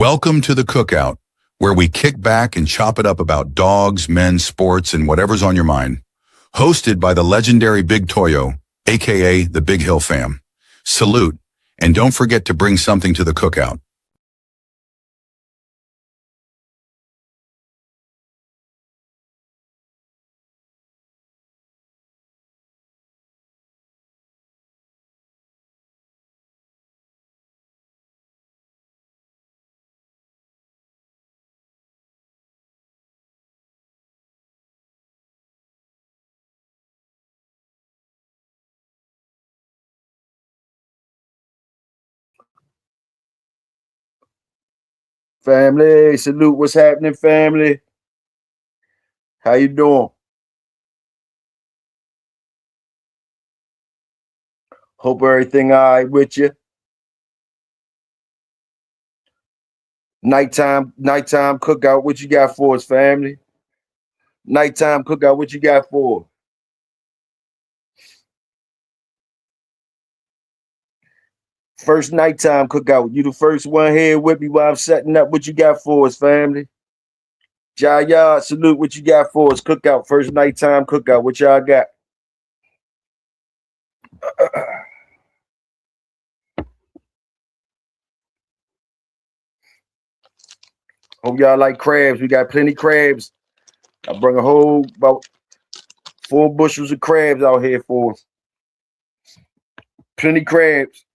Welcome to the Cookout, where we kick back and chop it up about dogs, men, sports, and whatever's on your mind. Hosted by the legendary Big Toyo, aka the Big Hill Fam. Salute, and don't forget to bring something to the cookout. Family, salute. What's happening, family? How you doing? Hope everything all right with you. Nighttime cookout. What you got for us, family? Nighttime cookout. What you got for us? First nighttime cookout. You the first one here with me while I'm setting up. What you got for us, family? Jaya, salute. What you got for us? Cookout. First nighttime cookout. What y'all got? Hope y'all like crabs. We got plenty crabs. I bring a whole about 4 bushels of crabs out here for us. Plenty crabs.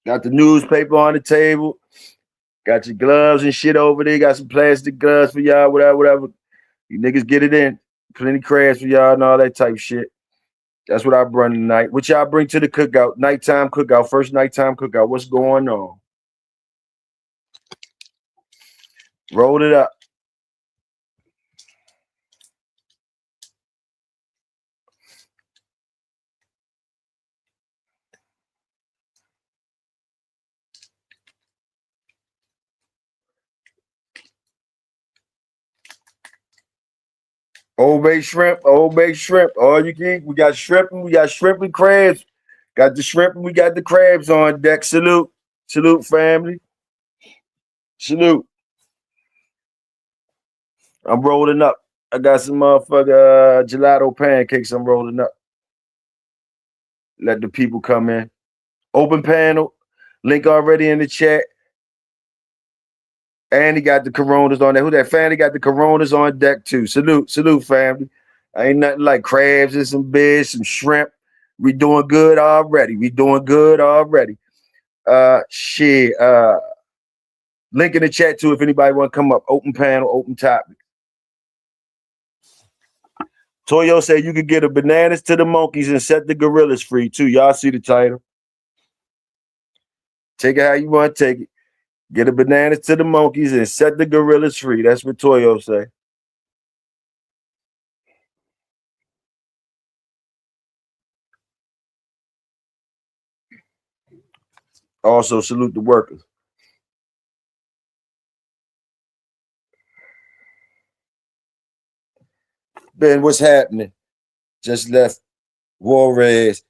Got the newspaper on the table. Got your gloves and shit over there. Got some plastic gloves for y'all, whatever. You niggas get it in. Plenty crabs for y'all and all that type shit. That's what I bring tonight. What y'all bring to the cookout? Nighttime cookout. First nighttime cookout. What's going on? Roll it up. Old Bay shrimp. All you can eat. We got shrimp and crabs. Got the shrimp and we got the crabs on deck. Salute. Salute, family. Salute. I'm rolling up. I got some motherfucker gelato pancakes I'm rolling up. Let the people come in. Open panel. Link already in the chat. And he got the Coronas on there. Who that? Family got the Coronas on deck too. Salute, family. Ain't nothing like crabs and some fish, some shrimp. We doing good already. Shit. Link in the chat too if anybody want to come up. Open panel, open topic. Toyo said you could get a bananas to the monkeys and set the gorillas free too. Y'all see the title. Take it how you want to take it. Get a bananas to the monkeys and set the gorillas free. That's what Toyo say. Also salute the workers. Ben, what's happening? Just left Juarez.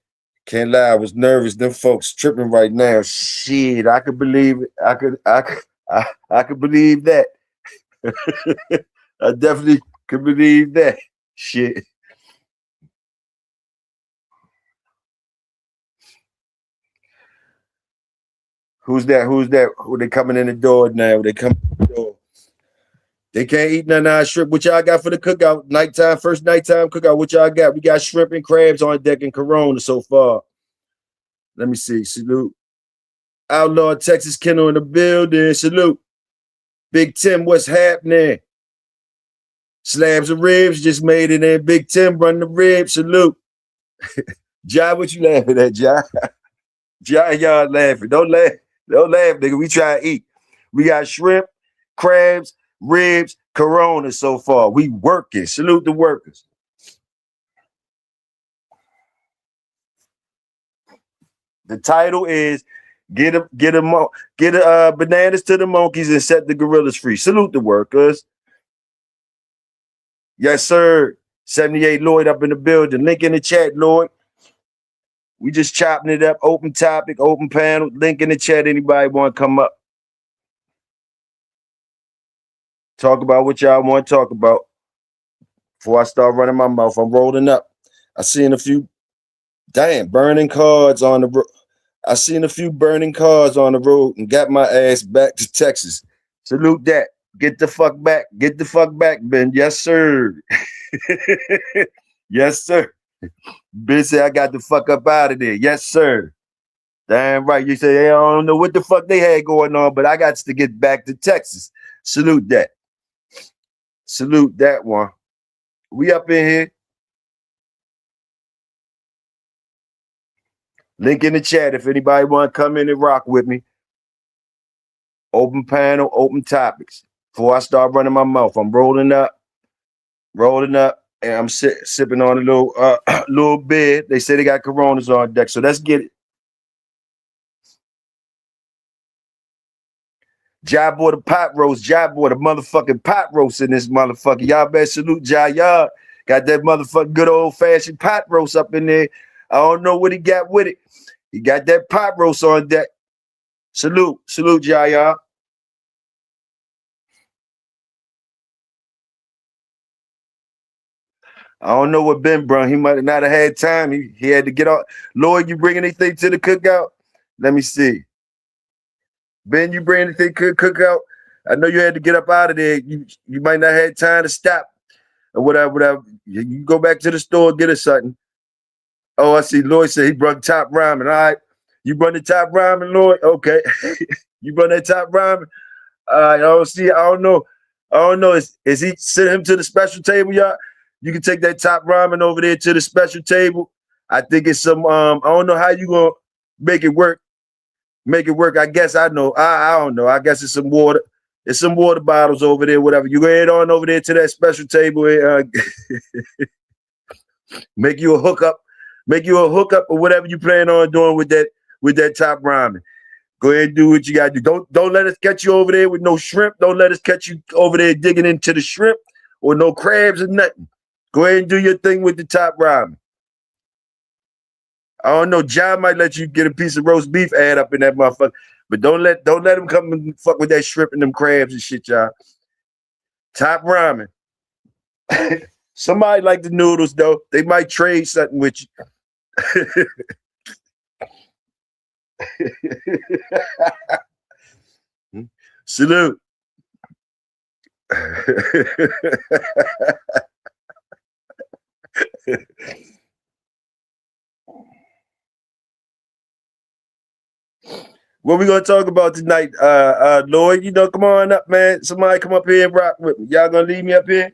Can't lie, I was nervous. Them folks tripping right now. Shit, I could believe it. I could believe that. I definitely could believe that. Shit. Who's that? Who they coming in the door now? They come in the door. They can't eat none of our shrimp. What y'all got for the cookout? Nighttime, first nighttime cookout. What y'all got? We got shrimp and crabs on deck and Corona so far. Let me see. Salute. Outlaw Texas Kennel in the building. Salute. Big Tim, what's happening? Slabs of ribs just made it in. Big Tim run the ribs. Salute. Jai, what you laughing at, Jai? Jai, y'all laughing. Don't laugh, nigga. We try to eat. We got shrimp, crabs, ribs, Corona so far. We working. Salute the workers. The title is Get bananas to the monkeys and set the gorillas free. Salute the workers. Yes, sir. 78 Lloyd up in the building. Link in the chat, Lloyd. We just chopping it up. Open topic, open panel. Link in the chat. Anybody want to come up? Talk about what y'all want to talk about. Before I start running my mouth, I'm rolling up. I seen a few burning cars on the road. I seen a few burning cars on the road and got my ass back to Texas. Salute that. Get the fuck back. Get the fuck back, Ben. Yes, sir. Yes, sir. Ben said I got the fuck up out of there. Yes, sir. Damn right. You say, hey, I don't know what the fuck they had going on, but I got to get back to Texas. Salute that. Salute that one. We up in here. Link in the chat if anybody want to come in and rock with me. Open panel, open topics. Before I start running my mouth, I'm rolling up, and I'm sipping on a little bit. They say they got Coronas on deck, so let's get it. Jai boy the pot roast, Jai boy the motherfucking pot roast in this motherfucker. Y'all better salute Jai. Y'all got that motherfucking good old fashioned pot roast up in there. I don't know what he got with it. He got that pot roast on deck. Salute Jai, y'all. I don't know what Ben brung. He might not have had time. He had to get out. Lloyd, you bring anything to the cookout? Let me see. Ben, you bring anything to the cookout? I know you had to get up out of there. You might not have had time to stop or whatever. You go back to the store, get us something. Oh, I see. Lloyd said he brought top ramen. All right. You brought the top ramen, Lloyd? Okay. You brought that top ramen? I don't know. Is he sending him to the special table, y'all? You can take that top ramen over there to the special table. I think it's some I don't know how you gonna make it work. I guess I know. I don't know. I guess it's some water. It's some water bottles over there, whatever. You go head on over there to that special table and make you a hookup or whatever you plan on doing with that top ramen. Go ahead and do what you gotta do. Don't let us catch you over there with no shrimp. Don't let us catch you over there digging into the shrimp or no crabs or nothing. Go ahead and do your thing with the top ramen. I don't know. John might let you get a piece of roast beef add up in that motherfucker, but don't let him come and fuck with that shrimp and them crabs and shit, y'all. Top ramen. Somebody like the noodles though. They might trade something with you. Salute. What we gonna talk about tonight, Lloyd? Come on up, man. Somebody come up here and rock with me. Y'all gonna leave me up here?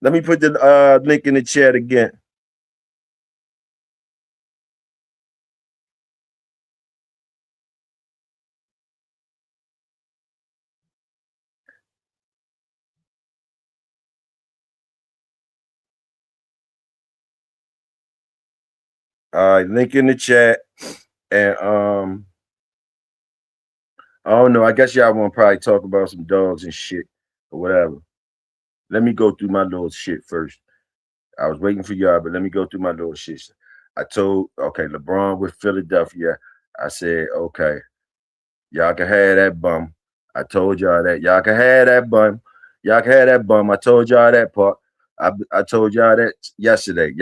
Let me put the link in the chat again. All right, link in the chat. And I don't know. I guess y'all want to probably talk about some dogs and shit or whatever. Let me go through my little shit first. I was waiting for y'all, but let me go through my little shit. LeBron with Philadelphia. I said, okay, y'all can have that bum. I told y'all that. Y'all can have that bum. Y'all can have that bum. I told y'all that part. I told y'all that yesterday.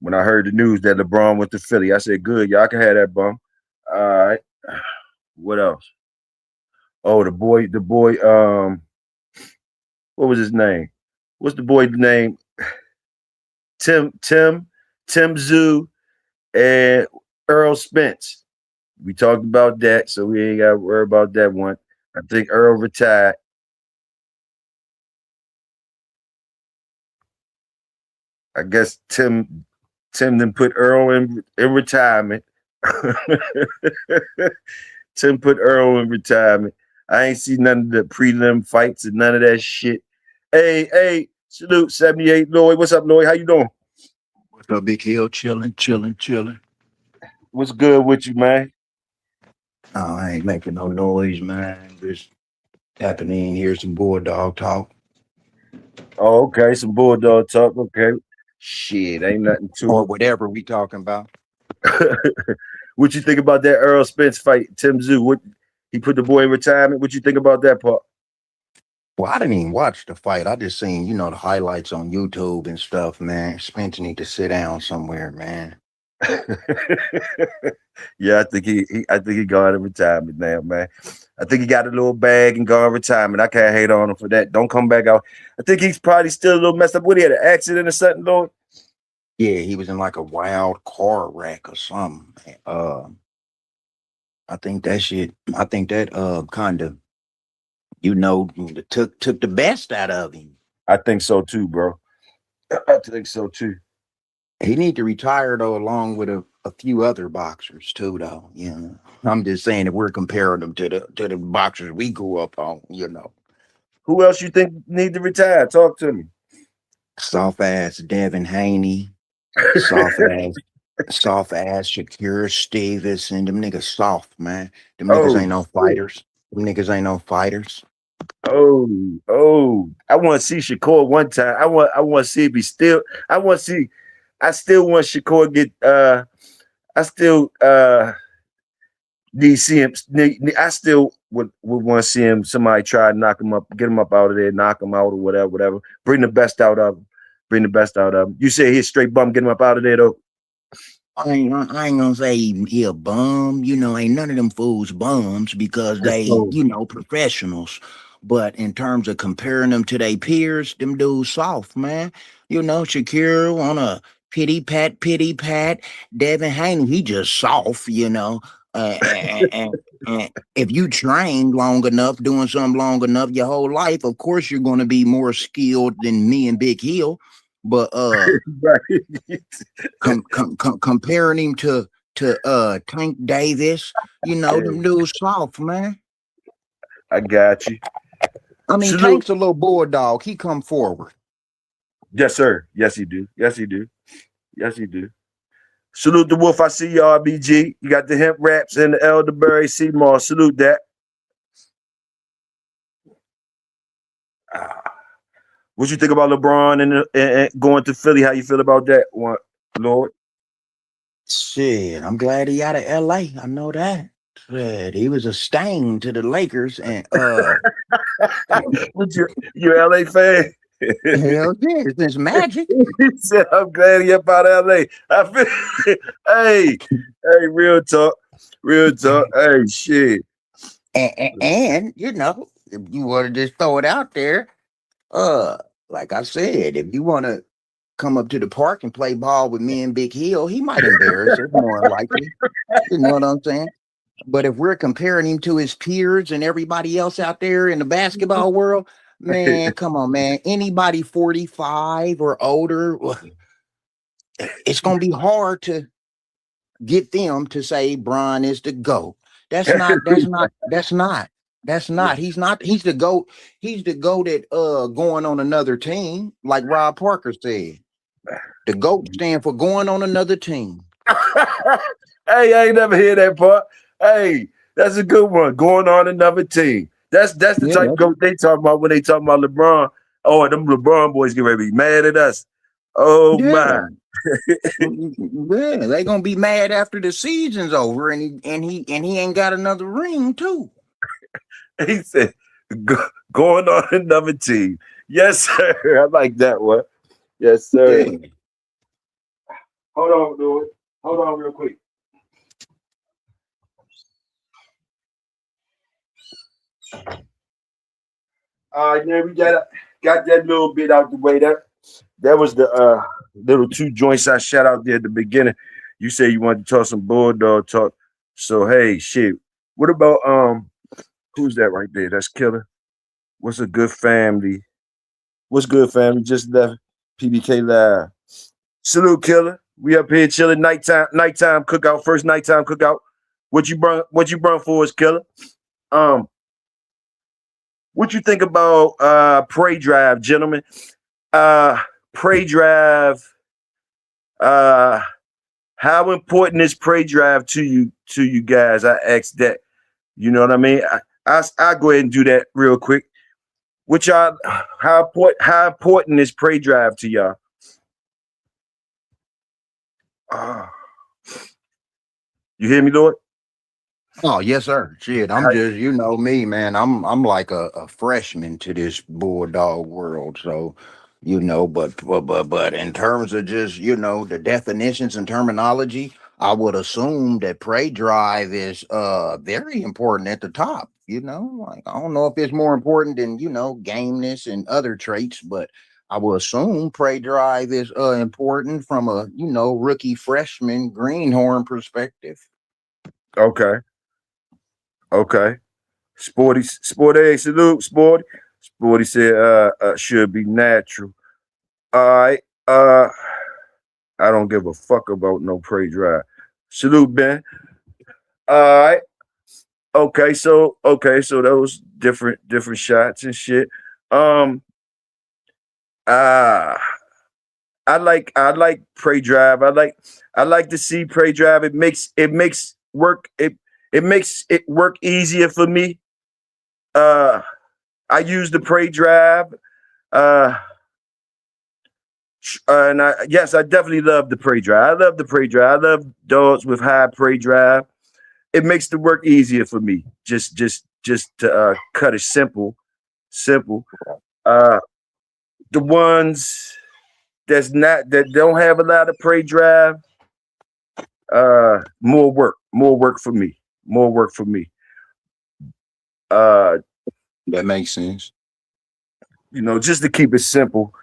When I heard the news that LeBron went to Philly, I said, good, y'all can have that bum. All right. What else? Oh, the boy, what was his name? What's the boy's name? Tim Zoo and Earl Spence. We talked about that, so we ain't got to worry about that one. I think Earl retired. I guess Tim then put Earl in retirement. Tim put Earl in retirement. I ain't seen none of the prelim fights and none of that shit. Hey, salute 78 Lloyd. What's up, Lloyd? How you doing? What's up, Big Hill? Chilling. What's good with you, man? Oh, I ain't making no noise, man. Just happening here, some bulldog talk. Oh, okay. Some bulldog talk. Okay. Shit, ain't nothing to Or it. whatever we talking about. What you think about that Earl Spence fight, Tim Zoo? He put the boy in retirement. What you think about that part? Well, I didn't even watch the fight. I just seen, the highlights on YouTube and stuff, man. Spence need to sit down somewhere, man. Yeah, I think he gone in retirement now, man. I think he got a little bag and gone retirement. I can't hate on him for that. Don't come back out. I think he's probably still a little messed up. What, he had an accident or something, Lord? Yeah, he was in like a wild car wreck or something. I think that shit. I think that kind of, took the best out of him. I think so too, bro. I think so too. He need to retire though, along with a few other boxers too, though. I'm just saying if we're comparing them to the boxers we grew up on, Who else you think need to retire? Talk to me. soft ass Devin Haney, soft ass, soft ass Shakira Stevens, and them niggas soft, man. Them niggas ain't no fighters. Them niggas ain't no fighters. I want to see Shakur one time. I want to see if he still. I still want Shakur get. I still need to see him. I still would want to see him. Somebody try to knock him up, get him up out of there, knock him out or whatever. Bring the best out of him. You say he's straight bum. Get him up out of there though. I ain't gonna say he a bum. Ain't none of them fools bums because they, professionals. But in terms of comparing them to their peers, them dudes soft, man. Shakira on a pity pat. Devin Haney, he just soft, and if you train long enough, doing something long enough your whole life, of course you're going to be more skilled than me and Big Hill. But Right. comparing him to Tank Davis, them dudes soft, man. I got you. I mean, Salute. Tank's a little bulldog. He come forward. Yes, sir. Yes, he do. Salute the Wolf. I see you, RBG. You got the hemp wraps and the elderberry sea moss. Salute that. What you think about LeBron and going to Philly? How you feel about that one, Lord? Shit, I'm glad he out of LA. I know that. Shit, he was a stain to the Lakers, and You LA fan? hell yeah, it's magic. He said, I'm glad he up out of LA. Hey, real talk. Hey, shit. And if you want to just throw it out there, like I said, if you want to come up to the park and play ball with me and Big Hill, he might embarrass us more than likely. You know what I'm saying? But if we're comparing him to his peers and everybody else out there in the basketball world, man, come on, man. Anybody 45 or older, it's gonna be hard to get them to say Bron is the GOAT. That's not. He's not. He's the GOAT. He's the GOAT at going on another team, like Rob Parker said. The GOAT stand for going on another team. Hey, I ain't never hear that part. Hey, that's a good one. Going on another team. That's the type of GOAT they talk about when they talk about LeBron. Oh, them LeBron boys get ready to be mad at us. Oh my. Yeah, they gonna be mad after the season's over, and he ain't got another ring too. He said, going on another team. Yes, sir. I like that one. Yes, sir. Yeah. Hold on, dude. Hold on real quick. All right, then we got that little bit out the way. That was the little two joints I shot out there at the beginning. You say you wanted to talk some Bulldog talk. So hey, shit. What about who's that right there? That's Killer. What's a good family? What's good, family? Just left PBK Live. Salute, Killer. We up here chilling. Nighttime cookout. First nighttime cookout. What you brung for us, Killer? What you think about Prey Drive, gentlemen? Prey Drive. How important is Prey Drive to you guys? I asked that. You know what I mean? I go ahead and do that real quick. What y'all? How important is Prey Drive to y'all? You hear me, Lord? Oh, yes, sir. Shit, I'm just, you know me, man. I'm like a freshman to this bulldog world. So, but in terms of just, the definitions and terminology, I would assume that prey drive is very important at the top. Like I don't know if it's more important than, gameness and other traits, but I will assume prey drive is important from a, rookie freshman greenhorn perspective. Okay. Okay. Sporty, salute, Sporty. Sporty said, should be natural. All right. I don't give a fuck about no prey drive. Salute, Ben. All right. So those different shots and shit. Um, uh, I like prey drive. I like to see prey drive. It makes it work easier for me. Uh, I use the prey drive. Uh, and yes, I definitely love the prey drive. I love the prey drive. I love dogs with high prey drive. It makes the work easier for me. Just to cut it simple. Uh, the ones that don't have a lot of prey drive, more work for me. More work for me. Uh, That makes sense. just to keep it simple.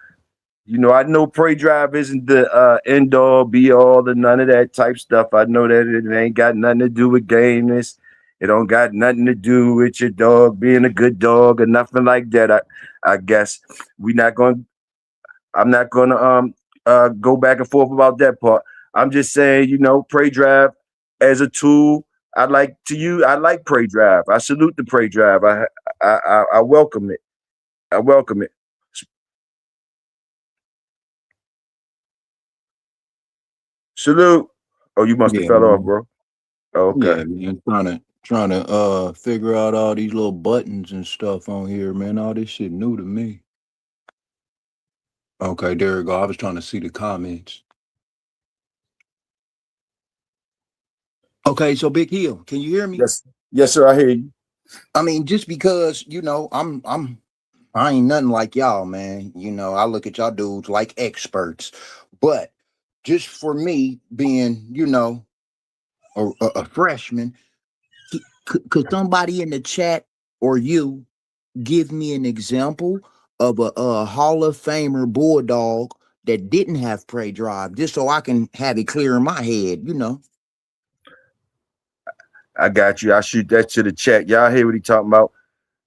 I know prey drive isn't the end all be all and none of that type stuff. I know that it ain't got nothing to do with gameness. It don't got nothing to do with your dog being a good dog or nothing like that. I guess we not going. I'm not going to go back and forth about that part. I'm just saying, prey drive as a tool. I like to use. I like prey drive. I salute the prey drive. I welcome it. I welcome it. Salute. Oh, you must have Yeah, fell off, man. bro. Oh, okay. Yeah, man. Trying to figure out all these little buttons and stuff on here, man. All this shit new to me. Okay, there we go. I was trying to see the comments. Okay, so Big Hill, can you hear me? Yes, sir. I hear you. I mean, just because, I ain't nothing like y'all, man. I look at y'all dudes like experts. But just for me being, a freshman, could somebody in the chat or you give me an example of a Hall of Famer bulldog that didn't have prey drive, just so I can have it clear in my head? I got you. I shoot that to the chat. Y'all hear what he talking about?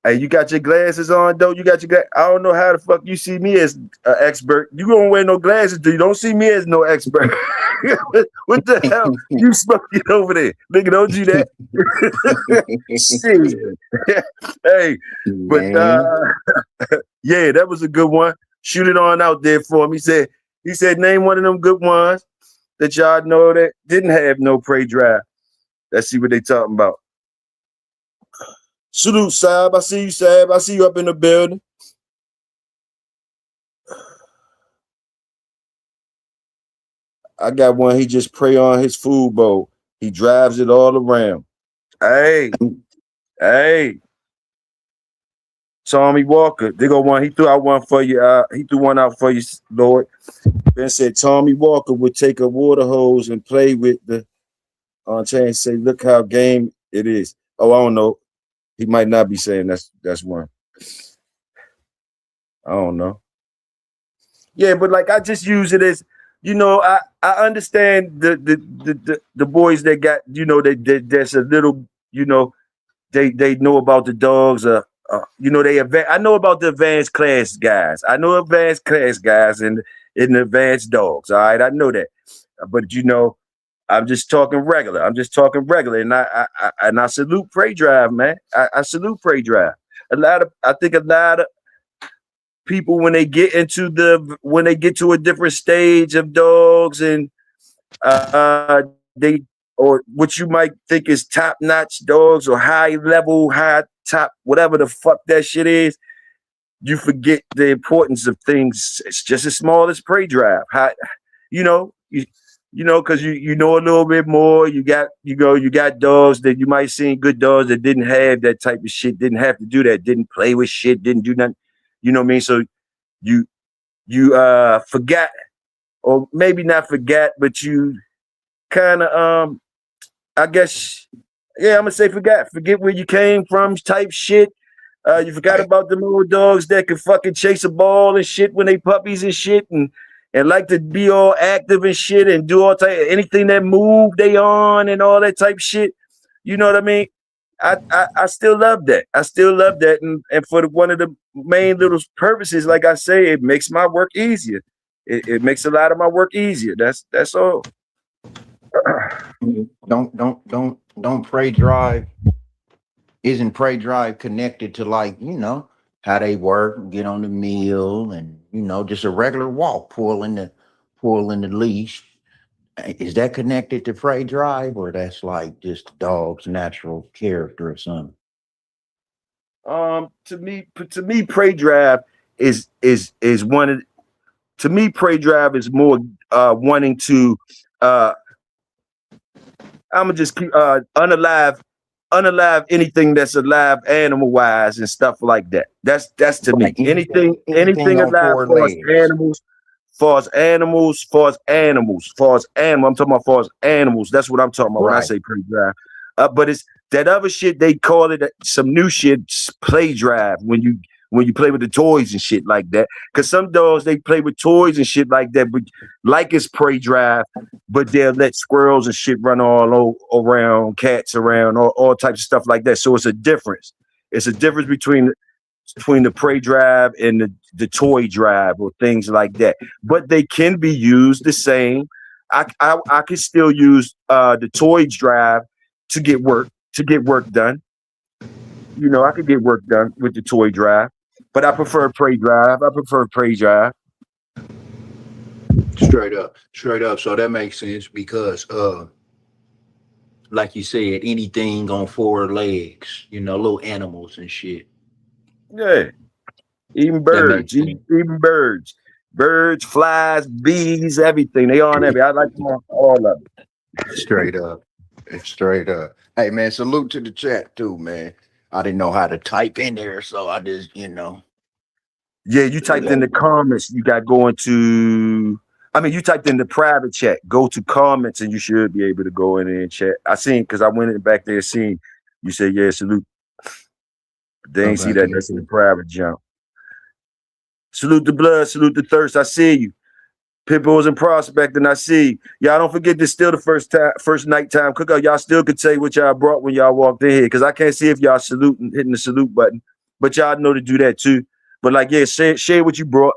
Hey, you got your glasses on, though? You got your I don't know how the fuck you see me as an expert. You don't wear no glasses, do you? Don't see me as no expert. What the hell? You smoking over there? Nigga, don't do that. Shit. Hey, but Man. yeah, that was a good one. Shoot it on out there for him. He said, name one of them good ones that y'all know that didn't have no prey drive. Let's see what they talking about. Salute, Sab. I see you, Sab. I see you up in the building. I got one. He just pray on his food bowl. He drives it all around. Hey, Tommy Walker. They go one. He threw out one for you. He threw one out for you, Lord. Ben said Tommy Walker would take a water hose and play with the on chain and say, look how game it is. Oh, I don't know. He might not be saying that's one. I don't know. Yeah, but like I just use it as, I understand the boys that got, that's a little, they know about the dogs. I know about the advanced class guys. I know advanced class guys and advanced dogs. All right, I know that. But I'm just talking regular. And I salute Prey Drive, man. I salute Prey Drive. I think a lot of people when they get to a different stage of dogs and they or what you might think is top notch dogs or high level, high top, whatever the fuck that shit is, you forget the importance of things. It's just as small as Prey Drive. You you know, because you know a little bit more. You got dogs that you might see good dogs that didn't have that type of shit, didn't have to do that, didn't play with shit, didn't do nothing. You know what I mean? So you forgot, or maybe not forgot, but you kind of I guess, yeah, I'm gonna say forget where you came from type shit. You forgot Right. about the little dogs that could fucking chase a ball and shit when they puppies and shit, and like to be all active and shit and do all type anything that move they on and all that type shit. You know what I mean? I still love that. I still love that, and for one of the main little purposes, like I say, it makes my work easier. It makes a lot of my work easier. That's all. Don't Prey Drive. Isn't Prey Drive connected to, like, how they work, get on the meal, and just a regular walk, pulling the leash? Is that connected to Prey Drive, or that's like just the dog's natural character or something? To me, Prey Drive is one of to me, Prey Drive is more wanting to I'm gonna just keep unalive anything that's alive animal wise and stuff like that. That's to me. Like anything Anything on alive four for us legs. animals, I'm talking about for us animals. That's what I'm talking about when I Right. say Prey Drive. But it's that other shit, they call it some new shit, Play Drive, when you play with the toys and shit like that. Cause some dogs they play with toys and shit like that, but like it's Prey Drive, but they'll let squirrels and shit run around, cats around, all types of stuff like that. So it's a difference. It's a difference between the Prey Drive and the toy drive or things like that. But they can be used the same. I can still use the toy drive to get work done. You know, I could get work done with the toy drive, but I prefer Prey Drive. I prefer Prey Drive. Straight up. Straight up. So that makes sense because like you said, anything on four legs, little animals and shit. Yeah, even That makes birds, sense. even birds, flies, bees, everything. They on every. I like them all of it. Straight up. Straight up. Hey man, salute to the chat too, man. I didn't know how to type in there, so I just. Yeah, you typed in the comments. You got going to. I mean, you typed in the private chat. Go to comments, and you should be able to go in there and chat. I seen because I went in back there, seen you said yeah, salute. They ain't see Okay. that. That's in the private jump. Salute the blood, salute the thirst. I see you. Pitbulls and prospecting. I see. Y'all don't forget this still the first nighttime cookout. Y'all still could say what y'all brought when y'all walked in here. Cause I can't see if y'all saluting, hitting the salute button. But y'all know to do that too. But like, yeah, share what you brought.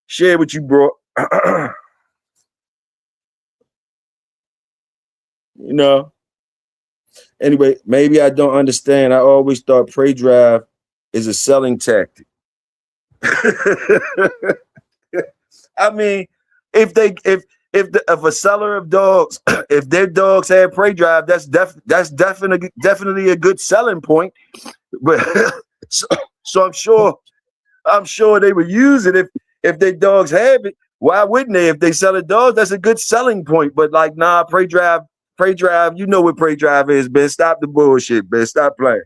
Share what you brought. You know. Anyway, maybe I don't understand. I always thought Prey Drive is a selling tactic. I mean, if a seller of dogs, if their dogs had Prey Drive, that's definitely a good selling point. But so, so I'm sure they would use it if their dogs have it. Why wouldn't they? If they sell a dog, that's a good selling point. But like, nah, Prey Drive, you know what Prey Drive is, man. Stop the bullshit, man. Stop playing.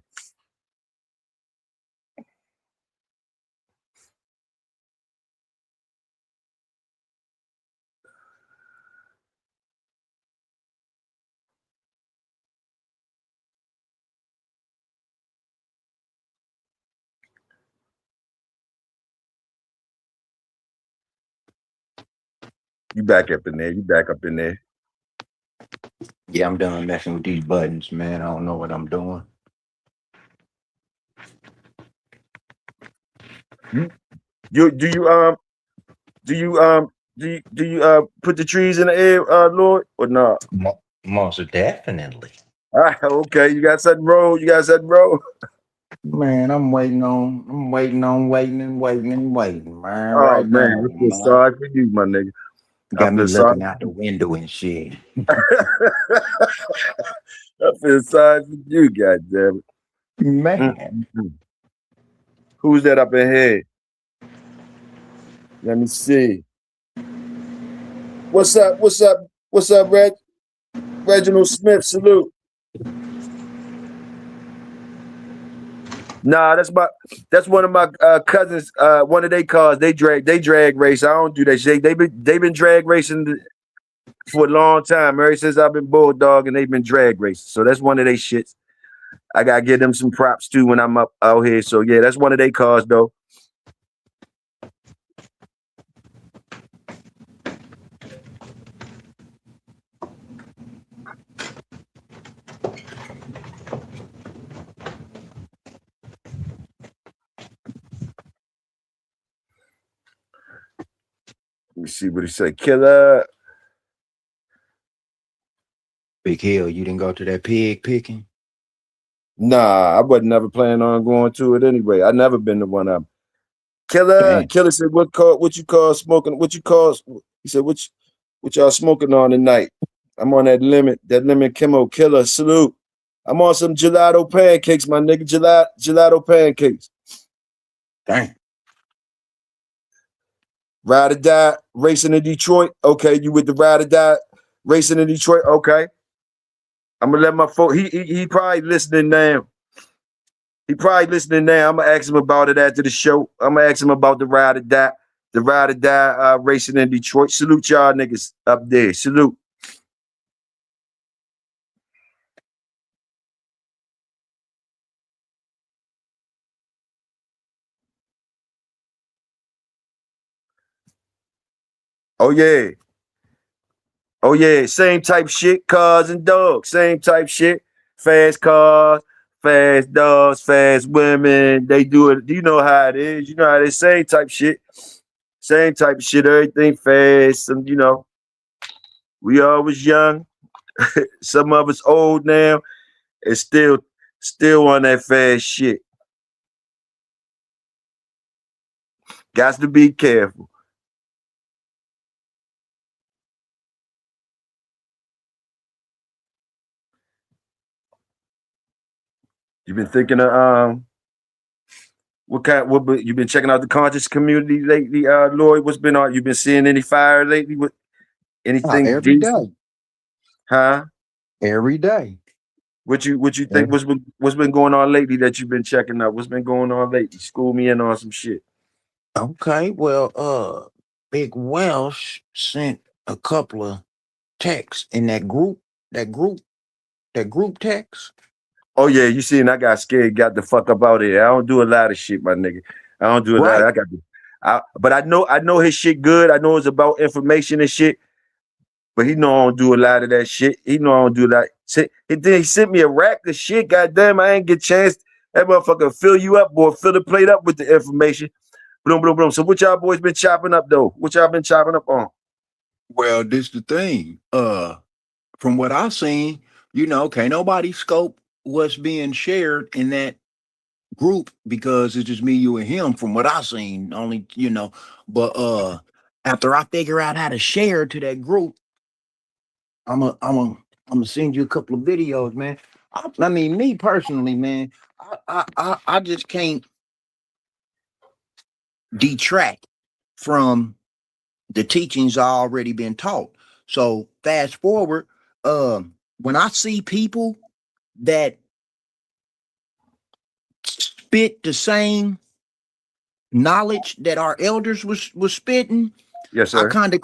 You back up in there. You back up in there. Yeah, I'm done messing with these buttons, man. I don't know what I'm doing. You do you do you put the trees in the air, Lord, or not? Most definitely. All right, okay. You got something roll. You got something roll. Man, I'm waiting and waiting and waiting, man, Oh right now, man, I feel man. sorry for you, my nigga. I Got me feel sorry. looking out the window and shit. I feel sorry for you, goddamn it. Man. Who's that up in here? Let me see. What's up? What's up? What's up, Reginald Smith? Salute. Nah, that's one of my cousins. One of their cars. They drag race. I don't do that shit. They've been drag racing for a long time. Ever since I've been bulldog, and they've been drag racing. So that's one of their shits. I gotta give them some props too when I'm up out here. So yeah, that's one of their cars though. Let me see what he said. Killer. Big Hill, you didn't go to that pig picking? Nah, I wasn't never planning on going to it anyway. I never been to one of them. Killer. Dang. Killer said, what you call smoking? What you call? He said, what y'all smoking on tonight? I'm on that lemon chemo. Killer. Salute. I'm on some gelato pancakes, my nigga. Gelato pancakes. Dang. Ride or die, racing in Detroit. Okay, you with the ride or die, racing in Detroit. Okay, I'm gonna let my folks. He probably listening now. I'm gonna ask him about it after the show. I'm gonna ask him about the ride or die, racing in Detroit. Salute y'all niggas up there. Salute. Oh yeah, same type shit, cars and dogs, same type shit. Fast cars, fast dogs, fast women. They do it. You know how it is. You know how they same type shit. Same type of shit. Everything fast. And you know, we always young. Some of us old now, and still on that fast shit. Got to be careful. You've been thinking of what you've been checking out the conscious community lately, Lloyd? What's been on? You been seeing any fire lately? With anything Every decent? day. Huh? Every day. What you think? What's been going on lately that you've been checking out? What's been going on lately? School me in on some shit. Okay, well, Big Welsh sent a couple of texts in that group text. Oh yeah, you seen I got scared, got the fuck up out of here. I don't do a lot of shit, my nigga. I don't do a lot. But I know his shit good. I know it's about information and shit. But he know I don't do a lot of that shit. He know I don't do that. And then he sent me a rack of shit. Goddamn, I ain't get a chance. That motherfucker fill you up, boy. Fill the plate up with the information. Boom, boom, boom. So what y'all boys been chopping up though? What y'all been chopping up on? Well, this the thing. From what I've seen, can't nobody scope what's being shared in that group because it's just me, you, and him. From what I've seen, only But after I figure out how to share to that group, I'm gonna send you a couple of videos, man. I mean, me personally, man, I just can't detract from the teachings already been taught. So fast forward, when I see people that spit the same knowledge that our elders was spitting, yes, sir. I kind of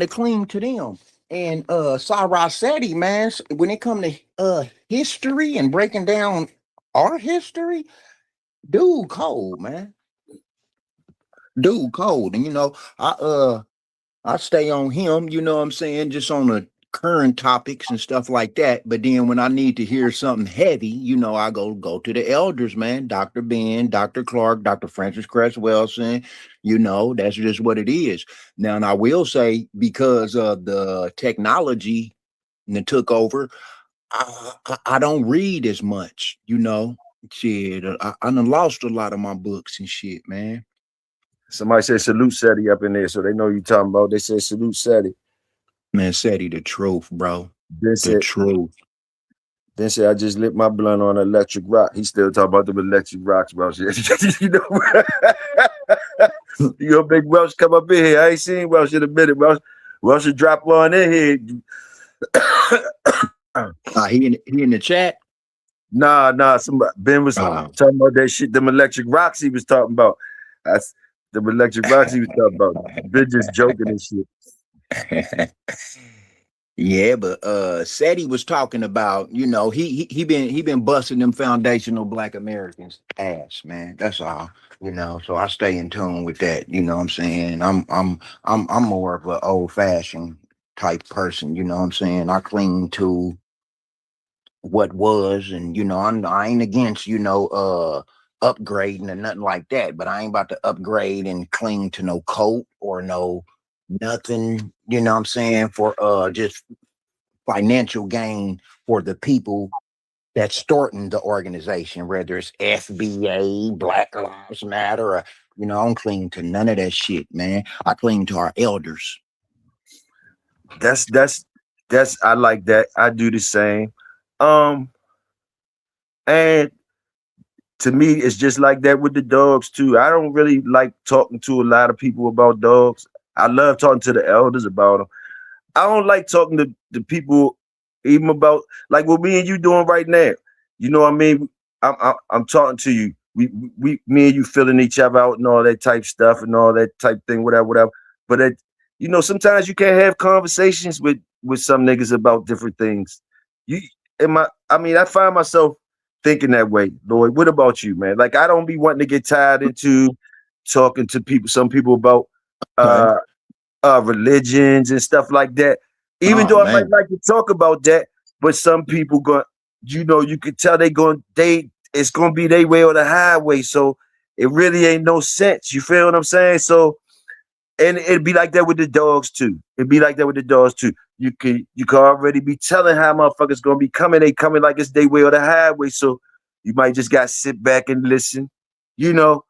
cling to them. And Sarah Seti, man, when it come to history and breaking down our history, dude cold, man. Dude cold. And I stay on him, you know what I'm saying, just on the current topics and stuff like that. But then when I need to hear something heavy, I go to the elders, man. Dr. Ben, Dr. Clark, Dr. Francis Cress Wilson, that's just what it is. Now, and I will say, because of the technology that took over, I don't read as much, shit. I done lost a lot of my books and shit, man. Somebody said salute Seti up in there, so they know you talking about. They said salute Seti. Man, Seti, the truth, bro. Truth. Then said I just lit my blunt on electric rock. He still talking about the electric rocks, bro. You know, Big Welsh come up in here. I ain't seen Welsh in a minute, Welsh. Well, should drop one in here. He in the chat. Nah. Somebody Ben was talking about that shit. Them electric rocks he was talking about. That's the electric rocks he was talking about. Ben just joking and shit. Yeah, but Seti was talking about, you know, he been busting them foundational Black Americans ass, man. That's all, you know. So I stay in tune with that. You know what I'm saying? I'm more of an old fashioned type person. You know what I'm saying? I cling to what was, and you know, I ain't against, you know, upgrading or nothing like that. But I ain't about to upgrade and cling to no coat or no nothing, you know what I'm saying, for just financial gain for the people that's starting the organization, whether it's FBA, Black Lives Matter, or, you know, I don't cling to none of that shit, man. I cling to our elders. That's I like that. I do the same. And to me, it's just like that with the dogs too. I don't really like talking to a lot of people about dogs. I love talking to the elders about them. I don't like talking to the people even about like what me and you doing right now. You know what I mean? I'm talking to you. We me and you filling each other out and all that type stuff and all that type thing, whatever. But you know, sometimes you can't have conversations with some niggas about different things. I find myself thinking that way, Lloyd. What about you, man? Like I don't be wanting to get tied into talking to some people about religions and stuff like that. Even though I might like to talk about that, but some people you know, you could tell it's gonna be their way or the highway. So it really ain't no sense. You feel what I'm saying? So, and it'd be like that with the dogs too. You could already be telling how motherfuckers gonna be coming. They coming like it's their way or the highway. So you might just gotta sit back and listen. You know,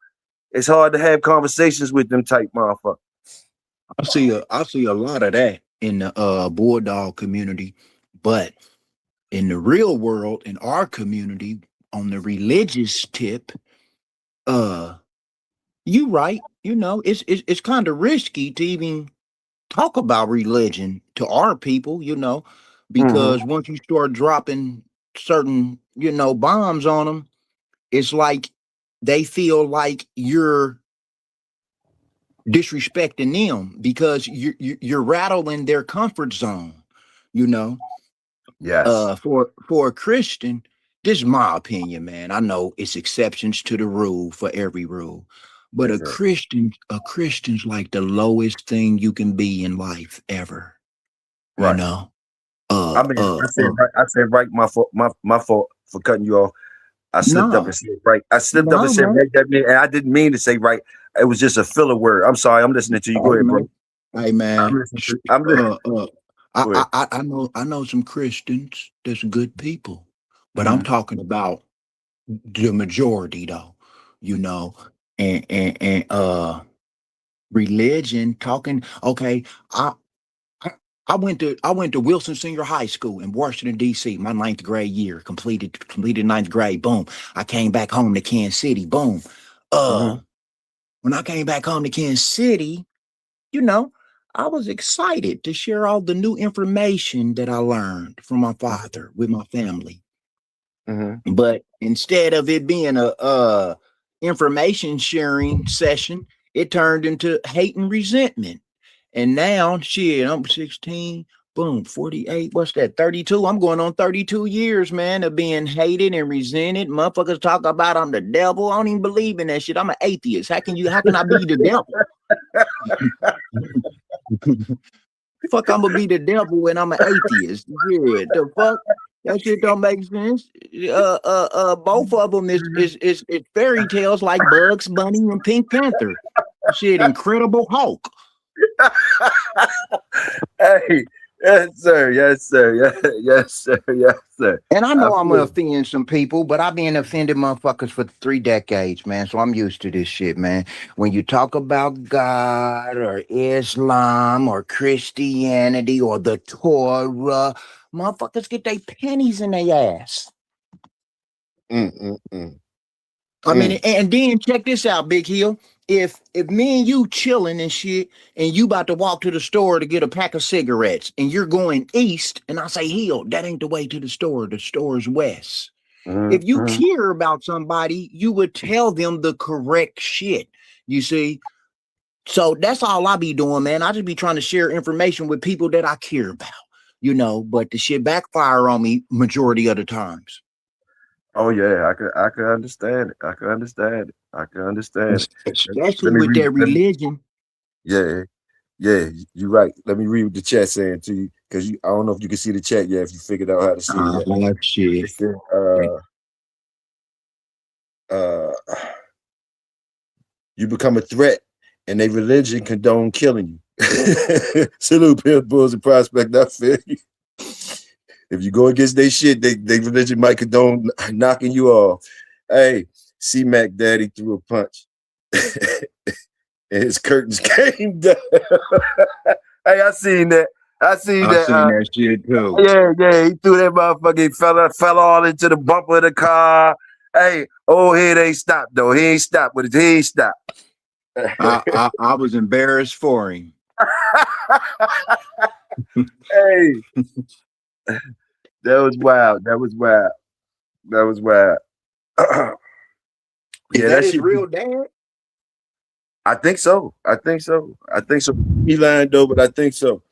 it's hard to have conversations with them type motherfuckers. I see a lot of that in the Bulldog community, but in the real world, in our community, on the religious tip, you right, you know, it's kind of risky to even talk about religion to our people, you know, because once you start dropping certain, you know, bombs on them, it's like they feel like you're disrespecting them because you're rattling their comfort zone, you know. Yes. For a Christian, this is my opinion, man. I know it's exceptions to the rule for every rule, but Yes, a Christian's like the lowest thing you can be in life ever. Right. You know. I said right. My fault for cutting you off. I slipped up and said right. I slipped up and said right. And I didn't mean to say right. It was just a filler word. I'm sorry. I'm listening to you. Go ahead, bro. Hey, man. I I know some Christians that's good people, but Mm-hmm. I'm talking about the majority though, you know, and religion talking. Okay, I went to Wilson Senior High School in Washington, D.C. My 9th grade year, completed 9th grade. Boom. I came back home to Kansas City. Boom. When I came back home to Kansas City, you know, I was excited to share all the new information that I learned from my father with my family. But instead of it being a information sharing session, it turned into hate and resentment. And now, shit, I'm 16, boom, 48. What's that? 32. I'm going on 32 years, man, of being hated and resented. Motherfuckers talk about I'm the devil. I don't even believe in that shit. I'm an atheist. How can I be the devil? Fuck, I'm gonna be the devil when I'm an atheist. Yeah, the fuck? That shit don't make sense. Both of them is fairy tales like Bugs Bunny and Pink Panther. Shit, Incredible Hulk. Hey, yes, sir. Yes, sir. And I know I'm gonna offend some people, but I've been offended motherfuckers for 3 decades, man. So I'm used to this shit, man. When you talk about God or Islam or Christianity or the Torah, motherfuckers get their pennies in their ass. I mean, and then check this out, Big Hill. if me and you chilling and shit, and you about to walk to the store to get a pack of cigarettes, and you're going east, and I say, Hill, that ain't the way to the store. The store's west. If you Mhm. care about somebody, you would tell them the correct shit. You see? So that's all I be doing, man. I just be trying to share information with people that I care about, but the shit backfire on me majority of the times. Oh yeah, I can understand it. I can understand it. I can understand it. Let Especially me with read. their religion. Yeah, yeah, you're right. Let me read what the chat saying to you because I don't know if you can see the chat yet. If you figured out how to see it yet, Shit. it said, uh, you become a threat, and their religion condone killing you. Salute, pimp, bulls, and prospect. I feel you. If you go against their shit, they religion might condone knocking you off. Hey, C Mac Daddy threw a punch. And his curtains came down. Hey, I seen that. I seen I that. seen that shit too. Yeah, he threw that motherfucker. He fell all into the bumper of the car. Hey, old head ain't stopped though. He ain't stopped, but he ain't stopped. I was embarrassed for him. Hey, that was wild. That was wild. That was wild. Is Yeah, that that his shit. real dad? I think so. I think so. I think so. He lying though, but I think so.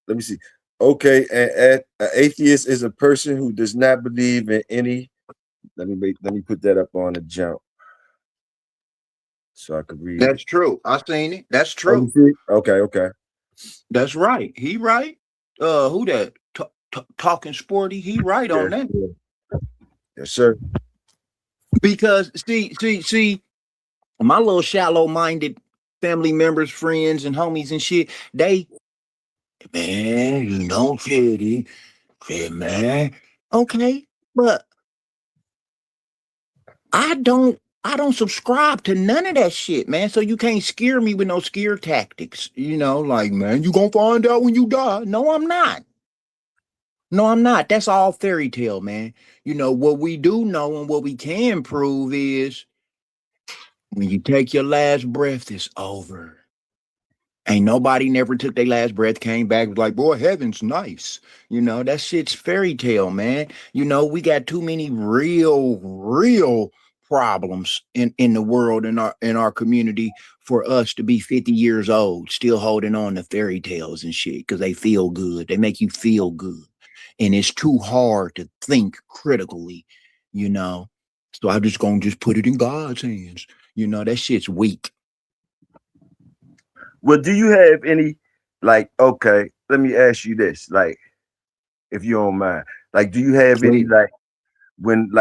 Let me see. Okay, an atheist is a person who does not believe in any. Let me put that up on the jump so I could read it. That's true. I seen it. That's Oh, you true. see it? Okay. That's right. He right. Who that? Talking sporty. He right on Yes, that. yes, sir. Because see, my little shallow minded family members, friends, and homies and shit, they, man, Teddy, man, okay, but I don't subscribe to none of that shit, man. So you can't scare me with no scare tactics. Like, man, you gonna find out when you die. No, I'm not. No, I'm not. That's all fairy tale, man. What we do know and what we can prove is when you take your last breath, it's over. Ain't nobody never took their last breath, came back, was like, boy, heaven's nice. That shit's fairy tale, man. We got too many real problems in the world, in our community, for us to be 50 years old, still holding on to fairy tales and shit, because they feel good. They make you feel good. And it's too hard to think critically, you know. So I'm just gonna just put it in God's hands. That shit's weak. Well, do you have any okay, let me ask you this, if you don't mind. Do you have any when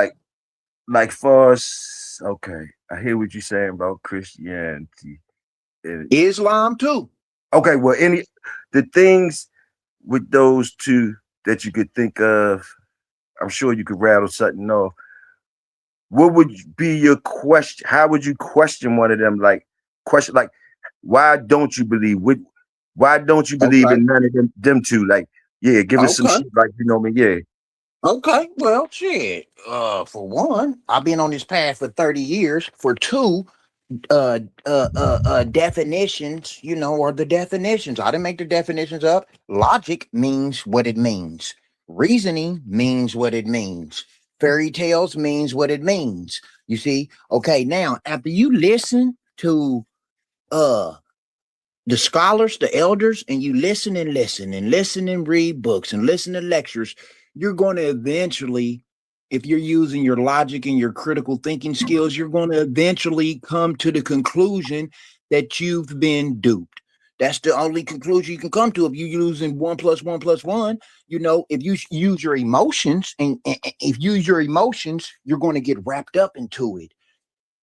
far as okay, I hear what you're saying about Christianity. Islam too. Okay, well, any the things with those two that you could think of, I'm sure you could rattle something off. What would be your question? How would you question one of them? Question why don't you believe? Why don't you believe Okay. in none of them two? Yeah, give us some Okay. shit. Yeah. Okay. Well, shit. For one, I've been on this path for 30 years. For two, definitions, are the definitions. I didn't make the definitions up. Logic means what it means. Reasoning means what it means. Fairy tales means what it means. You see? Okay, now after you listen to uh the scholars, the elders, and you listen and listen and listen and read books and listen to lectures, you're going to eventually, if you're using your logic and your critical thinking skills, you're going to eventually come to the conclusion that you've been duped. That's the only conclusion you can come to if you're using 1+1+1. If you use your emotions, and if you use your emotions, you're going to get wrapped up into it.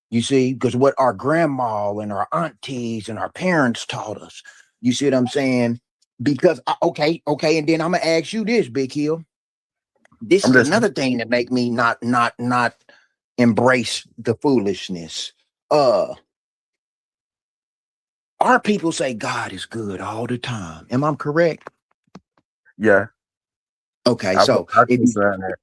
You see, because what our grandma and our aunties and our parents taught us. You see what I'm saying? Because okay, and then I'm gonna ask you this, Big Hill. This I'm is listening. another thing that make me not embrace the foolishness. Uh, our people say God is good all the time. Am I correct? Yeah, Okay, I so I if can sign that.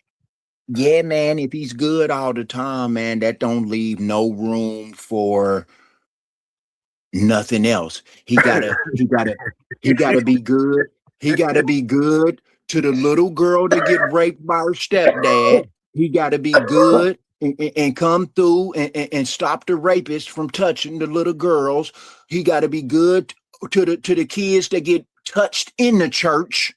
yeah, man, if he's good all the time, man, that don't leave no room for nothing else. He gotta be good. He gotta be good to the little girl that get raped by her stepdad. He gotta be good and come through and stop the rapist from touching the little girls. He gotta be good to the kids that get touched in the church.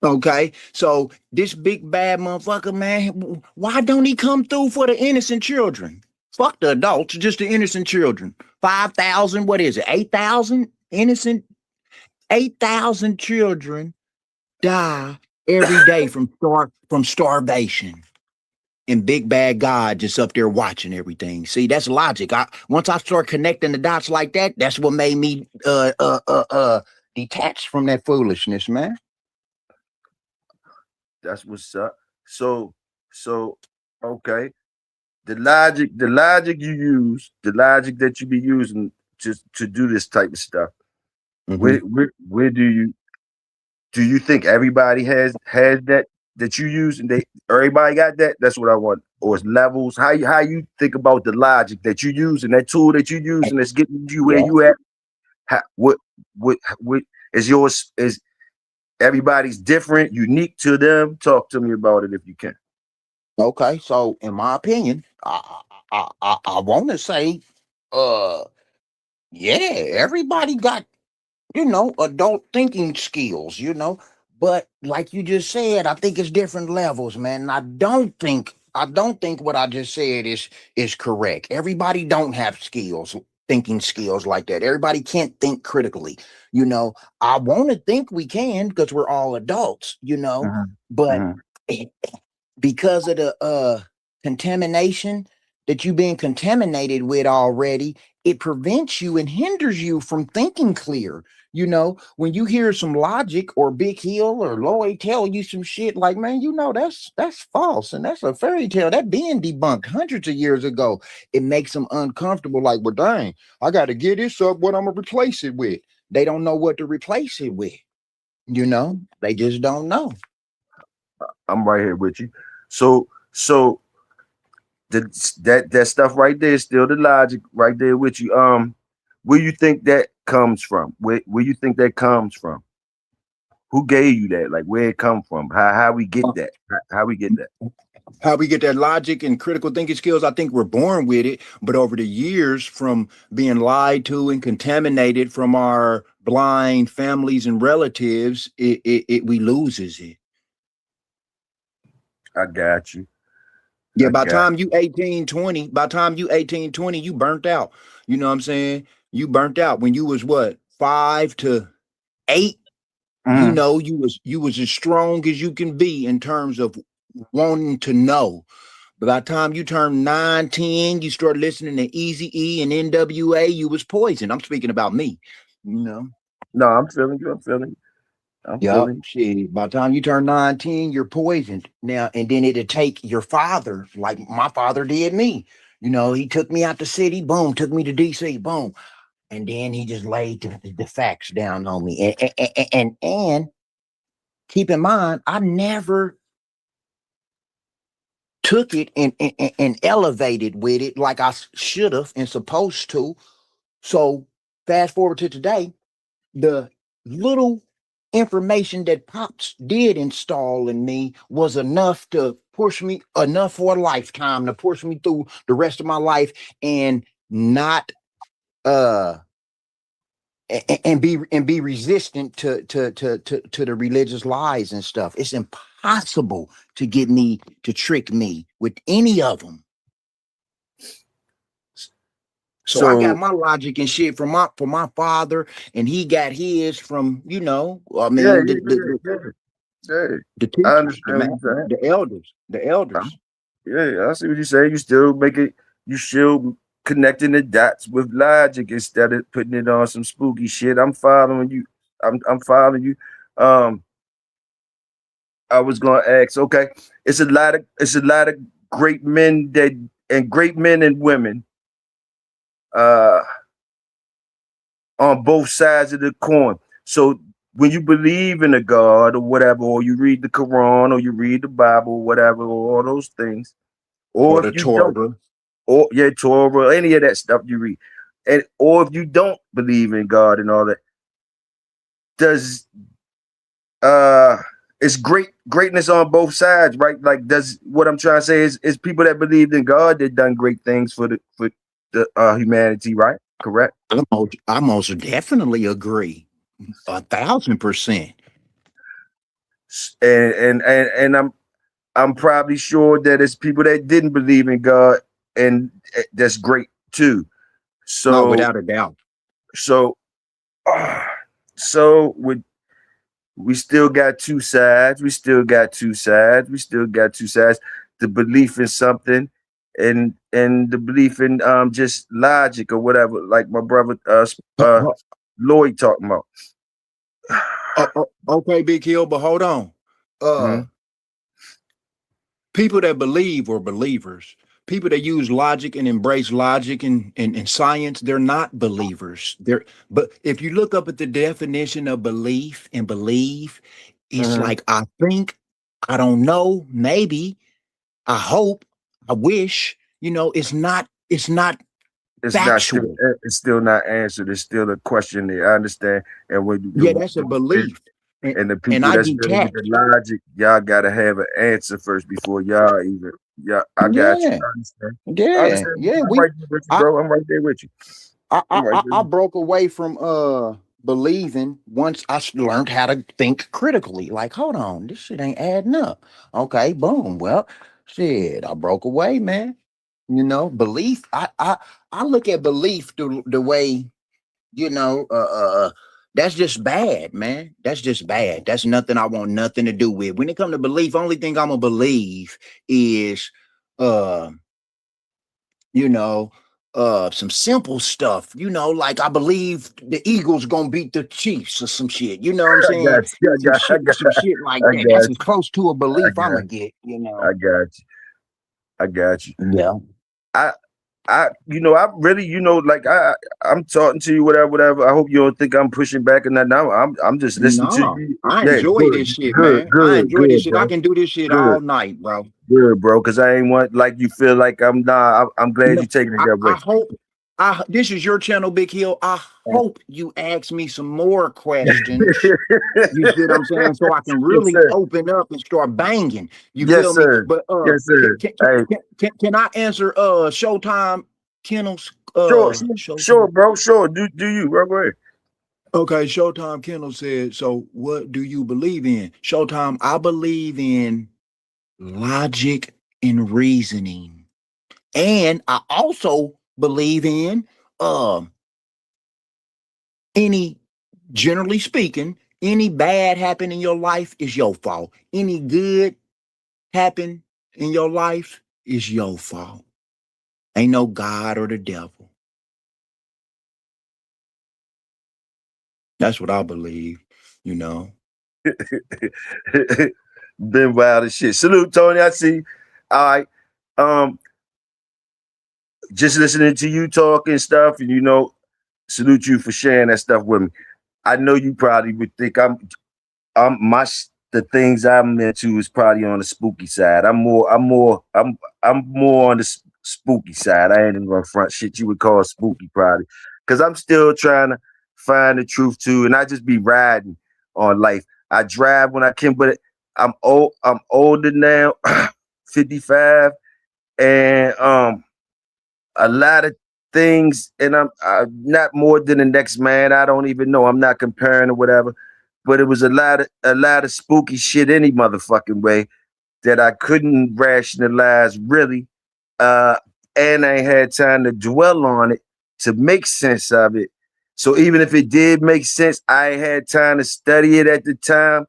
Okay, so this big bad motherfucker, man, why don't he come through for the innocent children? Fuck the adults, just the innocent children. 5,000, what is it? 8,000 innocent, 8,000 children die every day from starvation. And big bad God just up there watching everything. See, that's logic. Once I start connecting the dots like that, that's what made me detached from that foolishness, man. That's what's up. So okay. The logic you use, the logic that you be using to do this type of stuff. Mhm. Where do you think everybody has that you use, and everybody got that? That's what I want. Or it's levels. How you think about the logic that you use and that tool that you use and that's getting you where Yeah. you at? What is yours? Is everybody's different, unique to them? Talk to me about it if you can. Okay, so in my opinion, I want to say, uh, yeah, everybody got adult thinking skills, but like you just said, I think it's different levels, man. And I don't think what I just said is correct. Everybody don't have thinking skills like that. Everybody can't think critically. I want to think we can because we're all adults, but Mhm. because of the contamination that you've been contaminated with already, it prevents you and hinders you from thinking clear. When you hear some logic or Big Hill or Lloyd tell you some shit like, man, that's false and that's a fairy tale that being debunked hundreds of years ago, it makes them uncomfortable. Like, well, dang, I got to get this up. What I'm gonna replace it with? They don't know what to replace it with. They just don't know. I'm right here with you. So that stuff right there is still the logic right there with you. Where you think that comes from? Where you think that comes from? Who gave you that? Like where it come from? How we get that? How we get that? How we get that logic and critical thinking skills, I think we're born with it, but over the years from being lied to and contaminated from our blind families and relatives, we loses it. I got you. Yeah, I got by time you 18, 20, you burnt out. You know what I'm saying? You burnt out when you was what, 5 to 8. Mhm. You was as strong as you can be in terms of wanting to know. But by the time you turned 9, 10, you started listening to Easy E and NWA, you was poisoned. I'm speaking about me. You know. No, I'm feeling you. I'm feeling you. I'm Yep. feeling you. Shit. By the time you turn 9, 10, you're poisoned. Now, and then it'd take your father, like my father did me. He took me out the city, boom, took me to DC, boom. And then he just laid the facts down on me. And keep in mind, I never took it and elevated with it like I should have and supposed to. So fast forward to today, the little information that Pops did install in me was enough to push me, enough for a lifetime to push me through the rest of my life and not uh and be resistant to the religious lies and stuff. It's impossible to get me to trick me with any of them. So I got So my logic and shit from my father, and he got his from I yeah, mean yeah, yeah, yeah. Yeah. the I teachers, understand what you're saying. the elders, the elders. Yeah, I see what you're saying. You still make it. You still connecting the dots with logic instead of putting it on some spooky shit. I'm following you. I'm following you. Um, I was gonna ask. Okay, it's a lot of great men that and great men and women. Uh, on both sides of the coin. So when you believe in a God or whatever, or you read the Quran or you read the Bible, or whatever, or all those things, Or or the if you don't, Torah. or your Torah, any of that stuff you read, and or if you don't believe in God and all that, does it's greatness on both sides, right? Like, does what I'm trying to say is people that believed in God that done great things for the humanity, right? Correct. I most definitely agree, 1,000%. And I'm probably sure that it's people that didn't believe in God, and that's great too. No, So without a doubt. so so with we still got two sides. We still got two sides. We still got two sides. The belief in something, and the belief in just logic or whatever. Like my brother Lloyd talking about. Okay, Big Hill, but hold on. Mhm. People that believe or believers, people that use logic and embrace logic and science, they're not believers. But if you look up at the definition of belief and believe, it's Mhm. like I think, I don't know, maybe, I hope, I wish, it's not It's not still. factual. It's still not answered. It's still a question there. I understand. And when Yeah, that's a belief. and the And people I that's dealing with the detach. logic, y'all gotta have an answer first before y'all even. Yeah, I got you. Yeah, I understand. I yeah, understand. yeah. I'm right there with you, I, bro. I'm right there with you. I, I'm I, right I there. I broke away from believing once learned how to think critically. Like, hold on, this shit ain't adding up. Okay, boom. Well, shit, I broke away, man. Belief. I look at belief the way, you know, uh, uh, uh, that's just bad, man. That's just bad. That's nothing I want nothing to do with. When it comes to belief, only thing I'm gonna believe is, uh, you know, some simple stuff, like I believe the Eagles gonna beat the Chiefs or some shit. You know what I'm I saying? got you. Some shit like I that. got That's as you. close to a I belief I'm got gonna get. I got you. I got you. Yeah. I I really, like I'm talking to you, whatever. I hope you don't think I'm pushing back or nothing. I'm just listening to No, you. I Yeah, enjoy this shit, man. I enjoy this good, shit. I bro. can do this shit Good, all night, bro. good, bro. Because I ain't want like you feel like I'm not. I'm glad No, you're taking it I, that I way. hope this is your channel, Big Hill. I hope you ask me some more questions. You see what I'm saying? So I can Yes, really sir. open up and start banging. You Yes, feel me? sir. But Yes, can sir. can, can, Hey, can, can can I answer Showtime Kennels sure, Showtime? bro. Sure. Do you, bro? Go ahead. Okay, Showtime Kennel said, so what do you believe in? Showtime, I believe in logic and reasoning. And I also believe in um any generally speaking, any bad happen in your life is your fault. Any good happen in your life is your fault. Ain't no God or the devil. That's what I believe. Been wild as shit. Salute, Tony. I see. All right. Um, just listening to you talk and stuff, and salute you for sharing that stuff with me. I know you probably would think the things I'm into is probably on the spooky side. I'm more on the spooky side. I ain't even gonna front shit you would call spooky probably, because I'm still trying to find the truth too, and I just be riding on life. I drive when I can, but I'm old. I'm older now, 55, and a lot of things, and I'm not more than the next man. I don't even know. I'm not comparing or whatever, but it was a lot of spooky shit any motherfucking way that I couldn't rationalize really, uh, and I ain't had time to dwell on it to make sense of it. So even if it did make sense, I ain't had time to study it at the time.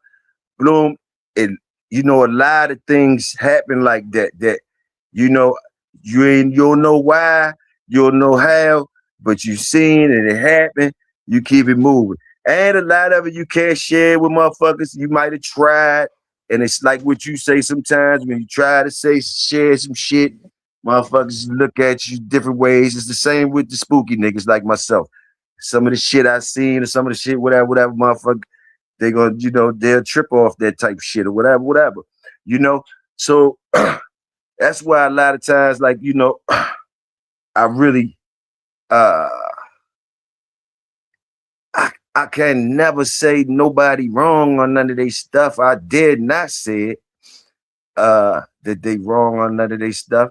Bloom, and a lot of things happen like that. You know, you don't know why, you don't know how, but you seen and it happened. You keep it moving, and a lot of it you can't share with motherfuckers. You might have tried, and it's like what you say sometimes when you try to share some shit. Motherfuckers look at you different ways. It's the same with the spooky niggas like myself. Some of the shit I seen, or some of the shit, whatever, motherfucker, they're gonna, they'll trip off that type of shit or whatever. You know, so that's why a lot of times, like, I really I can never say nobody wrong on none of their stuff. I did not say it, that they wrong on none of their stuff.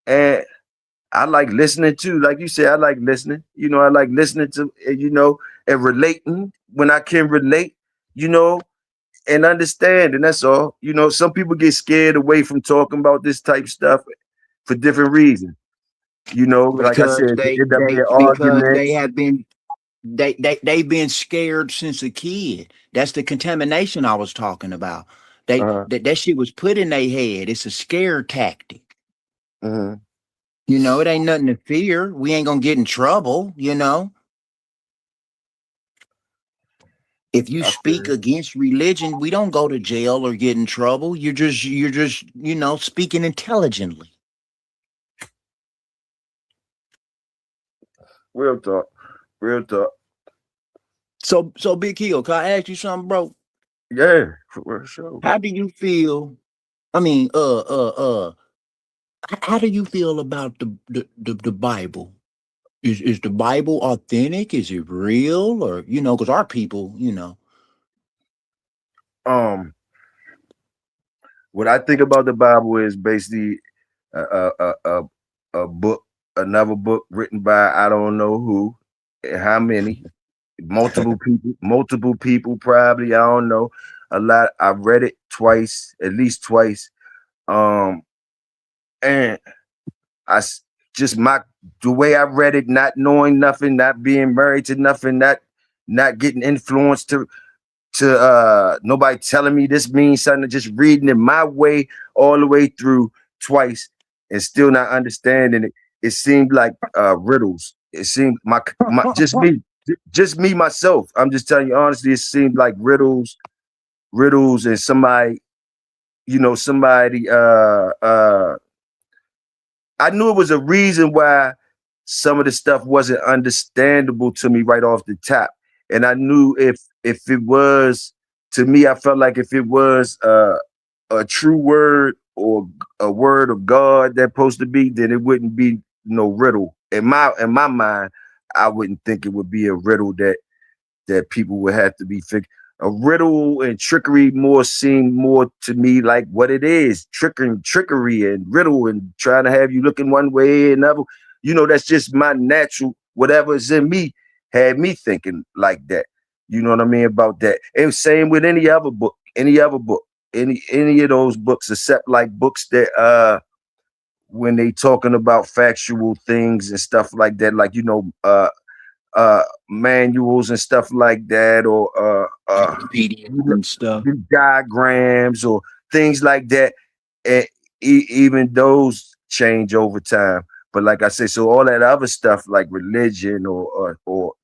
And I like listening too. Like you said, I like listening. You know, I like listening to, and relating when I can relate, and understand. And that's all. Some people get scared away from talking about this type stuff for different reasons. Like I Because said, it end up being because arguments. they have been they've been scared since a kid. That's the contamination I was talking about. Uh, That shit was put in their head. It's a scare tactic. mhm. It ain't nothing to fear. We ain't gonna get in trouble. If you I feel speak you. against religion, we don't go to jail or get in trouble. You're just speaking intelligently. Real talk. Real talk. So Big Hill, can I ask you something, bro? Yeah, for sure. How do you feel? I mean, how do you feel about the Bible? Is the Bible authentic? Is it real? Or because our people. Um, what I think about the Bible is basically a book, another book written by I don't know who, and how many, multiple people probably. I don't know. A lot. I've read it twice, at least twice. Um, and just the way I read it, not knowing nothing, not being married to nothing, not getting influenced to nobody telling me this means something, just reading it my way all the way through twice and still not understanding it. It seemed like riddles. It seemed my just me myself. I'm just telling you honestly, it seemed like riddles and somebody I knew it was a reason why some of the stuff wasn't understandable to me right off the top. And I knew if it was, to me, I felt like if it was a true word or a word of God that's supposed to be, then it wouldn't be no riddle. In my mind, I wouldn't think it would be a riddle that people would have to be figured. A riddle and trickery more seem more to me like what it is, trickery and riddle and trying to have you looking one way and another. That's just my natural, whatever's in me had me thinking like that. You know what I mean about that. And same with any other book, any of those books, except like books that when they talking about factual things and stuff like that, like manuals and stuff like that, or Wikipedia and stuff. diagrams or things like that. And even those change over time. But like I say, so all that other stuff like religion or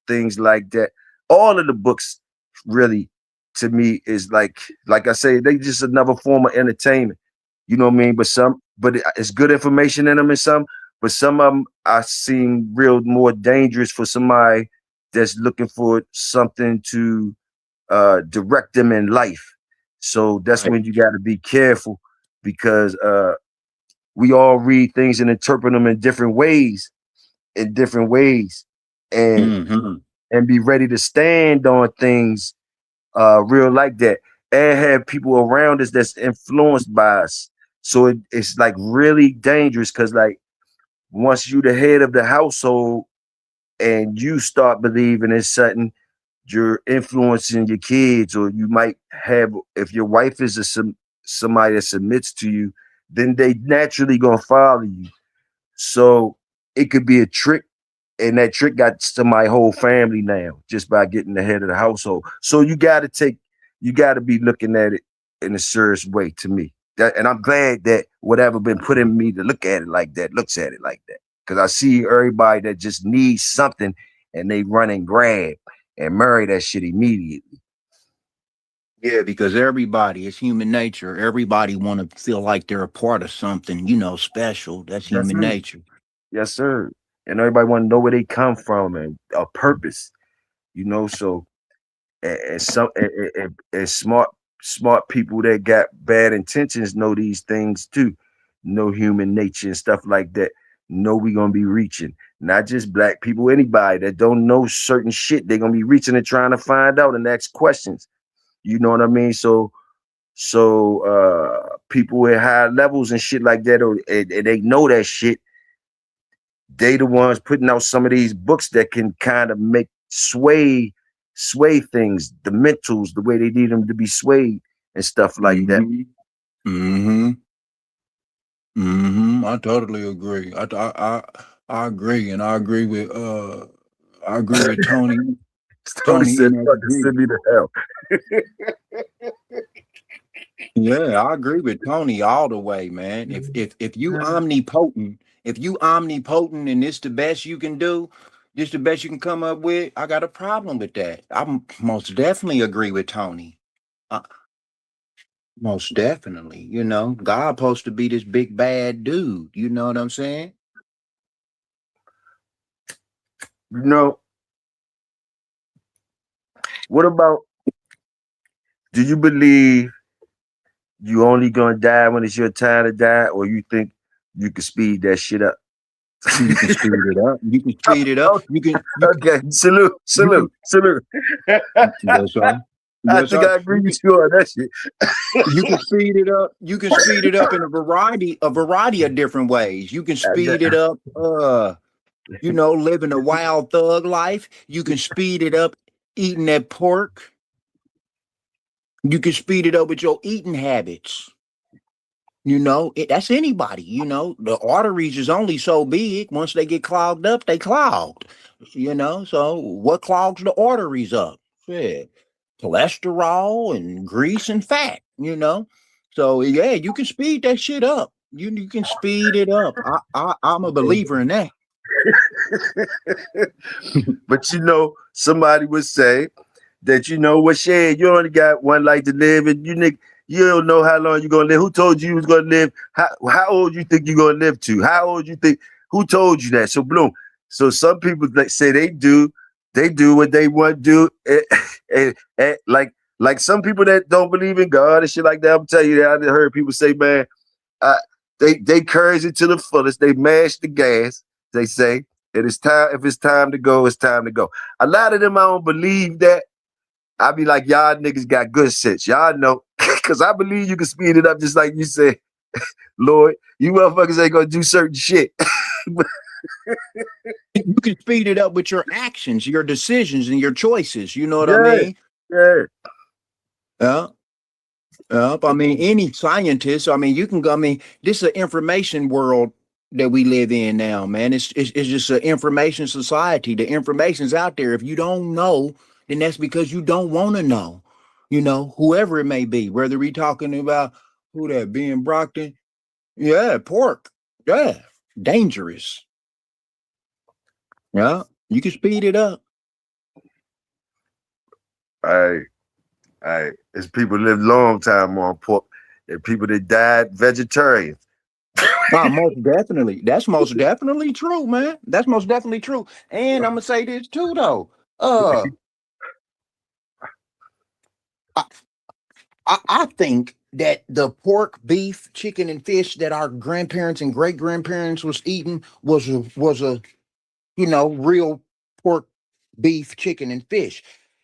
things like that, all of the books really to me is like I say, they just another form of entertainment. You know what I mean? But it's good information in them and some. But some of them I seem real more dangerous for somebody that's looking for something to direct them in life. So that's Right. when you got to be careful because we all read things and interpret them in different ways, and Hmm. be ready to stand on things real like that, and have people around us that's influenced by us. So it's like really dangerous because like once you the head of the household and you start believing in something, you're influencing your kids, or you might have, if your wife is somebody that submits to you, then they naturally gonna follow you. So it could be a trick, and that trick got to my whole family now just by getting the head of the household. So you got to be looking at it in a serious way to me. And I'm glad that whatever been put in me to look at it like that looks at it like that, because I see everybody that just needs something and they run and grab and marry that shit immediately. Yeah, because everybody, it's human nature. Everybody want to feel like they're a part of something, special. That's Yes, human sir. nature. Yes, sir. And everybody want to know where they come from and a purpose, So and some and smart people that got bad intentions know these things too, know human nature and stuff like that. know we gonna be reaching. Not just black people, anybody that don't know certain shit, they're gonna be reaching and trying to find out and ask questions. You know what I mean? So people with high levels and shit like that, and they know that shit, they the ones putting out some of these books that can kind of make sway things, the mentals, the way they need them to be swayed and stuff like that. Mm-hmm. Mm-hmm. I totally agree. I agree, and I agree with Tony. Tony said, in that "Fucking degree. send me to hell." Yeah, I agree with Tony all the way, man. If you omnipotent, and it's the best you can do, this the best you can come up with, I got a problem with that. I most definitely agree with Tony. Most definitely, God supposed to be this big bad dude. You know what I'm saying? You know, what about? Do you believe you only gonna die when it's your time to die, or you think you can speed that shit up? You can speed it up. You can speed it up. Okay, salute. Yes, sir. I think I agree with you on that shit. You can speed it up. You can speed it up in a variety of different ways. You can speed it up, living a wild thug life. You can speed it up eating that pork. You can speed it up with your eating habits. That's anybody. The arteries is only so big. Once they get clogged up, they clogged. So what clogs the arteries up? Yeah. Cholesterol and grease and fat, So yeah, you can speed that shit up. You can speed it up. I'm a believer in that. But somebody would say that what shit, you only got one life to live, and you don't know how long you're gonna live. Who told you was gonna live? How old you think you're gonna live to? How old you think? Who told you that? So Bloom. So some people say they do what they want to do, and like some people that don't believe in God and shit like that. I'm telling you that I heard people say, man, they courage it to the fullest. They mash the gas. They say it is time. If it's time to go, it's time to go. A lot of them I don't believe that. I be like, y'all niggas got good sense. Y'all know, because I believe you can speed it up just like you said, Lord. You motherfuckers ain't gonna do certain shit. You can speed it up with your actions, your decisions, and your choices. You know what I mean? Yeah. I mean, any scientist. This is an information world that we live in now, man. It's just an information society. The information's out there. If you don't know, then that's because you don't want to know. Whoever it may be, whether we talking about who that Ben Brockton, yeah, pork, yeah, dangerous. Yeah, you can speed it up. It's people live long time on pork. There are people that died vegetarians. Most definitely. That's most definitely true, man. That's most definitely true. And I'm gonna say this too, though. I think that the pork, beef, chicken, and fish that our grandparents and great grandparents was eating was a real pork, beef, chicken, and fish.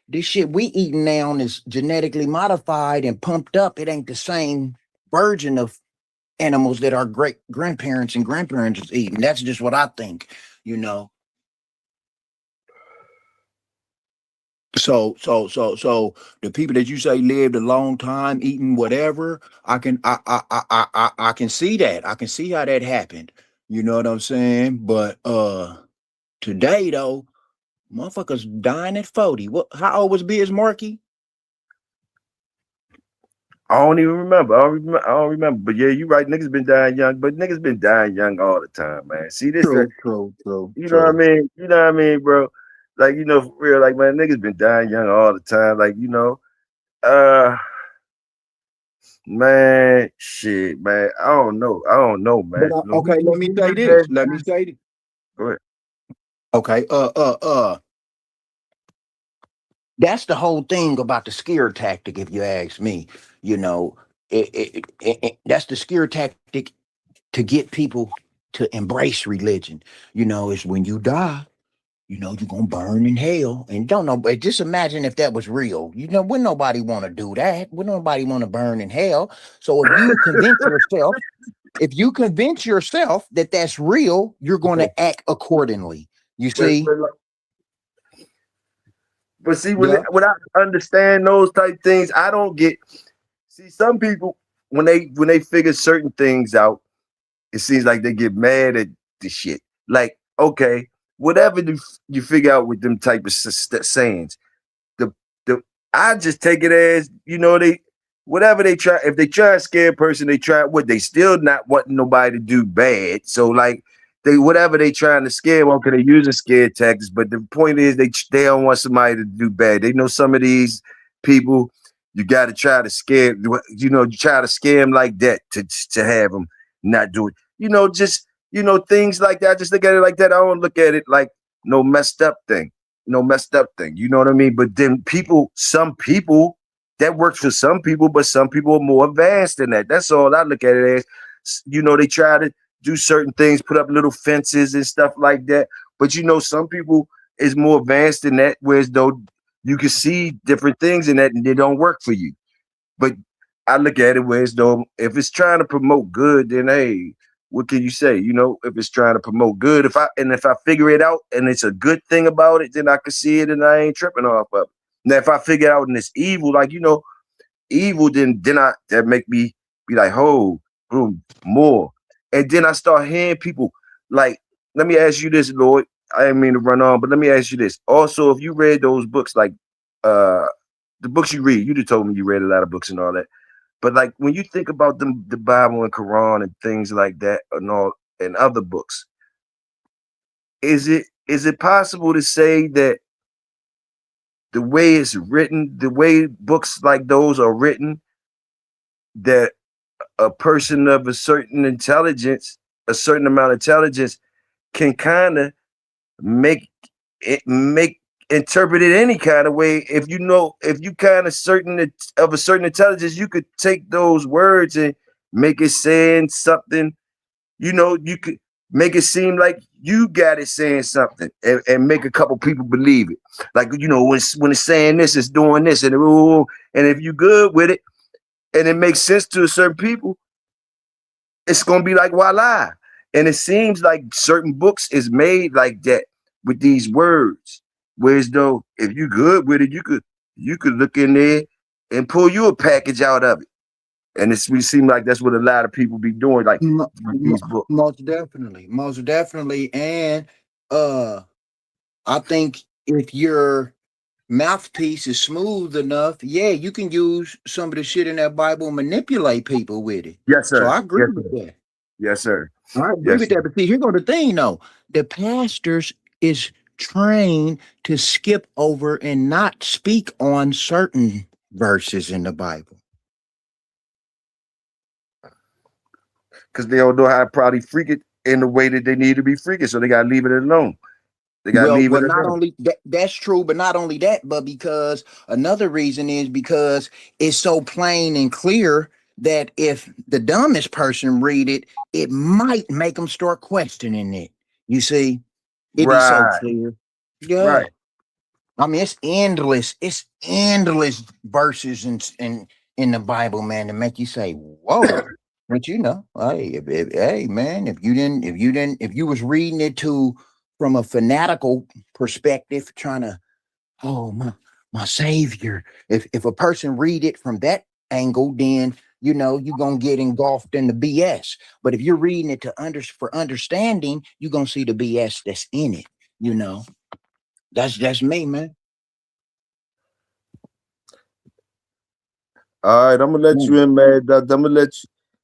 This shit we eating now is genetically modified and pumped up. It ain't the same version of animals that our great grandparents and grandparents was eating. That's just what I think, So the people that you say lived a long time eating whatever, I can see that. I can see how that happened. You know what I'm saying? But today though, motherfuckers dying at 40. How old was Biz Markie? I don't even remember. I don't remember. But yeah, you right. Niggas been dying young, but niggas been dying young all the time, man. See this? True. You know what I mean? You know what I mean, bro? Like, for real, like, man, niggas been dying young all the time. Like, man, shit, man. I don't know, man. But, okay, let me say this. Go ahead. Okay, that's the whole thing about the scare tactic, if you ask me. That's the scare tactic to get people to embrace religion. You know, it's when you die, you know, you're gonna burn in hell. And don't know, but just imagine if that was real. You know, wouldn't nobody want to do that? Wouldn't nobody want to burn in hell? So if you convince yourself that that's real, you're going to act accordingly. You But, see? but, but see, Yeah. when I understand those type things, I don't get. See, some people when they figure certain things out, it seems like they get mad at the shit. Like, okay, whatever you figure out with them type of sayings, the the I just take it as, you know, they whatever they try. If they try to scare a person, they try what they still not wanting nobody to do bad. So like they whatever they trying to scare them, because they're using scare tactics. But the point is they don't want somebody to do bad. They know some of these people. You got to try to scare, you know, you try to scare them like that to have them not do it. You know, just, you know, things like that. I just look at it like that. I don't look at it like no messed up thing. No messed up thing. You know what I mean? But then some people, that works for some people, but some people are more advanced than that. That's all I look at it as. You know, they try to do certain things, put up little fences and stuff like that. But you know, some people is more advanced than that, whereas though you can see different things in that and they don't work for you. But I look at it whereas though if it's trying to promote good, then hey, what can you say? You know, if it's trying to promote good, if I figure it out and it's a good thing about it, then I can see it and I ain't tripping off of it. Now if I figure out and it's evil, like, you know, evil, then I that make me be like, oh, boom, more. And then I start hearing people like, let me ask you this, Lord. I didn't mean to run on, but let me ask you this. Also, if you read those books, like uh the books you read, you just told me you read a lot of books and all that. But like when you think about the Bible and Quran and things like that and all and other books, is it possible to say that the way it's written, the way books like those are written, that a person of a certain intelligence, a certain amount of intelligence, can kind of make make interpret it any kind of way? If you know, if you kind of certain of a certain intelligence, you could take those words and make it saying something. You know, you could make it seem like you got it saying something, and make a couple people believe it. Like, you know, when it's saying this, it's doing this, and if you good with it and it makes sense to a certain people, it's gonna be like voila. And it seems like certain books is made like that with these words. Whereas though, if you good with it, you could look in there and pull you a package out of it. And we seem like that's what a lot of people be doing, like with these books. Most definitely. And I think if your mouthpiece is smooth enough, yeah, you can use some of the shit in that Bible and manipulate people with it. Yes, So sir. I agree Yes, with sir. that. Yes, sir. I agree Yes, with sir. that. But see, here go the thing though. The pastors is trained to skip over and not speak on certain verses in the Bible. Because they don't know how to probably freak it in the way that they need to be freaking, so they gotta leave it alone. They gotta leave Well, it not alone. only that's true, but not only that, but because another reason is because it's so plain and clear that if the dumbest person read it, it might make them start questioning it. You see, it be so Right, clear. Yeah. right. I mean, it's endless verses in the Bible, man, to make you say, "Whoa!" But you know, hey, man, if you was reading it to from a fanatical perspective, trying to, oh my savior. If a person read it from that angle, then you know you're gonna get engulfed in the BS. But if you're reading it to for understanding, you're gonna see the BS that's in it. You know, that's me, man. All right, I'm gonna let you in, man. I'm gonna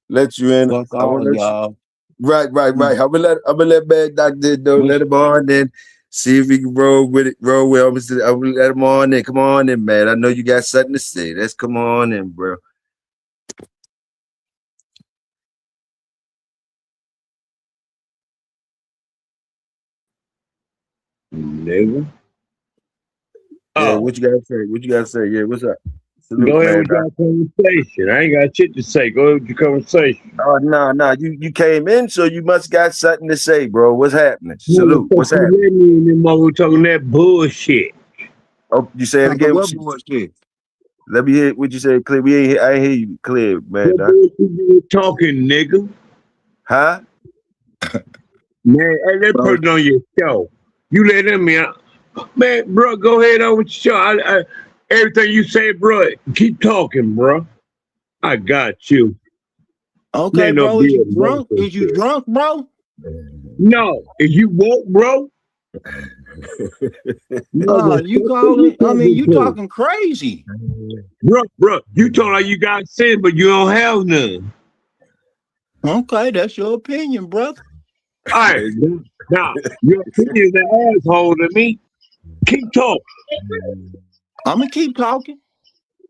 let you in. Fuck I'm gonna all let you. y'all. Right. Mm. I'm gonna let Mad Doctor know. What's Let him on in. See if he can roll with it. Roll with him. I'm gonna let him on in. Come on in, man. I know you got something to say. Let's come on in, bro. Nigga. Yeah, Oh, what you gotta say? What you gotta say? Yeah, what's up? Salute, Go ahead man. with your conversation. I ain't got shit to say. Go ahead with your conversation. Oh no, you came in, so you must got something to say, bro. What's happening? Salute. What's Motherfucker, happening? let me in the mother talking that bullshit. Oh, you say it again. What bullshit? Let me hear what you say, clear. I ain't hear you clear, man. What bullshit you been talking, nigga? Huh? Man, hey, that person on your show. You let him in. Man, bro, go ahead on with your show. Everything you say, bro, keep talking, bro. I got you. Okay, Ain't no bro. Is you deal, drunk? bro. Is you drunk, bro? No, if you woke, bro. You calling? I mean, you talking crazy. Bro, you talking like you got sense, but you don't have none. Okay, that's your opinion, brother. All right, now your opinion is an asshole to me. Keep talking. I'm gonna keep talking.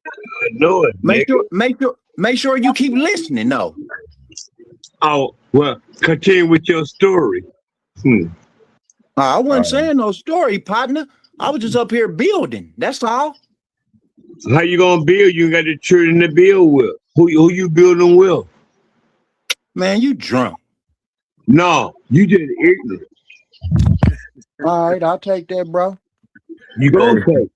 I know it, Make sure you keep listening. No. Oh, well, continue with your story. I wasn't saying no story, partner. I was just up here building. That's all. How you gonna build? You got the children to build with. Who you building with? Man, you drunk. No, you just ignorant. All right, I'll take that, bro. You gonna take.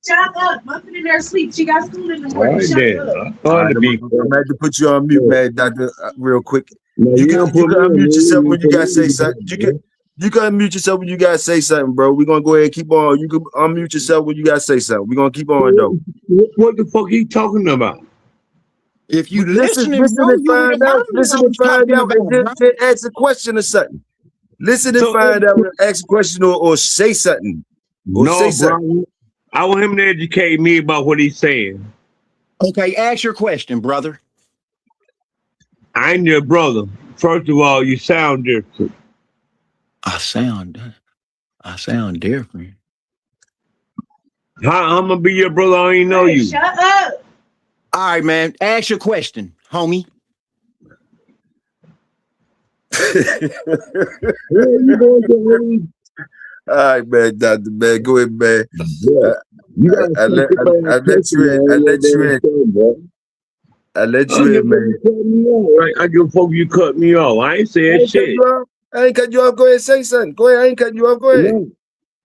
Shut up. Muffin in there asleep. She got school in the All morning. right, Shut then. up. I thought to be. I'm gonna have to put you on mute, man, Doctor, real quick. No, You don't can put me on unmute yourself when you put gotta me say on something. mute, You can unmute yourself when you gotta say something, bro. We're gonna go ahead and keep on. You can unmute yourself when you gotta say something. We're gonna keep on though. What the fuck are you talking about? If you Listen listening, bro, and you would have find out. heard what Listen I and was find talking out, and about, bro. then ask a question or something. Listen and So, find out, ask a question or say something. Or say No, something. bro. I want him to educate me about what he's saying. Okay, ask your question, brother. I ain't your brother. First of all, you sound different. I sound different. How I'm gonna be your brother? I ain't know you. Shut up. All right, man. Ask your question, homie. Where you going to? All right, man, Doctor, man, go ahead, man. Yeah. You gotta I let you in. I let you in. I let you in, man. Right? I give a fuck you cut me off. I ain't saying shit. I ain't cut you off. Go ahead and say something. Go ahead. I ain't cutting you off. Go ahead. No.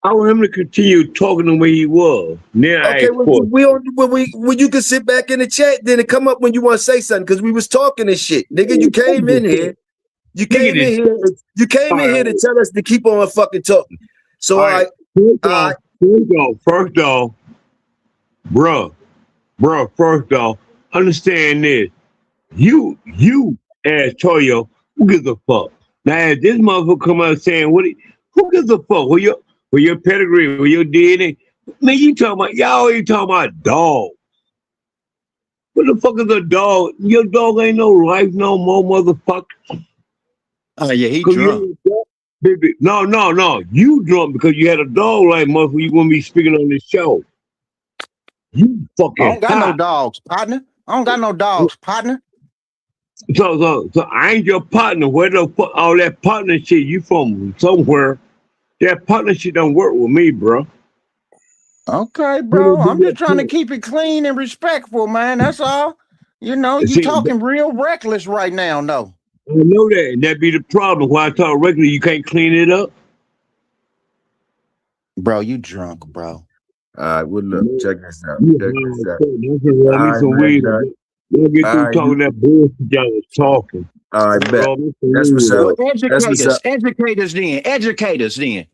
I want him to continue talking the way he was. Then Okay, when you can sit back in the chat, then it come up when you want to say something because we was talking and shit, nigga. You came in here. You came in here. You came in here to tell us to keep on fucking talking. So First off, bro, first off, understand this. You as Toyo, who gives a fuck? Now as this motherfucker come out saying who gives a fuck? With your pedigree, with your DNA? Man, y'all ain't talking about dogs. What the fuck is a dog? Your dog ain't no life no more, motherfucker. Oh yeah, he drunk. Baby, no. You drunk because you had a dog like motherfucker. You gonna be speaking on this show. You fucking I don't got no dogs, partner. So I ain't your partner. Where the fuck all that partner shit? You from somewhere? That partnership don't work with me, bro. Okay, bro. I'm just trying to keep it clean and respectful, man. That's all. You know, you talking real reckless right now, no. I know that, and that be the problem. When I talk regularly, you can't clean it up. Bro, you drunk, bro. all right, well, look, check this out. Don't get through talking that bullshit y'all was talking. All right, bet. That's what's up. Educate us then.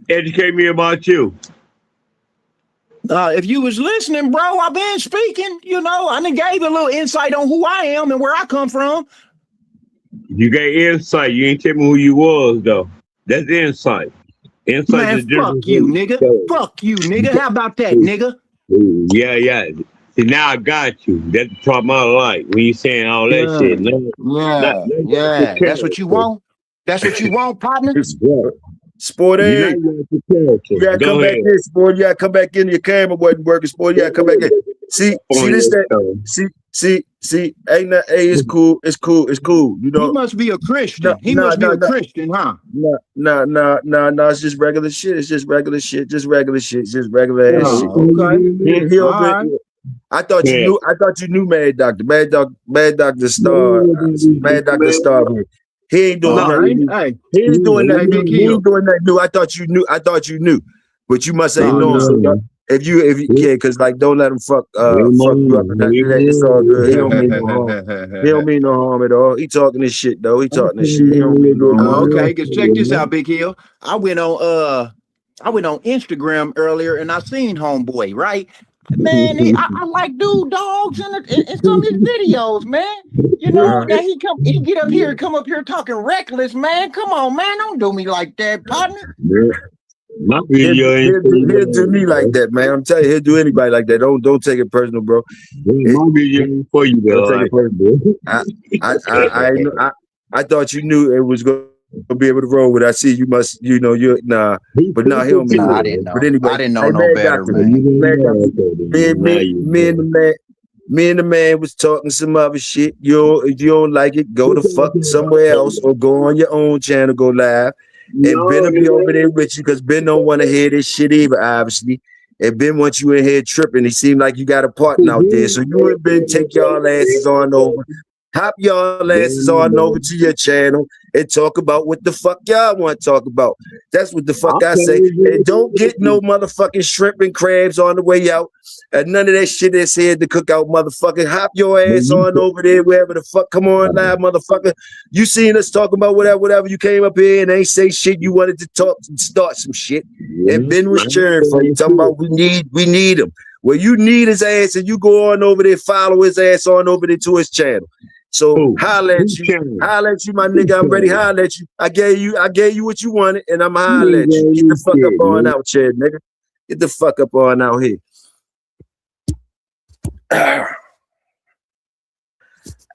Educate me about you. If you was listening, bro, I've been speaking. You know, I done gave a little insight on who I am and where I come from. You got insight. You ain't tell me who you was, though. That's insight. Insight Man, is different. fuck you, nigga. Fuck you, nigga. How about that, nigga? Yeah. See, now I got you. That's the problem I like when you saying all that shit. Yeah. That's what you want? That's what you want, partner? Sport A. You gotta come back in, Sport. You gotta come back in. Your camera wasn't working, Sport. You gotta come back in. See, ain't that it's cool. You know, he must be a Christian. He must be a Christian, huh? No. It's just regular shit. Just regular ass shit. Okay. I thought you Yeah. knew. I thought you knew Mad Doctor. Mad Doctor Star. Mad Doctor Star. He ain't doing No, nothing. Hey, He ain't doing hey, nothing. Big He Hill. ain't doing nothing new. I thought you knew. I thought you knew, but you must ain't No, known. So no. if you can, because like don't let him fuck you up. And it's all good. He don't mean no harm. He don't mean no harm at all. He talking this shit though. He talking this shit. He don't mean no harm. Okay, cause check this out, Big Hill. I went on Instagram earlier and I seen Homeboy, right? Man, I like dude dogs in some of his videos, man. You know, now he get up here, come up here talking reckless, man. Come on, man, don't do me like that, partner. My He'll video ain't do me like that, man. I'm telling you, he'll do anybody like that. Don't take it personal, bro. My video ain't for you Don't though. take it personal. I thought you knew it was going to be able to roll with. I see you must, you're nah. But nah, he don't mean Nah, I that. didn't know. But anyway, I didn't know hey, no man, better, doctor, man. man, doctor, me and the man was talking some other shit. If you don't like it, go to fuck somewhere else or go on your own channel, go live. And Ben will be over there with you because Ben don't want to hear this shit either, obviously. And Ben wants you in here tripping. He seemed like you got a partner out there. So you and Ben take y'all asses on over. Hop y'all asses on over to your channel and talk about what the fuck y'all want to talk about. That's what the fuck I say. And don't get no motherfucking shrimp and crabs on the way out. And none of that shit that's here to cook out, motherfucker. Hop your ass on over there, wherever the fuck. Come on live, motherfucker. You seen us talking about whatever. You came up here and ain't say shit. You wanted to talk and start some shit. And Ben was cheering for you, talking about we need him. Well, you need his ass, and you go on over there, follow his ass on over there to his channel. So holla at you, my nigga. I'm ready. Holla at you. I gave you what you wanted, and I'm holla at you. Get the fuck up on out, Chad, nigga. Get the fuck up on out here. Hey,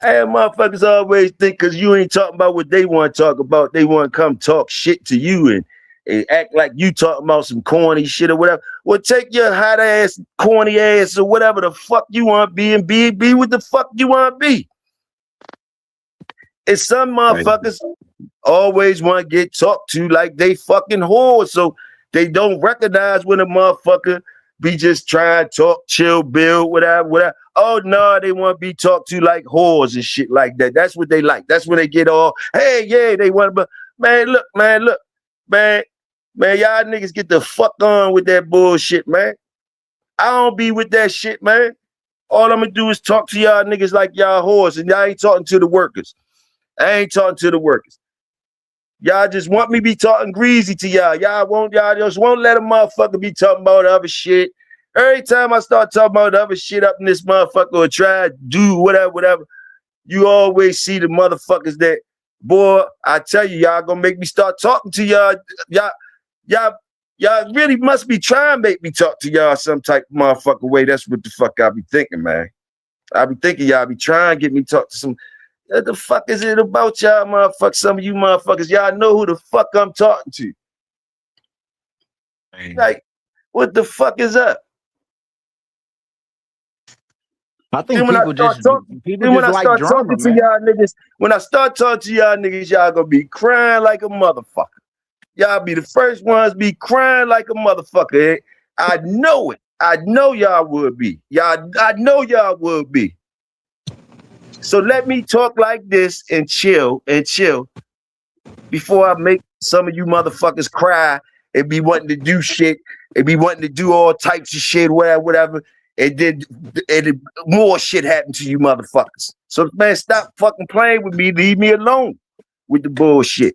motherfuckers always think because you ain't talking about what they want to talk about, they want to come talk shit to you and act like you talking about some corny shit or whatever. Well, take your hot ass, corny ass, or whatever the fuck you want to be and be what the fuck you want to be. And some motherfuckers always want to get talked to like they fucking whores, so they don't recognize when a motherfucker be just trying to talk, chill, build, whatever. Oh no, they want to be talked to like whores and shit like that. That's what they like. That's when they get all, hey, yeah, they want to, but man, look, man, y'all niggas get the fuck on with that bullshit, man. I don't be with that shit, man. All I'm gonna do is talk to y'all niggas like y'all whores, and y'all ain't talking to the workers. I ain't talking to the workers. Y'all just want me be talking greasy to y'all. Y'all just won't let a motherfucker be talking about other shit. Every time I start talking about other shit up in this motherfucker or try to do whatever, you always see the motherfuckers that, boy, I tell you, y'all gonna make me start talking to y'all. Y'all really must be trying to make me talk to y'all some type of motherfucker way. That's what the fuck I be thinking, man. I be thinking y'all be trying to get me talk to some. What the fuck is it about y'all motherfuckers? Some of you motherfuckers, y'all know who the fuck I'm talking to. Like, what the fuck is up? I think Then when I start talking to y'all niggas, y'all gonna be crying like a motherfucker. Y'all be the first ones be crying like a motherfucker. I know it. I know y'all would be. I know y'all would be. So let me talk like this and chill before I make some of you motherfuckers cry and be wanting to do shit and be wanting to do all types of shit, whatever. And then more shit happen to you motherfuckers. So man, stop fucking playing with me. Leave me alone with the bullshit.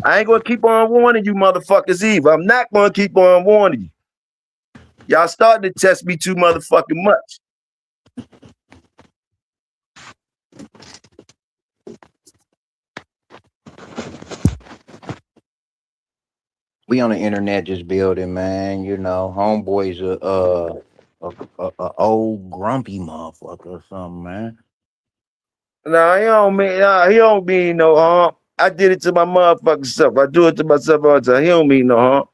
I ain't gonna keep on warning you motherfuckers either. I'm not gonna keep on warning you. Y'all starting to test me too motherfucking much. We on the internet just building, man. You know, homeboy's a old grumpy motherfucker or something, man. Nah, he don't mean no harm. I did it to my motherfucking self. I do it to myself all the time. He don't mean no harm.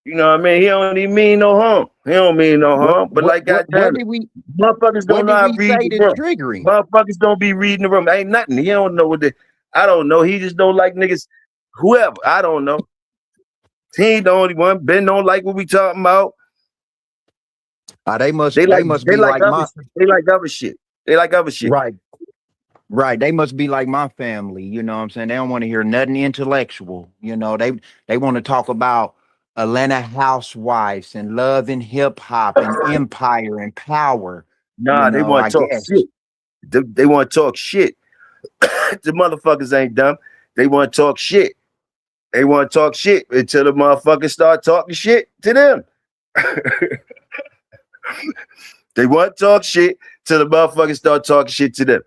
You know what I mean? He don't even mean no harm. He don't mean no harm. But like goddamn, motherfuckers don't know how to read the room. Triggering? Motherfuckers don't be reading the room. Ain't nothing. He don't know I don't know. He just don't like niggas. Whoever. I don't know. He ain't the only one. Ben don't like what we talking about. They They they like must they be like like other my shit. They like other shit. They like other shit. right. Right. They must be like my family. You know what I'm saying? They don't want to hear nothing intellectual. You know, they want to talk about Atlanta housewives and love and hip hop and empire and power. You Nah, they know, want I to talk guess. shit. They want to talk shit. The motherfuckers ain't dumb. They want to talk shit. They want to talk shit until the motherfuckers start talking shit to them. They want to talk shit till the motherfuckers start talking shit to them.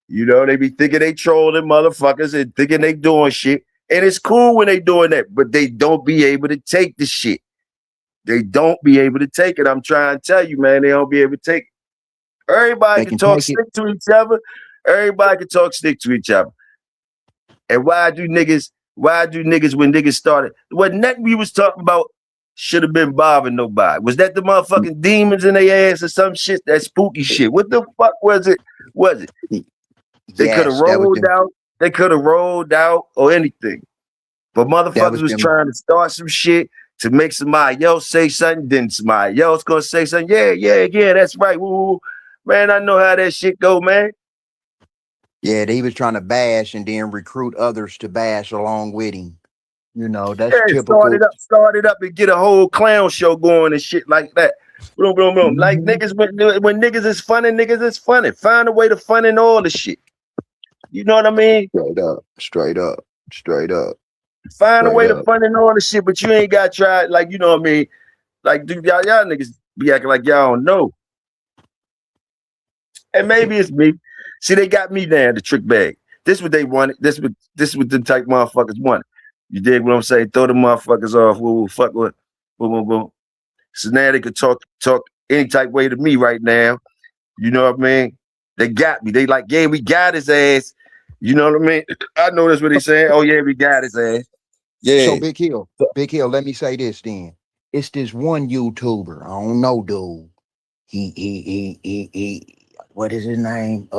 You know, they be thinking they trolling motherfuckers and thinking they doing shit. And it's cool when they doing that, but they don't be able to take the shit. They don't be able to take it. I'm trying to tell you, man, they don't be able to take it. Everybody They can can talk take it. stick to each other. Everybody can talk stick to each other. And why do niggas when niggas started, what nothing we was talking about should have been bothering nobody? Was that the motherfucking demons in their ass or some shit? That spooky shit. What the fuck was it? Was it? They could have Yes, that was rolled them. out. They could have rolled out or anything. But That motherfuckers was was them. trying to start some shit to make somebody else say something. Then somebody else gonna say something. Yeah, that's right. Woo. Man, I know how that shit go, man. Yeah, they was trying to bash and then recruit others to bash along with him. You know, that's Yeah, typical. start it up and get a whole clown show going and shit like that. Boom, boom, boom. Like Mhm. niggas, when niggas is funny, niggas is funny. Find a way to fun in all the shit. You know what I mean? Straight up, straight up, straight up, Find a straight way to up. fun in all the shit, but you ain't got to try, like, you know what I mean? Like, dude, y'all niggas be acting like y'all don't know. And maybe it's me. See, they got me down the trick bag. This what they wanted. This what the type motherfuckers wanted. You dig what I'm saying? Throw the motherfuckers off. Woo, fuck with. Boom, boom, boom. So now they could talk any type way to me right now. You know what I mean? They got me. They like, yeah, we got his ass. You know what I mean? I know that's what they saying. Oh yeah, we got his ass. So Yeah. Big Hill, let me say this then. It's this one YouTuber. I don't know, dude. What is his name?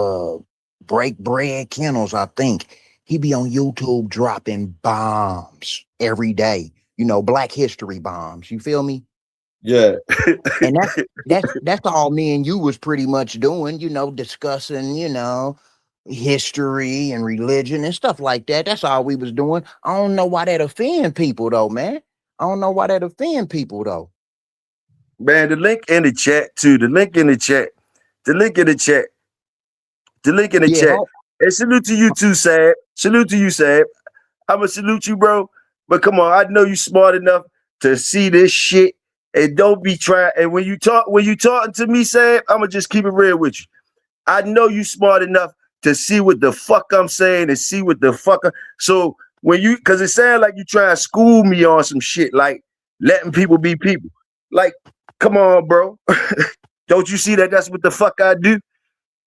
Break Bread Kennels, I think. He be on YouTube dropping bombs every day. You know, Black History bombs. You feel me? Yeah. And that's all me and you was pretty much doing, you know, discussing, you know, history and religion and stuff like that. That's all we was doing. I don't know why that offend people though, man. I don't know why that offend people though. Man, the link in the chat too. The link in the chat. The link in the chat. The link in the Yeah, chat. And salute to you too, Sab. Salute to you, Sab. I'ma salute you, bro. But come on, I know you smart enough to see this shit and don't be trying. And when you talking to me, Sam, I'ma just keep it real with you. I know you smart enough to see what the fuck I'm saying and see what the fuck. So when you, cause it sounds like you trying to school me on some shit, like letting people be people. Like, come on, bro. Don't you see that that's what the fuck I do?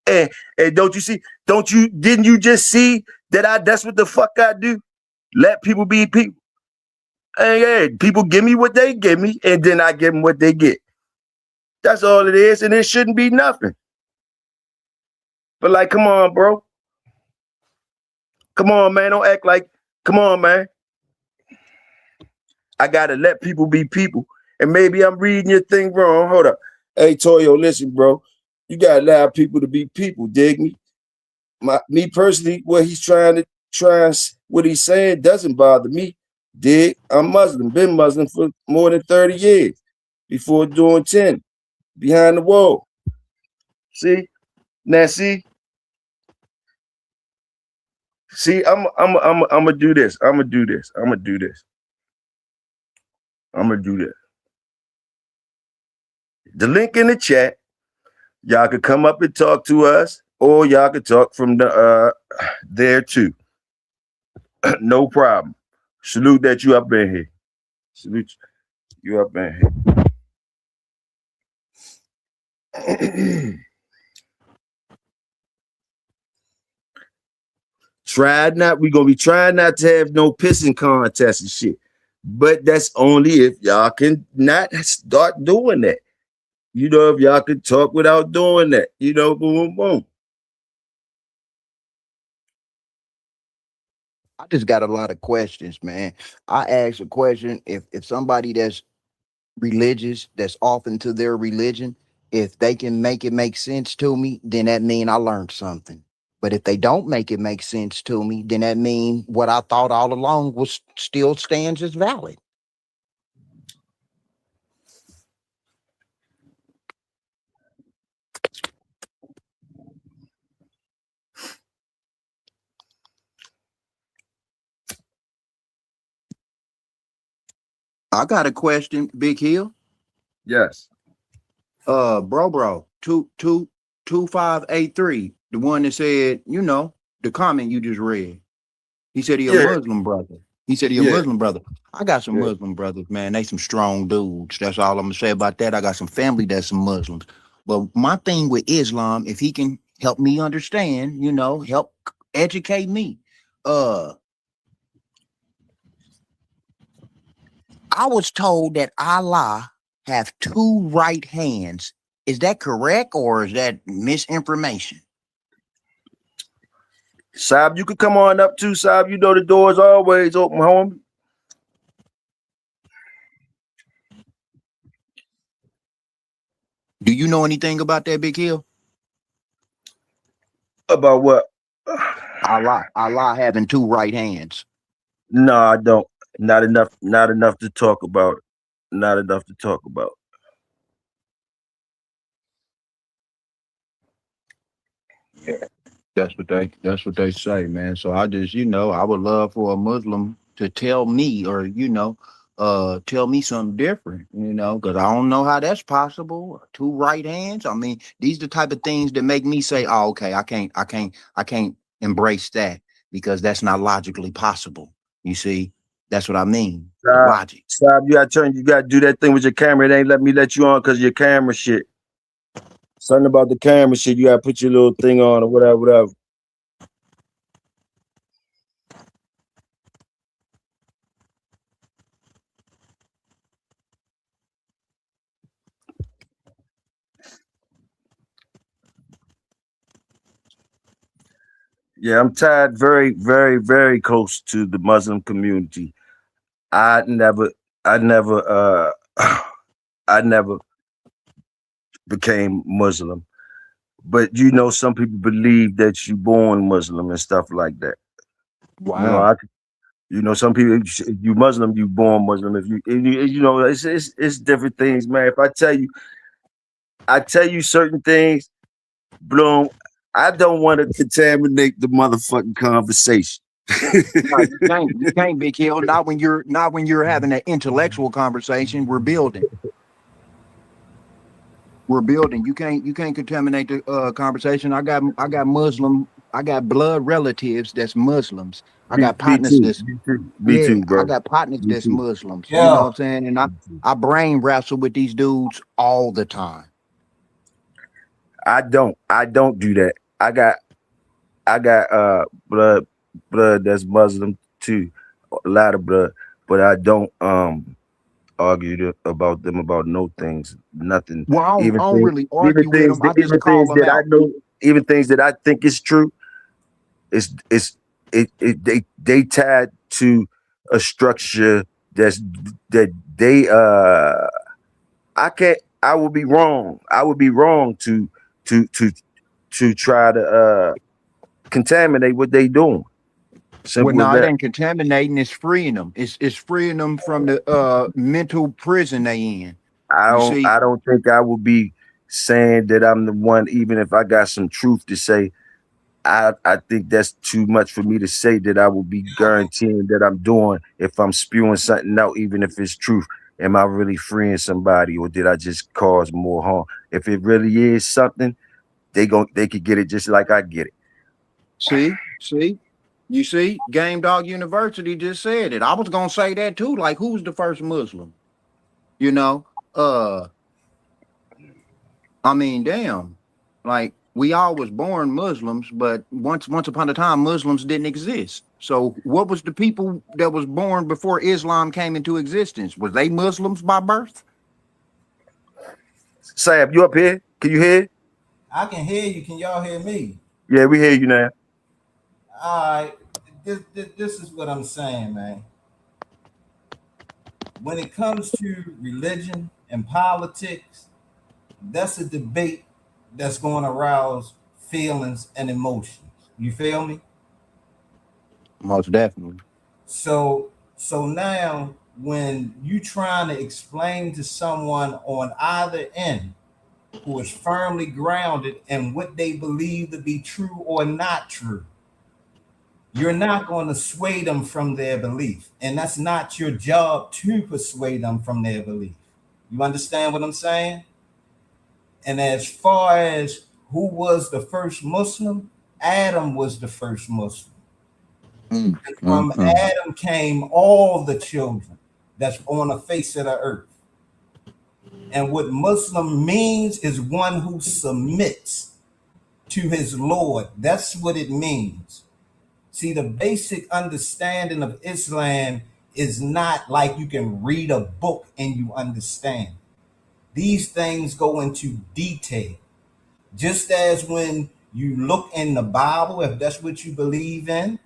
And don't you see? Didn't you just see that that's what the fuck I do? Let people be people. And yeah, people give me what they give me, and then I give them what they get. That's all it is, and it shouldn't be nothing. But like, come on, bro. Come on, man. Don't act like, come on, man. I gotta let people be people. And maybe I'm reading your thing wrong. Hold up. Hey, Toyo, listen, bro. You gotta allow people to be people, dig me? Me personally, what what he's saying doesn't bother me. Dig? I'm Muslim, been Muslim for more than 30 years before doing 10 behind the wall. See? Now see, I'm gonna do this. I'm gonna do this. I'm gonna do this. I'm gonna do this. The link in the chat, y'all could come up and talk to us, or y'all could talk from the there too. No problem. Salute that you up in here. Salute you up in here. We're gonna be trying not to have no pissing contest and shit. But that's only if y'all can not start doing that. You know, if y'all can talk without doing that, you know, boom, boom, boom. I just got a lot of questions, man. I asked a question if somebody that's religious, that's off into their religion, If they can make it make sense to me, then that mean I learned something. But if they don't make it make sense to me, then that mean what I thought all along was still stands as valid. I got a question, Big Hill. Yes. Bro, 2583, the one that said, the comment you just read. He said he a Yeah. Muslim brother. He said he a Yeah. Muslim brother. I got some Yeah. Muslim brothers, man. They some strong dudes. That's all I'm gonna say about that. I got some family that's some Muslims. But my thing with Islam, if he can help me understand, help educate me. I was told that Allah have two right hands. Is that correct or is that misinformation? Saab, you could come on up too, Saab. You know the door's always open, home. Do you know anything about that, Big Hill? About what? Allah having two right hands. No, I don't. Not enough to talk about. Not enough to talk about. That's what they say, man. So I just, I would love for a Muslim to tell me or, tell me something different, because I don't know how that's possible. Two right hands. I mean, these the type of things that make me say, oh, okay, I can't embrace that because that's not logically possible. You see, that's what I mean. Logic. Saab, you gotta do that thing with your camera. It ain't let you on because your camera shit. Something about the camera shit. You gotta put your little thing on or whatever. Yeah, I'm tied very, very, very close to the Muslim community. I never, I never, I never became Muslim. But some people believe that you're born Muslim and stuff like that. Wow. Some people, you Muslim, you born Muslim. If it's different things, man. If I tell you certain things, Bloom, I don't want to contaminate the motherfucking conversation. No, you can't, Big Hill. Not when you're having an intellectual conversation. We're building. You can't contaminate the conversation. I got blood relatives that's Muslims. I got partners that's Me too, bro. I got partners Me that's too. Muslims. You know what I'm saying? And I brain wrestle with these dudes all the time. I don't do that. I got blood that's Muslim too. A lot of blood, but I don't argue about them about no things, nothing. Well, I Even don't things, really argue with them. I just call them that I out. know, even things that I think is true. They tied to a structure that they I would be wrong. I would be wrong to try to contaminate what they doing. Well, Simple as no, it that. ain't contaminating. It's freeing them. It's freeing them from the mental prison they in. I don't think I would be saying that I'm the one, even if I got some truth to say. I think that's too much for me to say that I will be guaranteeing that I'm doing if I'm spewing something out, even if it's truth. Am I really freeing somebody or did I just cause more harm? If it really is something, they could get it just like I get it. See, you see, Game Dog University just said it. I was gonna say that too. Like, who's the first Muslim? I mean, damn. Like, we all was born Muslims, but once upon a time, Muslims didn't exist. So, what was the people that was born before Islam came into existence? Was they Muslims by birth? Sam, you up here? Can you hear? I can hear you. Can y'all hear me? Yeah, we hear you now. All right. This is what I'm saying, man. When it comes to religion and politics, that's a debate that's going to arouse feelings and emotions. You feel me? Most definitely. So now when you trying to explain to someone on either end who is firmly grounded in what they believe to be true or not true, you're not going to sway them from their belief. And that's not your job to persuade them from their belief. You understand what I'm saying? And as far as who was the first Muslim, Adam was the first Muslim. Mm, And mm, from mm. Adam came all the children that's on the face of the earth. And what Muslim means is one who submits to his Lord. That's what it means. See, the basic understanding of Islam is not like you can read a book and you understand. These things go into detail. Just as when you look in the Bible, if that's what you believe in,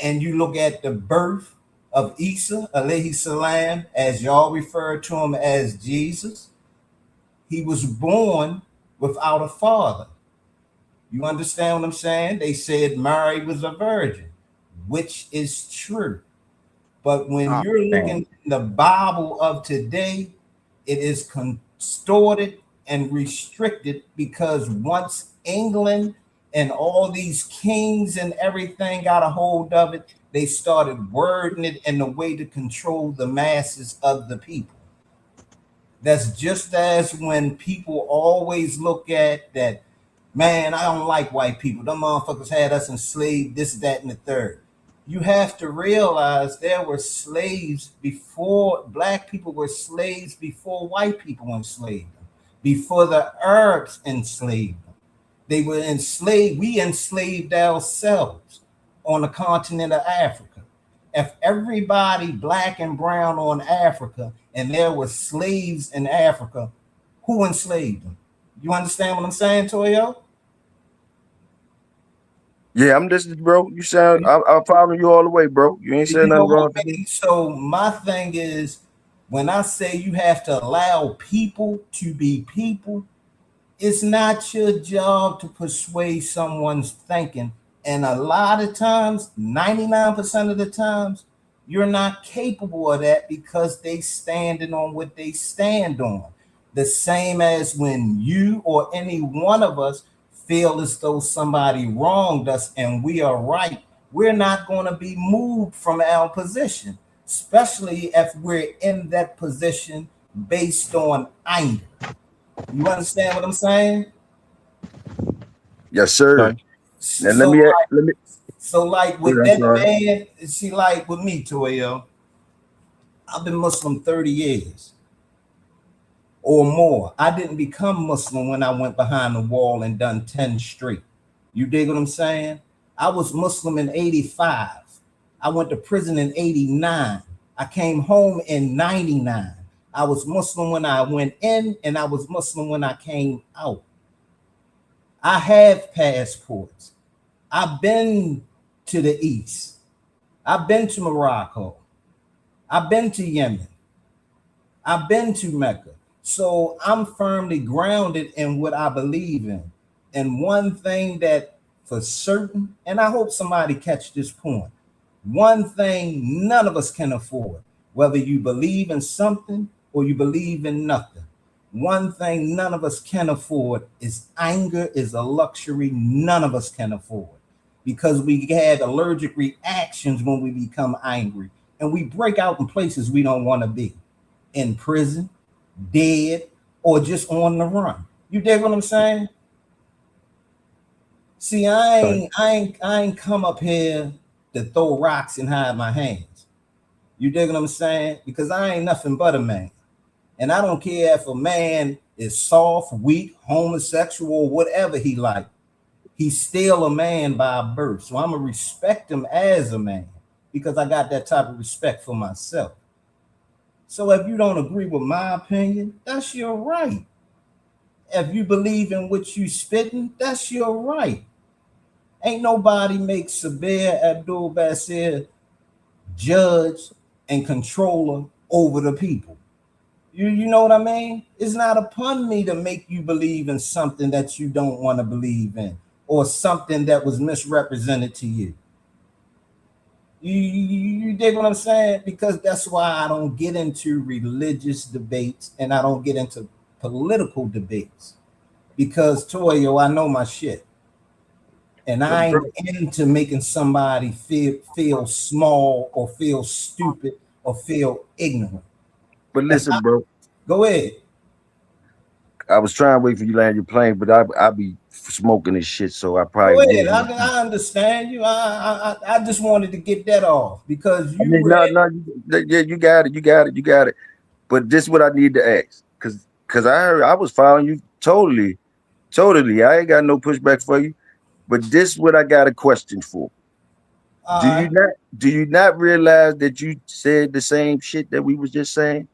and you look at the birth of Isa, alayhi salam, as y'all refer to him as Jesus, he was born without a father. You understand what I'm saying? They said Mary was a virgin, which is true. But when Oh, you're man. looking in the Bible of today, it is distorted and restricted because once England and all these kings and everything got a hold of it, they started wording it in a way to control the masses of the people. That's just as when people always look at that, man, I don't like white people. Them motherfuckers had us enslaved, this, that, and the third. You have to realize there were slaves before, black people were slaves before white people enslaved them, before the Arabs enslaved them. They were enslaved, we enslaved ourselves on the continent of Africa. If everybody black and brown on Africa and there were slaves in Africa, who enslaved them? You understand what I'm saying, Toyo? Yeah, I'm listening, bro. You sound I'm following you all the way, bro. You ain't saying You know nothing what wrong I to me. mean? So my thing is, when I say you have to allow people to be people, it's not your job to persuade someone's thinking. And a lot of times, 99% of the times, you're not capable of that because they standing on what they stand on. The same as when you or any one of us feel as though somebody wronged us and we are right, we're not going to be moved from our position, especially if we're in that position based on anger. You understand what I'm saying? Yes, sir. Okay. Now So let me so like go with ahead, I'm that sorry. man, see, like with me, Toyo, I've been Muslim 30 years or more. I didn't become Muslim when I went behind the wall and done 10 straight. You dig what I'm saying? I was Muslim in 85. I went to prison in 89. I came home in 99. I was Muslim when I went in, and I was Muslim when I came out. I have passports. I've been to the East. I've been to Morocco. I've been to Yemen. I've been to Mecca. So I'm firmly grounded in what I believe in. And one thing that for certain, and I hope somebody catch this point, one thing none of us can afford, whether you believe in something or you believe in nothing. One thing none of us can afford is anger is a luxury none of us can afford because we had allergic reactions when we become angry and we break out in places we don't want to be, in prison, dead, or just on the run. You dig what I'm saying? See, Okay. I ain't come up here to throw rocks and hide my hands. You dig what I'm saying? Because I ain't nothing but a man. And I don't care if a man is soft, weak, homosexual, whatever he like. He's still a man by birth. So I'm gonna respect him as a man because I got that type of respect for myself. So if you don't agree with my opinion, that's your right. If you believe in what you spitting, that's your right. Ain't nobody make Sabir Abdul Basir judge and controller over the people. You know what I mean? It's not upon me to make you believe in something that you don't want to believe in, or something that was misrepresented to you. You dig what I'm saying? Because that's why I don't get into religious debates and I don't get into political debates. Because Toyo, I know my shit. And I ain't into making somebody feel small or feel stupid or feel ignorant. But listen, bro. Go ahead. I was trying to wait for you to land your plane, but I be smoking this shit, so I Go probably ahead. won't. I understand you. I just wanted to get that off because I you mean, read. yeah, you got it. But this is what I need to ask, because I heard I was following you totally. I ain't got no pushback for you, but this is what I got a question for. Uh, Do you not realize that you said the same shit that we was just saying,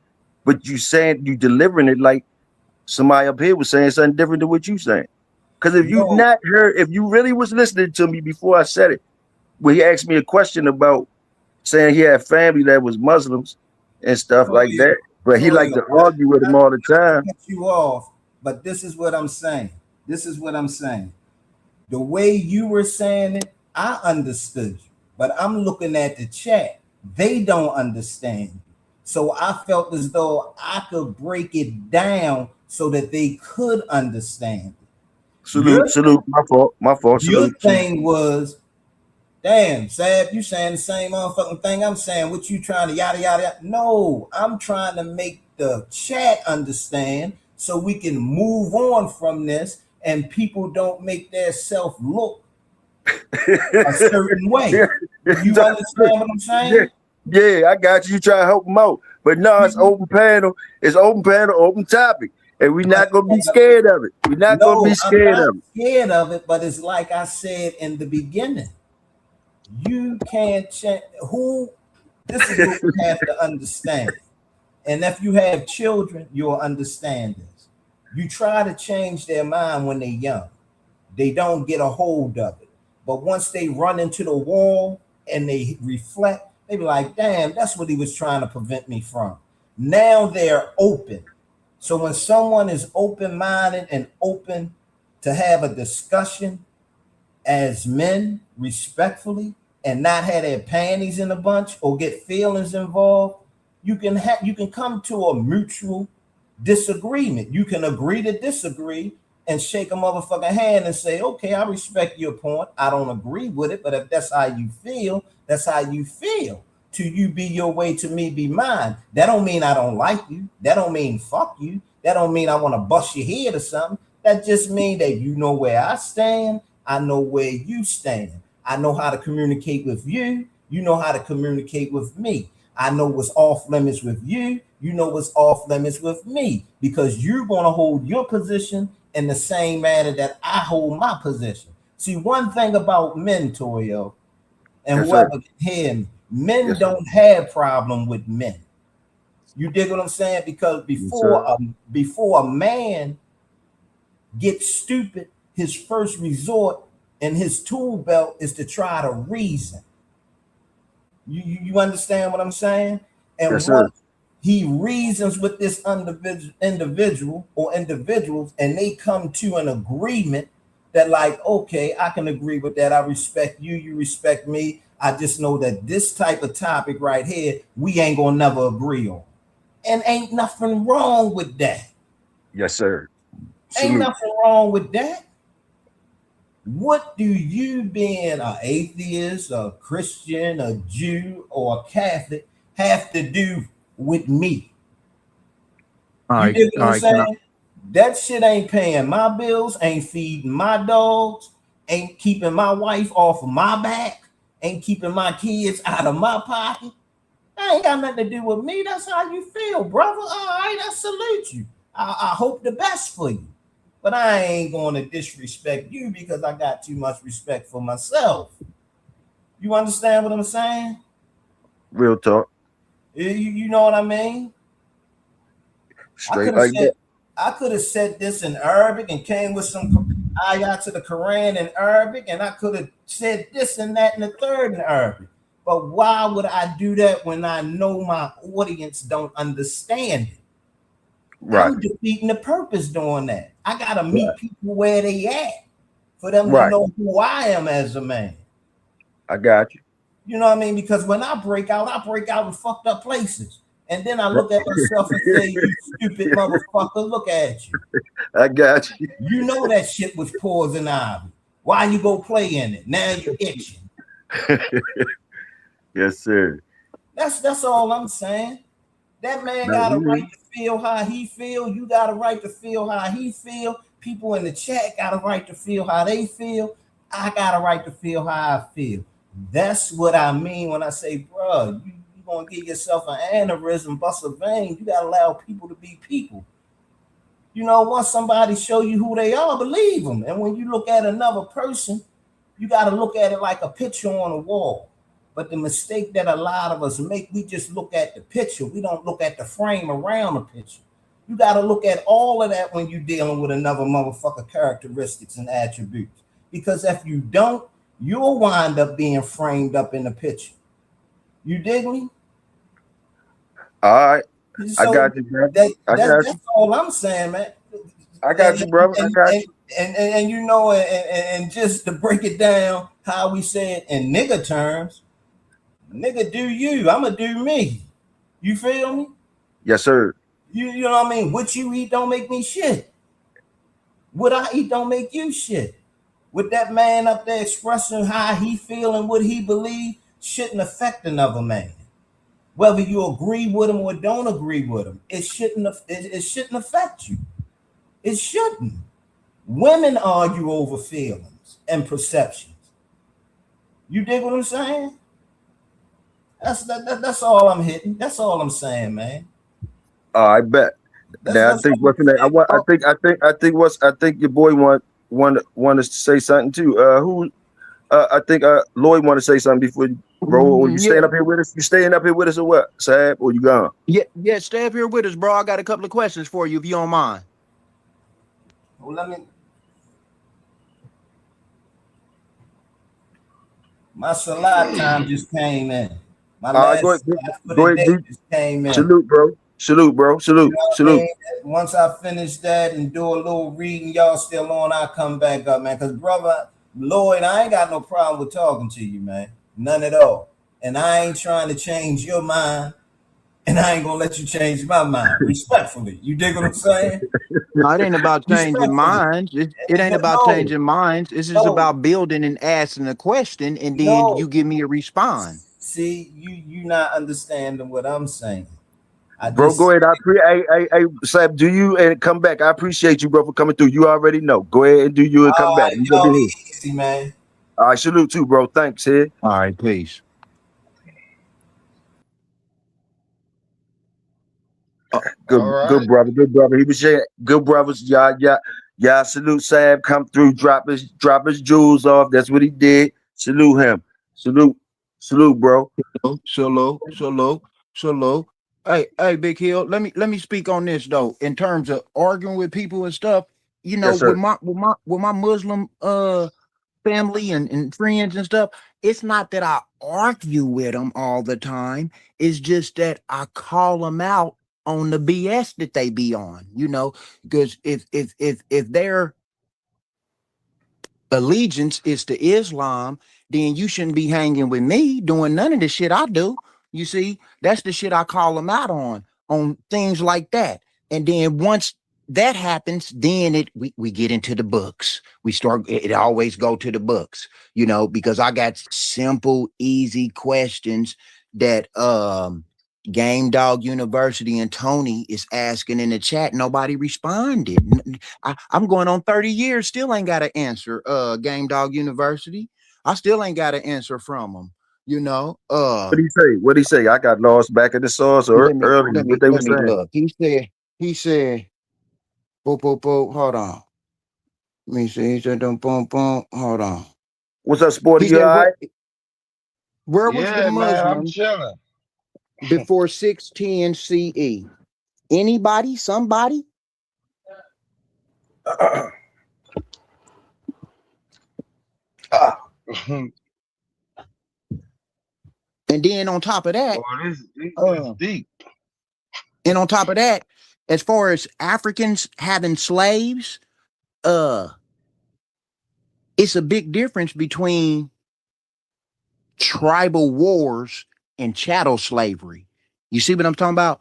but you delivering it like somebody up here was saying something different than what you saying? Because if you no, not heard, if you really was listening to me before I said it, when he asked me a question about saying he had family that was Muslims and stuff like Toya, that, but he liked Toya, to argue with him all the time. cut you off, but this is what I'm saying. This is what I'm saying. The way you were saying it, I understood you, but I'm looking at the chat. They don't understand you. So I felt as though I could break it down so that they could understand it. Salute. My fault. Your Salute. thing was, damn, Sab, you saying the same motherfucking thing I'm saying. What you trying to yada yada yada? No, I'm trying to make the chat understand so we can move on from this and people don't make their self look a certain way. You understand what I'm saying? Yeah, I got you. You try to help them out. But no, it's open panel. It's open panel, open topic. And we're not going to be scared of it. We're not going to be No, I'm scared not of it. scared of it, but it's like I said in the beginning. You can't change who. This is what we have to understand. And if you have children, you'll understand this. You try to change their mind when they're young, they don't get a hold of it. But once they run into the wall and they reflect, they be like, damn, that's what he was trying to prevent me from. Now they're open. So when someone is open-minded and open to have a discussion as men respectfully and not have their panties in a bunch or get feelings involved, you can come to a mutual disagreement. You can agree to disagree and shake a motherfucking hand and say, okay, I respect your point. I don't agree with it, but if that's how you feel, that's how you feel. To you be your way, to me be mine. That don't mean I don't like you. That don't mean fuck you. That don't mean I want to bust your head or something. That just mean that you know where I stand. I know where you stand. I know how to communicate with you. You know how to communicate with me. I know what's off limits with you. You know what's off limits with me, because you're going to hold your position in the same manner that I hold my position. See, one thing about men, Toyo, and Yes, whoever sir. can hear me, men Yes, sir. don't have problem with men. You dig what I'm saying? Because Yes, sir. before a man gets stupid, his first resort and his tool belt is to try to reason. You understand what I'm saying? And Yes, sir. once he reasons with this individual or individuals, and they come to an agreement that, like, okay, I can agree with that. I respect you. You respect me. I just know that this type of topic right here, we ain't gonna never agree on. And ain't nothing wrong with that. Yes, sir. Ain't Salute. nothing wrong with that. What do you, being an atheist, a Christian, a Jew, or a Catholic, have to do with me? All You right, dig all what I'm right. Can I, saying? That shit ain't paying my bills, ain't feeding my dogs, ain't keeping my wife off of my back, ain't keeping my kids out of my pocket. That ain't got nothing to do with me. That's how you feel, brother. All right, I salute you. I hope the best for you. But I ain't going to disrespect you because I got too much respect for myself. You understand what I'm saying? Real talk. You know what I mean? I Straight could have like said that. I could have said this in Arabic and came with some ayat to the Quran in Arabic, and I could have said this and that and the third in Arabic. But why would I do that when I know my audience don't understand it? Right. I'm defeating the purpose doing that. I gotta meet Right. people where they at for them to Right. know who I am as a man. I got you. You know what I mean? Because when I break out in fucked up places. And then I look at myself and say, you stupid motherfucker, look at you. I got you. You know that shit was poison ivy. Why you go play in it? Now you're itching. Yes, sir. That's all I'm saying. That man got a right to feel how he feel. You got a right to feel how he feel. People in the chat got a right to feel how they feel. I got a right to feel how I feel. That's what I mean when I say, bro, you gonna give yourself an aneurysm, bust a vein. You gotta allow people to be people. You know, once somebody show you who they are, believe them. And when you look at another person, you got to look at it like a picture on a wall. But the mistake that a lot of us make, we just look at the picture. We don't look at the frame around the picture. You got to look at all of that when you're dealing with another motherfucker characteristics and attributes. Because if you don't, you'll wind up being framed up in the picture. You dig me? All right. So I got you, bro. That's all I'm saying, man. I got you, brother. I got you. And you know, and just to break it down, how we say it in nigga terms, nigga, do you? I'ma do me. You feel me? Yes, sir. You know what I mean? What you eat don't make me shit. What I eat don't make you shit. With that man up there expressing how he feel and what he believe shouldn't affect another man. Whether you agree with him or don't agree with him, it shouldn't affect you. It shouldn't. Women argue over feelings and perceptions. You dig what I'm saying? That's all I'm hitting. That's all I'm saying, man. I bet. Now I think what's the name? I think your boy want to say something too. I think Lloyd want to say something before you, bro. Or you staying up here with us? You staying up here with us or what, Sab? Or you gone? Yeah, stay up here with us, bro. I got a couple of questions for you if you don't mind. Well, let me. My Salat time just came in. My last go ahead, just came in. Salute, bro. Salute, bro. Salute. You know Salute. I mean? Once I finish that and do a little reading, y'all still on, I'll come back up, man. Because, brother, Lloyd, I ain't got no problem with talking to you, man. None at all. And I ain't trying to change your mind. And I ain't going to let you change my mind. Respectfully. You dig what I'm saying? No, it ain't about changing minds. It ain't about changing minds. It's just about building and asking a question, and then you give me a response. See, you not understanding what I'm saying. Bro, go ahead. Hey, Sab, do you and come back. I appreciate you, bro, for coming through. You already know. Go ahead and do you and come back. Easy, man. All right, salute too, bro. Thanks, here. All right, peace. Good brother. He was saying, good brothers. Yeah. Salute Sab. Come through. Drop his jewels off. That's what he did. Salute him. Salute, bro. Salute. Hey, Big Hill. Let me speak on this though. In terms of arguing with people and stuff, you know, yes, with my Muslim family and friends and stuff, it's not that I argue with them all the time. It's just that I call them out on the BS that they be on, you know, because if their allegiance is to Islam, then you shouldn't be hanging with me doing none of the shit I do. You see, that's the shit I call them out on things like that. And then once that happens, then we get into the books. It always go to the books, you know, because I got simple, easy questions that Game Dog University and Tony is asking in the chat. Nobody responded. I'm going on 30 years, still ain't got an answer. Game Dog University, I still ain't got an answer from them. You know, what did he say? I got lost back in the source earlier. What they were saying? Look, he said, boop, hold on. Let me see. He said, boom, hold on. What's up, Sporty? You all right? Where was the Muslim I'm chilling before 610 CE? Anybody? Somebody? And then on top of that, this is deep. And on top of that, as far as Africans having slaves, it's a big difference between tribal wars and chattel slavery. You see what I'm talking about?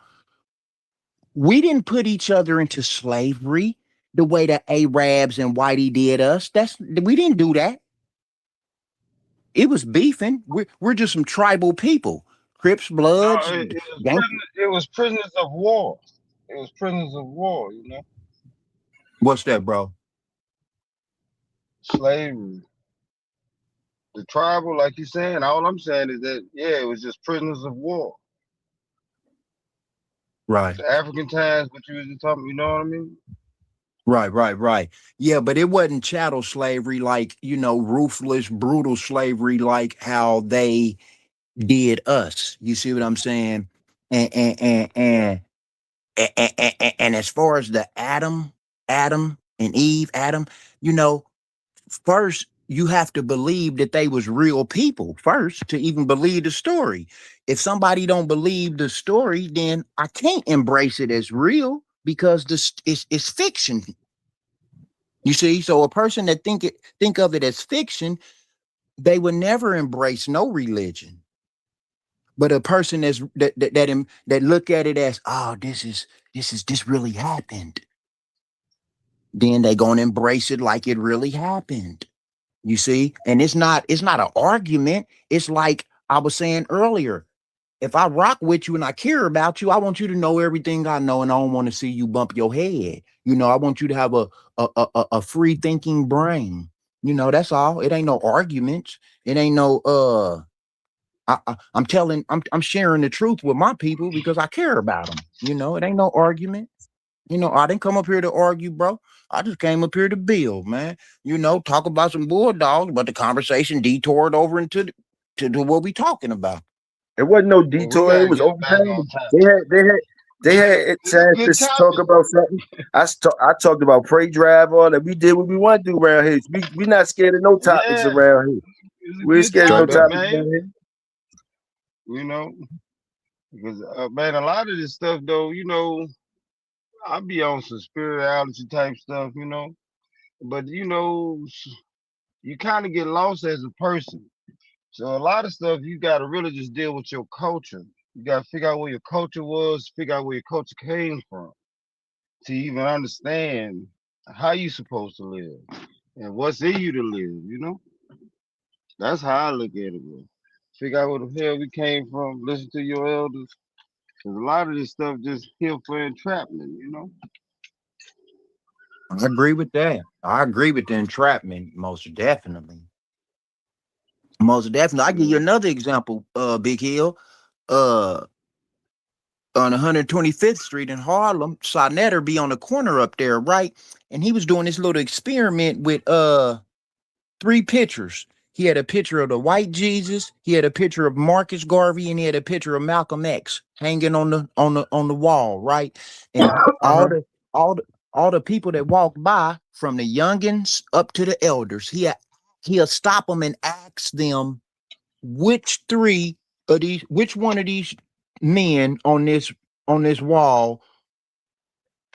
We didn't put each other into slavery the way the Arabs and Whitey did us. We didn't do that. It was beefing. We're just some tribal people. Crips, No, Bloods, it was prisoners of war. It was prisoners of war, you know, What's that, bro? slavery. The tribal, like you saying, all I'm saying is that, yeah, it was just prisoners of war. Right. The African times, what you was talking, you know what I mean? Right. Yeah, but it wasn't chattel slavery like, ruthless, brutal slavery like how they did us. You see what I'm saying? And as far as the Adam and Eve, first you have to believe that they was real people first to even believe the story. If somebody don't believe the story, then I can't embrace it as real because it's fiction. You see, so a person that think of it as fiction, they would never embrace no religion. But a person that look at it as, oh, this really happened, then they gonna embrace it like it really happened. You see, and it's not an argument. It's like I was saying earlier. If I rock with you and I care about you, I want you to know everything I know, and I don't want to see you bump your head. I want you to have a free thinking brain. That's all. It ain't no arguments. It ain't no I'm sharing the truth with my people because I care about them. It ain't no argument. I didn't come up here to argue, bro. I just came up here to build, man. Talk about some bulldogs, but the conversation detoured over into to what we talking about. It wasn't no Well, we detour. gotta It was get back overtime. on time. They had a It's a chance good to talk topic. about something. I talked about Prey Drive, all that. We did what we want to do around here. We not scared of no topics Yeah, around here. it's a We ain't good scared of no topic, topics man. around here. You know, because man, a lot of this stuff though, I be on some spirituality type stuff, but you kind of get lost as a person. So a lot of stuff you got to really just deal with your culture. You got to figure out where your culture was, figure out where your culture came from to even understand how you supposed to live and what's in you to live. That's how I look at it, bro. Figure out where the hell we came from, listen to your elders. Cause a lot of this stuff just here for entrapment. I agree with that. I agree with the entrapment, most definitely. Most definitely. I give you Yeah. another example, Big Hill. Uh on 125th Street in Harlem, Sonetter be on the corner up there, right? And he was doing this little experiment with three pictures. He had a picture of the white Jesus, he had a picture of Marcus Garvey, and he had a picture of Malcolm X hanging on the wall, right? And all the all the all the people that walked by, from the youngins up to the elders, he'll stop them and ask them which one of these men on this wall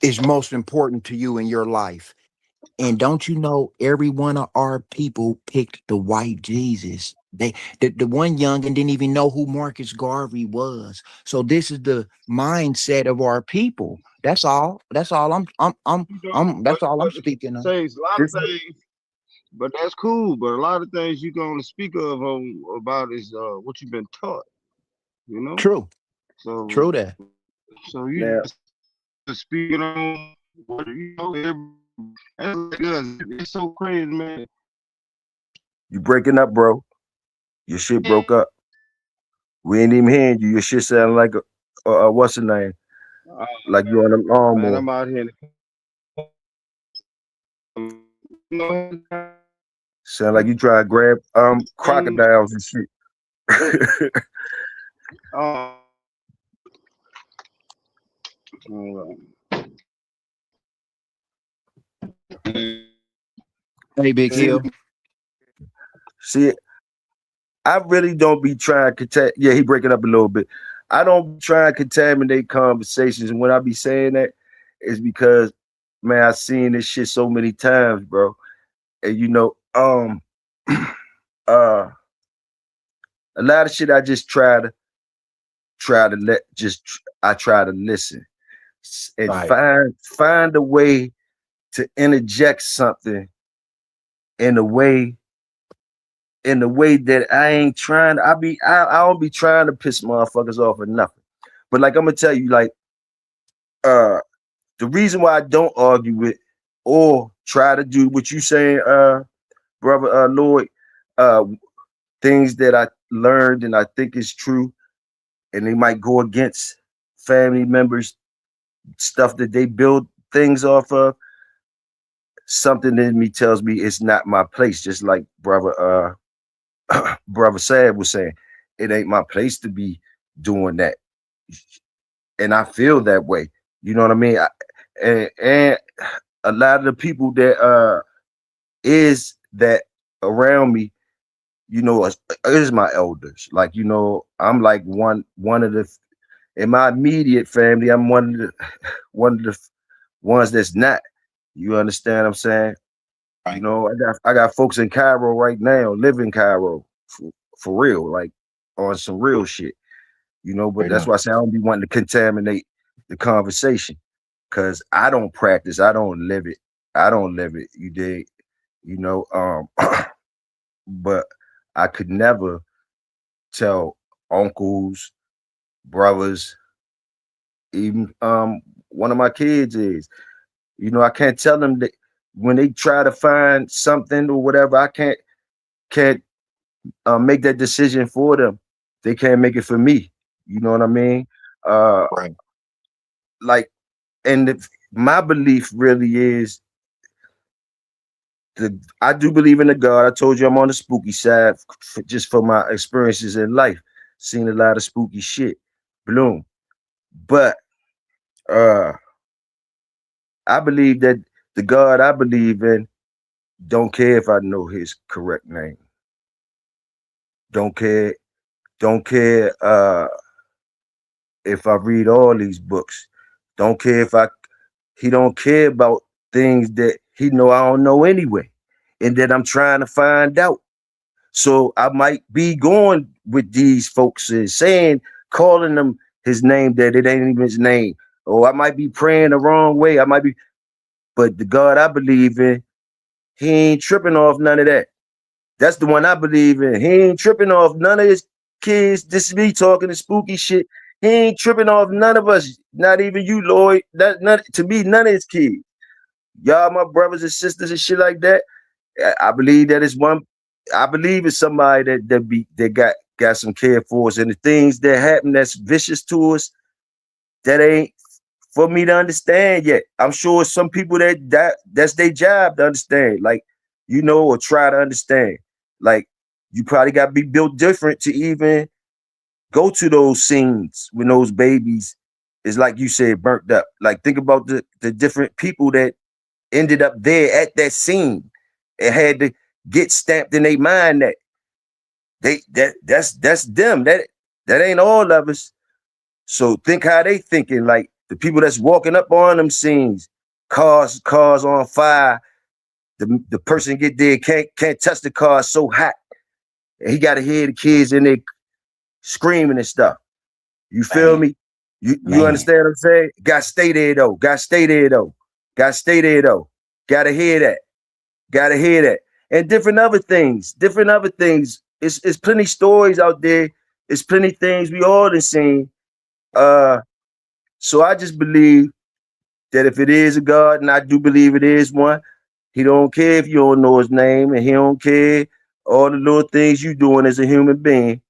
is most important to you in your life. And don't you know, every one of our people picked the white Jesus. The one youngin didn't even know who Marcus Garvey was. So this is the mindset of our people. That's all. That's all that's all I'm But speaking of. says a lot of This things, but that's cool. But a lot of things you can only speak about is what you've been taught. You know, True. so True that. so you now just speaking on what it's so crazy, man. you breaking up, bro. Your shit broke up. We ain't even hearing you. Your shit sound like a what's the name? Oh, Like you on an man, lawnmower. I'm out here. You know, Sound like you try to grab and, crocodiles and shit. uh, hold on. Hey, Big See, Hill. see, I really don't be trying to he breaking up a little bit. I don't try and contaminate conversations, and when I be saying that, is because, man, I've seen this shit so many times, bro. And uh, a lot of shit I just try to I try to listen and Right. find a way to interject something in a way that I ain't trying. I don't be trying to piss motherfuckers off or nothing. But like I'm gonna tell you, like the reason why I don't argue with or try to do what you saying, brother Lloyd, uh things that I learned and I think is true, and they might go against family members, stuff that they build things off of. Something in me tells me it's not my place. Just like brother brother Sad was saying, it ain't my place to be doing that, and I feel that way. You know what I mean? And a lot of the people that is that around me, is my elders. Like, I'm like one of the in my immediate family. I'm one of the ones that's not. You understand what I'm saying? Right. I got folks in Cairo right now, live in Cairo for real, like on some real shit. But Very that's nice. why I say I don't be wanting to contaminate the conversation because I don't practice, I don't live it. I don't live it. You dig? You know, um, but I could never tell uncles, brothers, even one of my kids is, I can't tell them that when they try to find something or whatever, I can't make that decision for them. They can't make it for me. You know what I mean? Uh, Right. like, and my belief really is I do believe in the God. I told you I'm on the spooky side just for my experiences in life. Seen a lot of spooky shit. Bloom. But uh I believe that the God I believe in don't care if I know his correct name. Don't care, don't care if I read all these books. Don't care if he don't care about things that he know I don't know anyway. And that I'm trying to find out. So I might be going with these folks and saying, calling them his name that it ain't even his name. Or I might be praying the wrong way. But the God I believe in, he ain't tripping off none of that. That's the one I believe in. He ain't tripping off none of his kids. This is me talking the spooky shit. He ain't tripping off none of us, not even you, Lloyd. To me, none of his kids. Y'all, my brothers and sisters and shit like that. I believe that it's one. I believe it's somebody that got some care for us, and the things that happen that's vicious to us that ain't for me to understand yet. I'm sure some people that's their job to understand, like or try to understand. Like you probably got to be built different to even go to those scenes when those babies is like you said burnt up. Like think about the different people that ended up there at that scene and had to get stamped in their mind that that's them. That ain't all of us. So think how they thinking, like the people that's walking up on them scenes, cars on fire. The person get there, can't touch the car, it's so hot. And he gotta hear the kids in there screaming and stuff. You feel me? You Man. understand what I'm saying? Gotta stay there though. Gotta stay there though. Gotta stay there though. Gotta hear that. Gotta hear that. And different other things. It's plenty stories out there. It's plenty things we all done seen. So I just believe that if it is a God, and I do believe it is one, he don't care if you don't know his name, and he don't care all the little things you doing as a human being.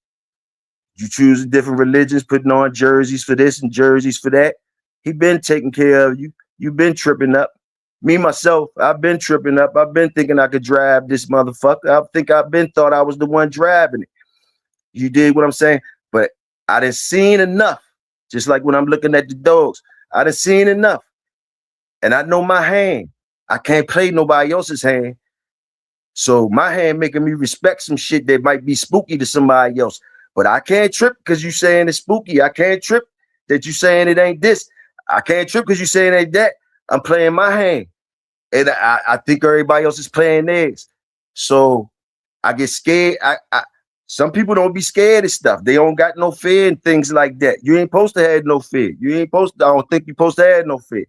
You choose different religions, putting on jerseys for this and jerseys for that. He been taking care of you. You've been tripping up. Me, myself, I've been tripping up. I've been thinking I could drive this motherfucker. I've been thought I was the one driving it. You dig what I'm saying? But I done seen enough. Just like when I'm looking at the dogs, I done seen enough. And I know my hand. I can't play nobody else's hand. So my hand making me respect some shit that might be spooky to somebody else. But I can't trip because you saying it's spooky. I can't trip that you saying it ain't this. I can't trip because you saying it ain't that. I'm playing my hand. And I think everybody else is playing theirs. So I get scared. Some people don't be scared of stuff. They don't got no fear and things like that. You ain't supposed to have no fear. I don't think you're supposed to have no fear.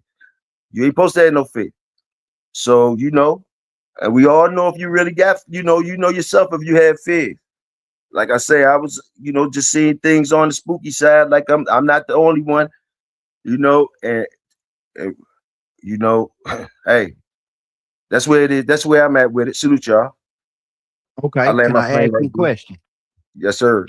You ain't supposed to have no fear. So, and we all know if you really got, you know yourself if you have fear. Like I say, I was, just seeing things on the spooky side. Like I'm not the only one, and hey, that's where it is. That's where I'm at with it. Salute y'all. I Okay, land can my I plane ask right you a there. question? Yes, sir.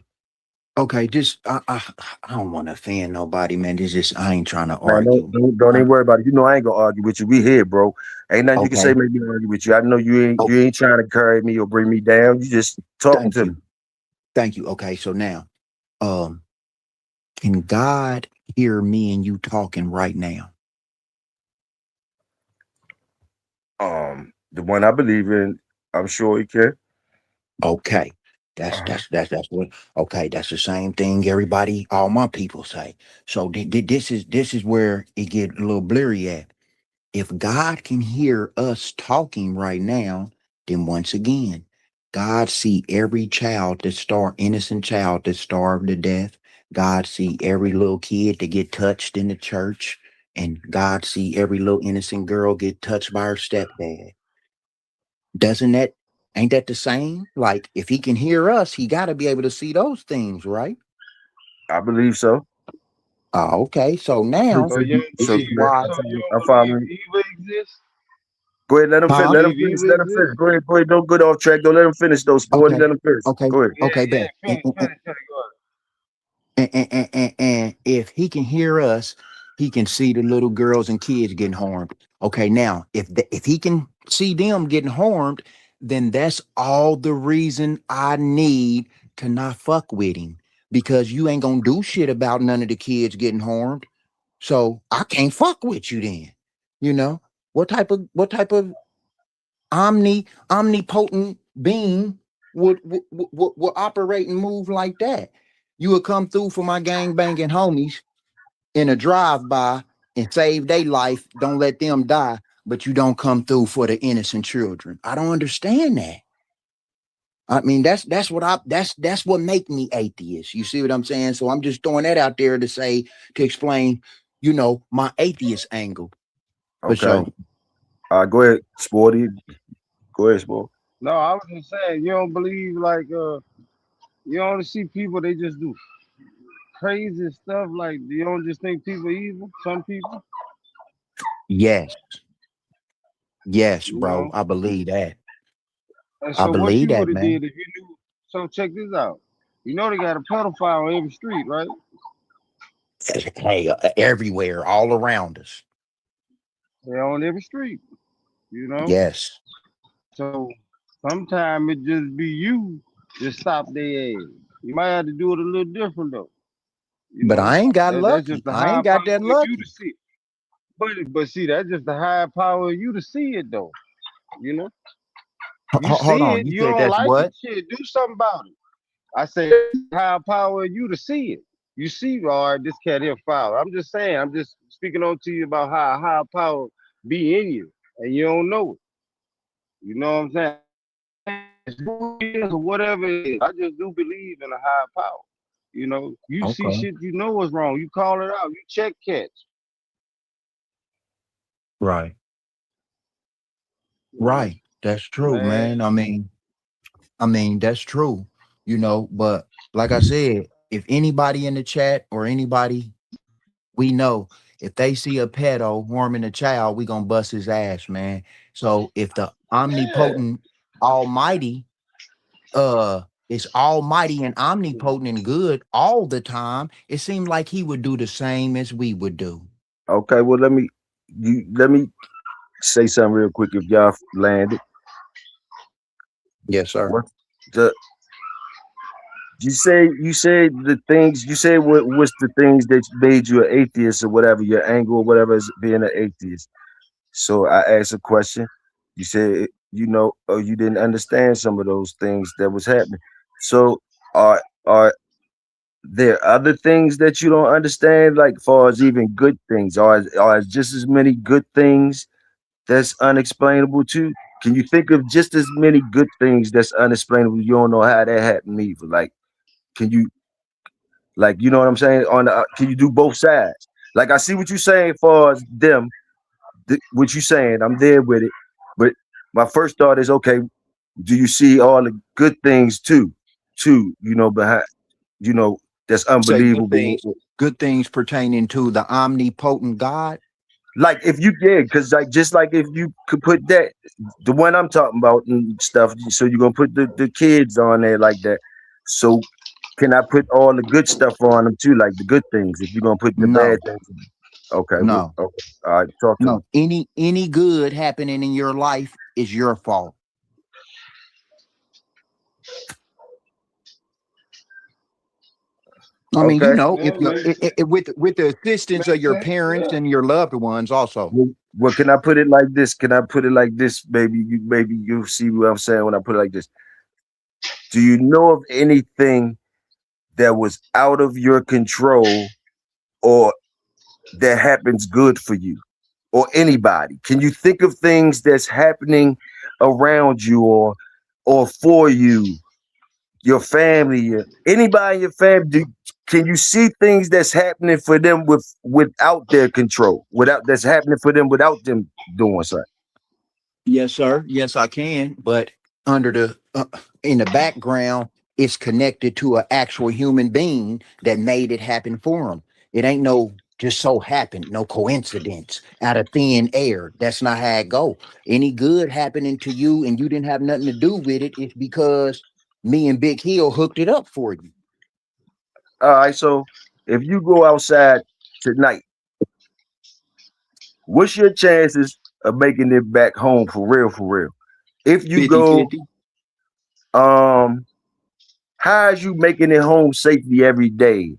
Okay, just I don't want to offend nobody, man. This just I ain't trying to Man, argue. don't even worry about it. I ain't gonna argue with you. We here, bro. Ain't nothing you can say Okay. make me argue with you. I know you Oh, ain't trying to carry me or bring me down. You just talking thank to me. you. Thank you. Okay, so now, can God hear me and you talking right now? The one I believe in, I'm sure he can. Okay. That's what okay, that's the same thing everybody, all my people say. So this is where it get a little blurry at. If God can hear us talking right now, then once again, God see every innocent child that starved to death. God see every little kid that get touched in the church, and God see every little innocent girl get touched by her stepdad. Doesn't that ain't that the same? Like if he can hear us, he got to be able to see those things, right? I believe so. Okay. So now So you don't this So is believe, why, so you I'm don't believe following. evil exists? Go ahead, let him You finish. huh? Let him believe finish. evil Let him finish. exists? Go ahead. Don't get off track. Don't let him finish those sporty. Okay. Let him finish. Okay. Go ahead. Yeah, Okay, yeah, bet. finish, And if he can hear us, he can see the little girls and kids getting harmed. Okay, now if he can see them getting harmed, then that's all the reason I need to not fuck with him, because you ain't gonna do shit about none of the kids getting harmed. So I can't fuck with you then. You know what type of omnipotent being would operate and move like that? You would come through for my gang banging homies in a drive-by and save their life, don't let them die, but you don't come through for the innocent children. I don't understand that. I mean, that's what make me atheist. You see what I'm saying? So I'm just throwing that out there to explain, my atheist angle for Okay. sure. Go ahead, sporty. Go ahead, sport. No, I was just saying, you don't believe you only see people, they just do crazy stuff. Like you don't just think people evil. Some people, Yes, yes, you bro. know. I believe that. And I so what believe you that, would have man. did if you knew? So check this out. You know they got a pedophile on every street, right? Hey, everywhere, all around us. They're on every street, you know. Yes. So sometimes it just be you just stop their ass. You might have to do it a little different though. You But know, I ain't got that's lucky. just the I high ain't got that power of you to lucky. see it. But see, that's just the high power of you to see it though. You know, you Hold see on. it, You you said don't that's like it, what? shit, do something about it. I say high power of you to see it. You see, all right, this cat here foul. I'm just saying, I'm just speaking on to you about how high power be in you, and you don't know it. You know what I'm saying? It's who it is or whatever it is. I just do believe in a higher power. You know, you see Okay. shit you know is wrong. You call it out. You check catch. Right. You know, Right. That's true, man. man. I mean, that's true, but like I said, if anybody in the chat or anybody we know, if they see a pedo harming a child, we gonna bust his ass, man. So if the Yeah. omnipotent almighty is almighty and omnipotent and good all the time, it seemed like he would do the same as we would do. Okay, well let me say something real quick if y'all landed. Yes, sir. What the you said the things you said what's the things that made you an atheist or whatever, your angle or whatever is being an atheist. So I asked a question. You said you didn't understand some of those things that was happening. So are are there other things that you don't understand, like far as even good things, or as just as many good things that's unexplainable too? Can you think of just as many good things that's unexplainable? You don't know how that happened either. Like, can you, like, you know what I'm saying? Can you do both sides? Like, I see what you're saying far as them, what you're saying. I'm there with it, but my first thought is, okay, do you see all the good things too? Behind, that's Say unbelievable. good things pertaining to the omnipotent God. Like if you did, because like just like if you could put that, the one I'm talking about and stuff, so you're gonna put the kids on there like that. So can I put all the good stuff on them too, like the good things? If you're gonna put the bad No, things, okay, no, okay, all right, talk to me. no. Any good happening in your life is your fault. I mean, Okay, if you with the assistance of Makes your sense. parents Yeah. and your loved ones, also. well, can I put it like this? Can I put it like this? Maybe you see what I'm saying when I put it like this. Do you know of anything that was out of your control or that happens good for you or anybody? Can you think of things that's happening around you or for you, your family, anybody in your family? Can you see things that's happening for them without their control, without that's happening for them without them doing something? Yes, sir. Yes, I can. But under the in the background, it's connected to an actual human being that made it happen for him. It ain't no just so happened, no coincidence out of thin air. That's not how it go. Any good happening to you and you didn't have nothing to do with it, it's because me and Big Hill hooked it up for you. All right, so if you go outside tonight, what's your chances of making it back home for real, for real? If you go, 50-50. how is you making it home safely every day?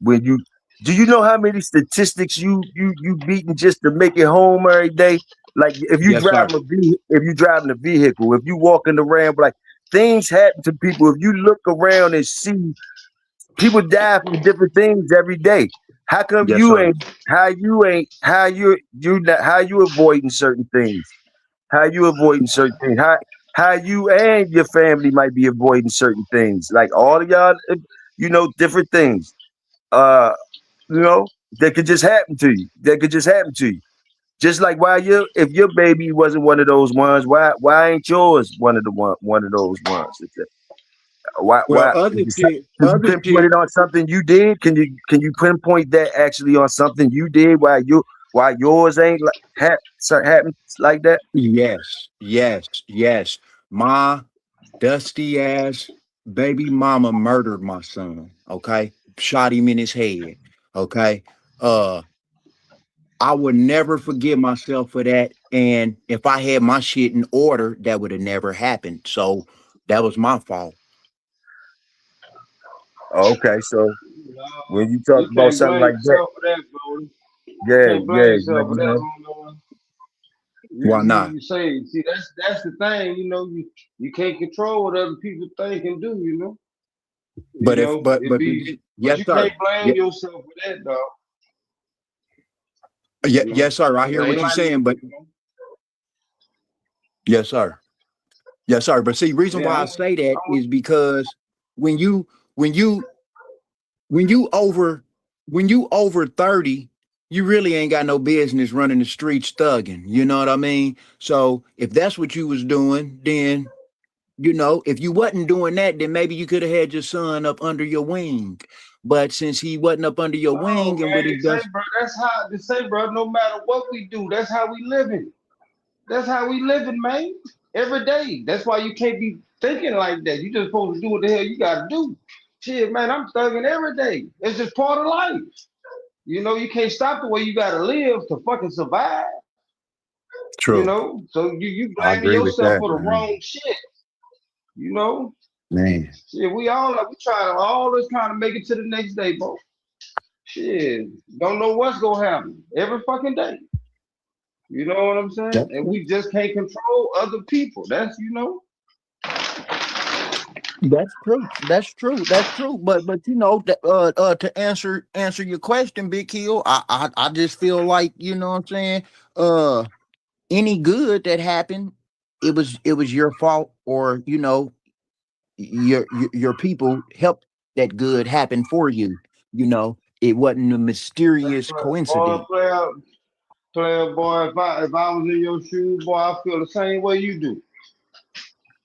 When you do you know how many statistics you beating just to make it home every day? Like Yes, sir. if you driving a vehicle, if you walking around, like things happen to people. If you look around and see people die from different things every day, how come Yes, you sir. ain't? How you avoiding certain things? How you avoiding certain things? How you and your family might be avoiding certain things? Like all of y'all, different things. Uh, that could just happen to you. That could just happen to you. Just like if your baby wasn't one of those ones, why ain't yours one of those ones? Well, Why can you pinpoint it on something you did? Can you pinpoint that actually on something you did? Why yours ain't happen like that? yes. My dusty ass baby mama murdered my son. Okay, shot him in his head. Okay, I would never forgive myself for that. And if I had my shit in order, that would have never happened. So that was my fault. Okay, so when you talk You about can't something blame like that, yourself for that, bro. You yeah, can't blame yeah, yourself for that, Why not? You say, see, that's the thing, you can't control what other people think and do, But if it be, but yes, you sir. can't blame yourself for that, dog. Yes, sir. I It hear ain't what you're like, saying, but yes, sir. Yes, sir. But see, reason why yeah, I say that is because when you when you when you over when you over 30, you really ain't got no business running the streets thugging. You know what I mean? So if that's what you was doing, then if you wasn't doing that, then maybe you could have had your son up under your wing. But since he wasn't up under your no, wing and man, what he does, bro, that's how they say, bro, no matter what we do, that's how we living. That's how we living, man. Every day. That's why you can't be thinking like that. You just supposed to do what the hell you gotta do. Shit, man, I'm thugging every day. It's just part of life. You can't stop the way you gotta live to fucking survive. true. So you I blaming agree with yourself that, for the man. wrong shit. You know, Man. shit, we always trying to make it to the next day, bro. Shit, don't know what's gonna happen every fucking day. You know what I'm saying? And we just can't control other people. That's. That's true. That's true. That's true. But you know that to answer your question, Big Hill, I just feel like, you know what I'm saying. Uh, any good that happened, it was your fault, or you know your people helped that good happen for you. You know, it wasn't a mysterious Boy, coincidence. player, boy. If I was in your shoes, boy, I feel the same way you do.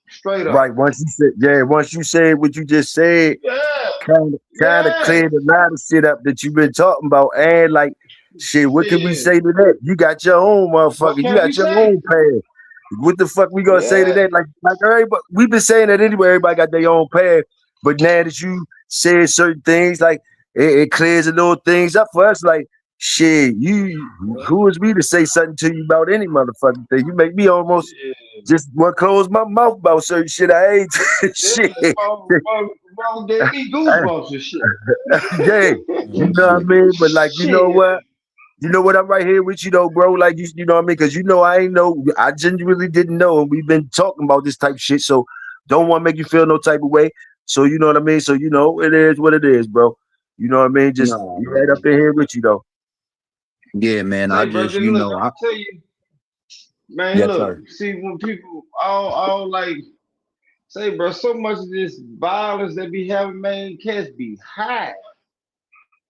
Straight up. Right. Once you said what you just said, Yeah, kind of yeah. cleared a lot of shit up that you've been talking about. And like shit, what can we Shit. say to that? You got your own What motherfucker, you can we got your say? own path. What the fuck we gonna say to Yeah. that? Like everybody, we've been saying that anyway, everybody got their own path. But now that you said certain things, like it clears a little things up for us. Like shit, who is me to say something to you about any motherfucking thing? You make me almost Yeah. just want to close my mouth about certain shit. I ain't shit. Yeah. Mom gave me goosebumps and shit. Yeah, you Oh, know what I shit. mean? But like, you know Shit. what? You know what? I'm right here with you though, bro. Like you know what I mean? Because you know I ain't know. I genuinely didn't know, and we've been talking about this type of shit. So don't want to make you feel no type of way. So you know what I mean? So you know it is what it is, bro. You know what I mean? Just No, be right up man. in here with you though. Yeah, man. I Say, just, brother, you look, know, I'm I gonna tell you, man, yes, look, sir. see when people all like say, bro, so much of this violence that be having, man, cats be high.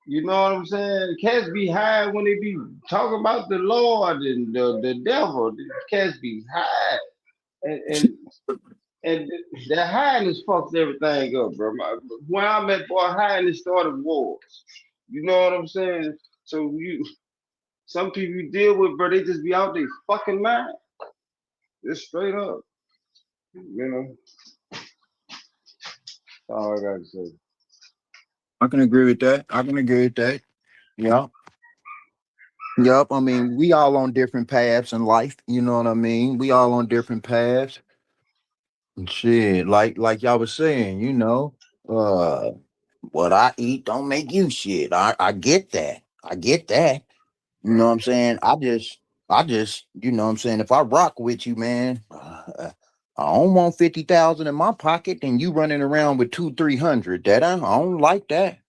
You know what I'm saying? Cats be high when they be talking about the Lord and the devil. The cats be high. And the highness fucks everything up, bro. When I met boy, highness started wars. You know what I'm saying? So some people you deal with, bro, they just be out there fucking mind. Just straight up. You know, that's all I gotta say. I can agree with that. I can agree with that. Yeah. Yep. I mean, we all on different paths in life. You know what I mean? We all on different paths. And shit, like y'all was saying, you know, uh, what I eat don't make you shit. I get that. I get that. You know what I'm saying? I just, you know what I'm saying? If I rock with you, man, I don't want 50,000 in my pocket and you running around with 300. That I don't like that.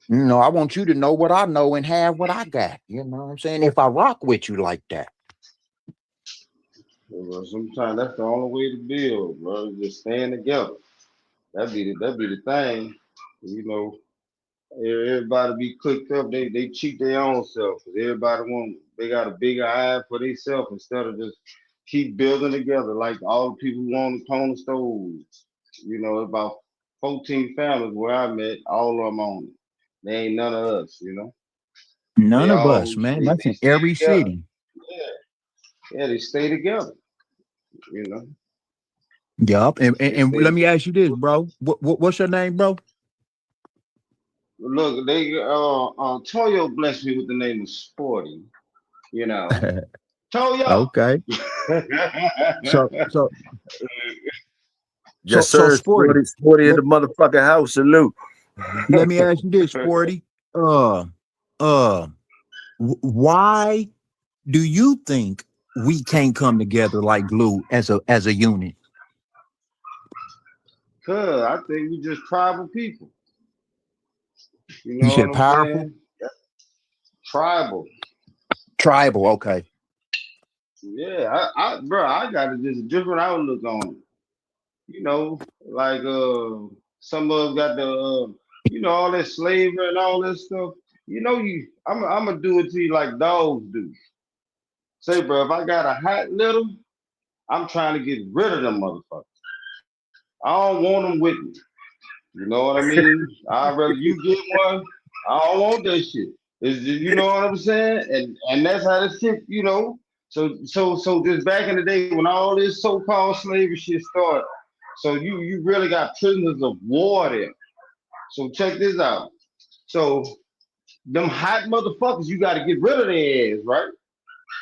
You know, I want you to know what I know and have what I got. You know what I'm saying? If I rock with you like that. You know, sometimes that's the only way to build, bro. Just staying together. That be the thing. You know, everybody be clicked up. They cheat their own self. 'Cause everybody they got a bigger eye for themselves instead of just keep building together like all the people who own the corner stores. You know, about 14 families where I met, all of them on it. They ain't none of us, you know. They None of all us, man. That's they in stay every together. city. Yeah, yeah, they stay together. You know, Yup. they And stay let me together. ask you this, bro. What's your name, bro? Look, Toyo blessed me with the name of Sporty. You know, Toyo. Okay. So so Yes, so sir. sporty. Sporty in Let, the motherfucking house. Salute. let me ask you this, sporty. Uh uh why do you think we can't come together like glue as a unit? Cause I think we just tribal people. You You know what said I'm powerful? saying? Tribal. Tribal, okay. Yeah, bro, I got just a different outlook on it. You know, like some of us got the all that slavery and all that stuff. You know, I'm gonna do it to you like dogs do. Say, bro, if I got a hot little, I'm trying to get rid of them motherfuckers. I don't want them with me. You know what I mean? I'd rather you get one. I don't want that shit. You know what I'm saying? And that's how this shit, you know. So just back in the day when all this so-called slavery shit started, so you really got prisoners of war there. So check this out. So them hot motherfuckers, you got to get rid of their ass, right?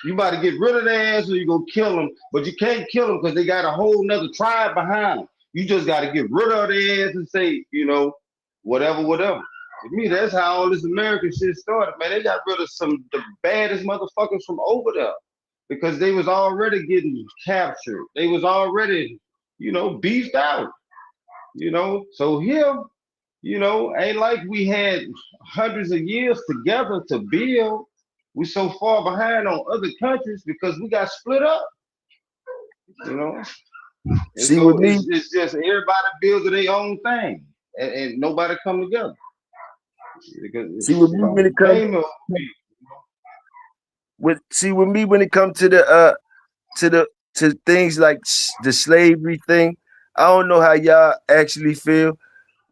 You about to get rid of their ass or you gonna kill them, but you can't kill them because they got a whole nother tribe behind them. You just got to get rid of their ass and say, whatever, whatever. To me, that's how all this American shit started, man. They got rid of the baddest motherfuckers from over there because they was already getting captured. They was already, beefed out. You know, so here, you know, ain't like we had hundreds of years together to build. We so far behind on other countries because we got split up. You know, and See, with so me, it's just everybody building their own thing, and nobody come together because see with me when it comes game of with see with me when it comes to to things like the slavery thing. I don't know how y'all actually feel,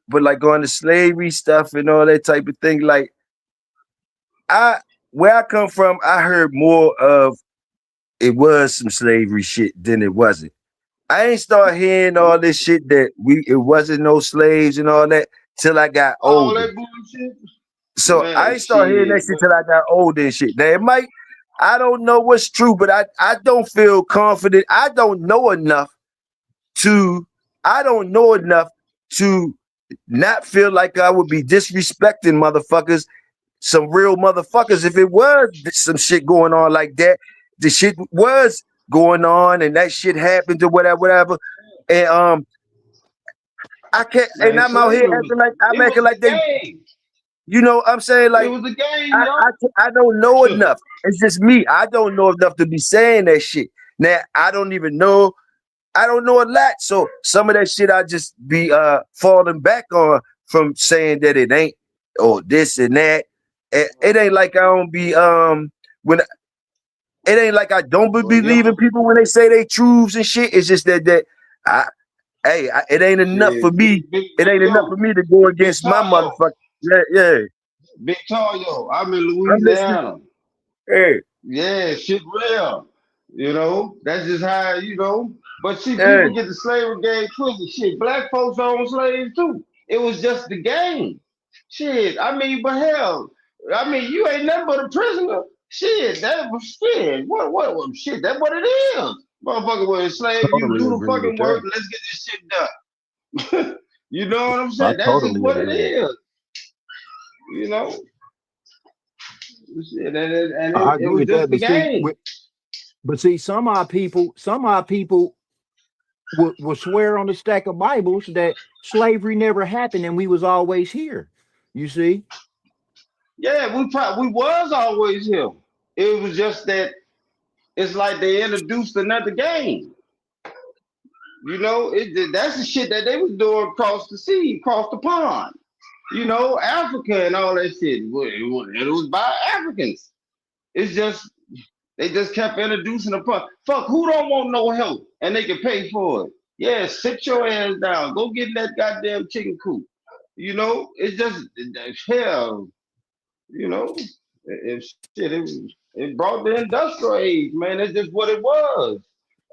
but like on the slavery stuff and all that type of thing, like I where I come from, I heard more of it was some slavery shit than it wasn't. I ain't start hearing all this shit that it wasn't no slaves and all that till I got all older. that bullshit. So I Man, ain't start hearing that shit. shit till I got older and shit. Now it might, I don't know what's true, but I don't feel confident. I don't know enough to not feel like I would be disrespecting motherfuckers, some real motherfuckers. If it was some shit going on like that, the shit was going on and that shit happened or whatever. And I can't, and Man, I'm out here slavery was acting like I'm it was acting like the they, game. you know, I'm saying It like was the game, I, yo. I I don't know enough. It's just me. I don't know enough to be saying that shit. Now I don't even know. I don't know a lot. So some of that shit I just be falling back on from saying that it ain't or this and that. It ain't like I don't be when it ain't like I don't Well, believe in yo, people when they say they truths and shit. It's just that I it ain't enough for shit, me. It ain't enough for yo, me to go Big against my Tayo, motherfucker. Yeah. Big Tayo. I'm in I'm listening. Louisiana. Hey, Yeah, shit real. You know, that's just how, you know. But see, hey. people get the slavery game twisted. Shit, black folks own slaves too. It was just the game. Shit, I mean, but hell, I mean, you ain't nothing but a prisoner. Shit, that was shit. What shit, that's what it is. Motherfucker was a slave, you Totally do the agree with fucking work, that. and let's get this shit done. You know what I'm I saying? That's just totally what it agree. is. You know? Shit, and I it agree was with just that. the game. But see, some of our people will swear on the stack of Bibles that slavery never happened and we was always here. You see? Yeah, we was always here. It was just that it's like they introduced another game. You know, that's the shit that they was doing across the sea, across the pond. You know, Africa and all that shit. It was by Africans. It's just they just kept introducing upon. Fuck, who don't want no help and they can pay for it? Yeah, sit your ass down. Go get in that goddamn chicken coop. You know, it's just hell. You know, shit, it brought the industrial age, man. That's just what it was.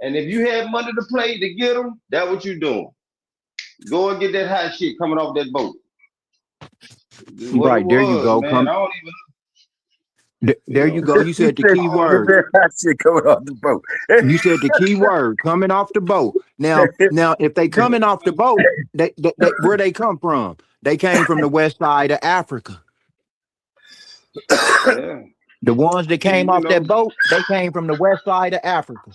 And if you had money to play to get them, that's what you doing. Go and get that hot shit coming off that boat. This is what it Right, there you was, go. man. Come I don't even, you there know, you go. You He said the said key I don't get word. that hot shit coming off the boat. You said the key word coming off the boat. Now, if they coming off the boat, they where they come from? They came from the west side of Africa. yeah. The ones that came You off know, that boat, they came from the west side of Africa.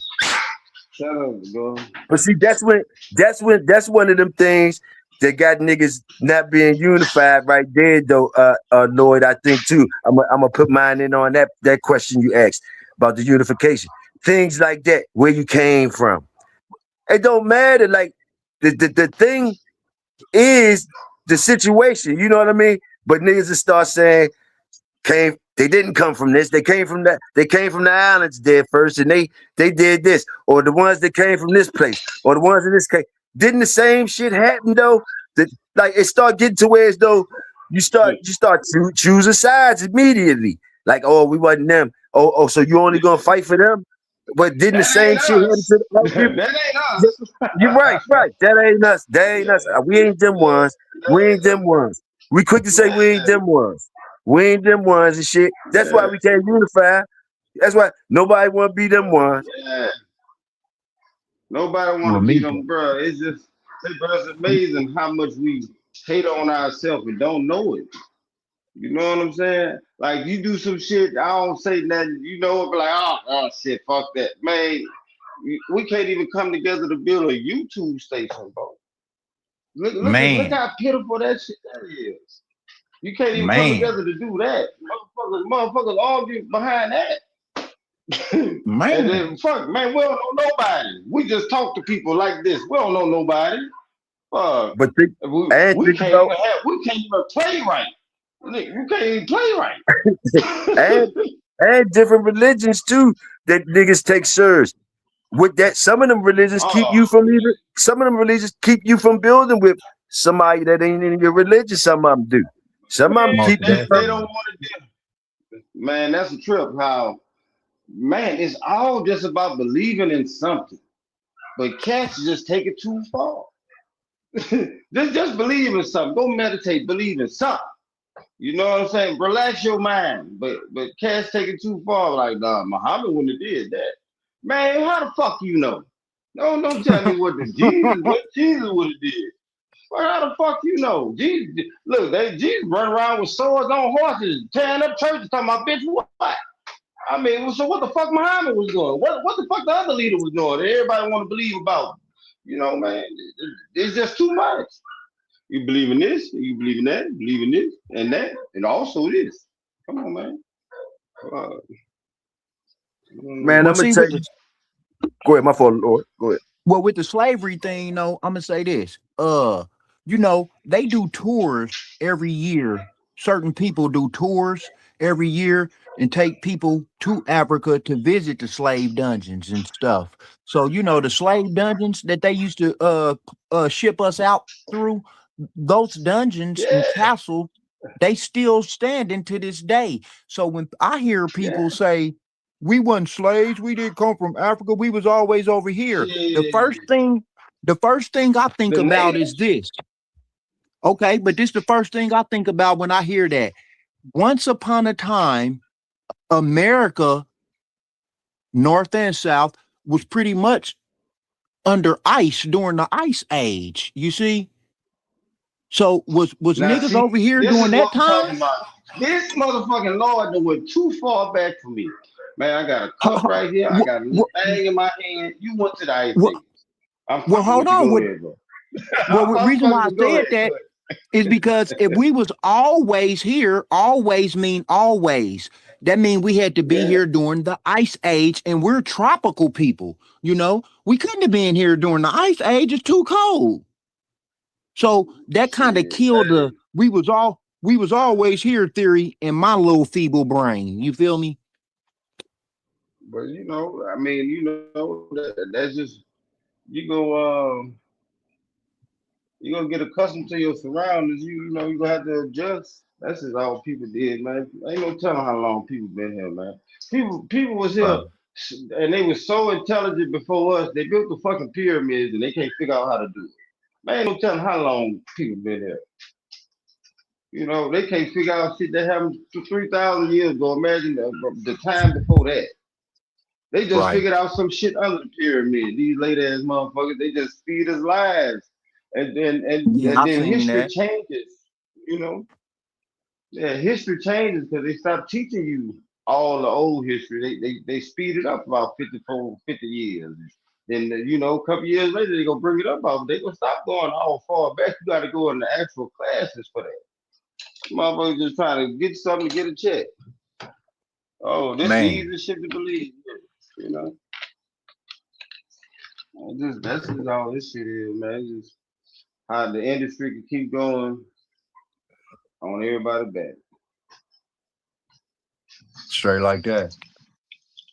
shut up, bro. But see, that's one of them things that got niggas not being unified right there, though. Lloyd, I think too. I'm gonna put mine in on that question you asked about the unification. Things like that, where you came from. It don't matter. Like the thing is the situation. You know what I mean? But niggas will start saying they didn't come from this. They came from that. They came from the islands there first, and they did this, or the ones that came from this place, or the ones in this case. Didn't the same shit happen though? That like it start getting to where as though you start choosing sides immediately. Like, oh, we wasn't them. Oh, so you only gonna fight for them? But didn't the That same ain't shit happen us. to the white That people? ain't You're right, us. right. That ain't us. That ain't us. We ain't them ones. That We ain't ain't them ones. We quick to say we ain't them ones. We ain't them ones and shit. That's why yeah, we can't unify. That's why nobody want to be them ones. yeah. Nobody want Well, to be me, them, bro. It's just, bro, it's amazing how much we hate on ourselves and don't know it. You know what I'm saying? Like you do some shit, I don't say nothing. You know, it be like, oh shit, fuck that, man. We can't even come together to build a YouTube station, bro. Look Man, how pitiful that shit that is. You can't even come man, together to do that. Motherfuckers argue behind that. And man. then fuck, man, we don't know nobody. We just talk to people like this. We don't know nobody. Fuck. But think, and We think can't about even play right. You can't even play right. and and different religions too that niggas take serious. With that, some of them religions keep Oh, you from even. Some of them religions keep you from building with somebody that ain't in your religion. Some of them do. Some of them man, Most keep you they from. don't want to do. Man, that's a trip. How man, it's all just about believing in something. But cats just take it too far. just believe in something. Go meditate. Believe in something. You know what I'm saying? Relax your mind. But cats take it too far. Like, nah, Muhammad wouldn't have did that. Man, how the fuck you know? No, don't tell me what Jesus would have did. Well, how the fuck you know? Jesus, look, Jesus run around with swords on horses, tearing up churches, talking about bitch what? I mean, so what the fuck Muhammad was doing? What the fuck the other leader was doing? That everybody want to believe about. You know, man, it's just too much. You believe in this, you believe in that, you believe in this and that, and also this. Come on, man. Man, Well, I'm gonna see, tell with you. the Go ahead, my fault, Lord. Go ahead. well, with the slavery thing, I'm gonna say this. They do tours every year. Certain people do tours every year and take people to Africa to visit the slave dungeons and stuff. So, the slave dungeons that they used to ship us out through, those dungeons Yeah, and castles, they still standing to this day. So when I hear yeah. people say we wasn't slaves, we didn't come from Africa, we was always over here. The first Shit. thing I think The about is natives. this. Okay, but this the first thing I think about when I hear that. Once upon a time, America, North and South, was pretty much under ice during the ice age. You see? So was Now niggas see, over here this during is that what I'm time? talking about. This motherfucking Lord that went too far back for me. Man, I got a Ho- cup ho- right here. I wh- got a little wh- thing in my hand. You went to the ice wh- age. I'm Well, fucking hold with you. on. Go ahead, bro. Well, the I'm reason fucking why I with. Go said ahead. Go that ahead. is because if we was always here, always mean always. That mean we had to be Yeah. here during the ice age, and we're tropical people. We couldn't have been here during the ice age. It's too cold. So that kind of Shit. killed the we was always here theory in my little feeble brain. You feel me? But I mean, that's just you go you gonna get accustomed to your surroundings. You gonna have to adjust. That's just all people did, man. Ain't no telling how long people been here, man. People was here, Right. and they were so intelligent before us. They built the fucking pyramids, and they can't figure out how to do it. Man, ain't no telling how long people been here. They can't figure out shit that happened 3,000 years ago. Imagine the time before that. They just Right. figured out some shit under the pyramid. These late ass motherfuckers, they just feed us lies, and then and, Yeah, and I then seen history that. changes. You know, yeah, history changes because they stop teaching you all the old history. They speed it up about 50 years. Then a couple years later they gonna bring it up. They gonna stop going all far back. You got to go in the actual classes for that. Motherfuckers just trying to get something to get a check. Oh, this is the Man, easiest shit to believe. You know. That's just all this shit is, man. It's just how the industry can keep going on everybody back. straight like that.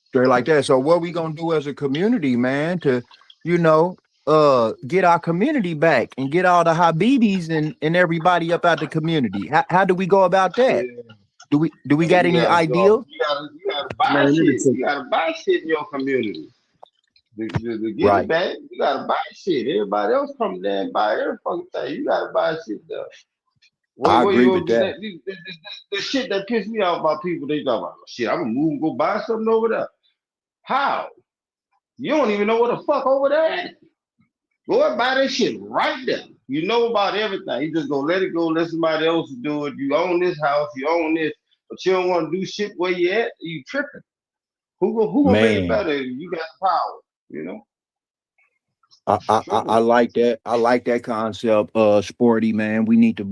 Straight like that. So what we gonna do as a community, man, to you know get our community back and get all the Habibis and everybody up out the community? How do we go about that? Yeah, Do we got you any gotta idea? go. You gotta buy Man, let me shit. tell You gotta buy shit in your community. To get it Right. back, you gotta buy shit. Everybody else come there and buy every fucking thing. You gotta buy shit though. I Where you agree gonna with get that. that? The shit that pissed me off about people, they talk about shit. I'm gonna move and go buy something over there. How? You don't even know what the fuck over there at. Go and buy that shit right there. You know about everything. You just gonna let it go, let somebody else do it. You own this house, you own this, but you don't want to do shit where you at. You tripping. Who gonna make it Man, better? You got the power. You know. I like that. I like that concept, Sporty man. We need to,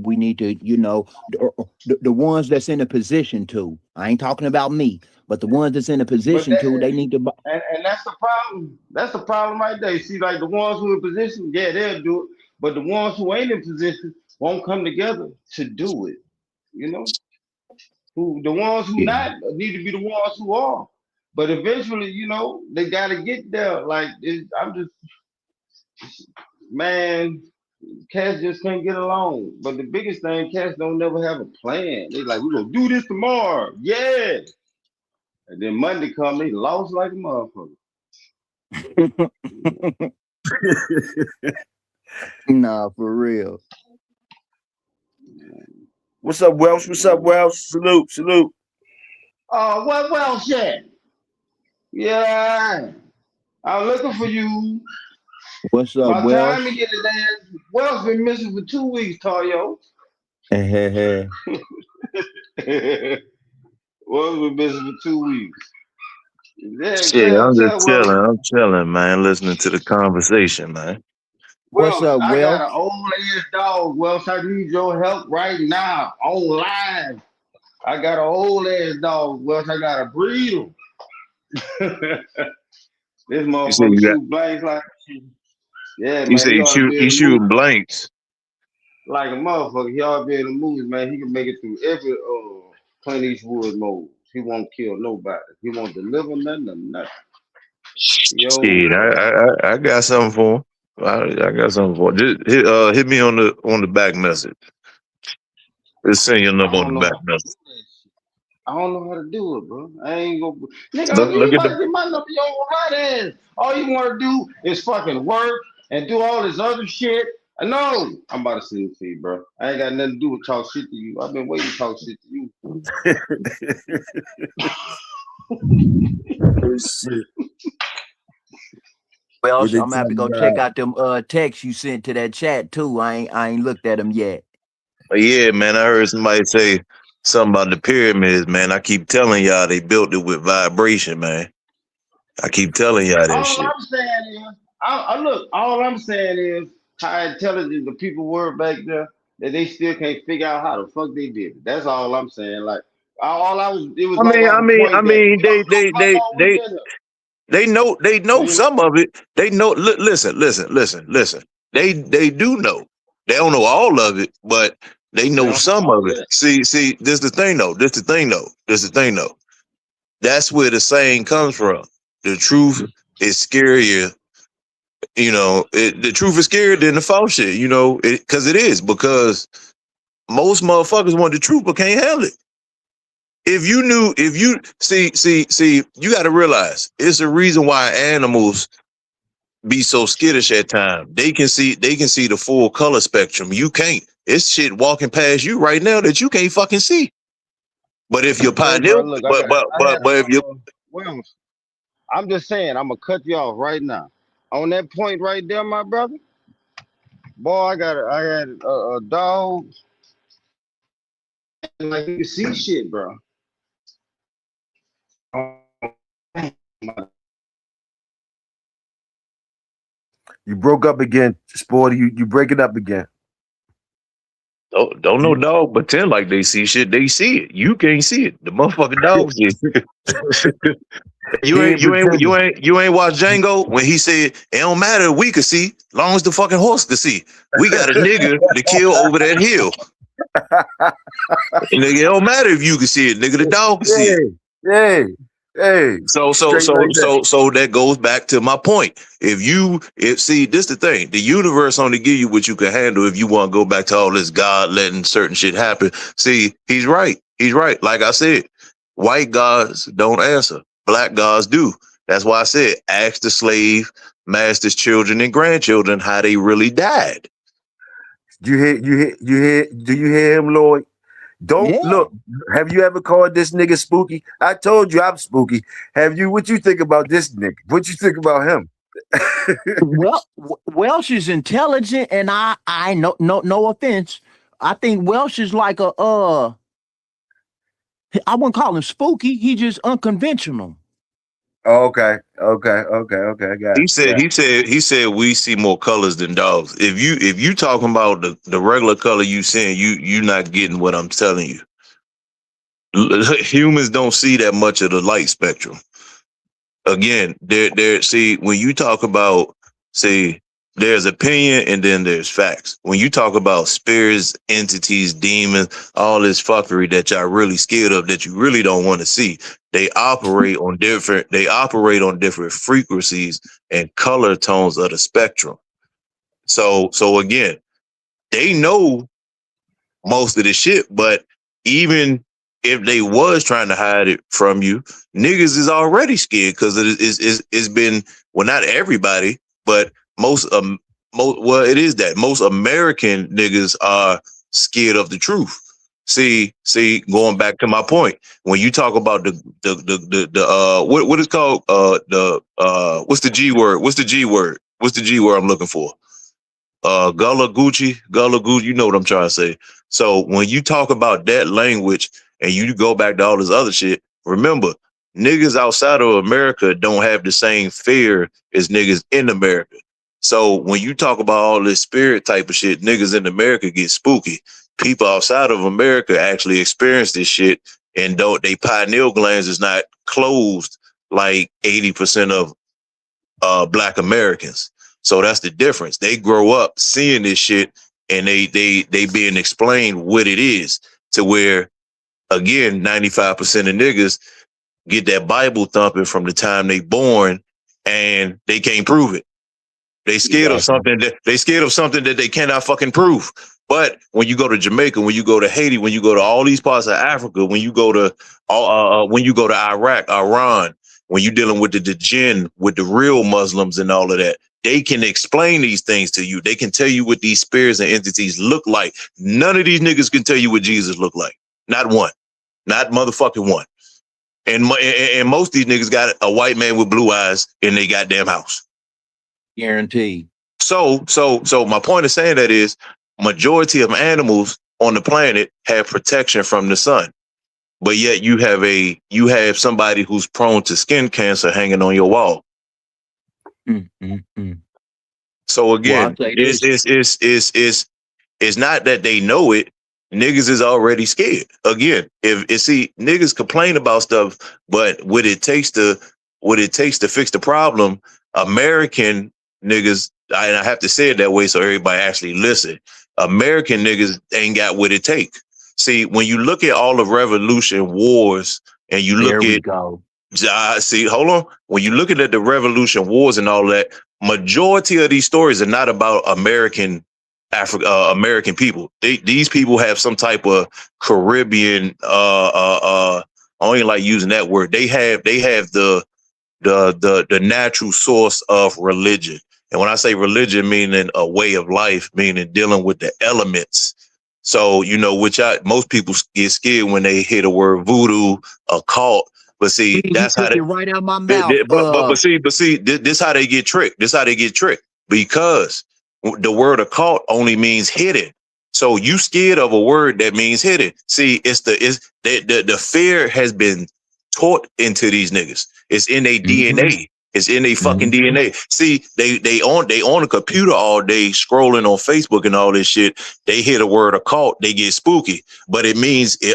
the ones that's in a position to. I ain't talking about me, but the ones that's in a But position that to, they need to. and that's the problem. That's the problem right there. You see, like the ones who in position, yeah, they'll do it. But the ones who ain't in position won't come together to do it. You know, who the ones who Yeah. not need to be the ones who are. But eventually, they got to get there. Like I'm just, man, cats just can't get along. But the biggest thing, cats don't never have a plan. They like, we're gonna do this tomorrow. Yeah. And then Monday come, they lost like a motherfucker. Nah, for real. What's up, Welsh? What's up, Welsh? Salute, salute. Oh, well, shit. Yeah. I'm looking for you. What's up, My time to Welsh? get his ass. Wells been missing for 2 weeks, Tayo. Wells been missing for 2 weeks. Yeah, Shit, I'm just tell chilling. Wells. I'm chilling, man, listening to the conversation, man. What's Wells, up, I got Welsh? an old ass dog. Wells, I need your help right now on live. I got an old ass dog. Wells, I got to breed him. This You say motherfucker you got. shoot blanks like yeah, You man. say He ought to be in he the movie shooting blanks. like a motherfucker. He ought to be in the movies, man. He can make it through every Clint Eastwood mode. He won't kill nobody. He won't deliver nothing or nothing. Yo, Shit, I got something for him. I got something for him. Just hit me on the back message. Just send your I number on don't the know back how to do message. that shit. I don't know how to do it, bro. I ain't gonna nigga, Look you at about the. to get my number your right ass. All you wanna do is fucking work and do all this other shit. No, I'm about to send it to you, bro. I ain't got nothing to do with talk shit to you. I've been waiting to talk shit to you. Oh, shit. Well, What so they I'm gonna have to talking go check about? out them texts you sent to that chat too. I ain't looked at them yet. Yeah, man, I heard somebody say something about the pyramids, man. I keep telling y'all they built it with vibration, man. I keep telling y'all that All shit. I'm saying is, I look. All I'm saying is how intelligent the people were back there that they still can't figure out how the fuck they did it. That's all I'm saying. Like it was I like mean, I I was mean, I pointing at. mean, Look how long we they been here. They know You know, some of it. They know. Listen. They do know. They don't know all of it, but they they know don't know some all of of it. that. See. This the thing though. That's where the saying comes from. The truth is scarier. The truth is scarier than the false shit. Because it is. Because most motherfuckers want the truth but can't handle it. If you see, you got to realize it's a reason why animals be so skittish at times. They can see the full color spectrum. You can't. It's shit walking past you right now that you can't fucking see. But if you're Hey, pioneer, bro, look, I had but if you well, I'm just saying, I'm gonna cut you off right now. On that point right there, my brother. Boy, I had a dog like you can see shit, bro. You broke up again, Sporty. You break it up again. don't know dog pretend like they see shit. They see it. You can't see it. The motherfucking dog see it. He ain't pretending. You ain't watched Django when he said it don't matter if we could see, long as the fucking horse could see. We got a nigga to kill over that hill. Nigga, it don't matter if you can see it, nigga. The dog can see it. Hey. So Straight like that. that goes back to my point. See, this the thing. The universe only give you what you can handle. If you want to go back to all this God letting certain shit happen, see, he's right. He's right. Like I said, white gods don't answer. Black gods do. That's why I said, ask the slave masters' children and grandchildren how they really died. Do you hear him, Lloyd? Don't Yeah. look. Have you ever called this nigga spooky? I told you I'm spooky. Have you? What you think about this nigga? What you think about him? Well, Welsh is intelligent, and I no offense. I think Welsh is like I wouldn't call him spooky. He just unconventional. Okay. Okay. I got He it. said, he said we see more colors than dogs. If you talking about the regular color you seeing, you not getting what I'm telling you. Humans don't see that much of the light spectrum. Again, there. See, when you talk about, see, there's opinion and then there's facts. When you talk about spirits, entities, demons, all this fuckery that y'all really scared of, that you really don't want to see, they operate on different frequencies and color tones of the spectrum. So again, they know most of the shit, but even if they was trying to hide it from you, niggas is already scared because it's been, well, not everybody, but most well, it is that most American niggas are scared of the truth. See, going back to my point, when you talk about the what is called what's the G word? What's the G word? What's the G word I'm looking for? Gullah Gucci, you know what I'm trying to say. So when you talk about that language and you go back to all this other shit, remember, niggas outside of America don't have the same fear as niggas in America. So when you talk about all this spirit type of shit, niggas in America get spooky. People outside of America actually experience this shit, and they pineal glands is not closed like 80% of Black Americans. So that's the difference. They grow up seeing this shit, and they being explained what it is, to where, again, 95% of niggas get that Bible thumping from the time they born, and they can't prove it. They scared of something that they cannot fucking prove. But when you go to Jamaica, when you go to Haiti, when you go to all these parts of Africa, when you go to Iraq, Iran, when you're dealing with the jinn, with the real Muslims and all of that, they can explain these things to you. They can tell you what these spirits and entities look like. None of these niggas can tell you what Jesus looked like. Not one. Not motherfucking one. And most of these niggas got a white man with blue eyes in their goddamn house. Guaranteed. So my point of saying that is, majority of animals on the planet have protection from the sun. But yet you have somebody who's prone to skin cancer hanging on your wall. So again, it's not that they know it. Niggas is already scared. Again, if niggas complain about stuff, but what it takes to fix the problem, American niggas, I have to say it that way so everybody actually listen. American niggas ain't got what it take. See, when you look at all the revolution wars and you look hold on. When you look at the revolution wars and all that, majority of these stories are not about American people. These people have some type of Caribbean, I don't even like using that word. They have the natural source of religion. And when I say religion, meaning a way of life, meaning dealing with the elements. So, most people get scared when they hear the word voodoo, occult. But see, that's how they right out my mouth. But see, this how they get tricked. Because the word occult only means hidden. So you scared of a word that means hidden. See, the fear has been taught into these niggas. It's in their DNA. It's in their fucking DNA. See, they on a computer all day scrolling on Facebook and all this shit. They hear the word occult, they get spooky. But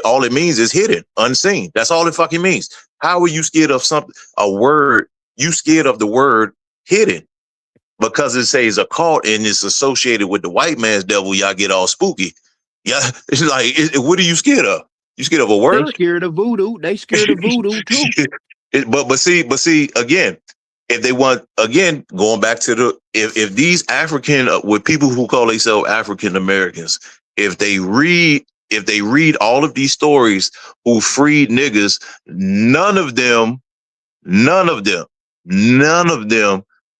all it means is hidden, unseen. That's all it fucking means. How are you scared of a word? You scared of the word hidden because it says occult and it's associated with the white man's devil. Y'all get all spooky. Yeah, it's like, what are you scared of? You scared of a word? They scared of voodoo. They scared of voodoo too. But see again. If they want, again, going back to if these African, with people who call themselves African Americans, if they read all of these stories who freed niggas, none of them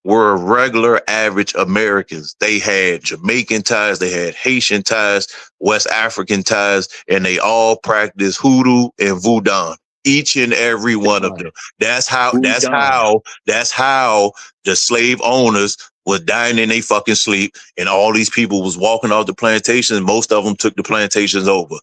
were regular average Americans. They had Jamaican ties, they had Haitian ties, West African ties, and they all practiced hoodoo and voodoo. Each and every one of them. That's how the slave owners were dying in their fucking sleep, and all these people was walking off the plantations. Most of them took the plantations over.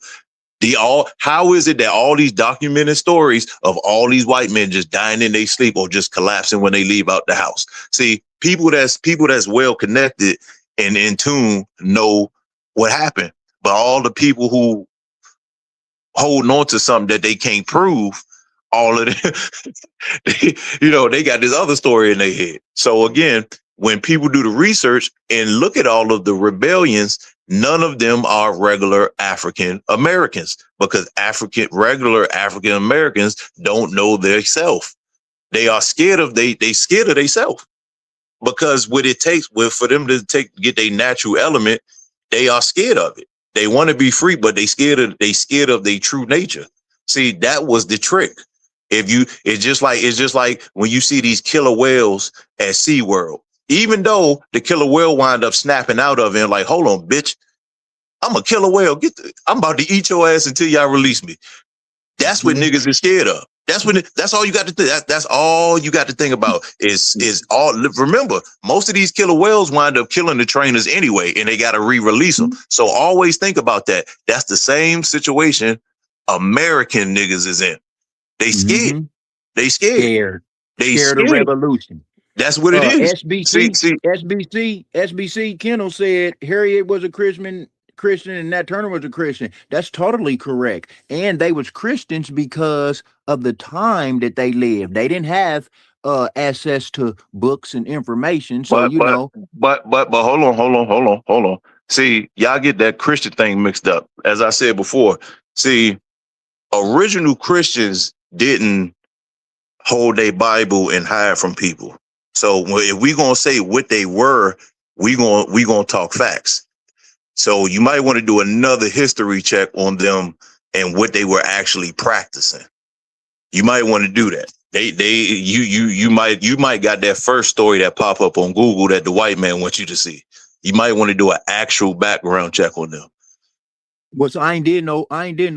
How is it that all these documented stories of all these white men just dying in their sleep or just collapsing when they leave out the house? See, people that's well connected and in tune know what happened. But all the people who holding on to something that they can't prove, all of them, they got this other story in their head. So again, when people do the research and look at all of the rebellions, none of them are regular African Americans, because regular African Americans don't know their self. They are scared of they scared of themselves, because what it takes for them to get their natural element, they are scared of it. They want to be free, but they scared of their true nature. See, that was the trick. It's just like when you see these killer whales at SeaWorld. Even though the killer whale wind up snapping out of it and like, hold on, bitch, I'm a killer whale. I'm about to eat your ass until y'all release me. That's what niggas is scared of. That's all you got to think. That's all you got to think about is all. Remember, most of these killer whales wind up killing the trainers anyway, and they got to re-release them. So always think about that. That's the same situation American niggas is in. They scared. They scared. They scared of revolution. That's what it is. SBC Kendall said Harriet was a Christian and Nat Turner was a Christian. That's totally correct. And they was Christians because of the time that they lived. They didn't have access to books and information. So But hold on. See, y'all get that Christian thing mixed up. As I said before, see, original Christians didn't hold their Bible and hide from people. So if we gonna say what they were, we gonna talk facts. So you might want to do another history check on them and what they were actually practicing. You might want to do that. You might got that first story that pop up on Google that the white man wants you to see. You might want to do an actual background check on them. Well, so I ain't did no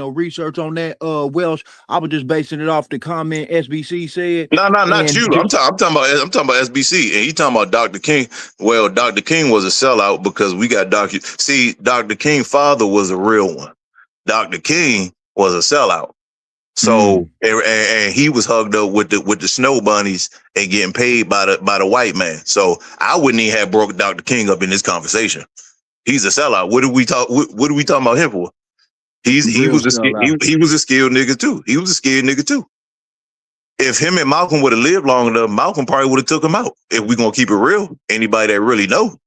research on that, Welsh. I was just basing it off the comment SBC said. No, not you. I'm talking about SBC, and he talking about Dr. King. Well, Dr. King was a sellout because we got Dr. King's father was a real one. Dr. King was a sellout. So and he was hugged up with the snow bunnies and getting paid by the white man. So I wouldn't even have broke Dr. King up in this conversation. He's a sellout. What are we talking about him for? He was a skilled nigga too. He was a scared nigga too. If him and Malcolm would have lived long enough, Malcolm probably would have took him out. If we gonna keep it real, anybody that really know.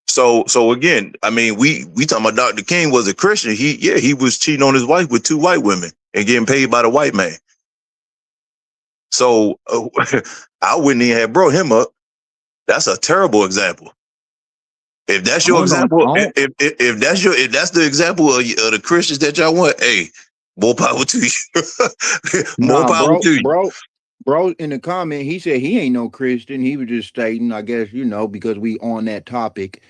So again, I mean, we talking about Dr. King was a Christian. He was cheating on his wife with 2 white women and getting paid by the white man. So I wouldn't even have brought him up. That's a terrible example. If that's your example, if that's the example of the Christians that y'all want, hey, more power to you. More power to you. Bro, in the comment, he said he ain't no Christian. He was just stating, I guess, because we on that topic.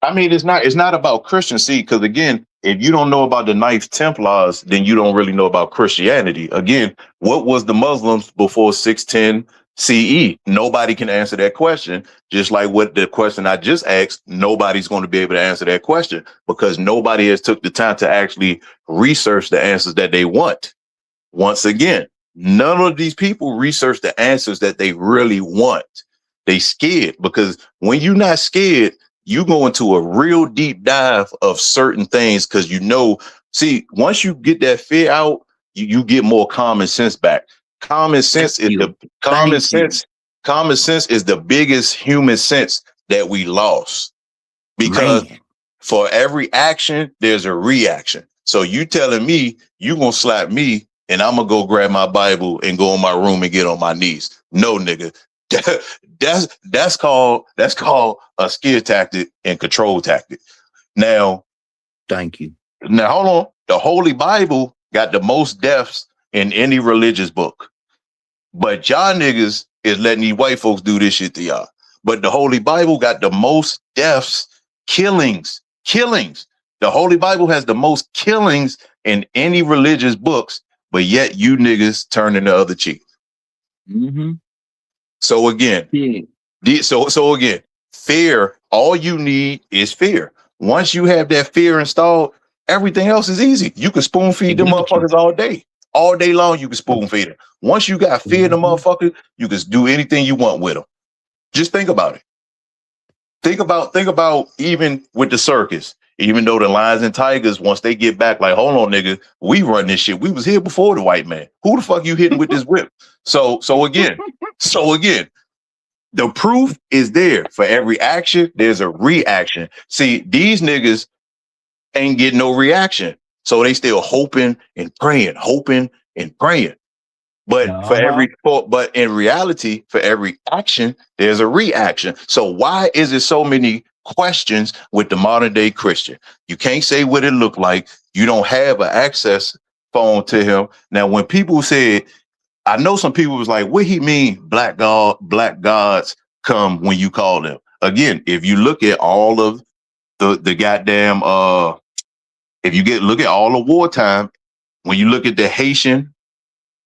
I mean, it's not about Christianity, because again, if you don't know about the Knights Templars, then you don't really know about Christianity. Again, what was the Muslims before 610 CE? Nobody can answer that question. Just like what the question I just asked, nobody's going to be able to answer that question because nobody has took the time to actually research the answers that they want. Once again, none of these people research the answers that they really want. They scared, because when you're not scared, you go into a real deep dive of certain things because see, once you get that fear out, you get more common sense back. Common sense is the biggest human sense that we lost, because for every action, there's a reaction. So you telling me you gonna slap me and I'm gonna go grab my Bible and go in my room and get on my knees? No, nigga. That's called a scare tactic and control tactic. Now, thank you. Now hold on. The Holy Bible got the most deaths in any religious book, but y'all niggas is letting these white folks do this shit to y'all. But the Holy Bible got the most deaths, killings. The Holy Bible has the most killings in any religious books, but yet you niggas turning the other cheek. Mm-hmm. So again, fear, all you need is fear. Once you have that fear installed, Everything else is easy. You can spoon feed them motherfuckers all day. All day long, you can spoon feed them. Once you got fear in the motherfucker, you can do anything you want with them. Just think about it. Think about even with the circus. Even though the lions and tigers, once they get back, like, hold on, nigga, we run this shit. We was here before the white man. Who the fuck you hitting with this whip? So again, the proof is there. For every action, there's a reaction. See, these niggas ain't getting no reaction. So they still hoping and praying. But in reality, for every action, there's a reaction. So why is it so many questions with the modern day Christian? You can't say what it looked like. You don't have an access phone to him. Now, when people said, I know some people was like, what he mean black gods come when you call them? Again, if you look at all of the goddamn look at all the wartime, when you look at the Haitian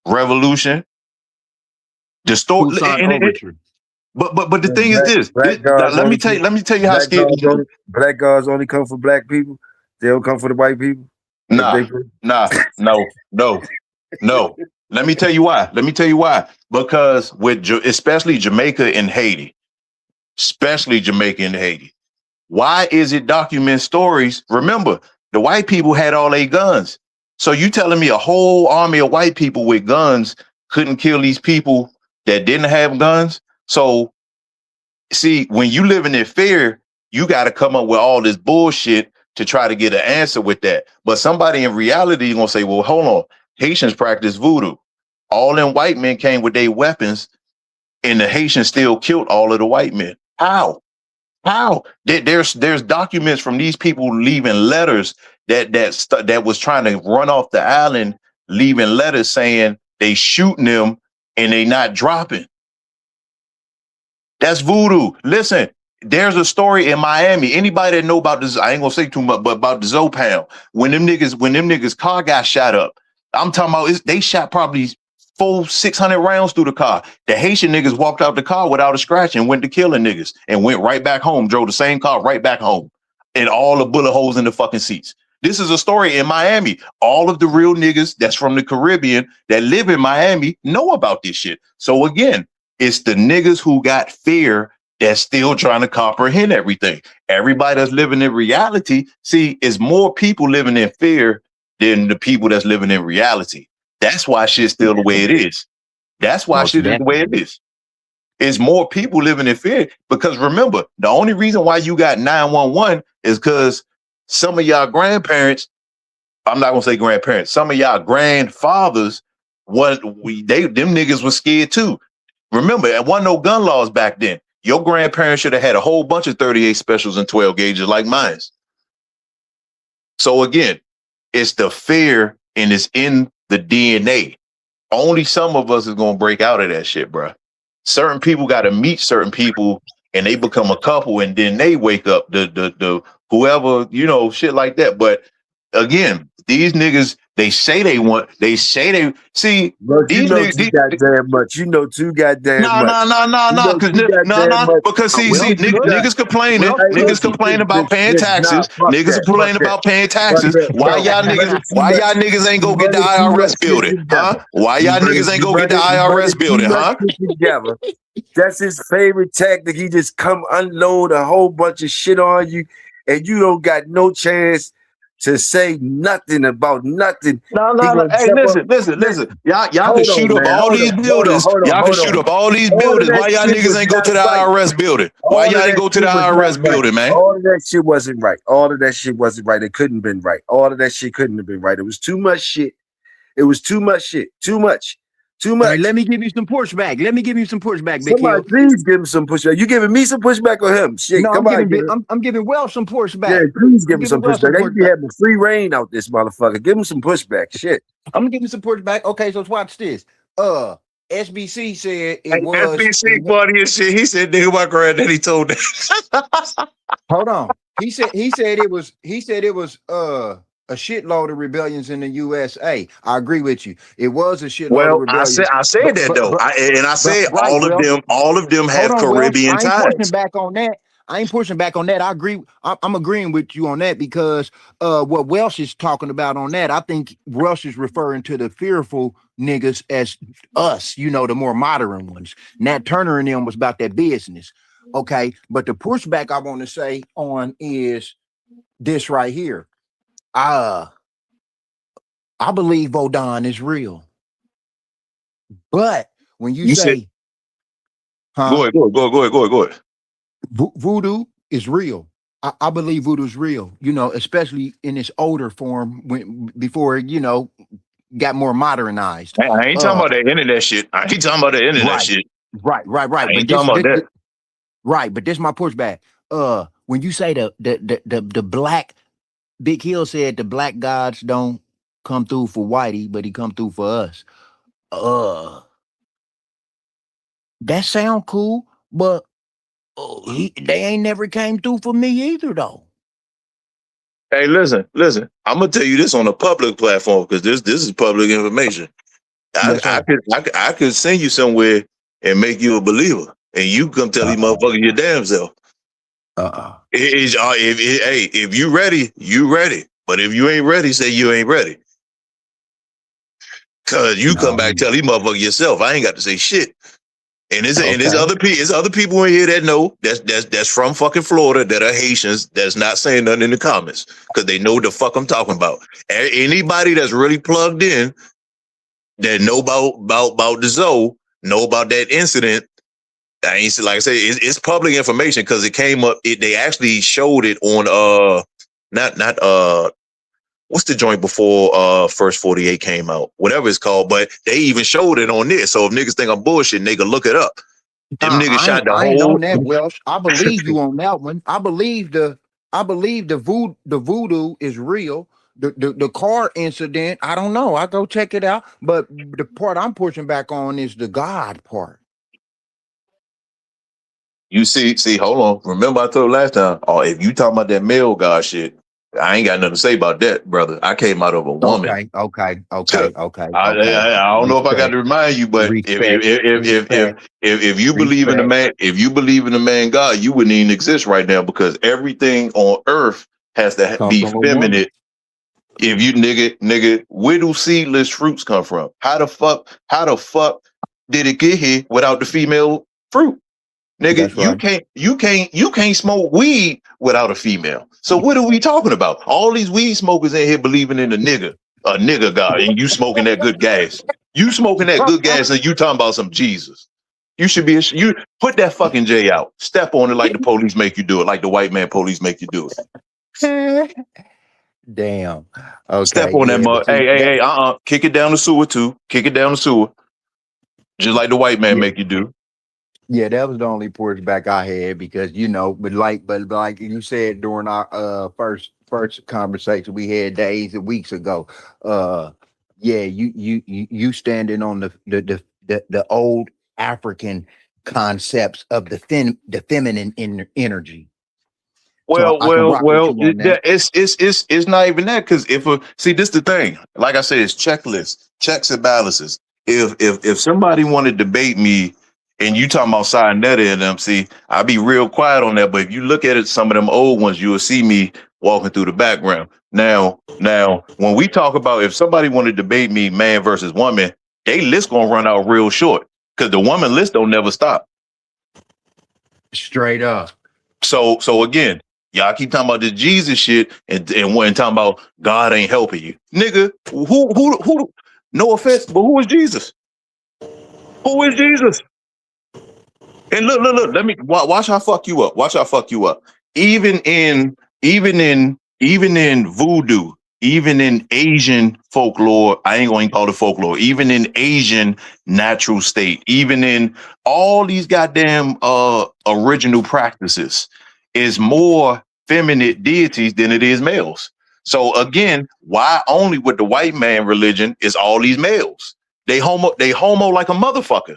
Revolution, the story. But the thing is this. Let me tell you how scared black gods only come for black people. They don't come for the white people. No. Let me tell you why. Because especially Jamaica and Haiti. Why is it document stories? Remember, the white people had all their guns. So you telling me a whole army of white people with guns couldn't kill these people that didn't have guns? So, see, when you living in fear, you got to come up with all this bullshit to try to get an answer with that. But somebody in reality is going to say, well, hold on. Haitians practice voodoo. All them white men came with their weapons, and the Haitians still killed all of the white men. How? There's documents from these people leaving letters that was trying to run off the island, leaving letters saying they shooting them and they not dropping. That's voodoo. Listen, there's a story in Miami. Anybody that know about this, I ain't gonna say too much, but about the Zopound. When them niggas car got shot up, I'm talking about they shot probably 400-600 rounds through the car. The Haitian niggas walked out the car without a scratch and went to killing niggas and went right back home, drove the same car right back home, and all the bullet holes in the fucking seats. This is a story in Miami. All of the real niggas that's from the Caribbean that live in Miami know about this shit. So again, it's the niggas who got fear that's still trying to comprehend everything. Everybody that's living in reality, see, is more people living in fear than the people that's living in reality. That's why shit's still the way it is. That's why shit is the way it is. It's more people living in fear because remember, the only reason why you got 911 is because some of y'all grandparents, I'm not gonna say grandparents, some of y'all grandfathers, them niggas was scared too. Remember, there wasn't no gun laws back then. Your grandparents should have had a whole bunch of 38 specials and 12 gauges like mine. So again, it's the fear and it's in the DNA. Only some of us is gonna break out of that shit, bro. Certain people got to meet certain people and they become a couple and then they wake up the whoever, shit like that. But again, these niggas, they say they see. Bro, these niggas too goddamn much. You know too goddamn much. No. Because niggas complaining. Niggas complain about paying taxes. Niggas complain about paying taxes. Why y'all niggas ain't go get the IRS building? Huh? Why y'all niggas ain't go get the IRS building? Huh? That's his favorite tactic. He just come unload a whole bunch of shit on you, and you don't got no chance to say nothing about nothing. No. Hey, listen. Y'all can shoot up all these buildings. Y'all can shoot up all these buildings. Why y'all niggas ain't go to the IRS building? Why y'all ain't go to the IRS building, man? All of that shit wasn't right. It couldn't have been right. All of that shit couldn't have been right. It was too much shit. Too much. All right, let me give you some pushback. Big Somebody, please give him some pushback. You giving me some pushback or him? Shit, no, come on. I'm giving Wells some pushback. Yeah, please give him some pushback. They be having free reign out this motherfucker. Give him some pushback. Shit. I'm gonna give him some pushback. Okay, so let's watch this. SBC said it was SBC funny as shit. He said, nigga, my granddaddy told that. Hold on. He said it was a shitload of rebellions in the USA. I agree with you. It was a shitload of rebellions. I said that though. I said all of them have Caribbean ties. Back on that. I ain't pushing back on that. I agree. I'm agreeing with you on that because what Welsh is talking about on that, I think Welsh is referring to the fearful niggas as us, you know, the more modern ones. Nat Turner and them was about that business. Okay. But the pushback I want to say on is this right here. I believe Vodon is real. But when you said, say, huh? Go ahead. Voodoo is real. I believe voodoo is real, you know, especially in its older form before, you know, got more modernized. I ain't talking about that internet shit. I ain't talking about that internet shit. Right. I ain't talking about that. Right, but this is my pushback. When you say the black, Big Hill said the black gods don't come through for Whitey, but he come through for us. That sound cool, but they ain't never came through for me either, though. Hey, listen. I'm gonna tell you this on a public platform because this is public information. I could send you somewhere and make you a believer, and you come tell these motherfuckers your damn self. If you ready, you ready. But if you ain't ready, say you ain't ready. Cause you come back tell these motherfuckers yourself. I ain't got to say shit. And there's other people in here that know that's from fucking Florida that are Haitians that's not saying nothing in the comments because they know the fuck I'm talking about. Anybody that's really plugged in that know about the Zoe, know about that incident. I ain't like I say it's public information because it came up. They actually showed it on not what's the joint before First 48 came out, whatever it's called, but they even showed it on this. So if niggas think I'm bullshitting, they can look it up. Them niggas shot the whole. I ain't on that, Welsh. I believe you on that one. I believe the voodoo is real. The car incident, I don't know. I go check it out. But the part I'm pushing back on is the God part. You see, hold on. Remember I told last time, if you talking about that male God shit, I ain't got nothing to say about that, brother. I came out of a woman. Okay. I don't know if I got to remind you, but if you believe in the man, if you believe in the man God, you wouldn't even exist right now because everything on earth has to be feminine. If you nigga, where do seedless fruits come from? How the fuck did it get here without the female fruit? Nigga, right. you can't smoke weed without a female. So what are we talking about? All these weed smokers in here believing in a nigga God, and you smoking that good gas. You smoking that good gas, and you talking about some Jesus. You should be you put that fucking J out. Step on it like the police make you do it, like the white man police make you do it. Damn. Okay. Step on that mud. Hey, kick it down the sewer too. Kick it down the sewer. Just like the white man make you do. Yeah, that was the only pushback I had because but like you said during our first conversation we had days and weeks ago. You standing on the old African concepts of the feminine energy. Well, it's not even that because this is the thing. Like I said, it's checklists, checks and balances. If somebody want to debate me. And you talking about Sinetta and them, see, I'll be real quiet on that. But if you look at it, some of them old ones, you will see me walking through the background. Now, when we talk about if somebody want to debate me, man versus woman, they list gonna run out real short because the woman list don't never stop. Straight up. So again, y'all keep talking about this Jesus shit and talking about God ain't helping you, nigga. Who? No offense, but who is Jesus? Who is Jesus? And look, let me watch how fuck you up. Watch how fuck you up. Even in voodoo, even in Asian folklore, I ain't going to call it folklore, even in Asian natural state, even in all these goddamn original practices, is more feminine deities than it is males. So again, why only with the white man religion is all these males? They homo like a motherfucker.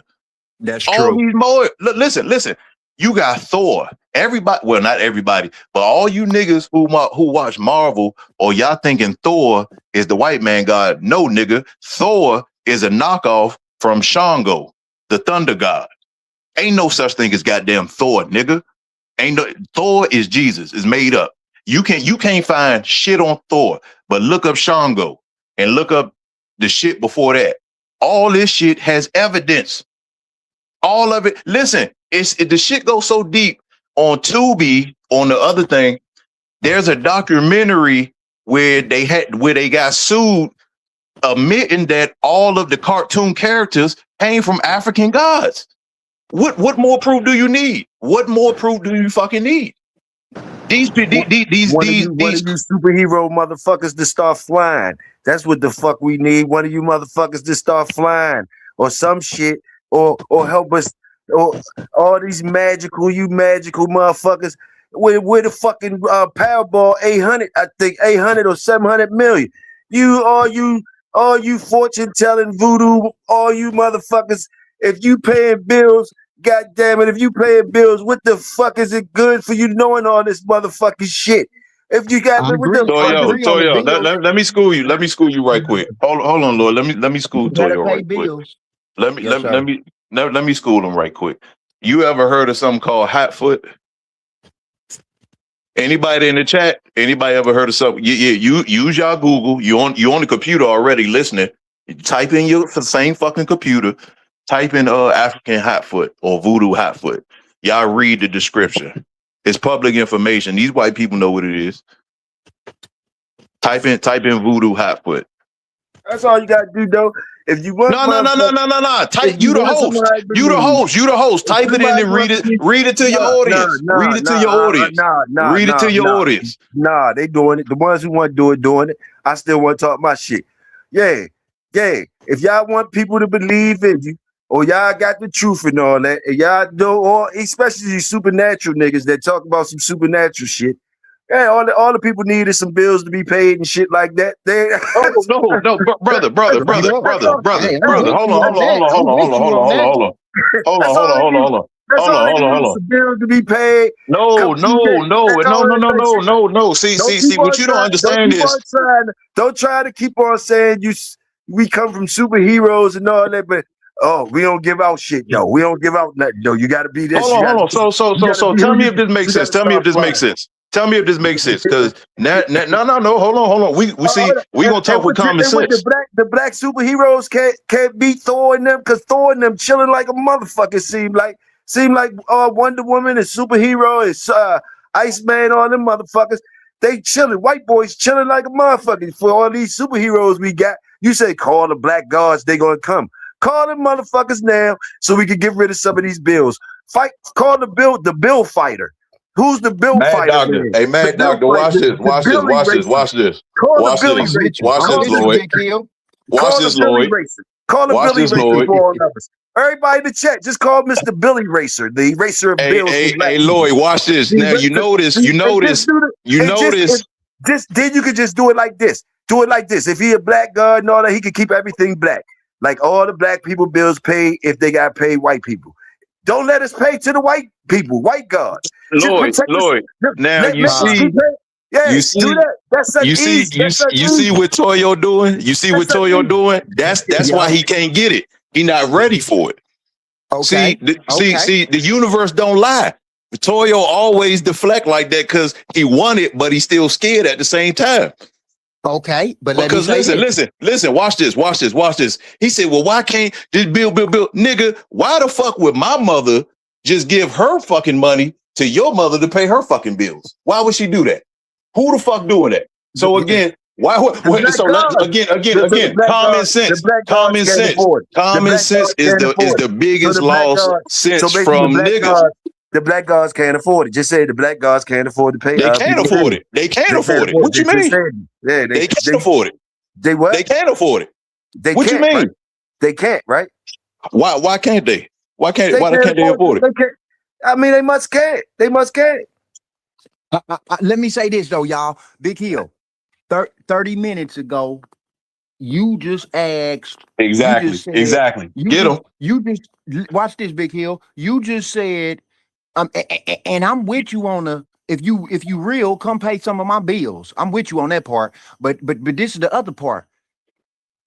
That's true. These more. Listen. You got Thor. Everybody, well, not everybody, but all you niggas who watch Marvel or y'all thinking Thor is the white man god. No, nigga. Thor is a knockoff from Shango, the thunder god. Ain't no such thing as goddamn Thor, nigga. Ain't no Thor is Jesus. Is made up. You can't find shit on Thor, but look up Shango and look up the shit before that. All this shit has evidence. All of it. Listen, the shit goes so deep on Tubi. On the other thing, there's a documentary where they got sued, admitting that all of the cartoon characters came from African gods. What more proof do you need? What more proof do you fucking need? These One of you superhero motherfuckers to start flying. That's what the fuck we need. One of you motherfuckers to start flying or some shit or help us or all these magical motherfuckers. Where the fucking Powerball 800, I think 800 or 700 million. All you fortune telling voodoo, all you motherfuckers. If you paying bills, God damn it, if you paying bills, what the fuck is it good for you knowing all this motherfucking shit? If you got Toyo, let me school you. Let me school you right quick. Hold on, Lord. Let me school Toyo right quick. Let me school him right quick. You ever heard of something called Hatfoot? Anybody in the chat? Anybody ever heard of something? Yeah. You use your Google. You on the computer already listening. You type in your same fucking computer. Type in African Hatfoot or Voodoo Hatfoot. Y'all read the description. It's public information. These white people know what it is. Type in Voodoo Hatfoot. That's all you gotta do, though. If you want, no. Type you the host. You the host. Type it in and read it. Read it to your audience. Read it to your audience. Read it to your audience. Nah, they doing it. The ones who want to do it, doing it. I still want to talk my shit. Yeah. If y'all want people to believe in you, or y'all got the truth and all that, and y'all know, or especially these supernatural niggas that talk about some supernatural shit. Yeah, all the people need is some bills to be paid and shit like that. No, brother. Hold on. Some bills to be paid. No. See, what you don't understand is don't try to keep on saying we come from superheroes and all that, but we don't give out shit. No, we don't give out nothing. No, you got to be this. Hold on. So tell me if this makes sense. Tell me if this makes sense. Because no. Hold on. We gonna talk with common sense. The black superheroes can't beat Thor and them because Thor and them chilling like a motherfucker. Seem like Wonder Woman is superhero, is Iceman, all them motherfuckers. They chilling. White boys chilling like a motherfucker. For all these superheroes we got, you say call the black gods, they gonna come. Call them motherfuckers now so we can get rid of some of these bills. Call the bill fighter. Who's the bill Mad fighter? Doctor. Hey, Mad Doctor, watch this, Lloyd. Watch this, Lloyd. Call the Billy Racer for all numbers. Everybody in the chat, just call Mr. Billy Racer, the eraser of bills. Hey, Lloyd, watch this. Now you notice. Then you could just do it like this. Do it like this. If he a black god and all that, he could keep everything black. Like all the black people bills paid if they got paid white people. Don't let us pay to the white people, white gods. Lloyd. Now you see what Toyo doing? You see what Toyo doing? That's why he can't get it. He not ready for it. Okay. See, the universe don't lie. Toyo always deflect like that because he won it, but he's still scared at the same time. Okay, but because listen, watch this. He said, well, why can't this bill, nigga, why the fuck would my mother just give her fucking money to your mother to pay her fucking bills? Why would she do that? Who the fuck doing that? So again, common sense is the biggest loss since from niggas. The black gods can't afford it. Just say the black gods can't afford to pay. They can't afford it. They can't afford it. What you mean? Yeah, they can't afford it. They what? They can't afford it. What you mean? Right? They can't, right? Why can't they? Why can't they afford it? I mean, they must can't. They must can't. Let me say this though, y'all. Big Hill. 30 minutes ago, you just asked. Exactly. Get them. You just watch this, Big Hill. You just said, and I'm with you on if you real, come pay some of my bills. I'm with you on that part. But this is the other part.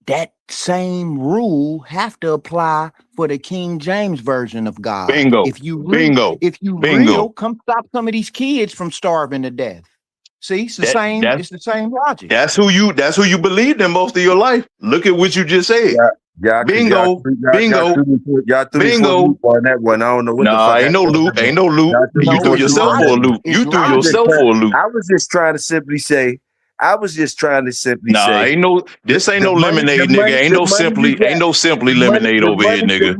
that same rule have to apply for the King James version of God. Bingo. If you Bingo. Bingo. real, come stop some of these kids from starving to death. See, it's the same. It's the same logic. That's who you believed in most of your life. Look at what you just said. Yeah, Bingo. Bingo. Y'all threw me for a loop on that one. I don't know what the fuck. Ain't no loop. Ain't no loop. You threw yourself for a loop. You threw yourself for a loop. I was just trying to simply say. Ain't no. This ain't no lemonade, nigga. Ain't no simply lemonade over here, nigga.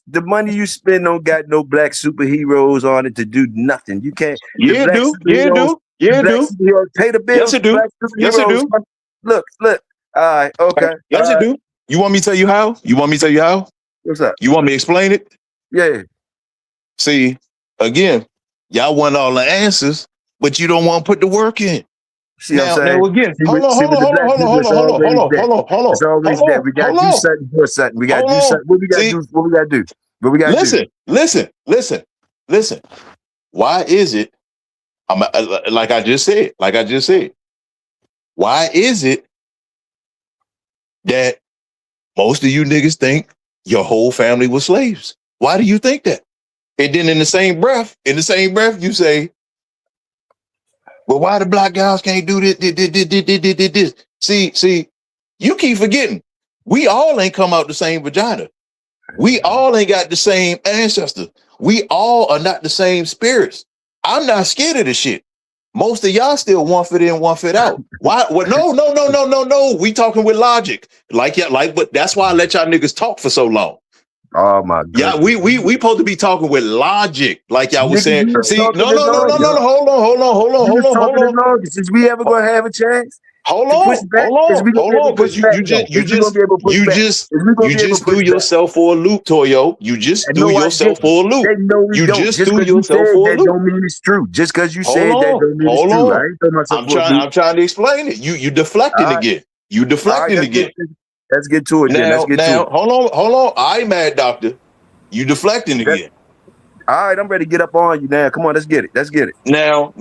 The money you spend don't got no black superheroes on it to do nothing. You can't. Yeah, do. Yeah, do. Yeah, do. Pay the bills. Yes, it do. Yes, it do. Look. All right. Okay. Yes, it do. You want me to tell you how? What's up? You want me to explain it? Yeah. See, again, y'all want all the answers, but you don't want to put the work in. See what I'm saying? Now again, hold on. It's always that. We got to do something for something. We got to do something. What we got to do? What we got to do? What we got to do? Listen. Why is it? Like I just said. Why is it that most of you niggas think your whole family was slaves? Why do you think that? And then in the same breath, you say, well, why the black guys can't do this? See, you keep forgetting. We all ain't come out the same vagina. We all ain't got the same ancestors. We all are not the same spirits. I'm not scared of this shit. Most of y'all still one foot in, one foot out. Why? Well, no. We talking with logic. But that's why I let y'all niggas talk for so long. Oh my God. Yeah, we supposed to be talking with logic, like y'all was saying. See, no. Hold on. Is we ever gonna have a chance? Hold on. Because you just threw yourself for a loop, Toyo. You just threw yourself for a loop. You just threw yourself for a loop. That don't mean it's true. Just because you said that don't mean it's true. I ain't I'm trying to explain it. You deflecting again. Let's get to it. Hold on. I ain't mad, doctor. You deflecting again. All right, I'm ready to get up on you now. Come on, let's get it. Now.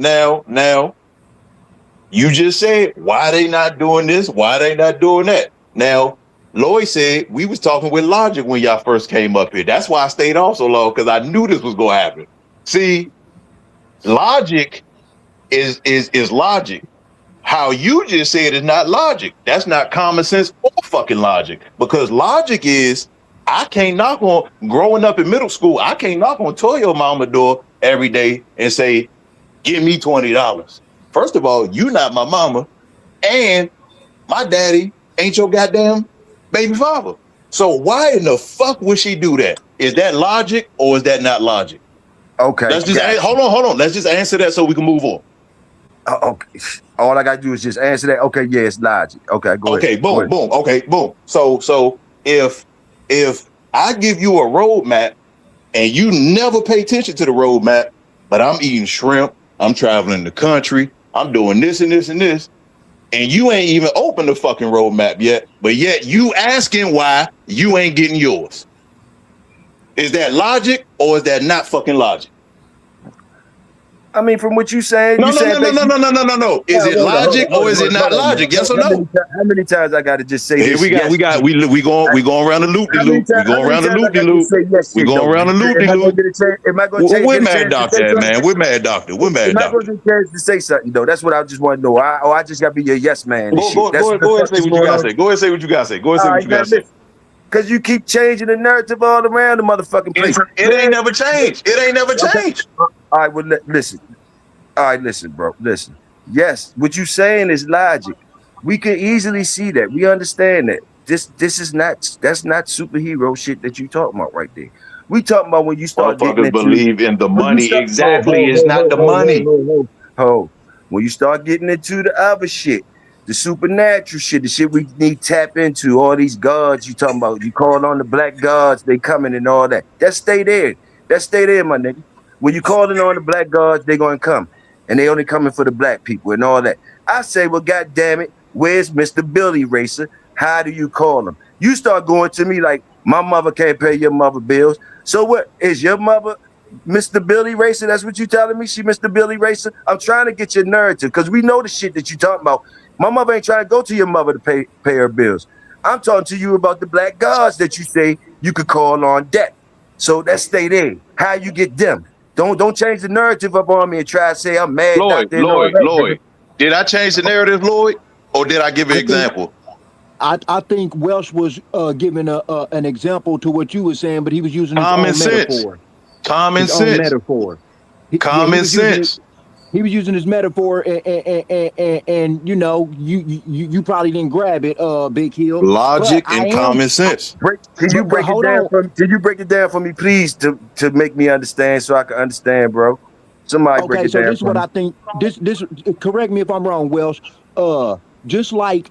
You just said, why they not doing this? Why they not doing that? Now, Lloyd said we was talking with logic when y'all first came up here. That's why I stayed off so long, because I knew this was going to happen. See, logic is logic. How you just said is not logic. That's not common sense or fucking logic. Because logic is, growing up in middle school, I can't knock on Toyo mama door every day and say, give me $20. First of all, you not my mama, and my daddy ain't your goddamn baby father. So why in the fuck would she do that? Is that logic or is that not logic? Okay. Hold on. Let's just answer that so we can move on. Okay. All I gotta do is just answer that. Okay, yeah, it's logic. Okay, go ahead. Okay, boom. Okay, boom. So if I give you a roadmap and you never pay attention to the roadmap, but I'm eating shrimp, I'm traveling the country, I'm doing this and this and this, and you ain't even opened the fucking roadmap yet, but yet you asking why you ain't getting yours. Is that logic or is that not fucking logic? I mean, from what you saying, no. Is it logic or is it not logic? Yes or no? How many times I got to just say this? We going around the loop de loop. We going around the loop de loop. We going around the loop de loop. Am I going to change? We're mad doctor, man. We're mad doctor. Am I going to chance to say something though? That's what I just want to know. I just got to be your yes man. Go ahead, say what you gotta say. Go ahead, say what you gotta say. Because you keep changing the narrative all around the motherfucking place. It ain't never changed. All right, well, listen. All right, listen, bro. Listen. Yes, what you saying is logic. We can easily see that. We understand that. That's not superhero shit that you talking about right there. We talking about when you start getting into, believe in the money. Exactly. It's not the money. When you start getting into the other shit, the supernatural shit, the shit we need to tap into, all these gods you talking about, you calling on the black gods, they coming and all that. That stay there, my nigga. When you calling on the black gods, they gonna come. And they only coming for the black people and all that. I say, well, God damn it, where's Mr. Billy Racer? How do you call him? You start going to me like, my mother can't pay your mother bills. So what, is your mother Mr. Billy Racer? That's what you telling me? She Mr. Billy Racer? I'm trying to get your narrative because we know the shit that you talking about. My mother ain't trying to go to your mother to pay her bills. I'm talking to you about the black gods that you say you could call on deck. So let's stay there. How you get them? Don't change the narrative up on me and try to say I'm mad. Lloyd, did I change the narrative, Lloyd, or did I give an example? I think Welsh was giving an example to what you were saying, but he was using his Common own sense. metaphor. Common His own sense. metaphor. Common sense. He was using his metaphor, and you know, you probably didn't grab it, Big Hill. Logic But I and am- common sense. Can you break it hold down on. for me? Can you break it down for me, please, to make me understand so I can understand, bro? Somebody break Okay, it so down. this is what I think. This correct me if I'm wrong, Welsh. Just like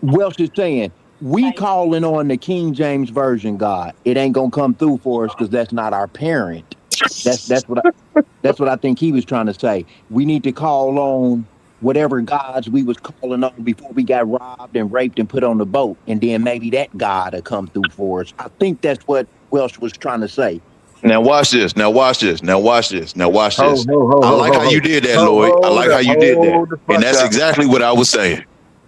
Welsh is saying, we calling on the King James Version God. It ain't gonna come through for us because that's not our parent. That's what I think he was trying to say. We need to call on whatever gods we was calling on before we got robbed and raped and put on the boat, and then maybe that God will come through for us. I think that's what Welsh was trying to say. Now watch this. Now watch this. Now watch this. Now watch this. Hold, I like how you did that, Lloyd. I like how you did that, and that's exactly what I was saying.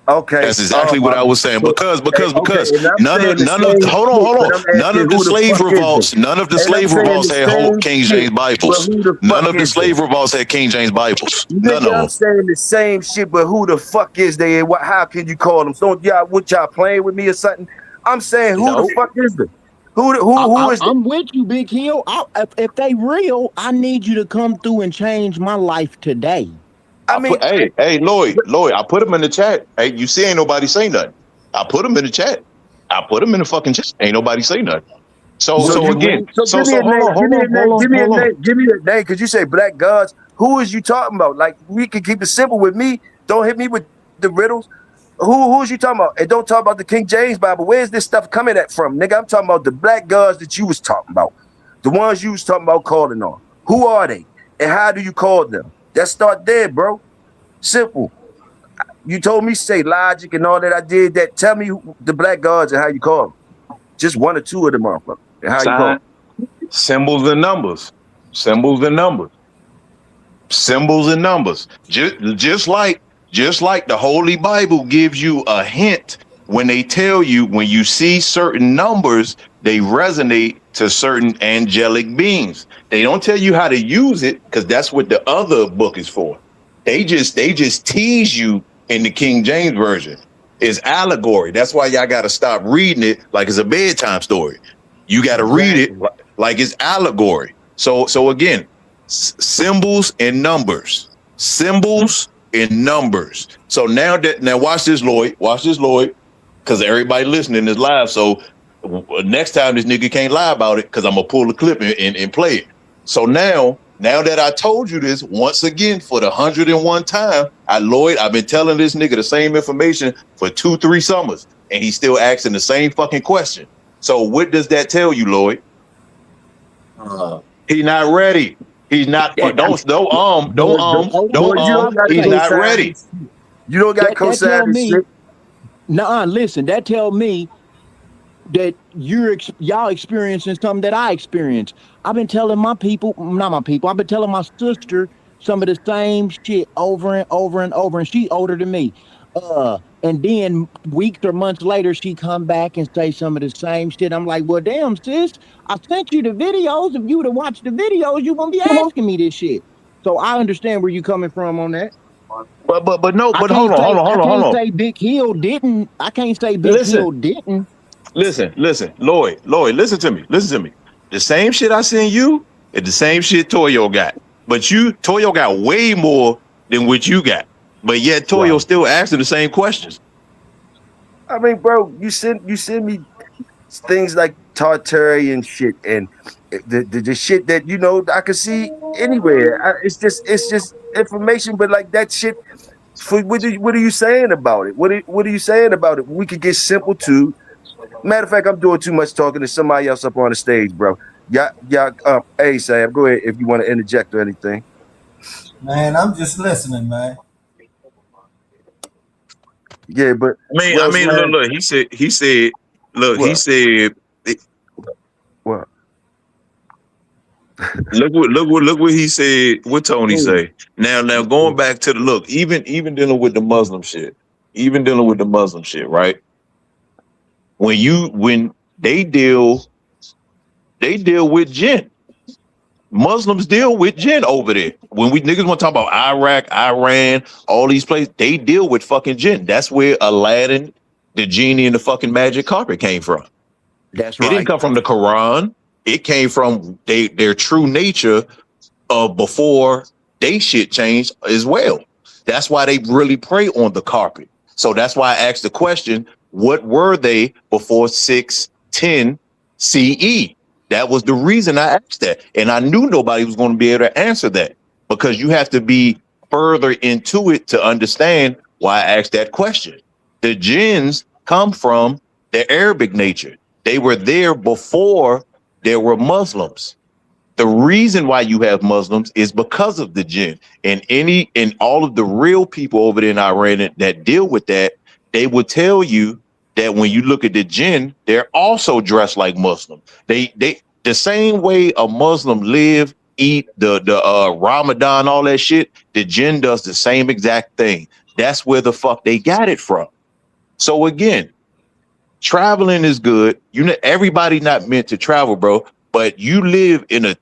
Okay, That's exactly what I was saying. Because and I'm none saying of the none of same hold on, shit, hold but on. I'm None asking of the who the slave fuck is revolts, it? none of the And I'm slave saying revolts the had whole same King shit, James Bibles. but who the None fuck of the is it? slave revolts had King James Bibles. None of Nigga, I'm them. saying the same shit, but who the fuck is they? And how can you call them? So y'all playing with me or something? I'm saying who the fuck is it? Who is it? I'm with you, Big Hill. If they real, I need you to come through and change my life today. I mean, Hey, Lloyd, I put them in the chat. Hey, you see, ain't nobody say nothing. I put them in the chat. I put them in the fucking chat. Ain't nobody say nothing. So give me a name. Give me a name. Give me a name. Cause you say black gods. Who is you talking about? Like we can keep it simple with me. Don't hit me with the riddles. Who is you talking about? And don't talk about the King James Bible. Where's this stuff coming at from, nigga? I'm talking about the black gods that you was talking about. The ones you was talking about calling on. Who are they? And how do you call them? Let's start there, bro. Simple. You told me say logic and all that. I did that. Tell me the black gods and how you call them. Just one or two of them, motherfuckers. And how you call them. Symbols and numbers. Symbols and numbers. Symbols and numbers. Just like the Holy Bible gives you a hint when they tell you when you see certain numbers, they resonate to certain angelic beings. They don't tell you how to use it because that's what the other book is for. They just tease you in the King James Version. It's allegory. That's why y'all got to stop reading it like it's a bedtime story. You got to read it like it's allegory. So again, symbols and numbers. Symbols and numbers. So now watch this, Lloyd. Watch this, Lloyd. Because everybody listening is live. So next time this nigga can't lie about it because I'm going to pull the clip and play it. So now that I told you this once again for the 101 time, I've been telling this nigga the same information for 2-3 summers, and he's still asking the same fucking question. So what does that tell you, Lloyd? He's not ready. He's not. He's not ready. You don't got co-sign shit. Nuh-uh, listen, that tell me that y'all experiencing something that I experienced. I've been telling I've been telling my sister some of the same shit over and over and over, and she's older than me. And then weeks or months later, she come back and say some of the same shit. I'm like, well, damn, sis, I sent you the videos. If you would have watched the videos, you won't be asking me this shit. So I understand where you coming from on that. But hold on. I can't say Big Hill didn't. Hill didn't. Listen, Lloyd, listen to me. The same shit I send you is the same shit Toyo got. But Toyo got way more than what you got. But yet Toyo still asking the same questions. I mean, bro, you send me things like Tartarian shit and the shit that I can see anywhere. It's just information, but like that shit. What are you saying about it? What are you saying about it? We could get simple too. Matter of fact, I'm doing too much talking to somebody else up on the stage, bro. Hey Sam, go ahead if you want to interject or anything. Man, I'm just listening, man. Yeah, but look, he said, what? look what he said. What Tony say? Now going back to the look, even dealing with the Muslim shit, right? when they deal with jinn. Muslims deal with jinn over there. When we niggas want to talk about Iraq, Iran, all these places, they deal with fucking jinn. That's where Aladdin, the genie, and the fucking magic carpet came from. That's It didn't come from the Quran. It came from their true nature before they shit changed as well. That's why they really prey on the carpet. So that's why I asked the question, what were they before 610 CE? That was the reason I asked that. And I knew nobody was going to be able to answer that, because you have to be further into it to understand why I asked that question. The jinns come from the Arabic nature. They were there before there were Muslims. The reason why you have Muslims is because of the jinn. And all of the real people over there in Iran that deal with that, they would tell you that when you look at the jinn, they're also dressed like Muslim. They the same way a Muslim live, eat, the Ramadan, all that shit, the jinn does the same exact thing. That's where the fuck they got it from. So again, traveling is good. You know, everybody not meant to travel, bro, but you live in a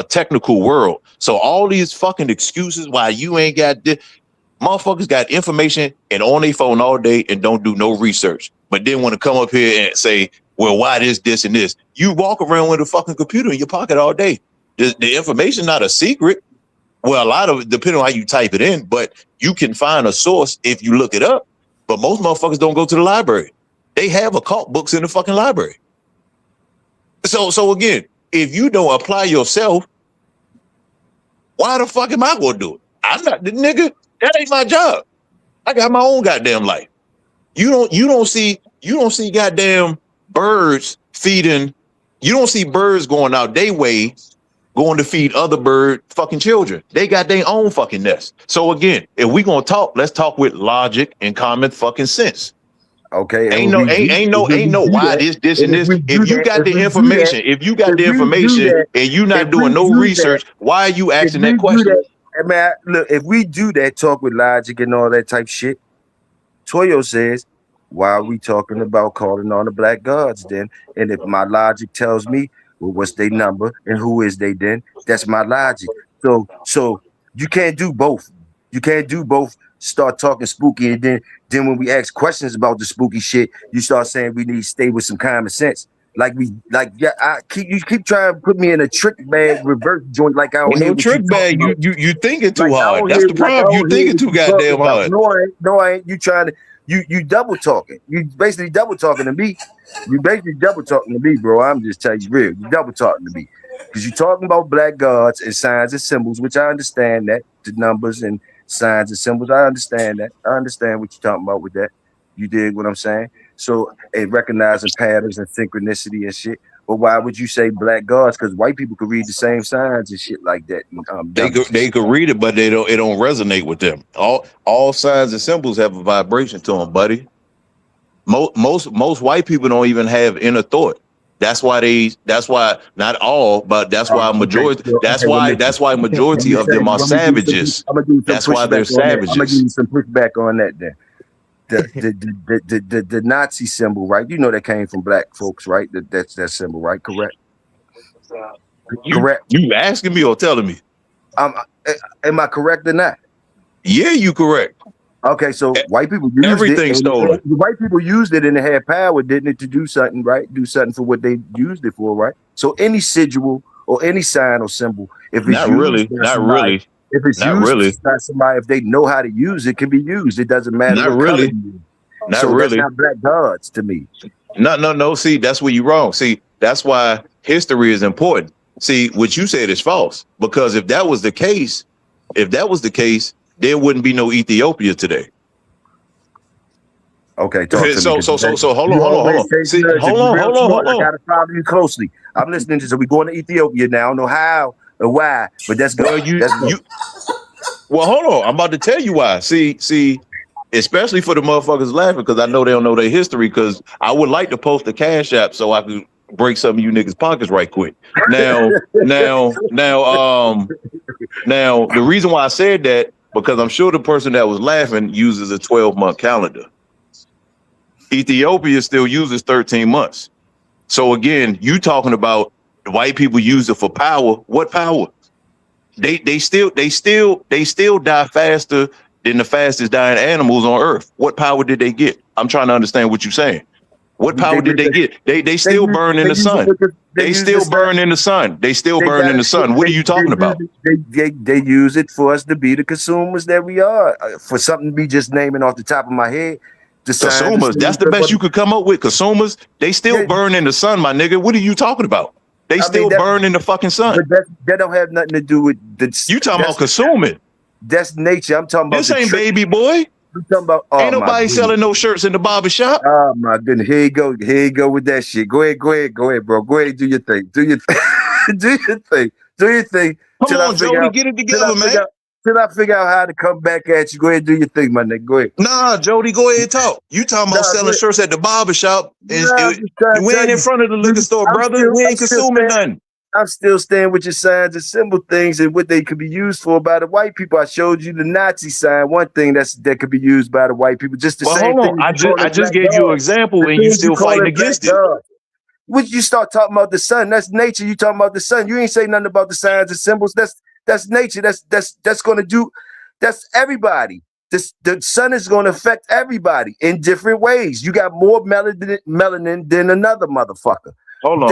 technical world. So all these fucking excuses why you ain't got this, motherfuckers got information and on their phone all day and don't do no research. But then want to come up here and say, well, why this, and this? You walk around with a fucking computer in your pocket all day. The information not a secret. Well, a lot of it, depending on how you type it in, but you can find a source if you look it up. But most motherfuckers don't go to the library. They have occult books in the fucking library. So again, if you don't apply yourself, why the fuck am I gonna do it? I'm not the nigga. That ain't my job. I got my own goddamn life. You don't see goddamn birds feeding. You don't see birds going out their way, going to feed other bird fucking children. They got their own fucking nest. So again, if we gonna talk, let's talk with logic and common fucking sense. Okay. Ain't no why this and this. If you got the information, and you not doing no research, why are you asking that question? Man, look, if we do that, talk with logic and all that type shit, Toyo says, why are we talking about calling on the black gods then? And if my logic tells me, well, what's their number and who is they then? That's my logic. So you can't do both. You can't do both. Start talking spooky, and then when we ask questions about the spooky shit, you start saying we need to stay with some common sense. You keep trying to put me in a trick bag reverse joint like I don't no trick bag. You thinking too hard. That's the problem. You thinking too goddamn hard. No, I ain't. You trying to you double talking. You basically double talking to me. You basically double talking to me, bro. I'm just telling you real. You double talking to me because you're talking about black gods and signs and symbols, which I understand that the numbers and signs and symbols. I understand that. I understand what you're talking about with that. You dig what I'm saying? So, and recognizing patterns and synchronicity and shit. But why would you say black gods? Because white people could read the same signs and shit like that. They could read it, but it don't resonate with them. All signs and symbols have a vibration to them, buddy. Most white people don't even have inner thought. That's why not all, but that's why majority. That's why majority of them are savages. That's why they're savages. I'm gonna give you some pushback on that then. The Nazi symbol, right? You know that came from black folks, right? That's that symbol, right? Correct. Correct. You asking me or telling me? Am I correct or not? Yeah, you correct. Okay, so white people used everything stolen. The white people used it and they had power, didn't it, to do something, right? Do something for what they used it for, right? So any sigil or any sign or symbol, if it's not really, if it's not used really, by somebody, if they know how to use it, can be used. It doesn't matter. Not really. That's not black gods to me. No. See, that's where you're wrong. See, that's why history is important. See, what you said is false. Because if that was the case, there wouldn't be no Ethiopia today. Okay, so hold on. See, hold on. I gotta follow you closely. I'm listening to. So we going to Ethiopia now. I don't know how or why, but that's good. Well, hold on. I'm about to tell you why. See, especially for the motherfuckers laughing, because I know they don't know their history. Because I would like to post the Cash App so I could break some of you niggas' pockets right quick. Now, the reason why I said that, because I'm sure the person that was laughing uses a 12-month calendar. Ethiopia still uses 13 months. So again, you talking about the white people use it for power. What power? They still die faster than the fastest dying animals on earth. What power did they get? I'm trying to understand what you're saying. What power did they get? They still burn in the sun. They still burn in the sun. They still burn in the sun. What are you talking about? They use it for us to be the consumers that we are. For something to be just naming off the top of my head. Consumers. That's the best you could come up with. Consumers. They still burn in the sun, my nigga. What are you talking about? They still burn in the fucking sun. But that don't have nothing to do with the. You talking about consuming? That's nature. I'm talking about. This ain't baby boy. I'm talking about. Ain't nobody selling no shirts in the barber shop. Oh my goodness! Here you go. Here you go with that shit. Go ahead, bro. Go ahead, do your thing. Do your thing. Come on, Jody, get it together, man. Till I figure out how to come back at you. Go ahead, do your thing, my nigga. Go ahead. Nah, Jody, go ahead and talk. You talking about selling shirts at the barber shop? We ain't in front of the liquor store, brother. We ain't consuming nothing. I'm still staying with your signs and symbol things and what they could be used for by the white people. I showed you the Nazi sign, one thing that could be used by the white people. Just the same thing. I just gave you an example, and you still fighting against it. When you start talking about the sun, that's nature. You talking about the sun. You ain't say nothing about the signs and symbols. That's nature. That's gonna do. That's everybody. The sun is gonna affect everybody in different ways. You got more melanin than another motherfucker. Hold on.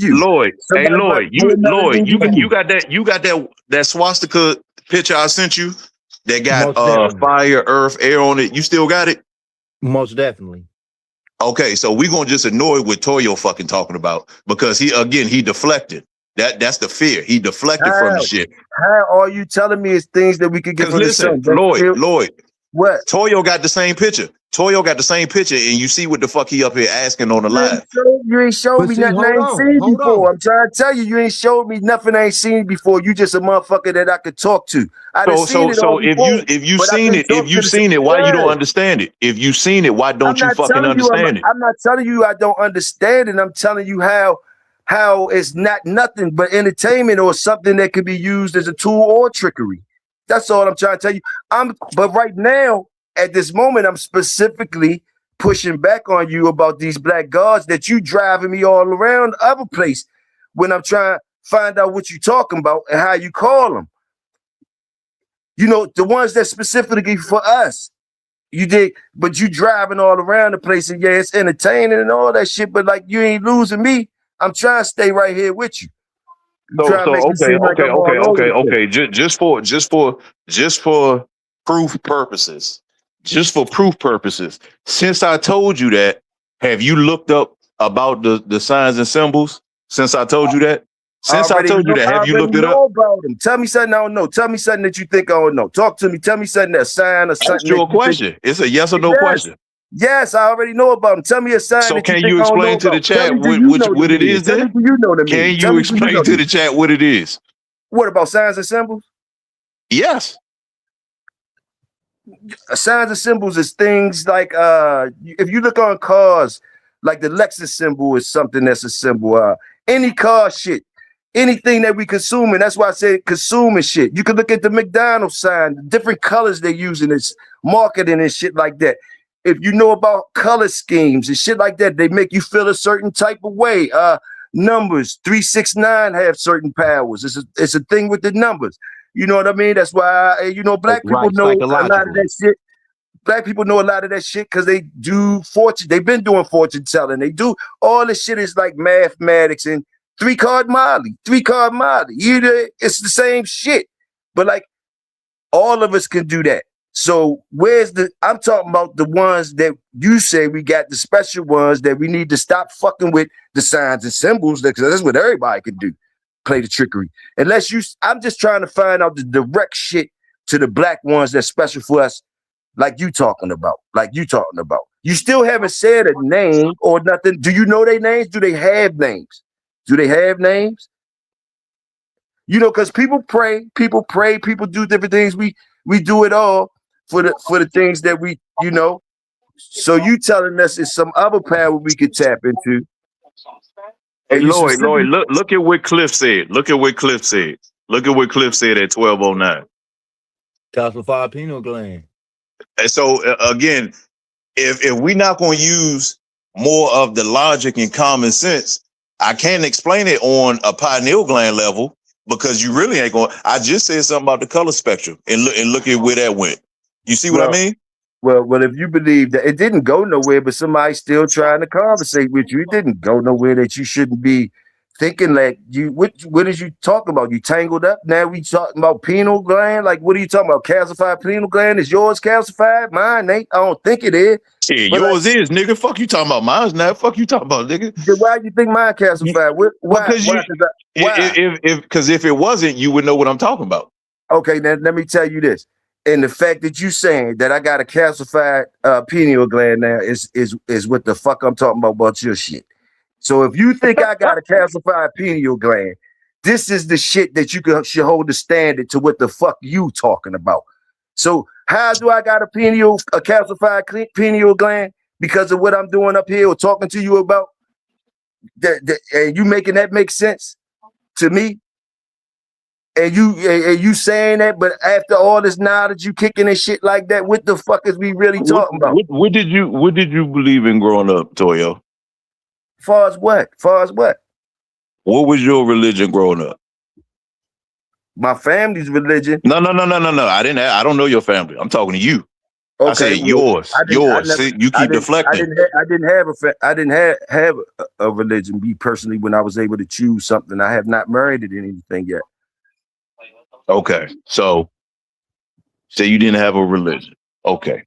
Lloyd, hey Lloyd, you got that swastika picture I sent you that got fire, earth, air on it. You still got it? Most definitely. Okay, so we're gonna just ignore what Toyo fucking talking about because he deflected. That's the fear. He deflected from the shit. How all you telling me is things that we could get from the sun? Lloyd. What? Toyo got the same picture. And you see what the fuck he up here asking on the live. You ain't showed me nothing I ain't seen before. I'm trying to tell you, you ain't showed me nothing I ain't seen before. You just a motherfucker that I could talk to. So if you seen it, why you don't understand it? If you seen it, why don't you fucking understand it? I'm not telling you I don't understand it. I'm telling you how it's not nothing but entertainment or something that could be used as a tool or trickery. That's all I'm trying to tell you. But right now, at this moment, I'm specifically pushing back on you about these black guards that you driving me all around the other place when I'm trying to find out what you talking about and how you call them. You know, the ones that specifically for us. You did, but you driving all around the place and yeah, it's entertaining and all that shit, but like you ain't losing me. I'm trying to stay right here with you. Okay. Just for proof purposes. Since I told you that, have you looked up about the signs and symbols? Since I told you that? Have you looked it up? About them. Tell me something I don't know. Tell me something that you think I don't know. Talk to me. Tell me something that's sign or something. That's your question. It's a yes or no question. Yes, I already know about them. Tell me a sign. So can you explain to the chat what it is then? Can you explain to the chat what it is? What about signs and symbols? Yes. Signs and symbols is things like if you look on cars, like the Lexus symbol is something that's a symbol. Any car shit, anything that we consuming. That's why I said consuming shit. You can look at the McDonald's sign, the different colors they're using, it's marketing and shit like that. If you know about color schemes and shit like that, they make you feel a certain type of way. Numbers 369 have certain powers. It's a thing with the numbers. You know what I mean? That's why black people know a lot of that shit. Black people know a lot of that shit because they do fortune. They've been doing fortune telling. They do all this shit is like mathematics and three-card Molly. It's the same shit. But like all of us can do that. So I'm talking about the ones that you say we got, the special ones that we need to stop fucking with the signs and symbols, because that's what everybody can do, play the trickery. I'm just trying to find out the direct shit to the black ones that's special for us, like you talking about. You still haven't said a name or nothing. Do you know their names? Do they have names? You know, because people pray, people do different things. We do it all for the things that we, you know. So you telling us it's some other power we could tap into. Hey, Lloyd, look at what Cliff said. Look at what Cliff said at 12:09. Calcified pineal gland. And so again, if we're not going to use more of the logic and common sense, I can't explain it on a pineal gland level because you really ain't going. I just said something about the color spectrum and look at where that went. You see what I mean? Well, if you believe that it didn't go nowhere, but somebody's still trying to conversate with you, it didn't go nowhere that you shouldn't be thinking like you. What is you talking about? You tangled up? Now we talking about pineal gland? Like, what are you talking about? Calcified pineal gland? Is yours calcified? Mine ain't. I don't think it is. Yeah, But yours is, nigga. Fuck you talking about. Mine's not. Fuck you talking about, nigga. Then why do you think mine calcified? Why? Because if it wasn't, you would know what I'm talking about. Okay, then let me tell you this. And the fact that you saying that I got a calcified pineal gland now is what the fuck I'm talking about your shit. So if you think I got a calcified pineal gland, this is the shit that you should hold the standard to what the fuck you talking about. So how do I got a calcified pineal gland? Because of what I'm doing up here or talking to you about? And you making that make sense to me? And you saying that, but after all this knowledge, you kicking and shit like that, what the fuck is we really talking about? What did you believe in growing up, Toyo? Far as what? What was your religion growing up? My family's religion. No. I don't know your family. I'm talking to you. Okay, I said yours. See, you keep deflecting. I didn't have a religion. Me personally, when I was able to choose something, I have not married it in anything yet. Okay, so say you didn't have a religion. Okay,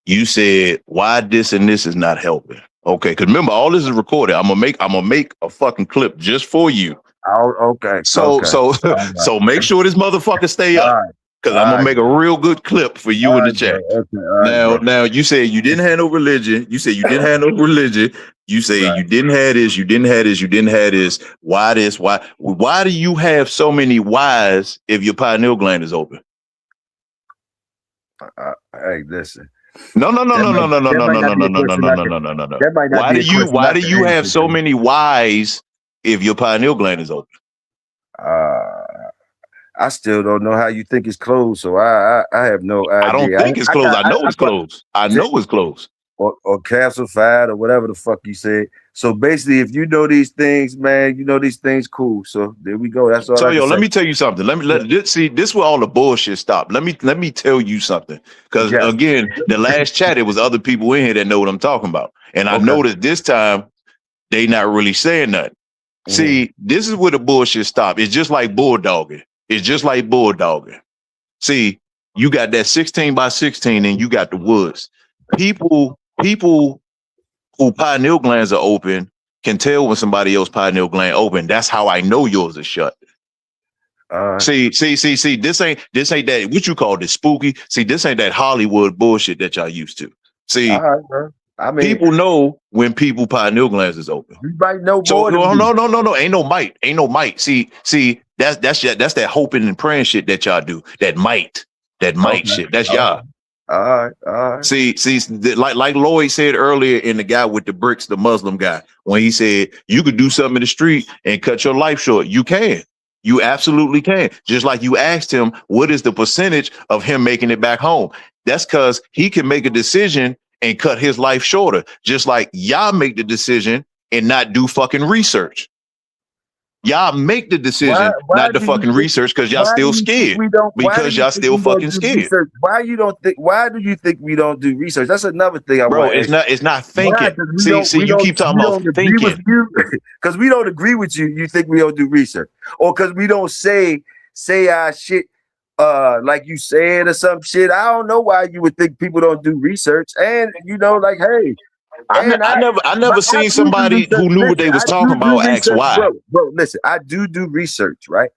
you said why this and this is not helping. Okay, because remember all this is recorded. I'm gonna make a fucking clip just for you. Oh, okay. So make sure this motherfucker stay up because I'm gonna make a real good clip for you in the chat. Now you said you didn't have no religion. You said you didn't have no religion. You say you didn't have this. You didn't have this. You didn't have this. Why this? Why? Why do you have so many whys if your pineal gland is open? Hey, listen. No. Why do you have so many whys if your pineal gland is open? I still don't know how you think it's closed, so I have no idea. I don't think it's closed. I know it's closed. I know it's closed. Or calcified or whatever the fuck you said. So basically, if you know these things, man, you know these things, cool. So there we go. That's all. So let me tell you something. See this is where all the bullshit stop. Let me tell you something. Because again, the last chat, it was other people in here that know what I'm talking about. And I noticed this time they not really saying nothing. See, this is where the bullshit stop. It's just like bulldogging. See, you got that 16 by 16 and you got the woods. People who pineal glands are open can tell when somebody else pineal gland open. That's how I know yours is shut. See, this ain't that what you call this spooky. See, this ain't that Hollywood bullshit that y'all used to. See, I mean, people know when people pineal glands is open. You might know more. No, ain't no might. See, that's that hoping and praying shit that y'all do. That might shit. That's y'all. All right. See, like Lloyd said earlier in the guy with the bricks, the Muslim guy, when he said you could do something in the street and cut your life short. You can. You absolutely can. Just like you asked him, what is the percentage of him making it back home? That's because he can make a decision and cut his life shorter. Just like y'all make the decision and not do fucking research. Y'all make the decision not to fucking research because y'all still scared. Because y'all still fucking scared. Why do you think we don't do research? That's another thing it's not thinking. See, you keep talking about thinking. Because we don't agree with you, you think we don't do research. Or because we don't say our shit like you said or some shit. I don't know why you would think people don't do research. And like, hey. I never seen somebody who knew what they was talking about ask why. Bro, listen, I do research, right?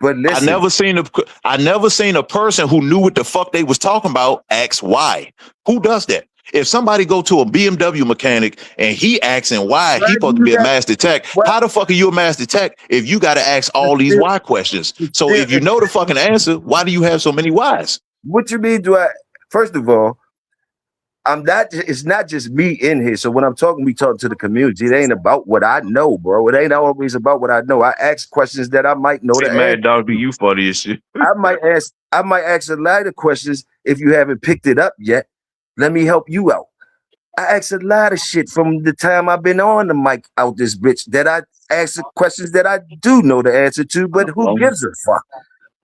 But listen, I never seen a person who knew what the fuck they was talking about ask why. Who does that? If somebody go to a BMW mechanic and he asking why he supposed to be a master tech, how the fuck are you a master tech if you got to ask all these why questions? So if you know the fucking answer, why do you have so many whys? What you mean? First of all, it's not just me in here. So when I'm talking, we talk to the community. It ain't about what I know, bro. It ain't always about what I know. I ask questions that I might know. Hey, Mad Dog, be you funny as shit. I might ask a lot of questions if you haven't picked it up yet. Let me help you out. I ask a lot of shit from the time I've been on the mic out this bitch that I ask the questions that I do know the answer to, but who gives a fuck?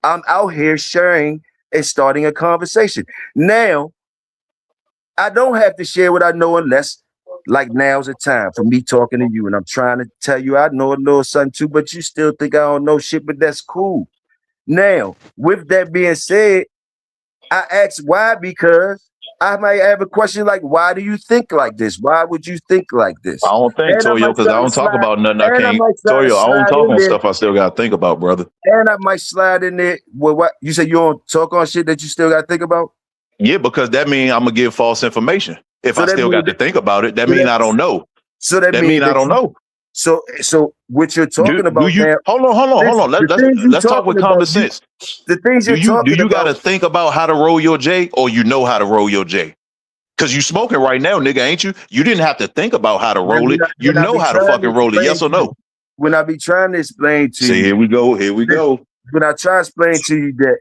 I'm out here sharing and starting a conversation. Now, I don't have to share what I know unless, like, now's the time for me talking to you, and I'm trying to tell you I know a little something too, but you still think I don't know shit, but that's cool. Now, with that being said, I ask why because I might have a question like, why do you think like this? Why would you think like this? I don't think, And I Toyo, might because I try to don't talk slide- about nothing I and I can't. might try to Toyo, I don't slide talk in on there. stuff I still got to think about, brother. And I might slide in there. Well, what you say? You don't talk on shit that you still got to think about. Yeah, because that means I'm going to give false information. If So I that still mean got to that- think about it, that so means that- I don't know. So that That means means I don't know. So what you're talking about you, now? hold on. the things you Let's talk with talking common about, sense. The things Do you're talking you got to about. think about how to roll your J, or you know how to roll your J? Because you smoking right now, nigga, ain't you? You didn't have to think about how to roll it. You know how to fucking roll it. Yes or no? When I be trying to explain to See, you, here we go. when I try to explain to you that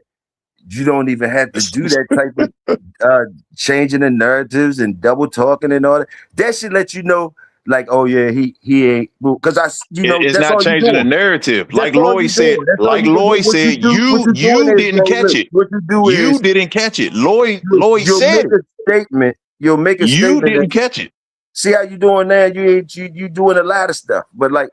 you don't even have to do that type of changing the narratives and double talking and all that. That should let you know, like, oh yeah, he ain't, because It's that's not all you changing the doing. narrative. That's Like all Lloyd you said, doing. That's all you doing. What you doing is, didn't bro, catch look, it. What you do You is didn't catch it. Lloyd you'll said make a statement. You'll make a you statement. didn't catch it. See how you doing now? You doing a lot of stuff, but like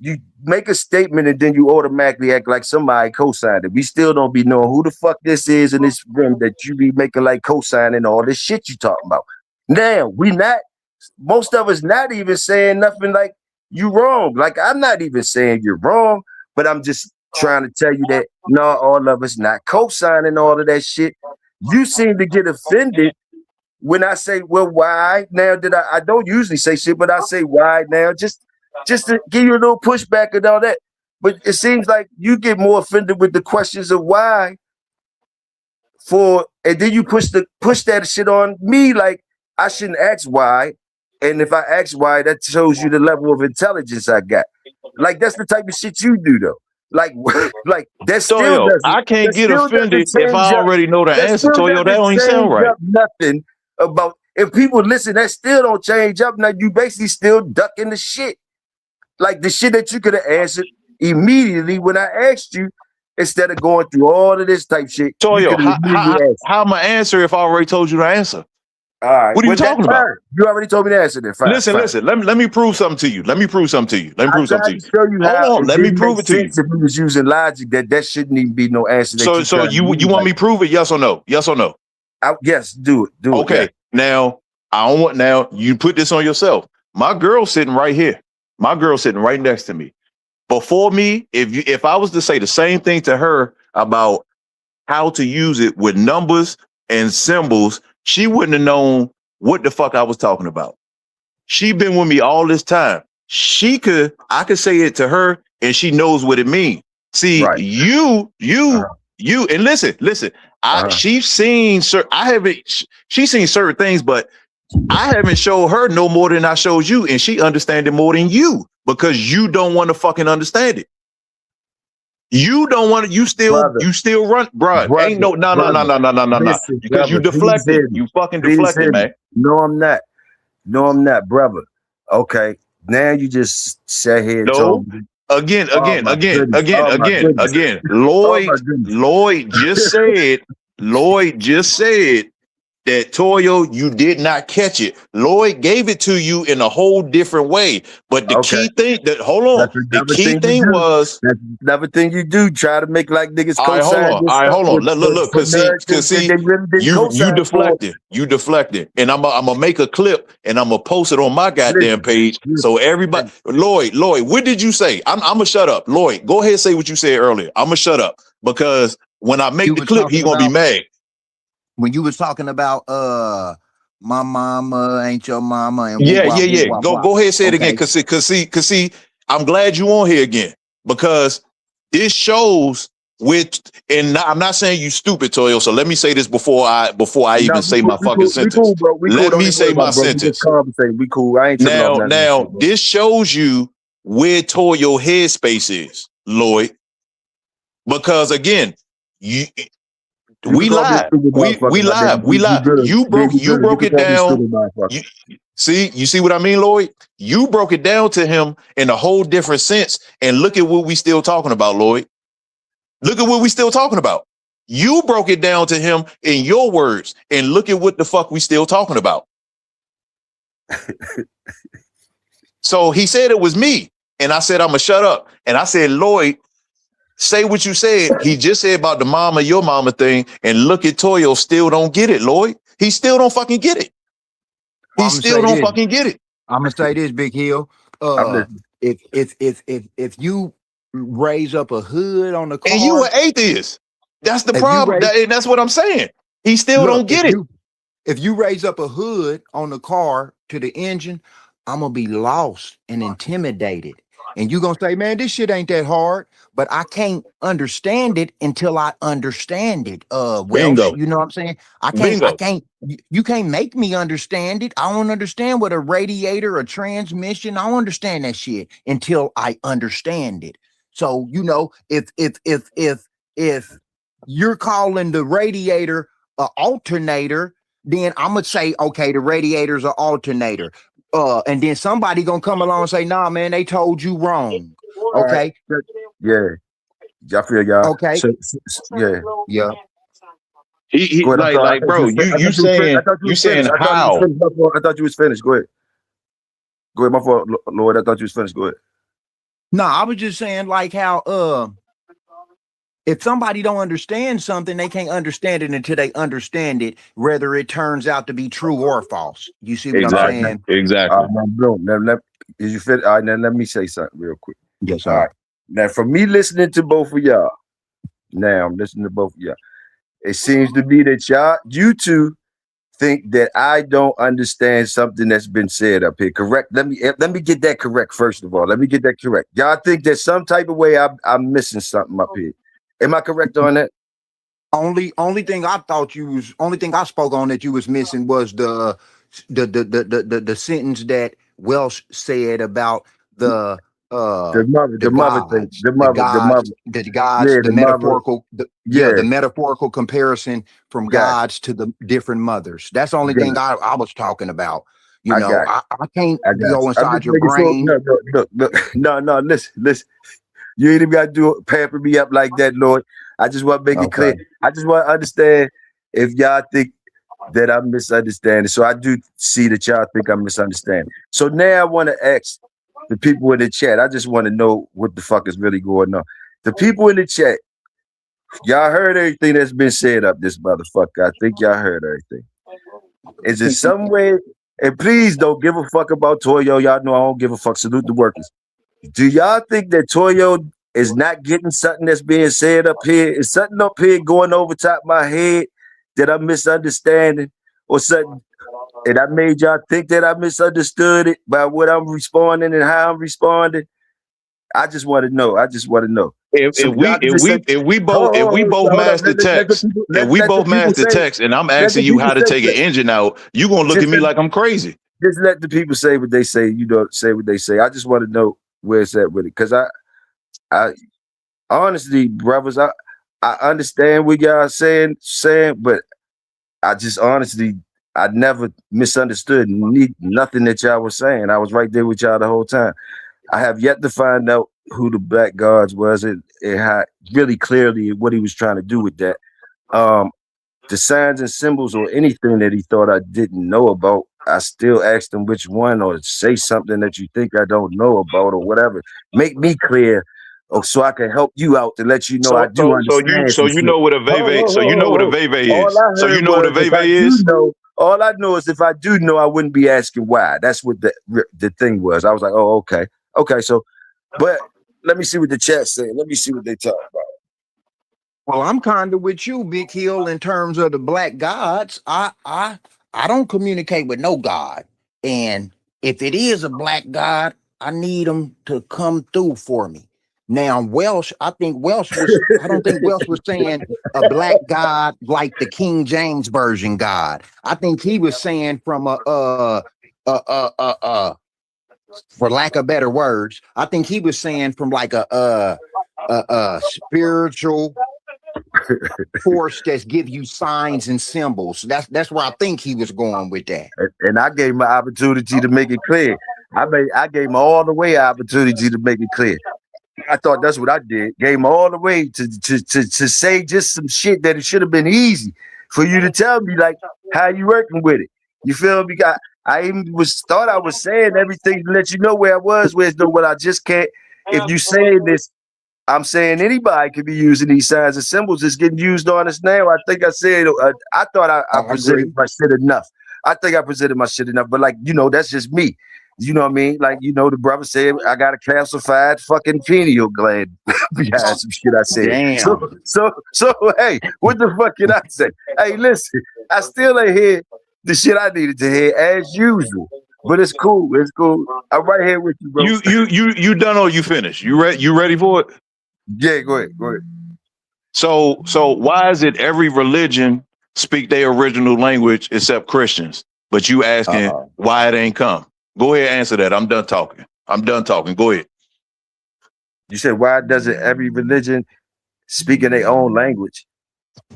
you make a statement and then you automatically act like somebody co-signed it. We still don't be knowing who the fuck this is in this room that you be making like co-signing all this shit you talking about. Now most of us not even saying nothing like you wrong. Like I'm not even saying you're wrong, but I'm just trying to tell you that no, all of us not co-signing all of that shit. You seem to get offended when I say, well, why now did I don't usually say shit, but I say why now just to give you a little pushback and all that. But it seems like you get more offended with the questions of why and then you push that shit on me like I shouldn't ask why. And if I ask why, that shows you the level of intelligence I got. Like that's the type of shit you do though. Like that still Toyo, doesn't. I can't that get still offended doesn't if I change up- already know the that answer. still Toyo, that doesn't don't even sound change right. up nothing about if people listen. That still don't change up. Now you basically still ducking the shit, like the shit that you could have answered immediately when I asked you, instead of going through all of this type shit. You Toyo, coulda immediately asked. how am I answer if I already told you the answer? All right, What are you well, that's talking about? fine. You already told me the answer. Then fine. Listen. Let me prove something to you. Let me prove something to you. I tried to show you how. Hold on, it let me didn't prove make it to you. sense If we was using logic, that shouldn't even be no answer. That So trying to you use, want me to prove it? Yes or no? Yes or no? Yes, do it. Do Okay. it. Now I don't want. Now you put this on yourself. My girl's sitting right here. My girl's sitting right next to me. Before me, if I was to say the same thing to her about how to use it with numbers and symbols, she wouldn't have known what the fuck I was talking about. She been with me all this time. I could say it to her and she knows what it means. See, Right. you, and listen, she's seen she's seen certain things, but I haven't showed her no more than I showed you, and she understand it more than you because you don't want to fucking understand it. You don't want to. You still run, bruh. Ain't no. Listen, because you brother, please deflected. hear me. You fucking Please deflected, hear me. man. No, I'm not, brother. Okay, now you just sat here and No. told me. Again. Oh, my goodness. Lloyd just said that Toyo, you did not catch it. Lloyd gave it to you in a whole different way. But the key thing the key thing was that's another thing you do. Try to make like niggas all right, hold on. Look, cause see, you deflected. You deflected. And I'm gonna make a clip and I'm gonna post it on my goddamn page. So everybody, Lloyd, what did you say? I'm gonna shut up. Lloyd, go ahead and say what you said earlier. I'm gonna shut up because when I make the clip, he's gonna be mad. When you was talking about my mama ain't your mama and Yeah. Go ahead and say it again. Cause see, I'm glad you on here again because this shows I'm not saying you stupid, Toyo. So let me say this before I even Nah, say my fucking we sentence. cool, bro. We cool. Let Don't me even say worry my about it, bro. We just sentence. conversate. We cool. I ain't tripping off nothing. Now, Bro. this shows you where Toyo headspace is, Lloyd. Because again, You we can call me a live. stupid motherfucker, We my nigga. live. We You live. good. You broke You good. You broke can it call me a down. stupid motherfucker. You see what I mean, Lloyd? You broke it down to him in a whole different sense. And look at what we still talking about, Lloyd. Look at what we still talking about. You broke it down to him in your words, and look at what the fuck we still talking about. So he said it was me, and I said, I'm gonna shut up. And I said, Lloyd, say what you said. He just said about the mama, your mama thing, and look at Toyo still don't get it, Lloyd. He still don't fucking get it. He I'm still don't fucking get it. gonna say this, Big Hill. I'm listening. If you raise up a hood on the car, And you an atheist. That's the If you problem. raise- That's what I'm saying. He still don't get it. If you raise up a hood on the car to the engine, I'm gonna be lost and intimidated. And you're gonna say, man, this shit ain't that hard, but I can't understand it until I understand it. Welsh, Bingo. you know what I'm saying? Bingo. You can't make me understand it. I don't understand what a radiator, a transmission, I don't understand that shit until I understand it. So, you know, if you're calling the radiator an alternator, then I'm gonna say, okay, the radiator's an alternator. And then somebody gonna come along and say, nah, man, they told you wrong. Okay. Yeah. I feel y'all. Okay. Yeah. Yeah. He Go ahead, like, bro, you saying how? I thought you was finished. Go ahead. Go ahead, my fault, Lord. I thought you was finished. Go ahead. No, I was just saying like how if somebody don't understand something, they can't understand it until they understand it, whether it turns out to be true or false. You see what I'm saying? Exactly. Is you fit? All right, now let me say something real quick. Yes, All right. Now, for me listening to both of y'all, now I'm listening to both of y'all. It seems to be that you two think that I don't understand something that's been said up here. Correct? Let me get that correct first of all. Let me get that correct. Y'all think that some type of way I'm missing something up here. Am I correct on that? Only thing I spoke on that you was missing was the sentence that Welsh said about the metaphorical comparison from gods to the different mothers. That's the only thing I was talking about. You know, I can't go inside your brain. No, listen. You ain't even got to pamper me up like that, Lord. I just want to make it clear. I just want to understand if y'all think that I'm misunderstanding. So I do see that y'all think I'm misunderstanding. So now I want to ask the people in the chat. I just want to know what the fuck is really going on. The people in the chat, y'all heard everything that's been said up this motherfucker. I think y'all heard everything. Is it some way? And please don't give a fuck about Toyo. Y'all know I don't give a fuck. Salute the workers. Do y'all think that Toyo is not getting something that's being said up here? Is something up here going over top of my head that I'm misunderstanding or something? And I made y'all think that I misunderstood it by what I'm responding and how I'm responding. I just want to know. If we both match the text, and I'm asking you how to take an engine out, you gonna look at me like I'm crazy. Just let the people say what they say. You don't say what they say. I just want to know where it's at with it, because I honestly, brothers, I understand what y'all saying, but I just honestly, I never misunderstood nothing that y'all was saying. I was right there with y'all the whole time. I have yet to find out who the Black Gods was and how really clearly what he was trying to do with that. The signs and symbols or anything that he thought I didn't know about, I still asked him which one, or say something that you think I don't know about or whatever. Make me clear, so I can help you out to let you know I do understand. So you know what a veve. So you know what a veve is. So you know what a veve is. All I know is if I do know, I wouldn't be asking why. That's what the thing was. I was like, oh, okay. So, but let me see what the chat's saying. Let me see what they talk about. Well, I'm kind of with you, Big Hill, in terms of the Black Gods. I don't communicate with no God, and if it is a Black God, I need him to come through for me. Now Welsh, I don't think Welsh was saying a black God like the King James Version God. I think he was saying from for lack of better words, I think he was saying from like a spiritual force that's give you signs and symbols. That's where I think he was going with that. And I gave him an opportunity to make it clear. I gave him all the way opportunity to make it clear. I thought that's what I did. Gave him all the way to say just some shit that it should have been easy for you to tell me, like, how you working with it. You feel me? I even thought I was saying everything to let you know where I was, where's the what I just can't. If you saying this, I'm saying anybody could be using these signs and symbols. It's getting used on us now. I think I said, I thought I presented my shit enough. I think I presented my shit enough, but like, you know, that's just me. You know what I mean? Like, you know, the brother said I got a calcified fucking pineal gland behind some shit I said. Damn. So hey, what the fuck can I say? Hey, listen, I still ain't hear the shit I needed to hear as usual. But it's cool. It's cool. I'm right here with you, bro. You done or you finished? You ready for it? Yeah, go ahead. So why is it every religion speak their original language except Christians? But you asking why it ain't come? Go ahead, answer that. I'm done talking. Go ahead. You said, why doesn't every religion speak in their own language?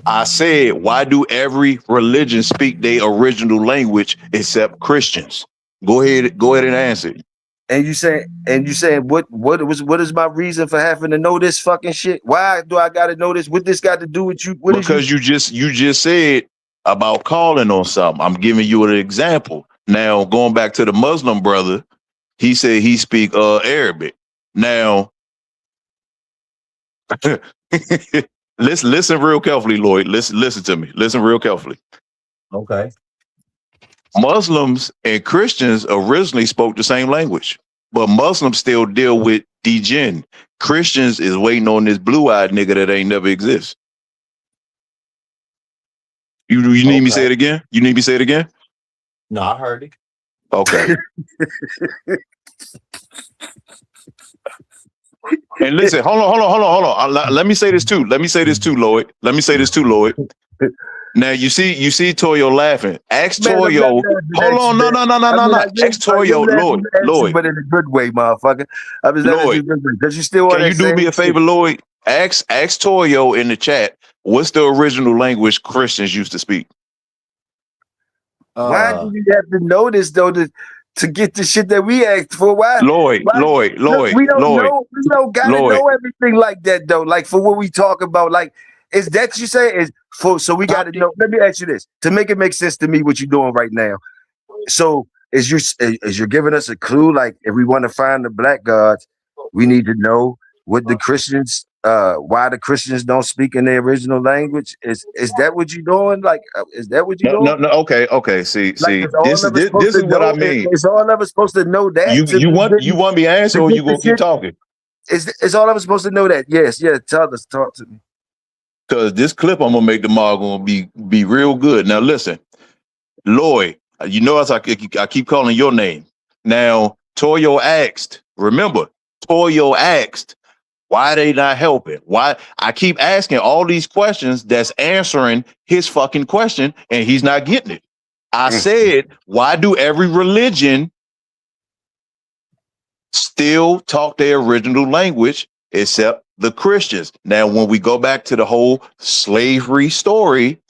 I said, why do every religion speak their original language except Christians? Go ahead and answer it. And you saying what is my reason for having to know this fucking shit? Why do I gotta know this? What this got to do with you? Because you just said about calling on something. I'm giving you an example. Now, going back to the Muslim brother, he said he speak Arabic. Now, listen real carefully, Lloyd. Listen to me. Listen real carefully. Okay. Muslims and Christians originally spoke the same language, but Muslims still deal with djinn. Christians is waiting on this blue-eyed nigga that ain't never exist. You need me to say it again? You need me to say it again? No, I heard it. Okay. And listen, hold on. Let me say this too, Lloyd. Now you see Toyo laughing. Ask Toyo. Hold on, no. Ask Toyo, Lloyd. But in a good way, motherfucker. I was Lloyd. Because you still want. Can you do me a favor, Lloyd? Ask Toyo in the chat. What's the original language Christians used to speak? Why do we have to know this though to get the shit that we asked for? Why? Lloyd. We don't know. We don't gotta know everything like that though. Like for what we talk about, like is that you say is for? So we got to know. Let me ask you this to make it make sense to me. What you're doing right now? So is you're giving us a clue? Like if we want to find the black gods, we need to know what the Christians. Why the Christians don't speak in their original language? Is that what you're doing? Like, is that what you're doing? No. Okay. See. This is what I mean. It's all of us supposed to know that. You want me to answer, or you gonna keep talking? It's all of us supposed to know that. Yes. Talk to me. Because this clip I'm gonna make tomorrow gonna be real good. Now listen, Lloyd. You know as I keep calling your name. Now Toyo asked. Remember, Toyo asked. Why they not helping? Why I keep asking all these questions that's answering his fucking question and he's not getting it. I said, why do every religion still talk their original language except the Christians? Now, when we go back to the whole slavery story,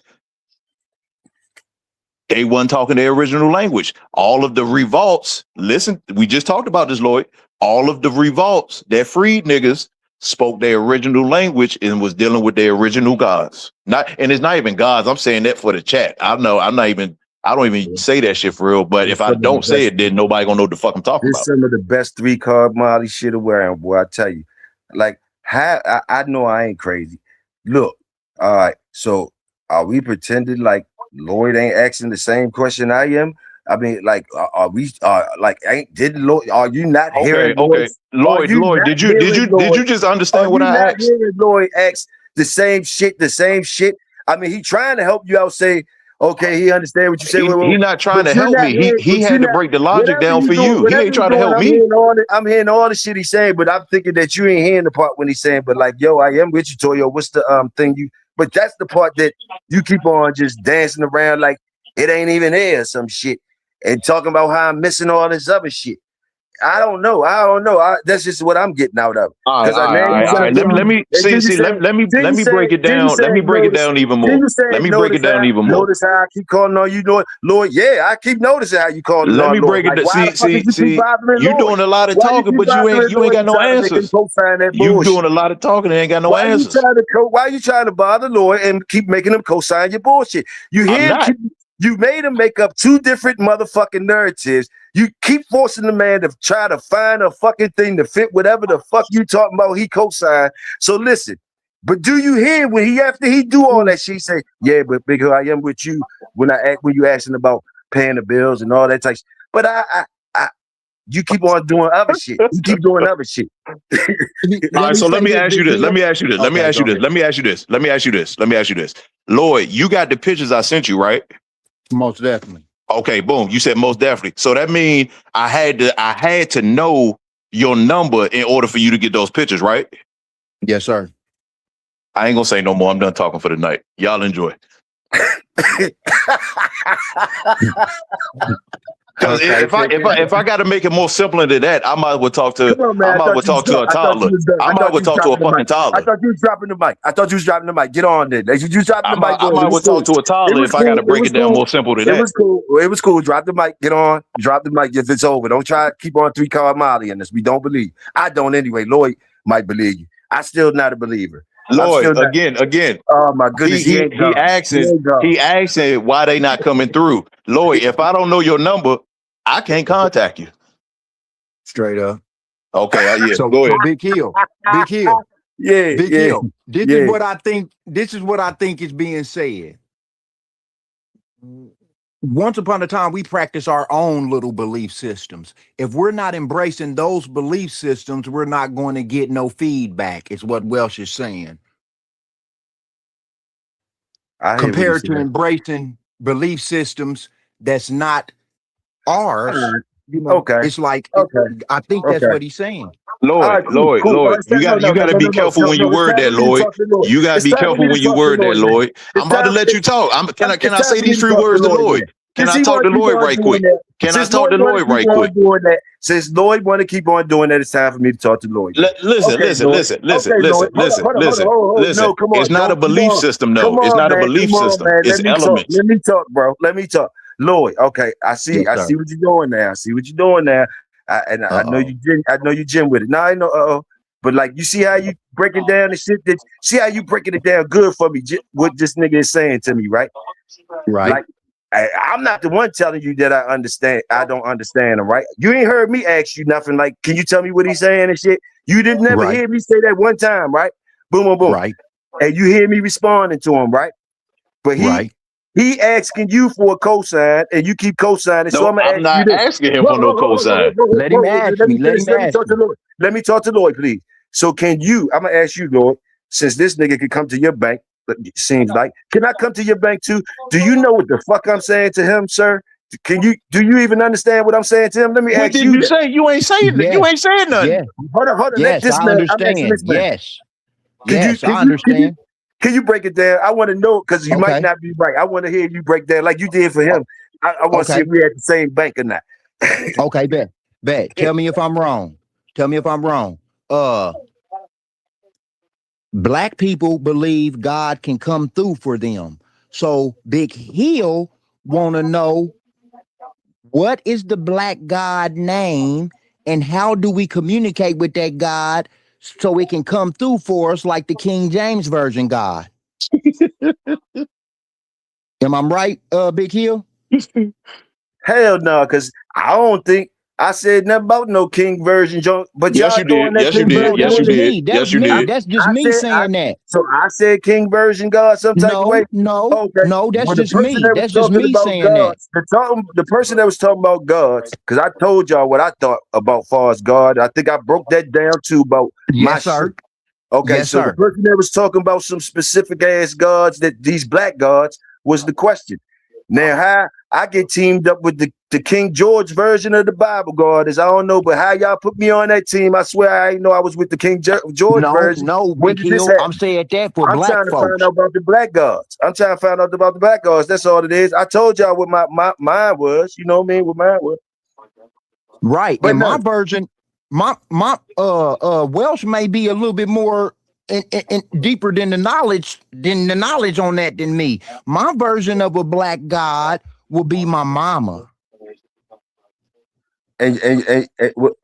they weren't talking their original language. All of the revolts, listen, we just talked about this, Lloyd. All of the revolts that freed niggas spoke their original language and was dealing with their original gods. And it's not even gods. I'm saying that for the chat. I don't even say that shit for real. But if I don't say it, then nobody gonna know what the fuck I'm talking about. This is some of the best 3-card Molly shit around, boy. I tell you, like, I know I ain't crazy. Look, all right. So are we pretending like Lloyd ain't asking the same question I am? I mean, like, are we? Like, didn't Lloyd? Are you not hearing? Okay, Lloyd. Did you just understand what I asked? Lloyd asked the same shit. I mean, he trying to help you out. Say, Okay, he understand what you say. He not trying But to you're help not me. hearing- He but had you're to not- break the logic whatever down you for doing- you. He whatever ain't you trying to doing, help I'm me. hearing all the shit he's saying, but I'm thinking that you ain't hearing the part when he's saying, but like, yo, I am with you, Toyo. What's the thing you? But that's the part that you keep on just dancing around like it ain't even there or some shit, and talking about how I'm missing all this other shit. I don't know. That's just what I'm getting out of it. All right, Because all right, all right. Let me let me break it down. Let me break it down even more. Let me break it down even more. Notice how I keep calling on you, Lord. Yeah, I keep noticing how you calling Let on me Lord. break it Like, down. why the fuck is you keep bothering You Lord? doing a lot of Why you talking, keep but you bothering ain't Lord got and no trying to make him answers. co-sign that You bullshit? doing a lot of talking and ain't got no Why answers. you trying to bother Lord and keep making him co-sign your bullshit? You I'm hear him not. you made him make up two different motherfucking narratives. You keep forcing the man to try to find a fucking thing to fit whatever the fuck you talking about he co-signed. So listen, but do you hear when he after he do all that shit, he say, yeah, but big I am with you when you asking about paying the bills and all that type shit. But I you keep on doing other shit. You keep doing other shit. All right, so let me ask you this. Let me ask you this. Let me Okay, ask you go this. ahead. Let me ask you this. Let me ask you this. Let me ask you this. Lloyd, you got the pictures I sent you, right? Most definitely. Okay, boom. You said most definitely. So that means I had to know your number in order for you to get those pictures, right? Yes, sir. I ain't gonna say no more. I'm done talking for the night. Y'all enjoy. Because Okay, if I got to make it more simpler than that, I might as well talk to Come on, man. I might as well talk to a toddler. I might as well talk to a fucking I toddler. thought you was dropping the mic. I thought you was dropping the mic. Get on there. You dropping the mic. I might as well talk to a toddler if I got to break it down more simple than It that. was cool. It was cool. Drop the mic. Get on. Drop the mic if it's over. Don't try to keep on 3-card Molly in this. We don't believe. I don't anyway. Lloyd might believe you. I still not a believer. Lloyd, again. Oh my goodness, he ain't God. He asking why they not coming through. Lloyd, if I don't know your number, I can't contact you. Straight up. Okay, yeah. So Go ahead. Big Hill. Yeah, Big yeah, Hill. This yeah. is what I think. This is what I think is being said. Once upon a time, we practice our own little belief systems. If we're not embracing those belief systems, we're not going to get no feedback. Is what Welsh is saying. I hear what he's Compared to saying. embracing belief systems that's not ours, you know, Okay. it's like Okay. I think that's what he's saying. Lloyd, Cool. Lloyd, you got to be careful when you word that, Lloyd. You got to be careful when you word that, Lloyd. I'm about to let you talk. Can I say these 3 words to Lloyd? Can I talk to Lloyd right quick? Can I talk to Lloyd right quick? Since Lloyd want to keep on doing that, it's time for me to talk to Lloyd. Listen. No, come on. It's not a belief system, though. It's not a belief system. It's elements. Let me talk, bro. Let me talk. Lloyd, okay, I see what you're doing now. I know you gym with it. Now I know, but like you see how you breaking down the shit see how you breaking it down good for me, what this nigga is saying to me, right? Right. Like I'm not the one telling you that I don't understand him, right? You ain't heard me ask you nothing like, can you tell me what he's saying and shit? You didn't never hear me say that one time, right? Boom, boom, boom. Right. And you hear me responding to him, right? But he asking you for a cosign, and you keep cosigning. No, So I'm not asking him for no cosign. Let him ask me. Let me talk to Lloyd, please. So can you? I'm gonna ask you, Lloyd, since this nigga can come to your bank. It seems like, can I come to your bank too? Do you know what the fuck I'm saying to him, sir? Do you even understand what I'm saying to him? Let me ask you. What did you say? You ain't saying that. You ain't saying nothing. Yeah. Hold on. Yes, I understand. Yes. Yes, I understand. Can you break it down? I want to know because you might not be right. I want to hear you break down like you did for him. I want to see if we at the same bank or not. Okay, bet. Tell me if I'm wrong. Black people believe God can come through for them. So Big Hill want to know, what is the black God name and how do we communicate with that God so it can come through for us like the King James Version God? Am I right, Big Hill? Hell no, because I don't think I said nothing about no King version, Joe. But yes, you did. Yes, you did. Yes, you did. Yes, you did. That's just me saying that. So I said King version God some type of way. No, that's just me. That's just me saying God, that. The person that was talking about gods, because I told y'all what I thought about far as God. I think I broke that down to about my sir. shit. Okay, yes, so sir. the person that was talking about some specific ass gods, that these black gods, was the question. Now, how I get teamed up with the King George version of the Bible Guardians, I don't know, but how y'all put me on that team, I swear I didn't know I was with the King George No, version. no, When Big did this Hill. happen? I'm saying that for I'm black trying to find folks. out about the black guards. I'm trying to find out about the black guards. That's all it is. I told y'all what my mine was. You know what I mean? What mine was. Right. But And my no, version, my Welsh may be a little bit more and deeper than the knowledge on that than me. My version of a black god will be my mama. and what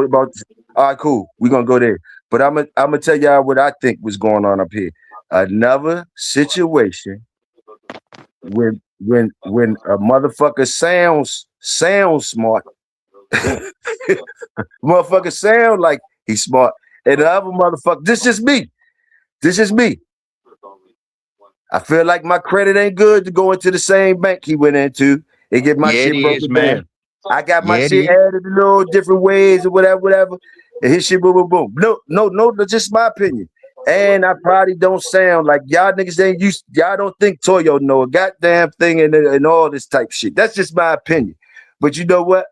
about? All right, cool. We're gonna go there. But I'm gonna tell y'all what I think was going on up here. Another situation when a motherfucker sounds smart, motherfucker sound like he's smart, and the other motherfucker. This is me. This is me. I feel like my credit ain't good to go into the same bank he went into and get my Yeah, it shit is, broken man. down. I got my Yeah, it shit is. added a little different ways or whatever. And his shit boom, boom, boom. No, that's just my opinion. And I probably don't sound like y'all niggas ain't used. Y'all don't think Toyo know a goddamn thing and all this type shit. That's just my opinion. But you know what?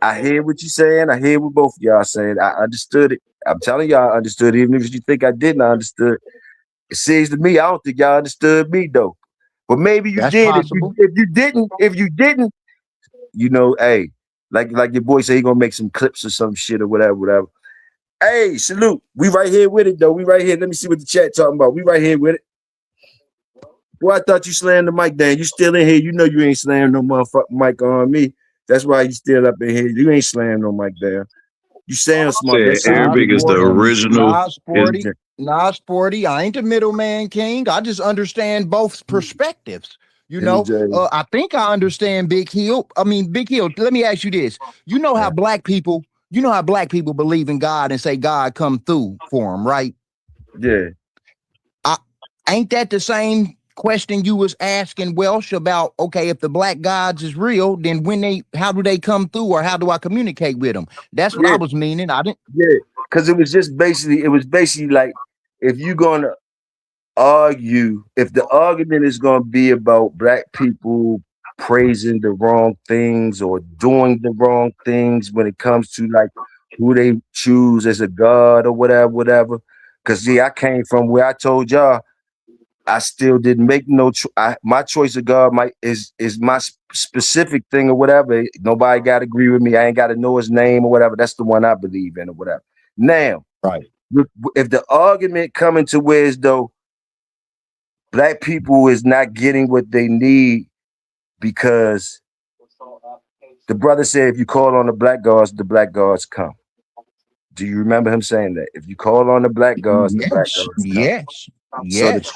I hear what you're saying. I hear what both of y'all saying. I understood it. I'm telling y'all, I understood it. Even if you think I didn't, I understood. It seems to me, I don't think y'all understood me though. But maybe you That's did. possible. If you didn't, you know, hey, like your boy say he gonna make some clips or some shit or whatever. Hey, salute. We right here with it though. We right here. Let me see what the chat talking about. We right here with it. Boy, I thought you slammed the mic down. You still in here. You know you ain't slammed no motherfucking mic on me. That's why you still up in here. You ain't slammed no mic down. You sound smart. That Said sound Nah, good Arabic is the going sporty. on. original. Nah, Is sporty. Nah, sporty. I ain't the middleman king. I just understand both perspectives. You know, MJ. I think I understand Big Hill. I mean, Big Hill, let me ask you this. You know how black people believe in God and say God come through for them, right? Yeah. Ain't that the same question you was asking Welsh about? Okay, if the black gods is real, then how do they come through, or how do I communicate with them? That's what I Yeah. was meaning. I didn't. Yeah. Because it was basically like if you're gonna argue, if the argument is gonna be about black people praising the wrong things or doing the wrong things when it comes to like who they choose as a god or whatever. Because I came from where I told y'all I still didn't make no. My choice of God is my specific thing or whatever. Nobody got to agree with me. I ain't got to know his name or whatever. That's the one I believe in or whatever. Now, Right. if the argument coming to where as though black people is not getting what they need because the brother said if you call on the black gods come. Do you remember him saying that? If you call on the black gods come. Yes.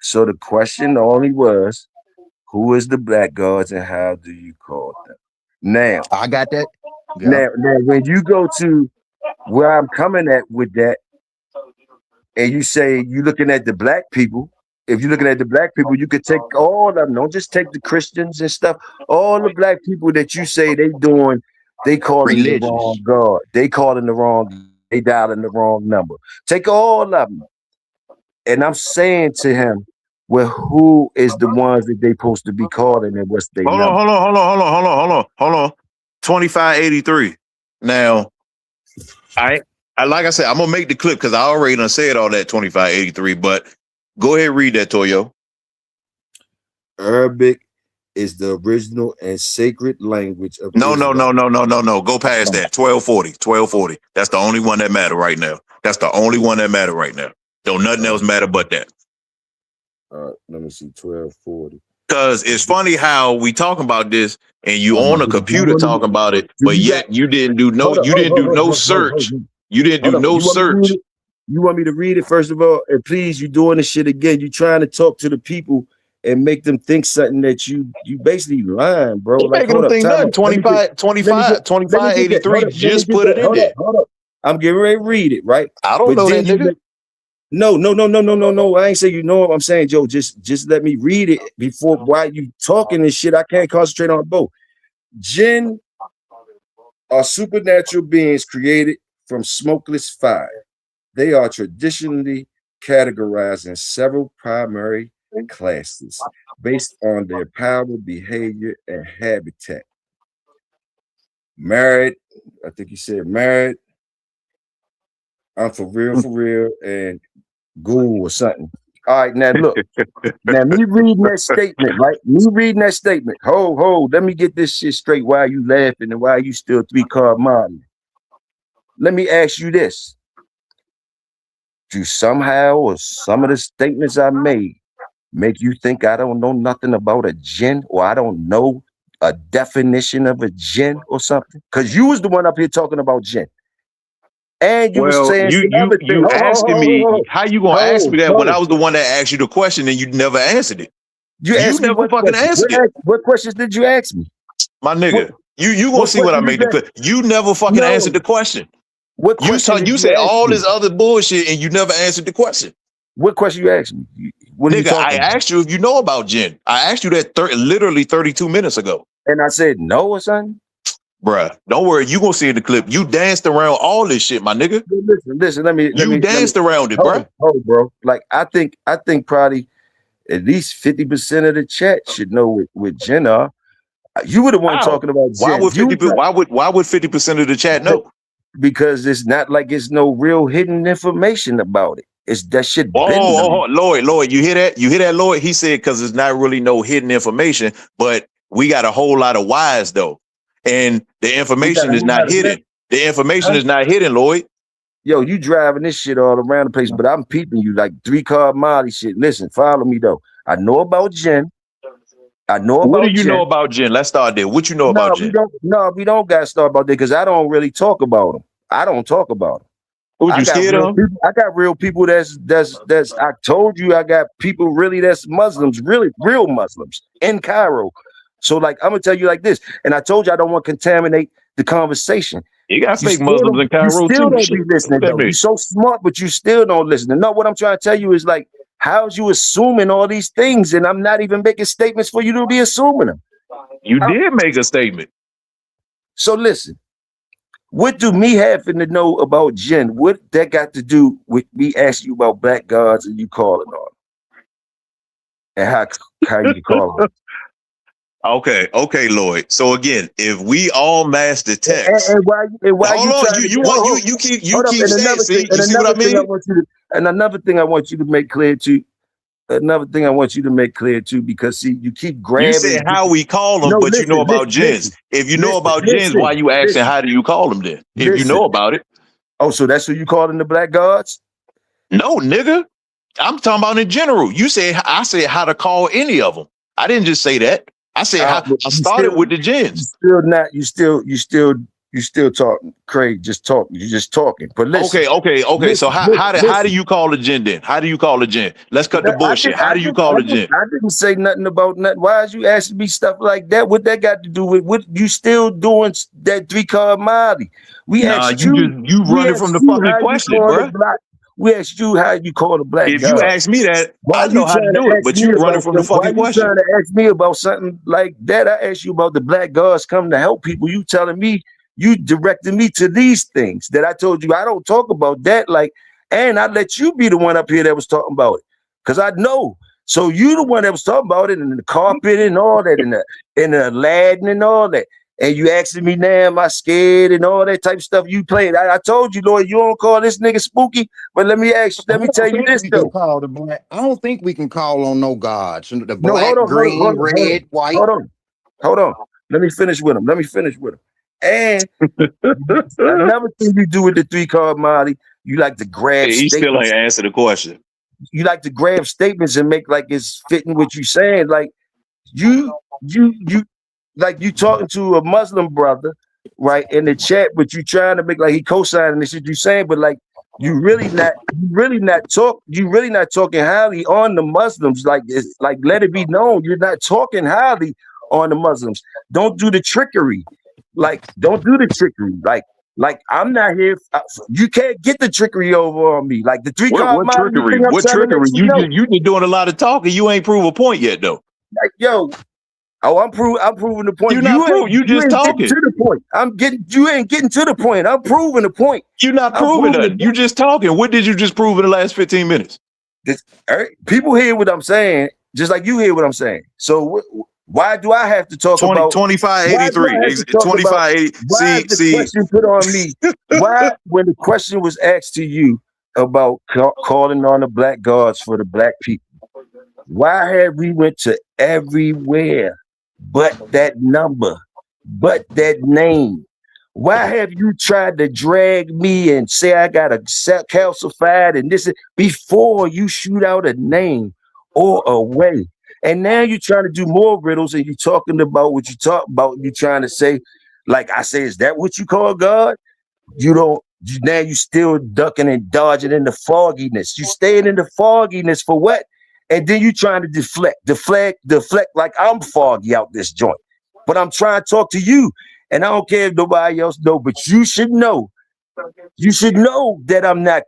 So the question only was, who is the black gods and how do you call them? Now, I got that. Yeah. now, when you go to where I'm coming at with that, and you say you're looking at the black people, if you're looking at the black people, you could take all of them. Don't just take the Christians and stuff. All the black people that you say they calling the wrong Religious. God. They calling the wrong. They dialing the wrong number. Take all of them. And I'm saying to him, well, who is the ones that they supposed to be calling and what's their number? hold on. 2583. Now, I like I said, I'm gonna make the clip because I already done said all that 2583. But go ahead, read that, Toyo. Arabic is the original and sacred language of No. Islam. Go past that. 1240. That's the only one that matter right now. Don't nothing else matter but that. Let me see, 1240. Because it's funny how we talking about this and you on a computer talking about it, but yet you didn't do no search. You didn't do no search. You want me to read it first of all? And please, you doing this shit again. You trying to talk to the people and make them think something that you basically lying, bro. You Like, making hold them up, think time nothing. out. 2583 just put it in there. Hold up. I'm getting ready to read it, right? I don't know that nigga. No. I ain't say you know what I'm saying, Joe. Just let me read it before while you talking and shit. I can't concentrate on both. Jinn are supernatural beings created from smokeless fire. They are traditionally categorized in several primary classes based on their power, behavior, and habitat. Married, I think he said married. I'm for real, and Google or something. All right, now look. Now me reading that statement, right? Me reading that statement. Let me get this shit straight. Why are you laughing and why are you still 3-card modeling? Let me ask you this. Do somehow or some of the statements I made make you think I don't know nothing about a jinn, or I don't know a definition of a jinn or something? Because you was the one up here talking about jinn. And you was saying you asking me how you gonna ask me that when I was the one that asked you the question and you never answered it. You never fucking answered it. What questions did you ask me? My nigga, you gonna see what I made the clip. You never fucking answered the question. What question? You said all this other bullshit and you never answered the question. What question you asked me? Nigga, I asked you if you know about jinn. I asked you that literally 32 minutes ago. And I said no or something? Bruh, don't worry. You gonna see in the clip. You danced around all this shit, my nigga. Listen, let me danced around it, bruh. Bro. Like I think probably at least 50% of the chat should know what jinn are. You were the one talking about jinn. Why would 50% of the chat know? Because it's not like it's no real hidden information about it. It's that shit. Lloyd, you hear that? You hear that, Lloyd? He said because there's not really no hidden information, but we got a whole lot of whys though. And the information is not hidden. The information is not hidden, Lloyd. Yo, you driving this shit all around the place, but I'm peeping you like 3-card Molly shit. Listen, follow me though. I know about jinn. I know about what do you know about jinn? Let's start there. What you know about jinn? We don't got to start about that because I don't really talk about them. I don't talk about them. What you scared of? I got real people that's I told you I got people really that's Muslims, really real Muslims in Cairo. So like I'm gonna tell you like this, and I told you I don't want to contaminate the conversation. You got fake Muslims in Cairo too. You still don't be listening though. You're so smart, but you still don't listen. No, what I'm trying to tell you is like, how's you assuming all these things, and I'm not even making statements for you to be assuming them. You did make a statement. So listen. What do me having to know about jinn? What that got to do with me asking you about black gods and you calling on them? And how you call them? Okay, Lloyd. So again, if we all mass detect, and why you keep saying, see what I mean? Another thing I want you to make clear too. Because see, you keep grabbing. You said how we call them, but you know about jinns. If you know about jinns, why you asking how do you call them then? If you know about it. Oh, so that's what you calling the black gods? No, nigga. I'm talking about in general. I said how to call any of them. I didn't just say that. I said I started with the jinns. You still talking, Craig. Just talking. You're just talking. But listen. Okay. Listen, so how do you call a jinn then? How do you call a jinn? Let's cut the bullshit. How do you call a jinn? I didn't say nothing about nothing. Why is you asking me stuff like that? What that got to do with what you still doing that 3-card Molly? We asked you running from the fucking question, bro. We asked you how you call the black. If you ask me that, I know how to do it, but you running from the fucking question. Trying to ask me about something like that? I asked you about the black gods coming to help people. You telling me. You directed me to these things that I told you I don't talk about that. Like, and I let you be the one up here that was talking about it. Cause I know. So you the one that was talking about it and the carpet and all that and the Aladdin and all that. And you asking me now, am I scared and all that type of stuff you played. I told you, Lord, you don't call this nigga spooky. But let me tell you this though. I don't think we can call on no gods. The black, green, red, white. Hold on. Let me finish with him. And another thing you do with the 3-card Molly, you like to grab he statements. Still ain't answer the question. You like to grab statements and make like it's fitting what you saying. Like you like you talking to a Muslim brother, right, in the chat, but you trying to make like he co-signing the shit you saying, but like you really not talking highly on the Muslims. Like it's like let it be known you're not talking highly on the Muslims. Don't do the trickery. Like, don't do the trickery. Like I'm not here. You can't get the trickery over on me. Like the 3-card What trickery? What trickery? You been doing a lot of talking. You ain't prove a point yet, though. Like, yo, I'm proving the point. You're not proving. You just talking to the point. You ain't getting to the point. I'm proving the point. You're not proving nothing. You just talking. What did you just prove in the last 15 minutes? People hear what I'm saying, Just like you hear what I'm saying. So why do I have to talk about 2583? 2580. why is the question put on me? Why, when the question was asked to you about calling on the black gods for the black people, why have we went to everywhere but that number, but that name? Why have you tried to drag me and say I got a calcified and this before you shoot out a name or a way? And now you're trying to do more riddles and you're talking about what you talk about. You're trying to say, like I say, is that what you call God? You don't. Now you still ducking and dodging in the fogginess. You staying in the fogginess for what? And then you trying to deflect like I'm foggy out this joint. But I'm trying to talk to you. And I don't care if nobody else know, but you should know. You should know that I'm not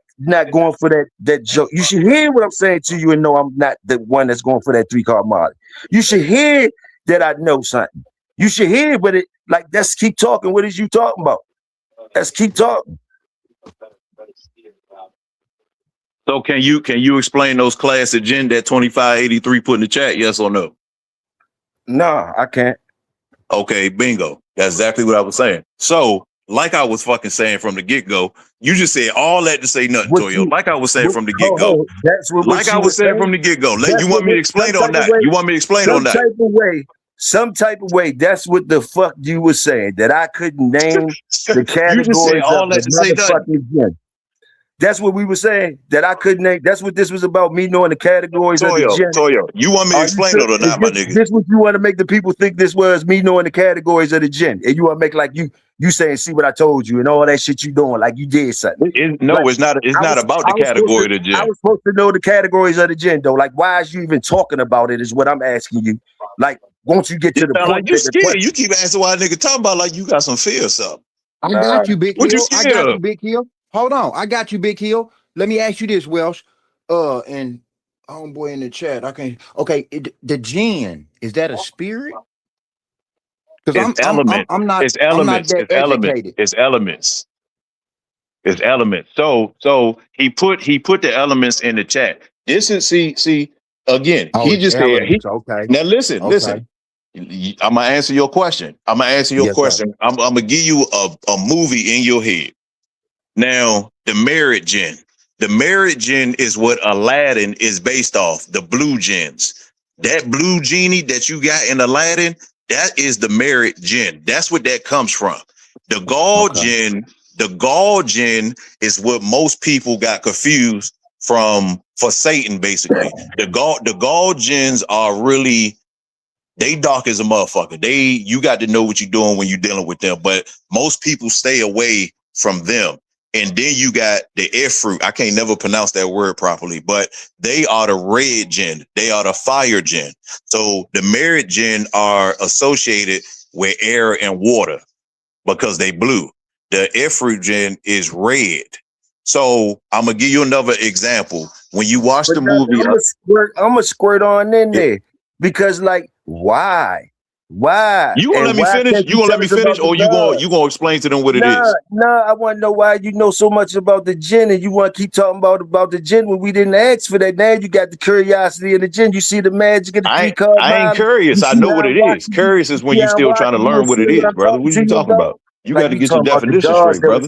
going for that joke. You should hear what I'm saying to you and know I'm not the one that's going for that 3-card Molly. You should hear that I know something. You should hear, but it like let's keep talking. What is you talking about? Let's keep talking. So can you explain those class agenda that 2583 put in the chat? Yes or no? No, I can't. Okay, bingo. That's exactly what I was saying. So, like I was fucking saying from the get-go, you just said all that to say nothing, Toyo. Like I was saying from the get-go. That's what like I was saying from the get-go. You want me to explain on that? You want me to explain on that? Some type of way, that's what the fuck you were saying, that I couldn't name the categories you just said all that to say nothing. That's what we were saying, that I couldn't name. That's what this was about, me knowing the categories of the gin. Toyo, you want me to explain it or not, my nigga? This what you want to make the people think this was, me knowing the categories of the gin. And you want to make like you saying, see what I told you and all that shit you doing, like you did something. It's not about the category of the gin. I was supposed to know the categories of the gin, though. Like, why is you even talking about it is what I'm asking you. Like, won't you get to the point? Like you scared. You keep asking why a nigga talking about like you got some fear or something. I got you, Big Hill. I got you, Big Hill. Hold on. I got you, Big Hill. Let me ask you this, Welsh. And homeboy in the chat. Okay, the jinn, is that a spirit? Because I'm not. It's elements. It's elements. It's elements. So he put the elements in the chat. This is see again. He just said okay. Now listen. I'm gonna answer your question. Sir. I'm gonna give you a movie in your head. Now the Merit Jinn. The Merit Jinn is what Aladdin is based off. The blue jinns. That blue genie that you got in Aladdin, that is the Merit Jinn. That's what that comes from. The Gaul Jinn, is what most people got confused for Satan, basically. The Gaul jinns are really, they dark as a motherfucker. You got to know what you're doing when you're dealing with them, but most people stay away from them. And then you got the Ifrit. I can't never pronounce that word properly, but they are the red jinn. They are the fire jinn. So the Merit jinn are associated with air and water because they blue. The Ifrit jinn is red. So I'm gonna give you another example. When you watch the movie, I'm gonna squirt on in there because, like, why? You gonna let me finish? You gonna let me finish, or you gonna explain to them what it is? Nah, I want to know why you know so much about the gin, and you want to keep talking about the gin when we didn't ask for that. Now you got the curiosity in the gin. You see the magic of the 3-card. I ain't curious. I know what it is. Curious is when you still trying to learn what it is, brother. What are you talking about? You got to get your definition straight, brother.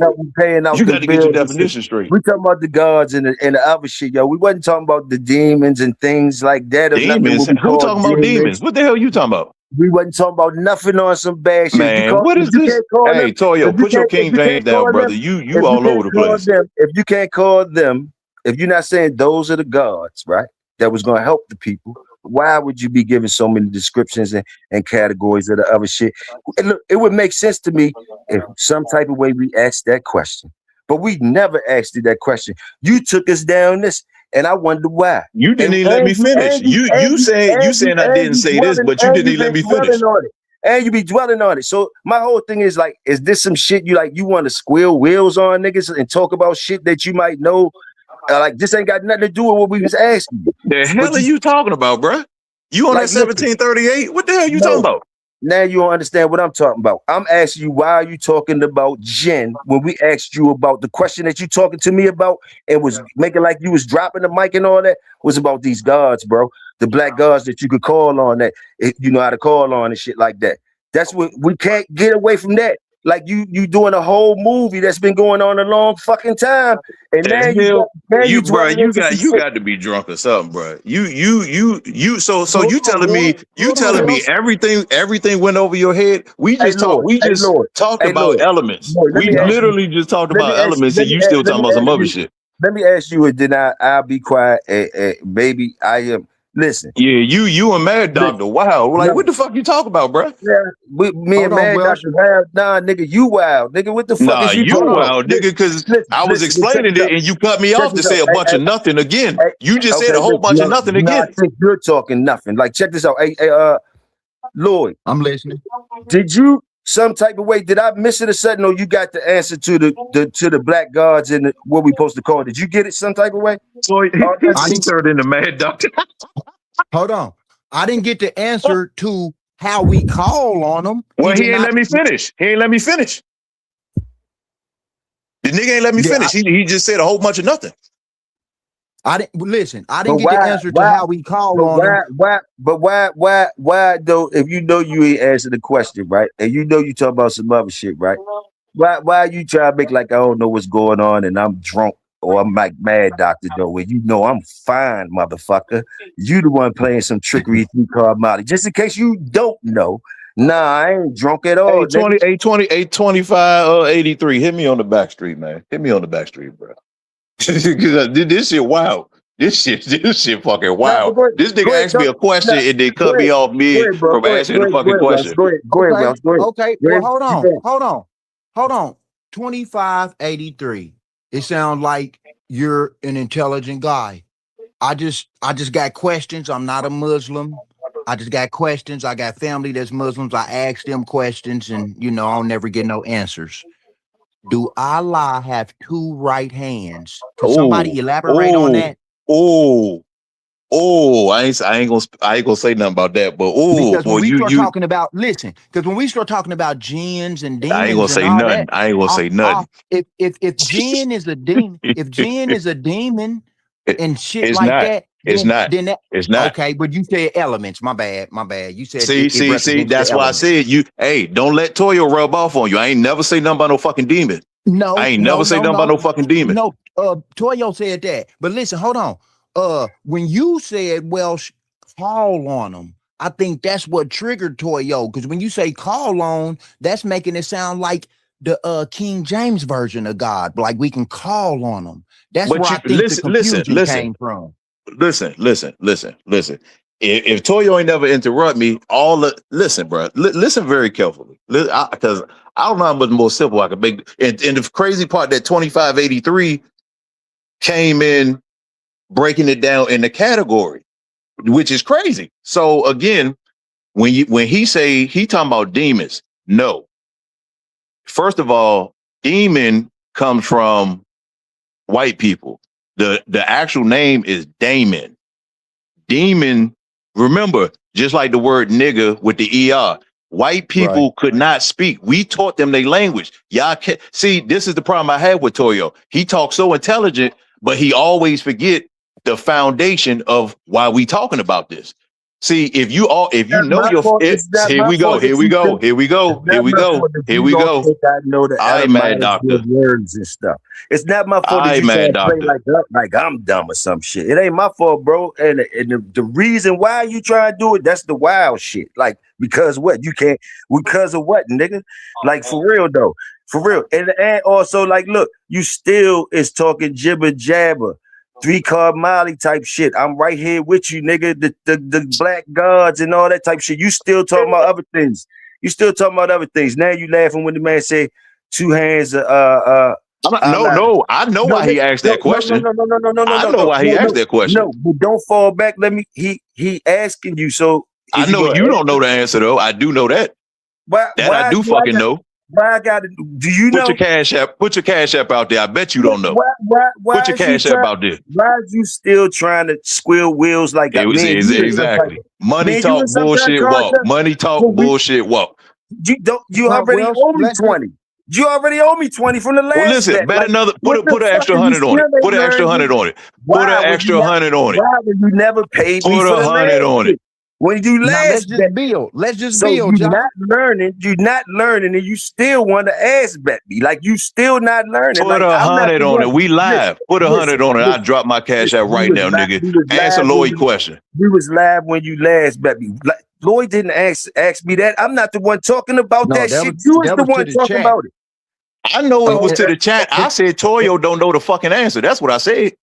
You got to get your definition straight. We talking about the gods and the other shit, yo. We wasn't talking about the demons and things like that. Demons? Who talking about demons? What the hell you talking about? We wasn't talking about nothing on some bad shit. Man, what is this? Hey, Toyo, put your King James down, brother. You all over the place. If you can't call them, if you're not saying those are the gods, right, that was going to help the people, why would you be giving so many descriptions and categories of the other shit? Look, it would make sense to me if some type of way we asked that question. But we never asked you that question. You took us down this, and I wonder why. You didn't even let me finish. You saying I didn't say this, but you didn't even let me finish. And you be dwelling on it. So my whole thing is like, is this some shit you want to squeal wheels on niggas and talk about shit that you might know? Like, this ain't got nothing to do with what we was asking you. The hell are you talking about, bro? You on that 1738? What the hell you talking about? now you don't understand what I'm talking about. I'm asking you, why are you talking about Jen when we asked you about the question that you talking to me about and was making like you was dropping the mic and all that was about these gods, bro. The black gods that you could call on, that you know how to call on and shit like that. That's what we can't get away from that. Like you doing a whole movie that's been going on a long fucking time, and now you dwelling into some shit. got to be drunk or something, bro. So you telling me everything went over your head? We just talked about elements. We literally just talked about elements, and you still talking about some other shit. Let me ask you, and then I'll be quiet. Baby, I am. Listen. Yeah, you and Mad Doctor. Wow, like what the fuck you talking about, bro? Yeah, me and Mad Doctor wild. Nah, nigga, you wild, nigga. What the fuck is you wild, nigga? Because I was explaining it and you cut me off to say a bunch of nothing again. You just said a whole bunch of nothing again. I think you're talking nothing. Like, check this out. Hey, Lloyd, I'm listening. Did you some type of way? Did I miss it or something? Or you got the answer to the black gods and what we supposed to call it? Did you get it some type of way? So he turned into Mad Doctor. Hold on. I didn't get the answer to how we call on them. Well, he ain't let me finish. The nigga ain't let me finish. He just said a whole bunch of nothing. I didn't listen. I didn't get the answer to how we call on them. Why though? If you know you ain't answered the question, right? And you know you talk about some other shit, right? Why you try to make like I don't know what's going on and I'm drunk or I'm like Mad Doctor though? When you know I'm fine, motherfucker. You the one playing some trickery through Card Molly. Just in case you don't know. Nah, I ain't drunk at all. 825 83. Hit me on the back street, man. Hit me on the back street, bro. This shit wild. This shit fucking wild. This nigga asked me a question and then cut me off from answering the fucking question. Go ahead. Okay. Well, hold on. 2583. It sounds like you're an intelligent guy. I just got questions. I'm not a Muslim. I just got questions. I got family that's Muslims. I ask them questions and I'll never get no answers. Do Allah have two right hands? Can somebody elaborate on that? I ain't gonna say nothing about that. But because when we start talking about, listen, because when we start talking about jinns and demons, I ain't gonna say nothing. I ain't gonna say nothing. If jinn is a demon, if jinn is a demon and shit it's like not. that, It's not. It's not. Okay, but you said elements. My bad. You said see. That's why I said don't let Toyo rub off on you. I ain't never say nothing about no fucking demon. No, I ain't never say nothing about no fucking demon. No, Toyo said that. But listen, hold on. When you said, call on them, I think that's what triggered Toyo. Because when you say call on, that's making it sound like the King James version of God. Like we can call on them. That's where I think the confusion came from. Listen. If Toyo ain't never interrupt me, listen, bro. Listen very carefully, because I don't know how much more simple I can make. And the crazy part that 2583 came in breaking it down in the category, which is crazy. So again, when he say he talking about demons, no. First of all, demon comes from white people. The actual name is Damon. Demon. Remember, just like the word nigga with the ER, white people could not speak. We taught them their language. Y'all can't see. This is the problem I had with Toyo. He talks so intelligent, but he always forget the foundation of why we talking about this. See, if you know your, here we go. I'm Mad Doctor. Words and stuff. It's not my fault that you can't play like I'm dumb or some shit. It ain't my fault, bro. And the reason why you try to do it, that's the wild shit. Like, because what? You can't, because of what, nigga? Like, for real, though. For real. And also, like, look, you still is talking jibber jabber. 3 Card Molly type shit. I'm right here with you, nigga. The black gods and all that type shit. You still talking about other things. Now you laughing when the man say 2 hands. No. I know why he asked that question. No. I know why he asked that question. No, but don't fall back. He asking you. So I know you don't know the answer though. I do know that. I do fucking know. Why I gotta do you Put know your cash app. Put your cash app out there. I bet you don't know. why Put your is you cash app trying, out there. why is you still trying to squeal wheels like It was man? You in some type exactly. of, Money man, you talk, in some kind of bullshit, walk. contract? Money talk, Well, bullshit, walk. you Well, already owe me let's 20. You already owe me 20 from the Well, last listen, bet. bet Like, another. what Put the an fuck extra are you 100 on it. still Put an extra ignorant? 100 on it. Put Why an would extra you not? 100 on it. Why would you never pay me Put for the 100 last on bet? it. When you now let's last just bet, build. Let's just so build, you're y'all. not learning, and you still want to ass bet me. Like you still not learning. Put Like I'm not 100 the on one. it. We live. Put 100 on it. I Listen, drop my cash out we right was now, nigga. we was Answer live Lloyd question. we was live when you last bet me. Like, Lloyd didn't ask me that. I'm not the one talking about No, that that shit. was You was that the was to one the talking chat. about it. I know it was Oh, to the chat. I said Toyo don't know the fucking answer. That's what I said.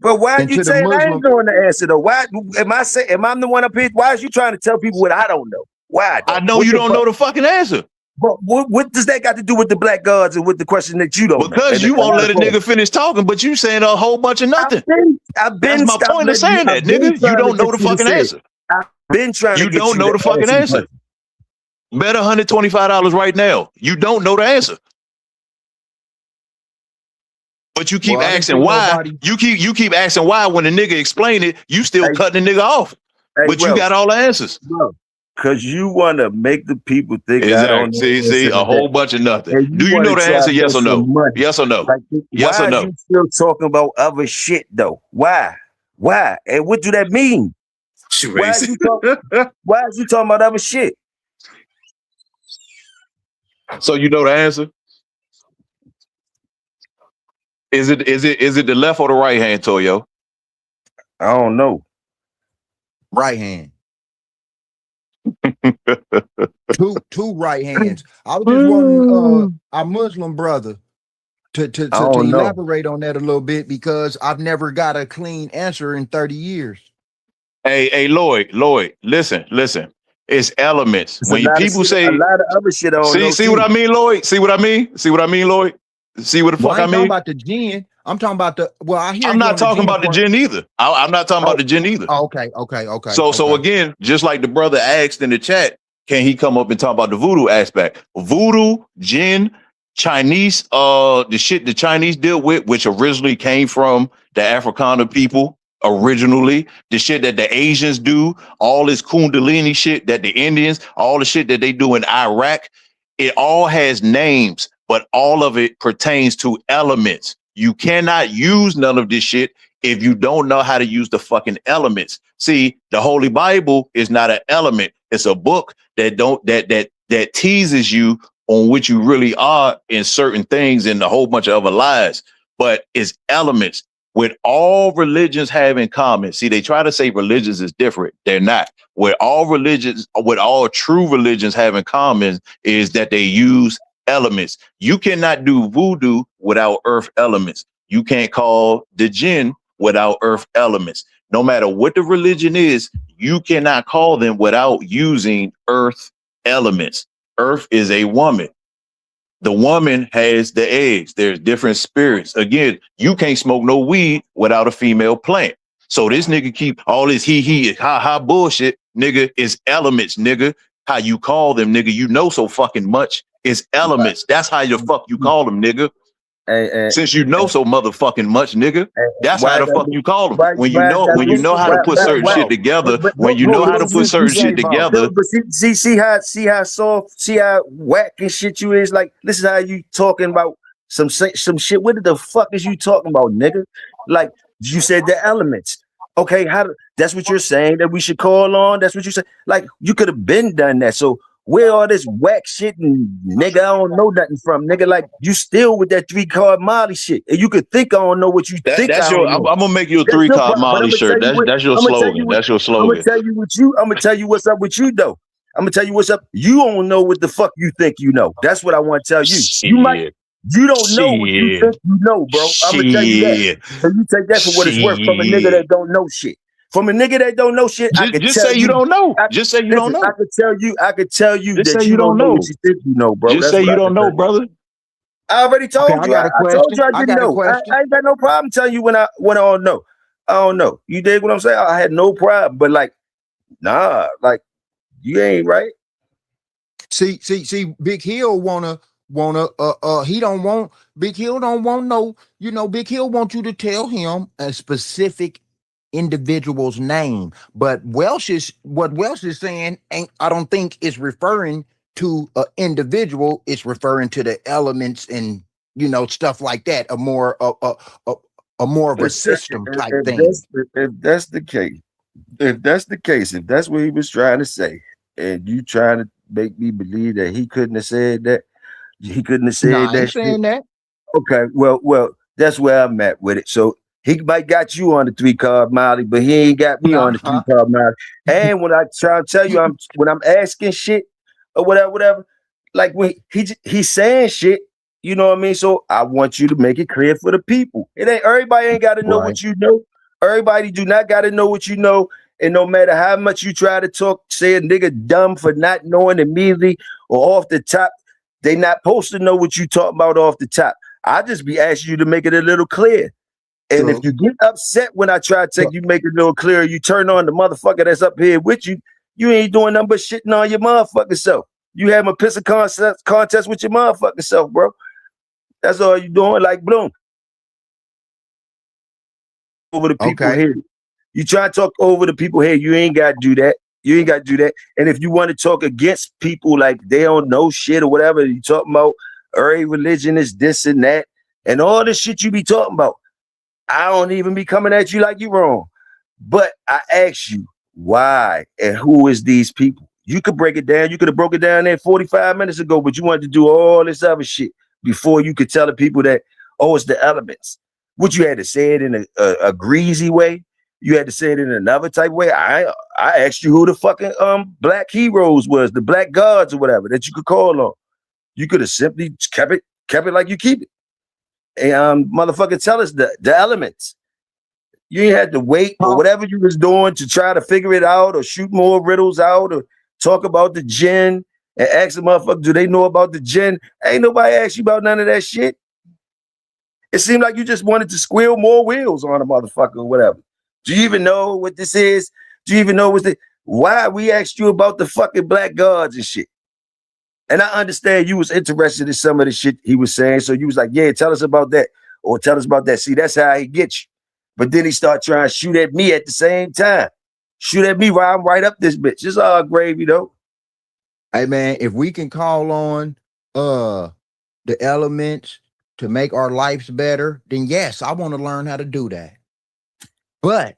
But why are and you to the saying I Muslim. ain't knowing the answer though? Why am I the one up here? Why is you trying to tell people what I don't know? Why though? I know What you the don't fuck? know the fucking answer. But what does that got to do with the black gods and with the question that you don't know? Because you won't let a nigga finish talking, but you saying a whole bunch of nothing. I've That's been my stop point of letting you. saying that, I've been nigga. You trying to don't know get the you to fucking say it. answer. I've been trying to You get don't you know to the fucking answer the answer. question. Bet $125 right now. You don't know the answer. But you keep Well, I didn't asking see why. nobody. You keep asking why when the nigga explain it, you still Hey, cutting the nigga off. hey, But you bro, got all the answers. because you want to make the people think I don't Exactly. know the answer See, to a whole that. bunch of nothing. And Do you you want know to the try answer? to Yes or make some no? money. Yes or no? Like, Yes why or are no? you still talking about other shit though? Why? Why? And what do that mean? Why is you why is you talking about other shit? So you know the answer? Is it the left or the right hand, Toyo? I don't know. Right hand. two right hands. I was just wanting our Muslim brother to I don't know. elaborate on that a little bit because I've never got a clean answer in 30 years. Hey, Lloyd, listen. It's elements. It's When people say, a lot of other shit I don't know. see what I mean, Lloyd? See what I mean, Lloyd? See what the Well, fuck I I ain't talking mean? about the jinn. I'm talking about the. Well, I hear I'm you not on the talking jinn about the part. jinn either. I'm not talking about the jinn either. Oh, okay. So again, just like the brother asked in the chat, can he come up and talk about the voodoo aspect? Voodoo, jinn, Chinese, the Chinese deal with, which originally came from the Afrikaner people, originally, the shit that the Asians do, all this Kundalini shit that the Indians, all the shit that they do in Iraq, it all has names, but all of it pertains to elements. You cannot use none of this shit if you don't know how to use the fucking elements. See, the Holy Bible is not an element. It's a book that teases you on what you really are in certain things and a whole bunch of other lies, but it's elements. What all religions have in common. See, they try to say religions is different. They're not. What all true religions have in common is that they use elements. You cannot do voodoo without earth elements. You can't call the jinn without earth elements. No matter what the religion is, you cannot call them without using earth elements. Earth is a woman. The woman has the eggs. There's different spirits. Again, you can't smoke no weed without a female plant. So this nigga keep all this ha bullshit, nigga, is elements, nigga. How you call them, nigga, you know so fucking much. It's elements. That's how the fuck you call them, nigga. Since you know so motherfucking much, nigga, that's how the fuck you call them. When you know how to put certain shit together, when you know how to put certain shit together. But see how soft, see how whack and shit you is. Like, this is how you talking about some shit. What the fuck is you talking about, nigga? Like, you said the elements. Okay, that's what you're saying that we should call on. That's what you said. Like, you could have been done that. So where all this whack shit and nigga I don't know nothing from, nigga? Like, you still with that 3-card Molly shit, and you could think I don't know what you think. I'm gonna make you a 3-card Molly shirt. That's your slogan. That's your slogan. I'm gonna tell you what's up with you though. I'm gonna tell you what's up. You don't know what the fuck you think you know. That's what I want to tell you. You don't know what you think you know, bro. I'm gonna tell you that. So you take that for what it's worth from a nigga that don't know shit. From a nigga that don't know shit, just say you don't know. Just say you don't know. I could tell you just that say you don't know what you think you know, bro. Just say you don't know, brother. I already told you. I told you I didn't know. I ain't got no problem telling you when I don't know. I don't know. You dig what I'm saying? I had no problem, but like, nah, like you ain't right. See, Big Hill wanna wanna he don't want Big Hill don't want no, Big Hill wants you to tell him a specific individual's name. But what Welsh is saying ain't, I don't think is referring to an individual, it's referring to the elements and stuff like that, a more of a system type If thing. that's the case, if that's what he was trying to say, and you trying to make me believe that he couldn't have said that, No, I that ain't shit. saying that. Okay, well, that's where I'm at with it. So he might got you on the 3-card Molly, but he ain't got me on the Nah. 3-card Molly. And when I try to tell you, when I'm asking shit or whatever, like when he's saying shit, you know what I mean? So I want you to make it clear for the people. Everybody ain't got to know Right. what you know. Everybody do not got to know what you know. And no matter how much you try to talk, say a nigga dumb for not knowing immediately or off the top, they not supposed to know what you talking about off the top. I just be asking you to make it a little clear. And True. if you get upset when I try to take you make it a little clearer, you turn on the motherfucker that's up here with you, you ain't doing nothing but shitting on your motherfucking self. You having a pissing contest with your motherfucking self, bro. That's all you doing, like Bloom. Over the people Okay. here. You try to talk over the people here, you ain't got to do that. You ain't got to do that. And if you want to talk against people like they don't know shit or whatever, you talking about every religion is this and that, and all this shit you be talking about, I don't even be coming at you like you wrong. But I ask you, why and who is these people? You could break it down. You could have broke it down there 45 minutes ago, but you wanted to do all this other shit before you could tell the people that, oh, it's the elements. What, you had to say it in a greasy way? You had to say it in another type of way? I asked you who the fucking black heroes was, the black gods or whatever that you could call on. You could have simply kept it like you keep it. And motherfucker, tell us the elements. You ain't had to wait or whatever you was doing to try to figure it out or shoot more riddles out or talk about the jinn and ask the motherfucker, do they know about the jinn? Ain't nobody asked you about none of that shit. It seemed like you just wanted to squeal more wheels on a motherfucker or whatever. Do you even know what this is? Do you even know why we asked you about the fucking black gods and shit? And I understand you was interested in some of the shit he was saying. So you was like, yeah, tell us about that. Or tell us about that. See, that's how he gets you. But then he start trying to shoot at me at the same time. Shoot at me while I'm right up this bitch. It's all gravy, though. Hey man, if we can call on the elements to make our lives better, then yes, I want to learn how to do that. But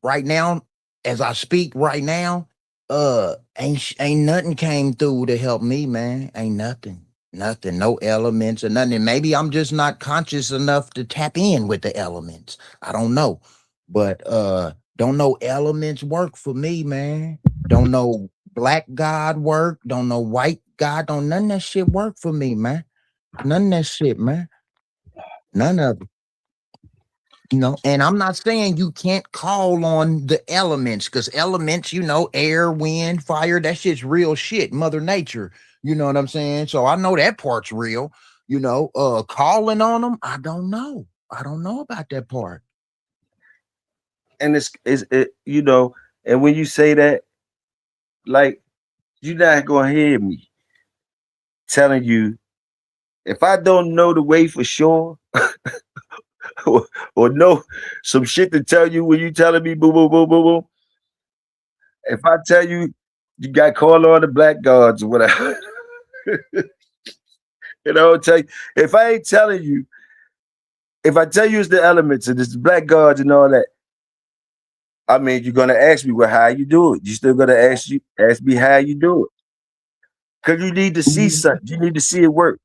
right now, as I speak right now, ain't nothing came through to help me, man. Ain't nothing, no elements or nothing. And maybe I'm just not conscious enough to tap in with the elements. I don't know, but don't know elements work for me, man. Don't know black God work. Don't know white God. Don't none of that shit work for me, man. None of that shit, man. None of it. And I'm not saying you can't call on the elements, because elements, air, wind, fire, that shit's real shit, Mother Nature. You know what I'm saying? So I know that part's real. Calling on them, I don't know. I don't know about that part. And and when you say that, like, you're not gonna hear me telling you if I don't know the way for sure. or know some shit to tell you when you telling me boom, boom, boom, boom, boom. If I tell you you got to call on the black gods or whatever, tell you, if I ain't telling you, if I tell you it's the elements and it's the black gods and all that, I mean, you're gonna ask me, well, how you do it? You still gonna ask me how you do it, because you need to see something. You need to see it work.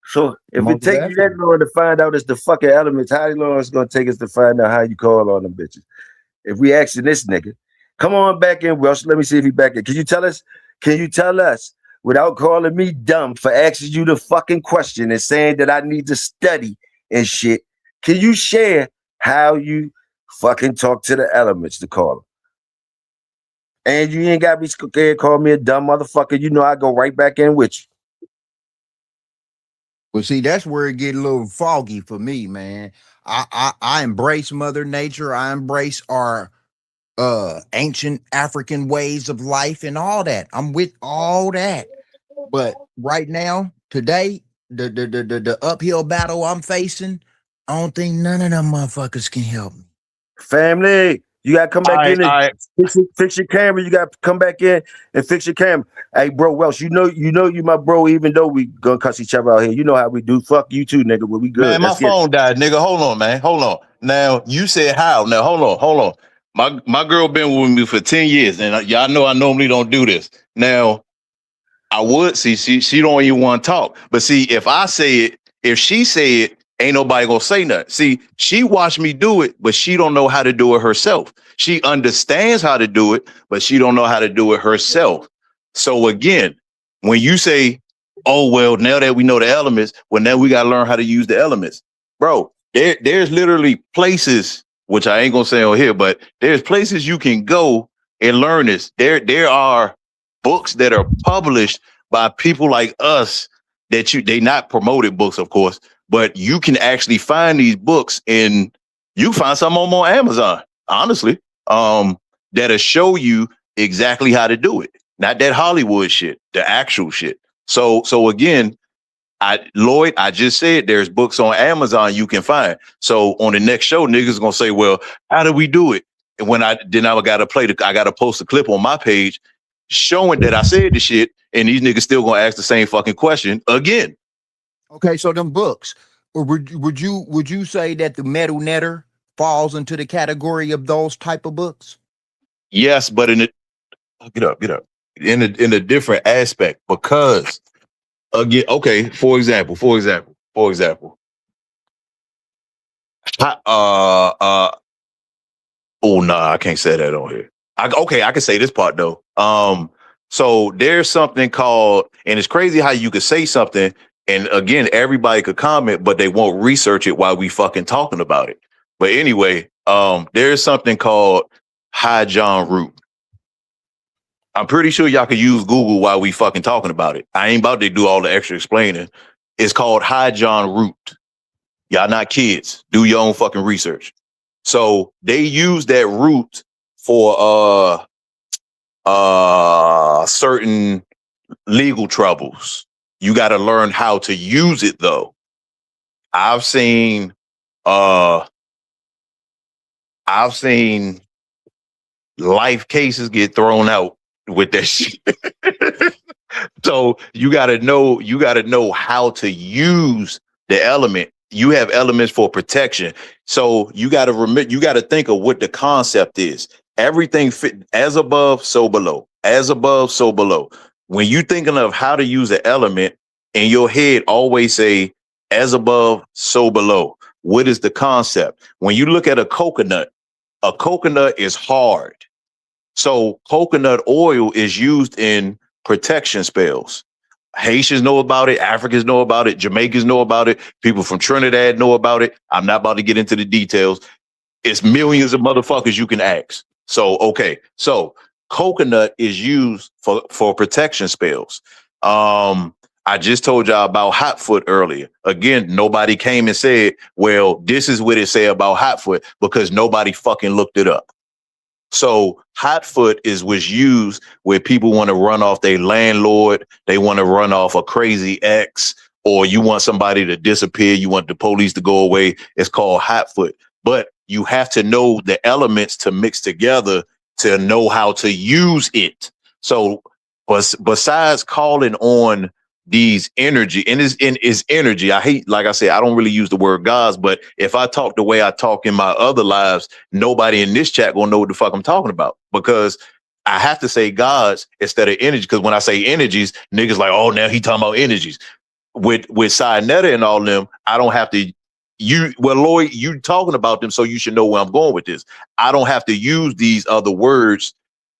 So if it takes you that long to find out it's the fucking elements, how long it's gonna take us to find out how you call on them bitches? If we asking this nigga, come on back in, Welsh. Let me see if he back in. Can you tell us without calling me dumb for asking you the fucking question and saying that I need to study and shit? Can you share how you fucking talk to the elements to call them? And you ain't gotta be scared, call me a dumb motherfucker. You know I go right back in with you. Well, see, that's where it get a little foggy for me, man. I embrace Mother Nature. I embrace our ancient African ways of life and all that. I'm with all that. But right now, Today, the uphill battle I'm facing, I don't think none of them motherfuckers can help me. Family, you gotta come back in and I fix your camera. You gotta come back in and fix your camera. Hey, bro, Welsh, you know you my bro. Even though we gonna cuss each other out here, you know how we do. Fuck you too, nigga. But we good. Man, my Let's get it. phone died, nigga. Hold on, man. Hold on. Now you said how? Now hold on. My girl been with me for 10 years, and y'all know I normally don't do this. Now I would see she don't even want to talk. But see, if I say it, if she say it, ain't nobody gonna say nothing. See, she watched me do it, but she don't know how to do it herself. She understands how to do it, but she don't know how to do it herself. So again, when you say, oh, well, now that we know the elements, well, now we got to learn how to use the elements. Bro, there's literally places, which I ain't going to say on here, but there's places you can go and learn this. There are books that are published by people like us that they not promoted books, of course, but you can actually find these books and you find some of them on Amazon, honestly, that'll show you exactly how to do it. Not that Hollywood shit, the actual shit. So again, Lloyd, I just said there's books on Amazon you can find. So on the next show, niggas gonna say, well, how do we do it? And when I gotta post a clip on my page showing that I said the shit, and these niggas still gonna ask the same fucking question again. Okay, so them books, or would you say that the Metal Netter falls into the category of those type of books? Yes, but get up. In a different aspect, because again, okay, for example, oh nah, I can't say that on here. I can say this part though. So there's something called, and it's crazy how you could say something, and again, everybody could comment, but they won't research it while we fucking talking about it. But anyway, there's something called High John Root. I'm pretty sure y'all could use Google while we fucking talking about it. I ain't about to do all the extra explaining. It's called High John Root. Y'all not kids. Do your own fucking research. So they use that root for certain legal troubles. You got to learn how to use it though. I've seen life cases get thrown out with that shit. So you gotta know how to use the element. You have elements for protection. So you gotta think of what the concept is. Everything fit as above, so below. As above, so below. When you thinking of how to use an element, in your head always say as above, so below. What is the concept? When you look at a coconut is hard. So coconut oil is used in protection spells. Haitians know about it. Africans know about it. Jamaicans know about it. People from Trinidad know about it. I'm not about to get into the details. It's millions of motherfuckers you can ask. So, okay. So coconut is used for protection spells. I just told y'all about hot foot earlier. Again, nobody came and said, well, this is what it say about hot foot, because nobody fucking looked it up. So hot foot was used where people want to run off their landlord. They want to run off a crazy ex, or you want somebody to disappear. You want the police to go away. It's called hot foot. But you have to know the elements to mix together to know how to use it. So besides calling on these energy, and is energy. I hate, like I said, I don't really use the word gods, but if I talk the way I talk in my other lives, nobody in this chat gonna know what the fuck I'm talking about, because I have to say gods instead of energy. Because when I say energies, niggas like, oh, now he talking about energies. With Sinetta and all them, I don't have to. Lloyd, you talking about them, so you should know where I'm going with this. I don't have to use these other words,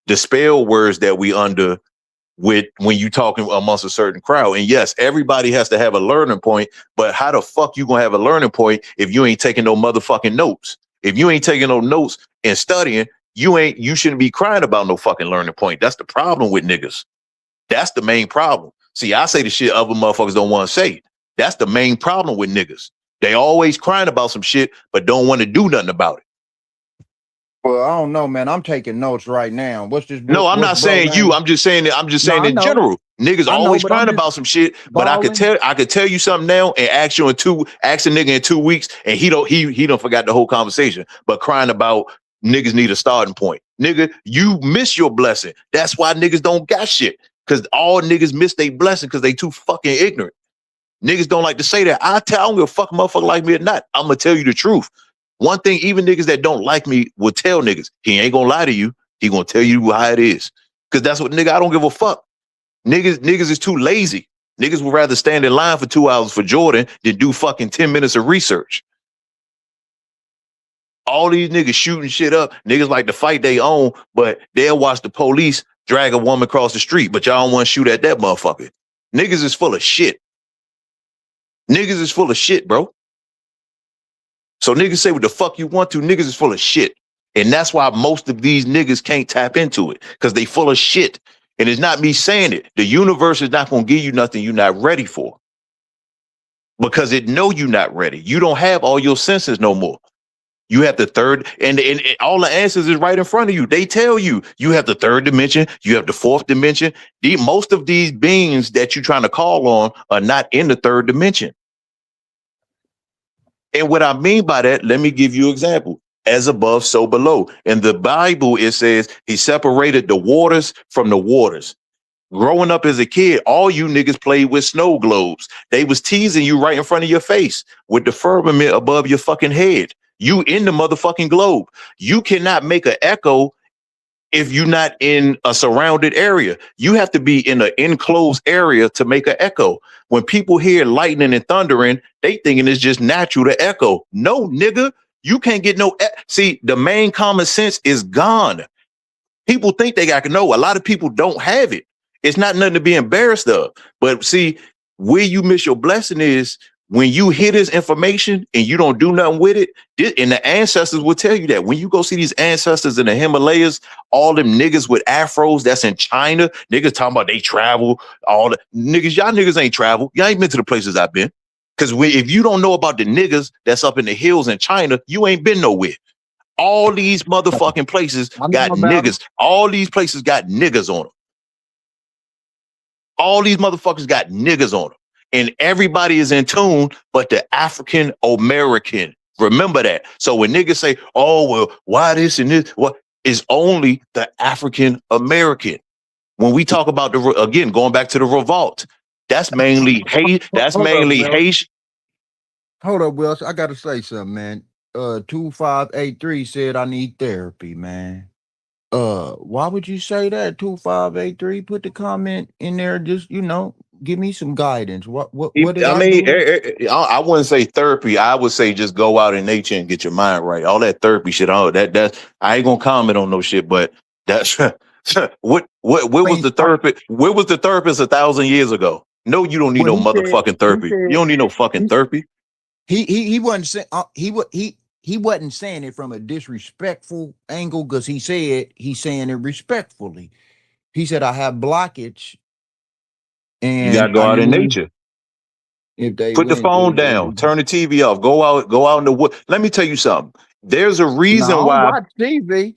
the spell words that we under with when you talking amongst a certain crowd. And yes, everybody has to have a learning point, but how the fuck you gonna have a learning point if you ain't taking no motherfucking notes? If you ain't taking no notes and studying, you shouldn't be crying about no fucking learning point. That's the problem with niggas. That's the main problem. See, I say the shit other motherfuckers don't want to say. That's the main problem with niggas. They always crying about some shit, but don't want to do nothing about it. Well, I don't know, man. I'm taking notes right now. What's this book? No, I'm not saying you. I'm just saying that. I'm just saying in general. Niggas I know, always but I'm crying just about some shit, but I could tell you something now and ask a nigga in 2 weeks, and he don't forgot the whole conversation, but crying about niggas need a starting point. Nigga, you miss your blessing. That's why niggas don't got shit. Cause all niggas miss their blessing because they too fucking ignorant. Niggas don't like to say that. I don't give a fuck motherfucker like me or not. I'm gonna tell you the truth. One thing, even niggas that don't like me will tell niggas, he ain't gonna lie to you. He gonna tell you how it is. Cause that's what nigga, I don't give a fuck. Niggas is too lazy. Niggas would rather stand in line for 2 hours for Jordan than do fucking 10 minutes of research. All these niggas shooting shit up. Niggas like to fight they own, but they'll watch the police drag a woman across the street, but y'all don't want to shoot at that motherfucker. Niggas is full of shit. Niggas is full of shit, bro. So niggas say what the fuck you want to. Niggas is full of shit. And that's why most of these niggas can't tap into it, because they full of shit. And it's not me saying it. The universe is not going to give you nothing you're not ready for, because it know you're not ready. You don't have all your senses no more. You have the third, and all the answers is right in front of you. They tell you you have the third dimension, you have the fourth dimension. Most of these beings that you're trying to call on are not in the third dimension. And what I mean by that, let me give you an example. As above, so below. In the Bible, it says he separated the waters from the waters. Growing up as a kid, all you niggas played with snow globes. They was teasing you right in front of your face with the firmament above your fucking head. You in the motherfucking globe. You cannot make an echo if you're not in a surrounded area. You have to be in an enclosed area to make an echo. When people hear lightning and thundering, they thinking it's just natural to echo. No, nigga, you can't get no. See, the main common sense is gone. People think they got to know. A lot of people don't have it. It's not nothing to be embarrassed of. But see, where you miss your blessing is when you hear this information and you don't do nothing with it. And the ancestors will tell you that. When you go see these ancestors in the Himalayas, all them niggas with afros that's in China, niggas talking about they travel, all the niggas, y'all niggas ain't travel. Y'all ain't been to the places I've been. Because if you don't know about the niggas that's up in the hills in China, you ain't been nowhere. All these motherfucking places got niggas. All these places got niggas on them. All these motherfuckers got niggas on them. And everybody is in tune, but the African American. Remember that. So when niggas say, oh, well, why this and this? Well, it's only the African American. When we talk about again, going back to the revolt, that's mainly hate. That's mainly Haitian. Hold up, Wells. I got to say something, man. 2583 said I need therapy, man. Why would you say that? 2583, put the comment in there. Just, give me some guidance. What did I mean? I wouldn't say therapy. I would say just go out in nature and get your mind right. All that therapy shit, all that I ain't gonna comment on no shit, but that's what was the therapist? Where was the therapist 1,000 years ago? No, you don't need no motherfucking therapy. You don't need no fucking therapy. He wasn't saying he wasn't saying it from a disrespectful angle, because he's saying it respectfully. He said, I have blockage. And you gotta go out in nature. Put the phone down, turn the TV off, go out in the wood. Let me tell you something. There's a reason why. I don't watch TV.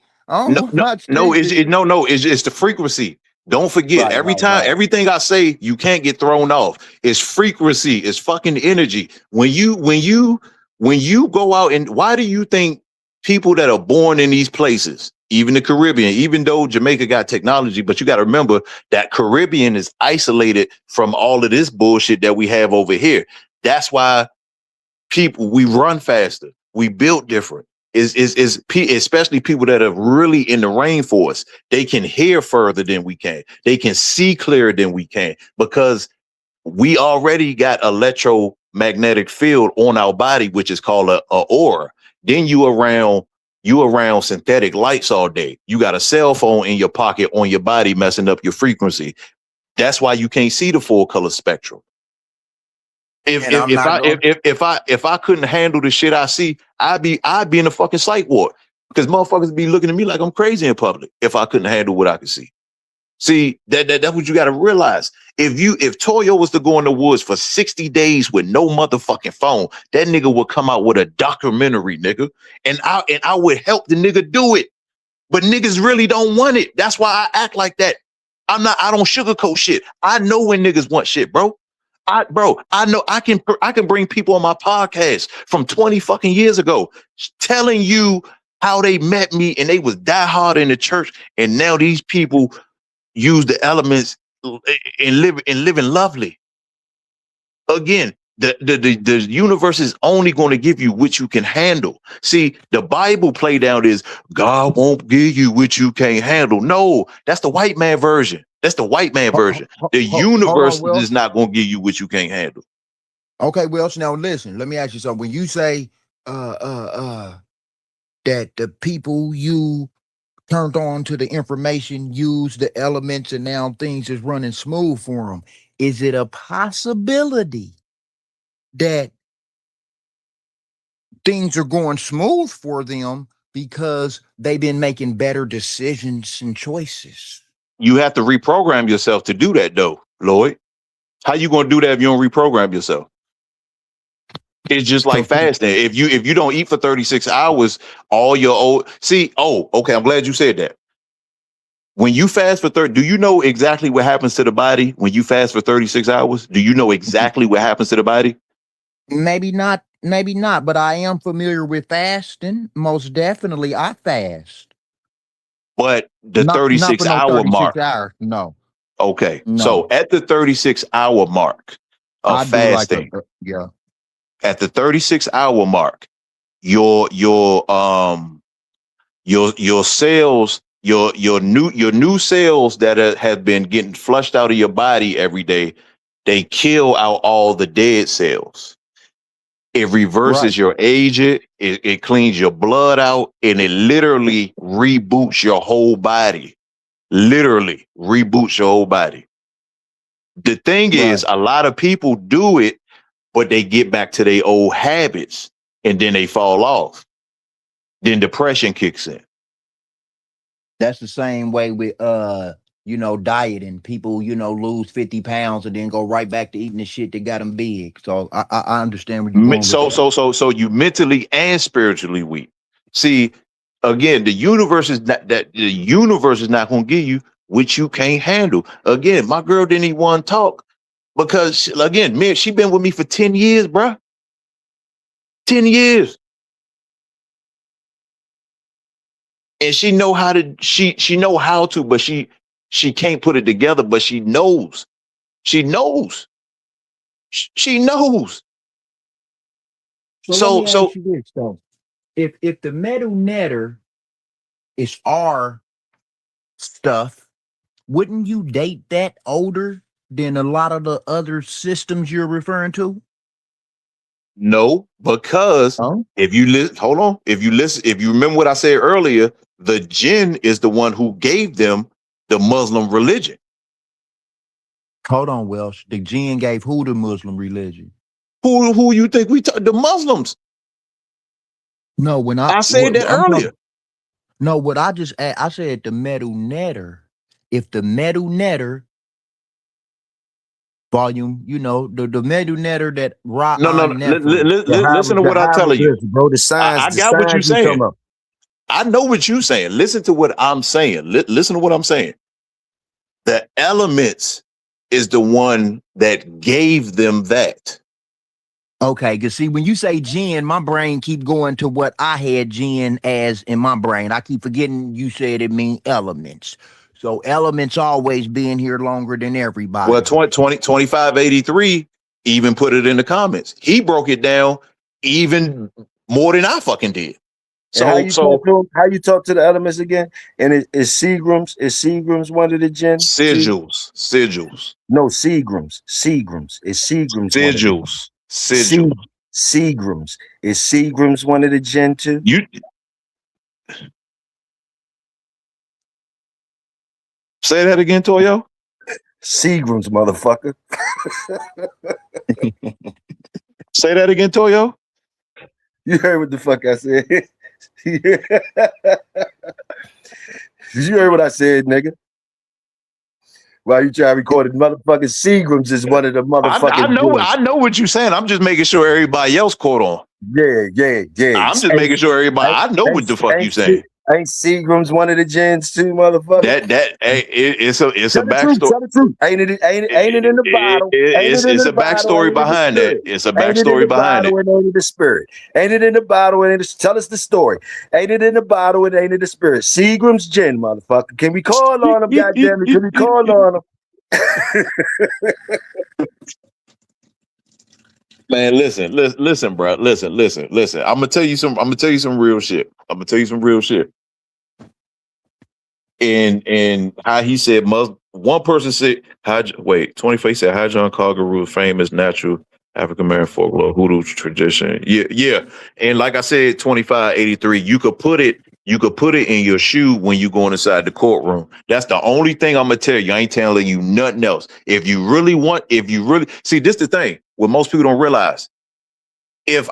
It's the frequency. Don't forget, everything I say, you can't get thrown off. It's frequency, it's fucking energy. When you go out, and why do you think people that are born in these places, even the Caribbean, even though Jamaica got technology, but you got to remember that Caribbean is isolated from all of this bullshit that we have over here. That's why we run faster. We build different. Especially people that are really in the rainforest. They can hear further than we can. They can see clearer than we can, because we already got electromagnetic field on our body, which is called a aura. Then you around synthetic lights all day. You got a cell phone in your pocket on your body messing up your frequency. That's why you can't see the full color spectrum. If I couldn't handle the shit I see, I'd be in a fucking psych ward, because motherfuckers be looking at me like I'm crazy in public if I couldn't handle what I could see. See, that's what you got to realize. If Toyo was to go in the woods for 60 days with no motherfucking phone, that nigga would come out with a documentary, nigga, and I would help the nigga do it. But niggas really don't want it. That's why I act like that. I don't sugarcoat shit. I know when niggas want shit, bro. I know I can bring people on my podcast from 20 fucking years ago telling you how they met me and they was diehard in the church, and now these people use the elements and living lovely. Again, the universe is only going to give you what you can handle. See, the Bible play down is God won't give you what you can't handle. No, that's the white man version. That's the white man version. The universe is not going to give you what you can't handle. Okay, Welch. Now listen, let me ask you something. When you say that the people you turned on to the information use the elements and now things is running smooth for them, is it a possibility that things are going smooth for them because they've been making better decisions and choices? You have to reprogram yourself to do that, though, Lloyd. How you going to do that if you don't reprogram yourself? It's just like fasting. If you don't eat for 36 hours, all your old okay, I'm glad you said that. When you fast for 30, do you know exactly what happens to the body when you fast for 36 hours? Do you know exactly what happens to the body? Maybe not, but I am familiar with fasting. Most definitely, I fast. But the 36-hour mark. Hours. No. Okay. No. So at the 36-hour mark of fasting, at the 36-hour mark, your cells, your new cells that have been getting flushed out of your body every day, they kill out all the dead cells. It reverses your age, it cleans your blood out, and it literally reboots your whole body. Literally reboots your whole body. The thing is, a lot of people do it, but they get back to their old habits and then they fall off. Then depression kicks in. That's the same way with dieting. People, lose 50 pounds and then go right back to eating the shit that got them big. So I understand what you're going with. So you mentally and spiritually weak. See, again, the universe is not going to give you what you can't handle. Again, my girl didn't even want to talk because, again, man, she been with me for 10 years, bruh. 10 years. And she know how to, but she can't put it together, but she knows. She knows. She knows. So if the metal netter is our stuff, wouldn't you date that older than a lot of the other systems you're referring to? No, because if you remember what I said earlier, the jinn is the one who gave them the Muslim religion. Hold on, Welsh. The jinn gave who the Muslim religion? Who you think the Muslims? No, when I said that earlier. No, what I said the metal netter. If the metal netter volume, the metal netter that rock. Listen to what I'm telling you, bro. The signs. I got what you're saying. I know what you're saying. Listen to what I'm saying. Listen to what I'm saying. The elements is the one that gave them that. Okay, because see, when you say jinn, my brain keep going to what I had jinn as in my brain. I keep forgetting you said it mean elements. So elements always being here longer than everybody. Well, 2583 even put it in the comments. He broke it down even more than I fucking did. So how you talk to the elements again? And is Seagrams? Is Seagrams one of the jinns? Sigils. No, Seagrams. Is Seagrams? Seagrams. Is Seagrams one of the jinn too? Say that again, Toyo. Seagrams, motherfucker. Say that again, Toyo. You heard what the fuck I said. You heard what I said, nigga. Why you trying to record it? Motherfucking Seagrams is one of the motherfucking. I know what you're saying. I'm just making sure everybody else caught on. Yeah. I'm just making sure everybody. I know what the fuck you saying. Ain't Seagram's one of the gens too, motherfucker? It's a Tell the truth. backstory. Tell the truth. Ain't it in the bottle? Ain't it in It's the a bottle? backstory Ain't it in the behind that. spirit? It's a Ain't it in backstory the behind it. bottle and ain't it the spirit? Ain't it in the bottle and tell us the story? Ain't it in the bottle and ain't it the spirit? Seagram's gin, motherfucker. Can we call on him? Goddamn it! Can we call on him? Man, listen, bro. Listen. I'm gonna tell you some real shit. And how he said one person said 24 said how John Calgaroo famous natural African American folklore hoodoo tradition. Yeah. And like I said, 2583, you could put it in your shoe when you going inside the courtroom. That's the only thing I'm gonna tell you. I ain't telling you nothing else. If you really see, this the thing what most people don't realize. If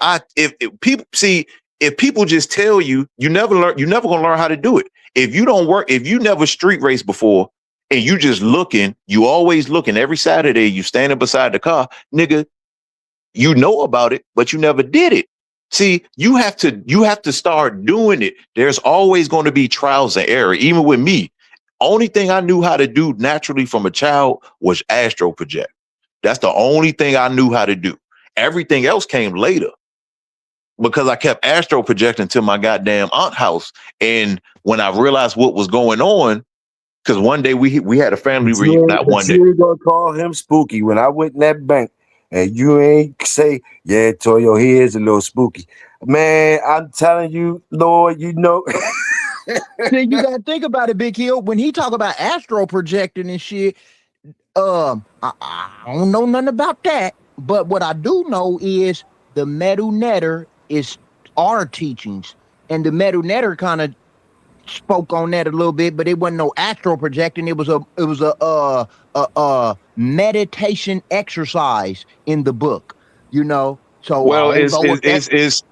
people just tell you, you're never gonna learn how to do it. If you never street race before and you always looking every Saturday, you standing beside the car, nigga, you know about it, but you never did it. See, you have to start doing it. There's always going to be trials and error. Even with me, only thing I knew how to do naturally from a child was astro project. That's the only thing I knew how to do. Everything else came later because I kept astro projecting to my goddamn aunt house. And when I realized what was going on, because one day we had a family reunion. Not one day. You ain't gonna call him spooky when I went in that bank and you ain't say, yeah, Toyo, he is a little spooky. Man, I'm telling you, Lord, you know. See, you gotta think about it, Big Hill. When he talk about astro projecting and shit, I don't know nothing about that. But what I do know is the Medu Netter is our teachings, and the Medu Netter kind of spoke on that a little bit, but it wasn't no astral projecting. It was a meditation exercise in the book, you know. So Well, I don't know if that's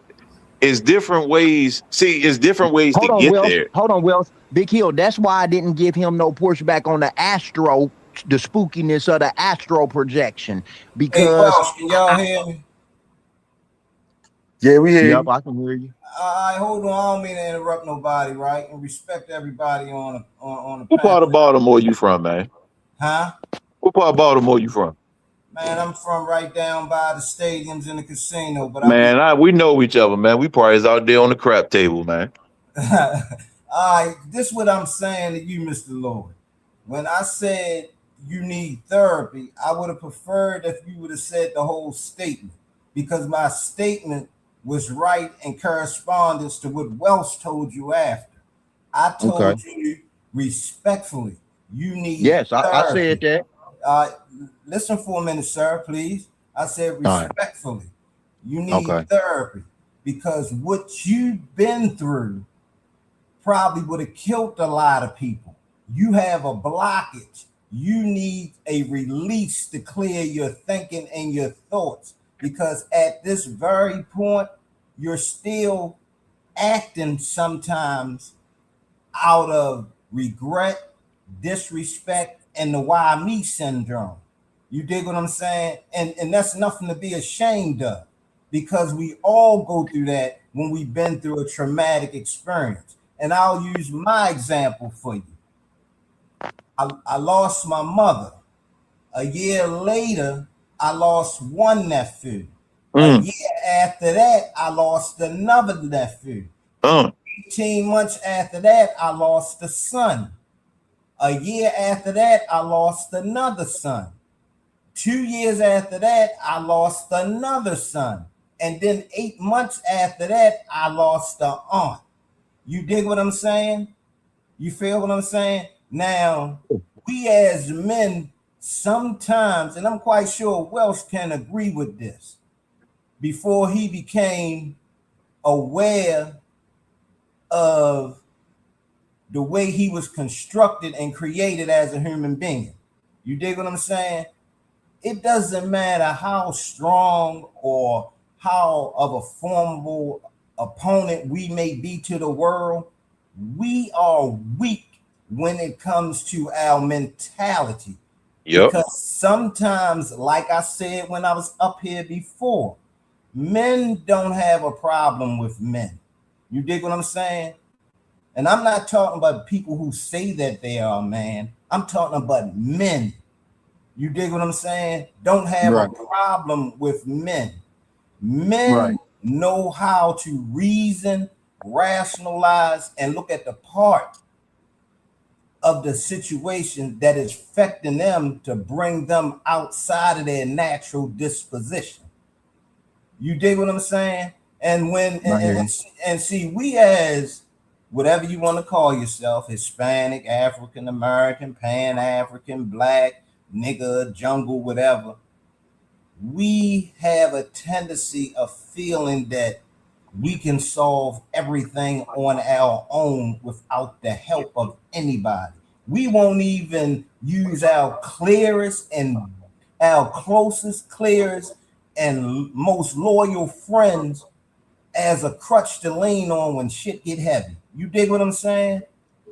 it's different ways. See, it's different ways to get there. Hold on, Wells. Big Hill. That's why I didn't give him no pushback on the spookiness of the astro projection. Because Hey, Welsh, can y'all hear me? Yeah, we hear you. I can hear you. All right, hold on. I don't mean to interrupt nobody, right? And respect everybody on the What part of Baltimore you from, man? Huh? What part of Baltimore you from? Man, I'm from right down by the stadiums and the casino, but we know each other, man. We probably is out there on the crap table, man. all right, this is what I'm saying to you, Mr. Lord. When I said you need therapy, I would have preferred if you would have said the whole statement, because my statement was right in correspondence to what Welsh told you after. I told you respectfully, you need Yes, therapy. I said that. Listen for a minute, sir, please. I said respectfully, you need therapy, because what you've been through probably would have killed a lot of people. You have a blockage. You need a release to clear your thinking and your thoughts, because at this very point, you're still acting sometimes out of regret, disrespect, and the why me syndrome. You dig what I'm saying? And that's nothing to be ashamed of, because we all go through that when we've been through a traumatic experience. And I'll use my example for you. I lost my mother. A year later, I lost one nephew. A year after that, I lost another nephew. 18 months after that, I lost a son. A year after that, I lost another son. 2 years after that, I lost another son. And then 8 months after that, I lost an aunt. You dig what I'm saying? You feel what I'm saying? Now, we as men sometimes, and I'm quite sure Welsh can agree with this, before he became aware of the way he was constructed and created as a human being. You dig what I'm saying? It doesn't matter how strong or how of a formidable opponent we may be to the world, we are weak when it comes to our mentality. Yep. Because sometimes, like I said when I was up here before, men don't have a problem with men. You dig what I'm saying? And I'm not talking about people who say that they are a man. I'm talking about men. You dig what I'm saying? Don't have Right. a problem with men. Right. Men know how to reason, rationalize, and look at the part of the situation that is affecting them to bring them outside of their natural disposition. You dig what I'm saying? And when I hear you. and see, we as whatever you want to call yourself, Hispanic, African American, Pan African, Black, nigga, jungle, whatever, we have a tendency of feeling that we can solve everything on our own without the help of anybody. We won't even use our clearest and our closest, clearest, and most loyal friends as a crutch to lean on when shit get heavy. You dig what I'm saying?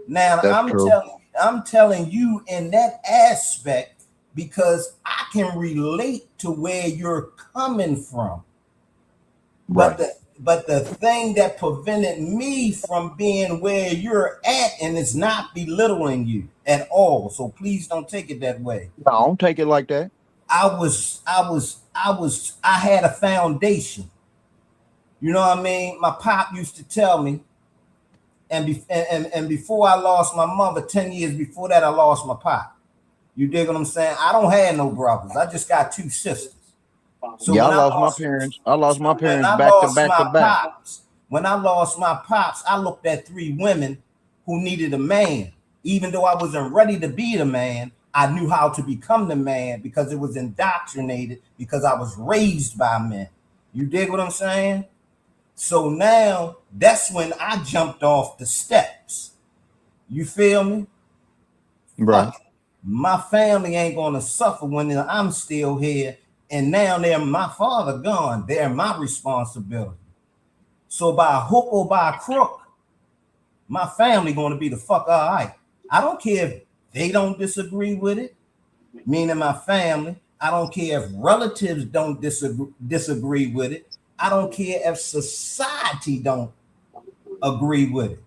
Now That's true. I'm telling you in that aspect because I can relate to where you're coming from. Right. But the thing that prevented me from being where you're at, and it's not belittling you at all. So please don't take it that way. No, don't take it like that. I had a foundation. You know what I mean? My pop used to tell me, and before I lost my mother, 10 years before that, I lost my pop. You dig what I'm saying? I don't have no brothers. I just got two sisters. So Yeah, I when lost my parents. I lost my when parents I back to lost back to my back. pops, when I lost my pops, I looked at three women who needed a man. Even though I wasn't ready to be the man, I knew how to become the man because it was indoctrinated because I was raised by men. You dig what I'm saying? So now that's when I jumped off the steps. You feel me? Right. Fuck it. My family ain't gonna suffer when I'm still here. And now they're my father gone. They're my responsibility. So by hook or by crook, my family gonna be the fuck all right. I don't care if they don't disagree with it, meaning my family. I don't care if relatives don't disagree with it. I don't care if society don't agree with it.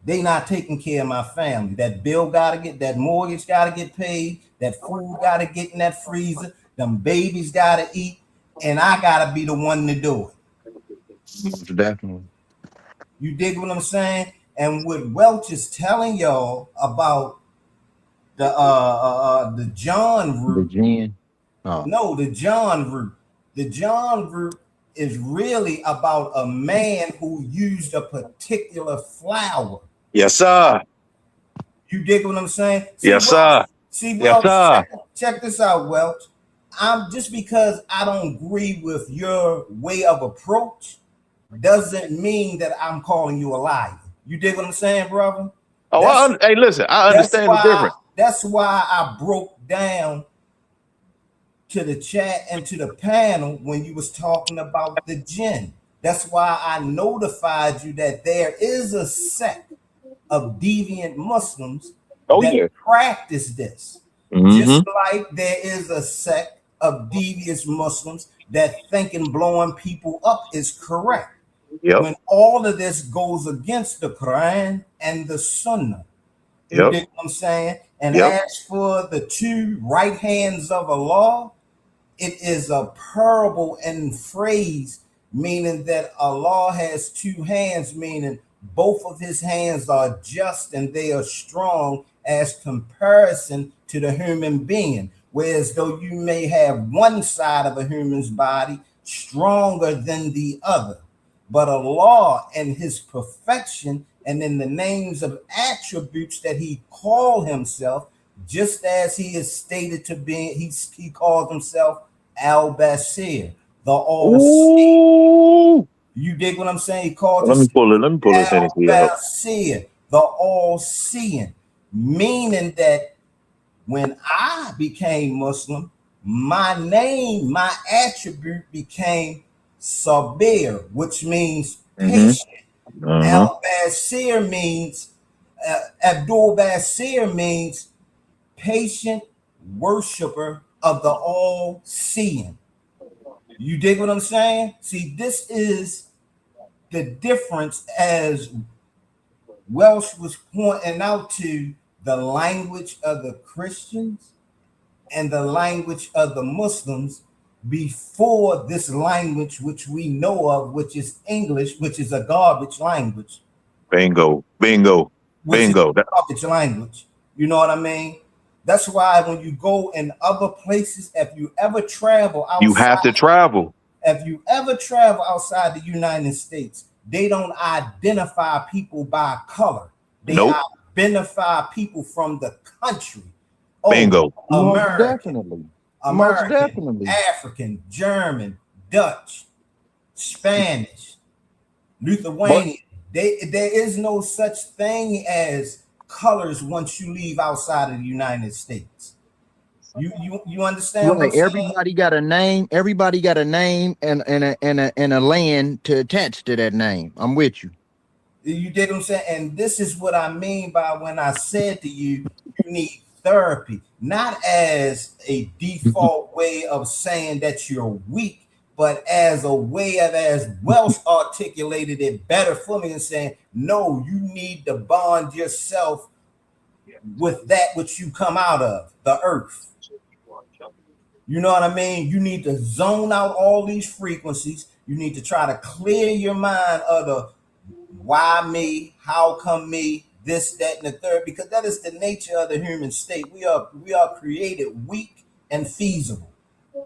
They not taking care of my family. That bill gotta get, that mortgage gotta get paid, that food gotta get in that freezer, them babies gotta eat, and I gotta be the one to do it. Definitely. You dig what I'm saying? And what Welch is telling y'all about the John The root, gin. Oh. no, the John root. The John root is really about a man who used a particular flower. Yes, sir. You dig what I'm saying? Yes, sir. See, Yes, Welch, sir. check this out, Welch. I'm just because I don't agree with your way of approach doesn't mean that I'm calling you a liar. You dig what I'm saying, brother? Oh, hey, listen, I understand the difference. That's why I broke down to the chat and to the panel when you was talking about the jinn. That's why I notified you that there is a sect of deviant Muslims that practice this. Just like there is a sect of devious Muslims that thinking blowing people up is correct. Yep. When all of this goes against the Quran and the Sunnah. You Yep. dig what I'm saying? And Yep. as for the two right hands of Allah, it is a parable and phrase, meaning that Allah has two hands, meaning both of his hands are just and they are strong as comparison to the human being. Whereas though you may have one side of a human's body stronger than the other. But Allah and his perfection and in the names of attributes that he called himself, just as he is stated to be, he calls himself Al-Basir, the all-seeing. You dig what I'm saying? He called Let me himself pull this Hennessy out. Al-Basir, the all-seeing, meaning that when I became Muslim, my name, my attribute became Sabir, which means patient. Al-Basir means, Abdul Basir means patient worshiper of the all-seeing. You dig what I'm saying? See, this is the difference, as Welsh was pointing out, to the language of the Christians and the language of the Muslims before this language, which we know of, which is English, which is a garbage language. Bingo. Garbage language. You know what I mean? That's why when you go in other places, if you ever travel outside, You have to travel. if you ever travel outside the United States, they don't identify people by color. They Nope. identify people from the country. Bingo. Most American, definitely. American, definitely. African, German, Dutch, Spanish, Lithuanian. There is no such thing as colors once you leave outside of the United States. You understand what I'm Right. saying? Everybody got a name. Everybody got a name and a land to attach to that name. I'm with you. You did what I'm saying? And this is what I mean by when I said to you, you need therapy, not as a default way of saying that you're weak, but as a way of, as Welsh articulated it better for me, and saying, no, you need to bond yourself with that which you come out of, the earth. You know what I mean? You need to zone out all these frequencies. You need to try to clear your mind of the why me, how come me, this, that, and the third, because that is the nature of the human state. We are created weak and feasible.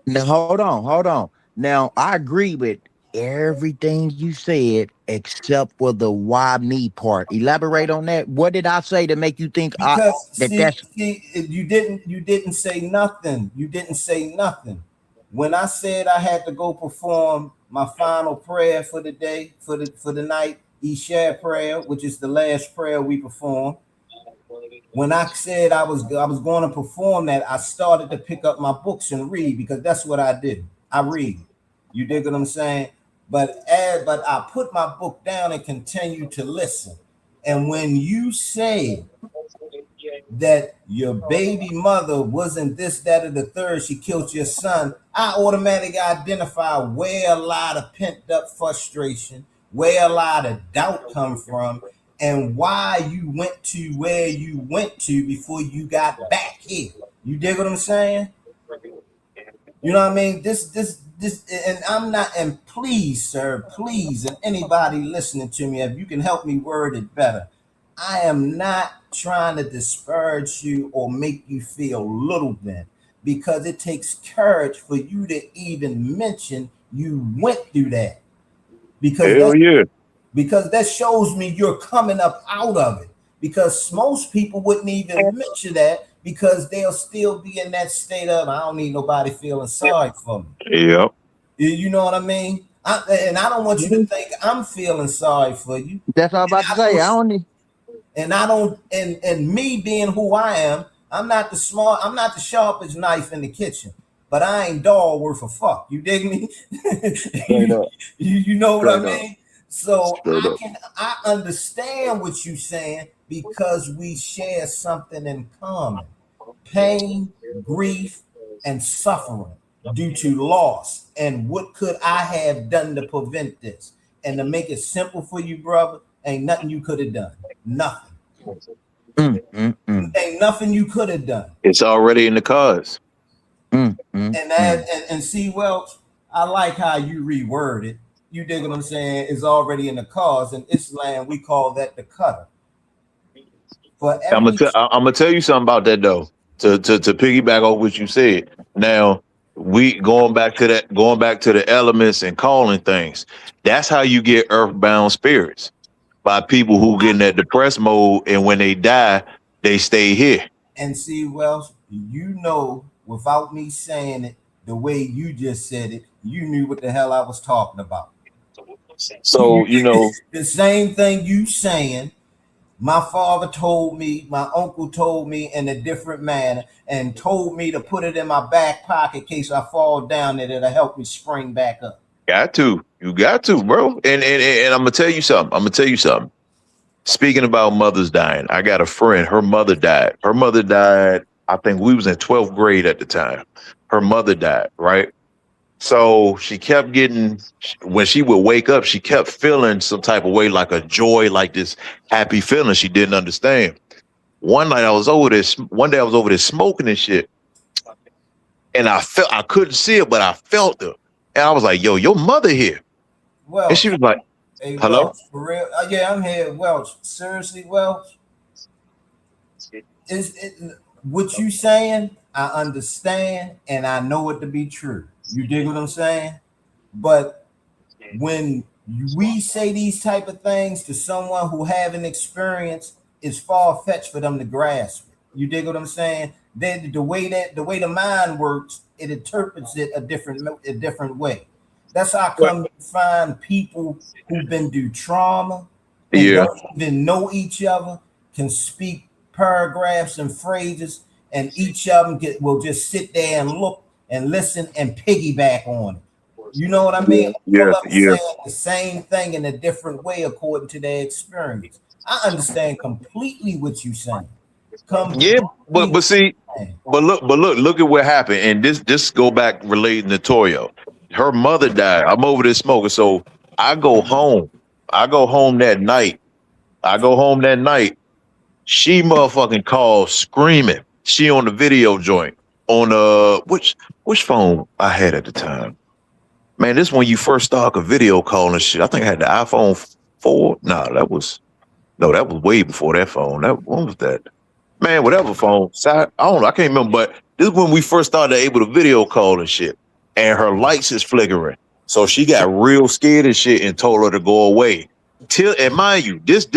Now hold on. Now I agree with everything you said except for the why me part. Elaborate on that. What did I say to make you think Because that's you didn't say nothing. You didn't say nothing. When I said I had to go perform my final prayer for the day, for the night, Isha prayer, which is the last prayer we perform. When I said I was going to perform that, I started to pick up my books and read, because that's what I did. I read. You dig what I'm saying? But I put my book down and continue to listen. And when you say that your baby mother wasn't this, that, or the third, she killed your son, I automatically identify where a lot of pent up frustration, where a lot of doubt come from, and why you went to where you went to before you got back here. You dig what I'm saying? You know what I mean? This, and I'm not, and please, sir, please, and anybody listening to me, if you can help me word it better, I am not trying to disparage you or make you feel little than, because it takes courage for you to even mention you went through that. Because that shows me you're coming up out of it. Because most people wouldn't even mention that, because they'll still be in that state of, I don't need nobody feeling sorry for me. Yep. You know what I mean? And I don't want you to think I'm feeling sorry for you. That's what I'm about to say. I don't need. And I don't, and me being who I am, I'm not the sharpest knife in the kitchen, but I ain't dog worth a fuck. You dig me? you know what I mean? So I understand what you're saying, because we share something in common: pain, grief, and suffering due to loss. And what could I have done to prevent this? And to make it simple for you, brother, ain't nothing you could have done. Nothing. Ain't nothing you could have done. It's already in the cards. And see, Welch, I like how you reword it. You dig what I'm saying? It's already in the cards. In Islam, we call that the cutter. I'm gonna tell you something about that though. To piggyback off what you said. Now, we going back to the elements and calling things. That's how you get earthbound spirits, by people who get in that depressed mode, and when they die, they stay here. And see, Welch, you know, without me saying it the way you just said it, you knew what the hell I was talking about. So, you know, the same thing you saying, my father told me, my uncle told me in a different manner, and told me to put it in my back pocket in case I fall down, and it'll help me spring back up. You got to, bro. And I'm gonna tell you something. Speaking about mothers dying, I got a friend, her mother died. I think we was in 12th grade at the time. Her mother died, right? So she kept getting, when she would wake up, she kept feeling some type of way, like a joy, like this happy feeling she didn't understand. One day I was over there smoking and shit. And I couldn't see it, but I felt her. And I was like, yo, your mother here. Welch, And she was like, hey, hello? Welch, for real? Yeah, I'm here, Welch. Seriously, Welch? Is it what you saying? I understand and I know it to be true. You dig what I'm saying? But when we say these type of things to someone who haven't experienced, it's far-fetched for them to grasp it. You dig what I'm saying? The way the mind works, it interprets it a different way. That's how come you find people who've been through trauma and don't even know each other can speak paragraphs and phrases, and each of them will just sit there and look and listen and piggyback on it. You know what I mean? Yeah, All of them saying the same thing in a different way according to their experience. I understand completely what you're saying. Yeah, but look at what happened. And this go back relating to Toyo. Her mother died. I'm over there smoking. So I go home. That night. She motherfucking called screaming. She on the video joint. On which phone I had at the time. Man, this when you first start a video call and shit. I think I had the iPhone 4. That was way before that phone. When was that? Man, whatever phone. I don't know. I can't remember. But this is when we first started able to video call and shit. And her lights is flickering. So she got real scared and shit and told her to go away. And mind you, this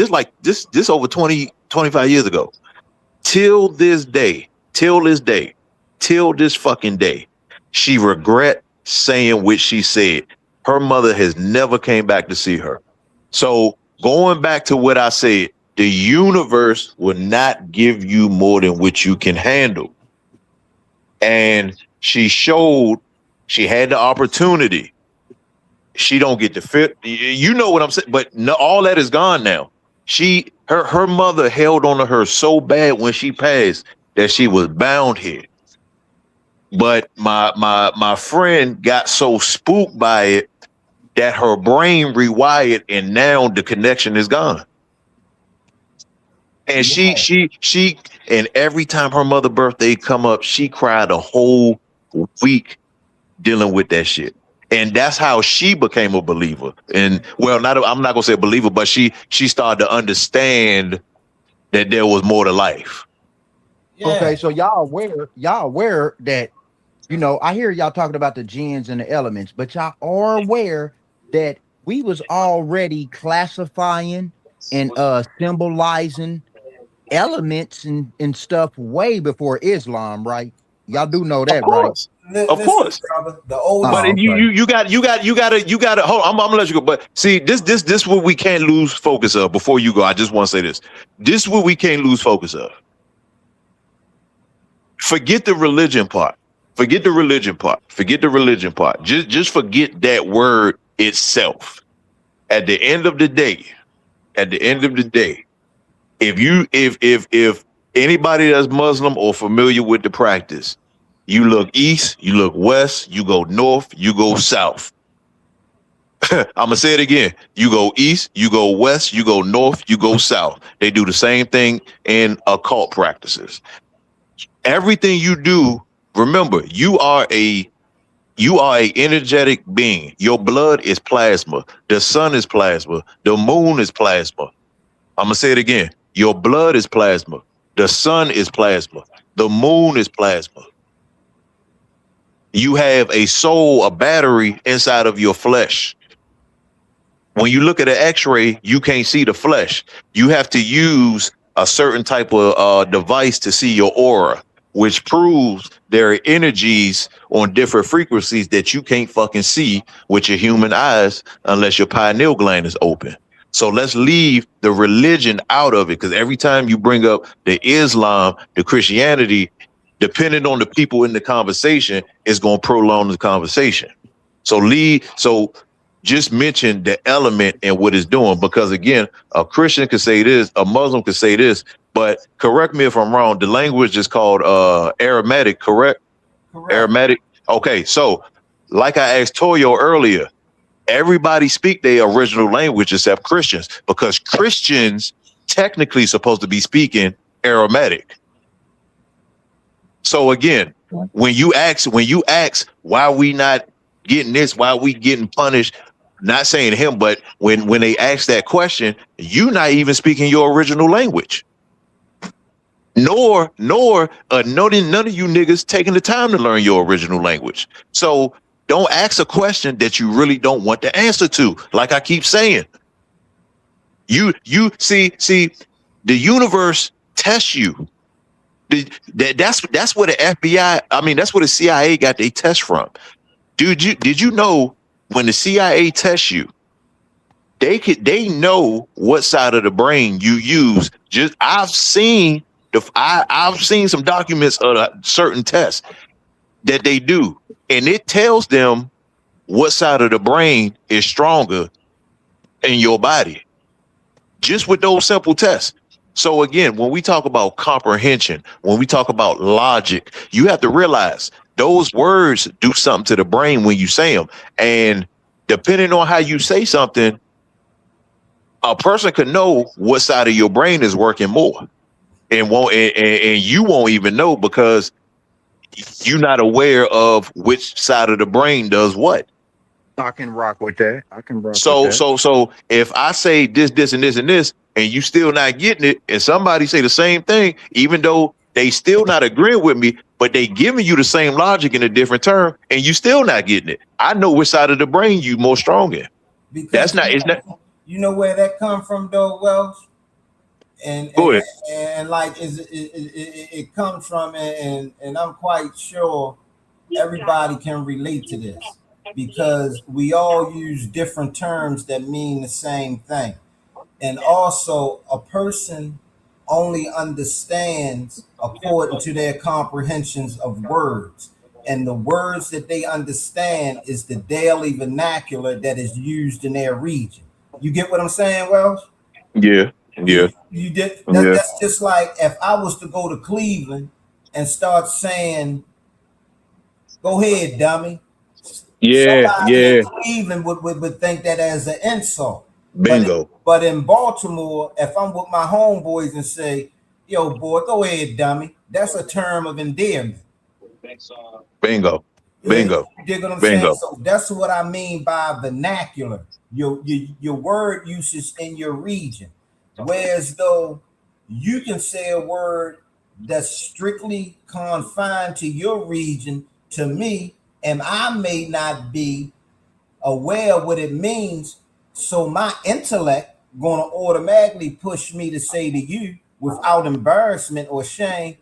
over 20, 25 years ago. Till this fucking day, she regret saying what she said. Her mother has never came back to see her. So going back to what I said, the universe will not give you more than what you can handle. And she showed she had the opportunity. She don't get the fit. You know what I'm saying? But no, all that is gone now. Her mother held on to her so bad when she passed that she was bound here. But my friend got so spooked by it that her brain rewired, and now the connection is gone. And she and every time her mother's birthday come up, she cried a whole week dealing with that shit. And that's how she became a believer. And I'm not gonna say a believer, but she started to understand that there was more to life. Yeah. Okay, so y'all aware that, I hear y'all talking about the genes and the elements, but y'all are aware that we was already classifying and symbolizing elements and stuff way before Islam, right? Y'all do know that, right? Of course. Brother, the old. But you got to hold on. I'm gonna let you go. But see, this what we can't lose focus of. Before you go, I just want to say this. This is what we can't lose focus of. Forget the religion part. Just forget that word itself. At the end of the day, if anybody that's Muslim or familiar with the practice, you look east, you look west, you go north, you go south. I'm gonna say it again. You go east, you go west, you go north, you go south. They do the same thing in occult practices. Everything you do, remember, you are a energetic being. Your blood is plasma. The sun is plasma. The moon is plasma. I'm gonna say it again. Your blood is plasma. The sun is plasma. The moon is plasma. You have a soul, a battery inside of your flesh. When you look at an x-ray, you can't see the flesh. You have to use a certain type of device to see your aura, which proves there are energies on different frequencies that you can't fucking see with your human eyes unless your pineal gland is open. So let's leave the religion out of it, because every time you bring up the Islam, the Christianity, depending on the people in the conversation, is going to prolong the conversation. So just mention the element and what it's doing, because again, a Christian could say this, a Muslim could say this, but correct me if I'm wrong. The language is called Aramaic, correct? Aramaic. Okay, so like I asked Toyo earlier, everybody speak their original language except Christians, because Christians technically supposed to be speaking Aramaic. So again, when you ask why we not getting this, why we getting punished, not saying him, but when they ask that question, you not even speaking your original language. Nor none of you niggas taking the time to learn your original language. So don't ask a question that you really don't want the answer to. Like I keep saying, you see, the universe tests you. That's where the FBI, I mean, that's where the CIA got their test from. Did you know when the CIA tests you, they know what side of the brain you use. I've seen some documents of certain tests that they do, and it tells them what side of the brain is stronger in your body, just with those simple tests. So again, when we talk about comprehension, when we talk about logic, you have to realize those words do something to the brain when you say them. And depending on how you say something, a person could know what side of your brain is working more, and you won't even know because you're not aware of which side of the brain does what. I can rock with that. So if I say this, and this, and you still not getting it, and somebody say the same thing, even though they still not agreeing with me, but they giving you the same logic in a different term, and you still not getting it, I know which side of the brain you more strong in. Because you know where that come from though, Welsh? And like it comes from, and I'm quite sure everybody can relate to this, because we all use different terms that mean the same thing. And also, a person only understands according to their comprehensions of words. And the words that they understand is the daily vernacular that is used in their region. You get what I'm saying, Welsh? Yeah. You did. That's just like if I was to go to Cleveland and start saying, "Go ahead, dummy." Somebody in Cleveland would think that as an insult. Bingo. But in Baltimore, if I'm with my homeboys and say, "Yo, boy, go ahead, dummy," that's a term of endearment. Bingo. You dig what I'm saying? So that's what I mean by vernacular. Your word usage in your region. Whereas though you can say a word that's strictly confined to your region to me, and I may not be aware of what it means. So my intellect gonna automatically push me to say to you without embarrassment or shame,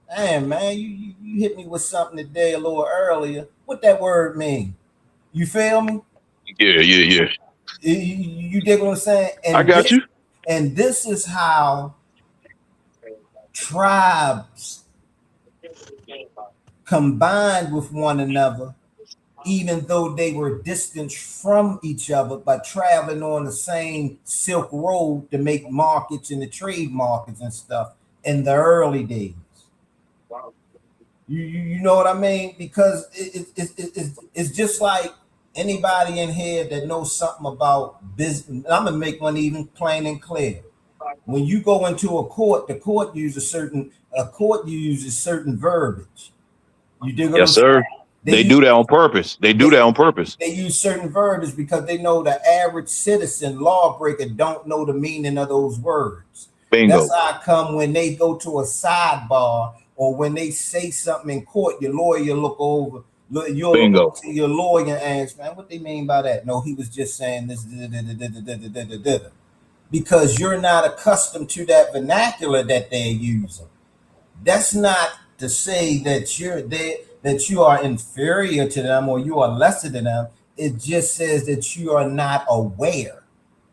"Hey man, you hit me with something today a little earlier. What that word mean?" You feel me? Yeah. You dig what I'm saying? And I got you. And this is how tribes combined with one another, even though they were distant from each other, by traveling on the same Silk Road to make markets and the trade markets and stuff in the early days. You know what I mean? Because it's just like anybody in here that knows something about business. I'm gonna make one even plain and clear. When you go into a court, the court uses certain verbiage. You dig what I'm saying? Sir. They do that on purpose. They use certain verbiage because they know the average citizen lawbreaker don't know the meaning of those words. Bingo. That's how I come when they go to a sidebar or when they say something in court, your lawyer look over. You'll look to your lawyer and ask, "Man, what they mean by that?" No, he was just saying this, because you're not accustomed to that vernacular that they're using. That's not to say that you are inferior to them or you are lesser than them. It just says that you are not aware.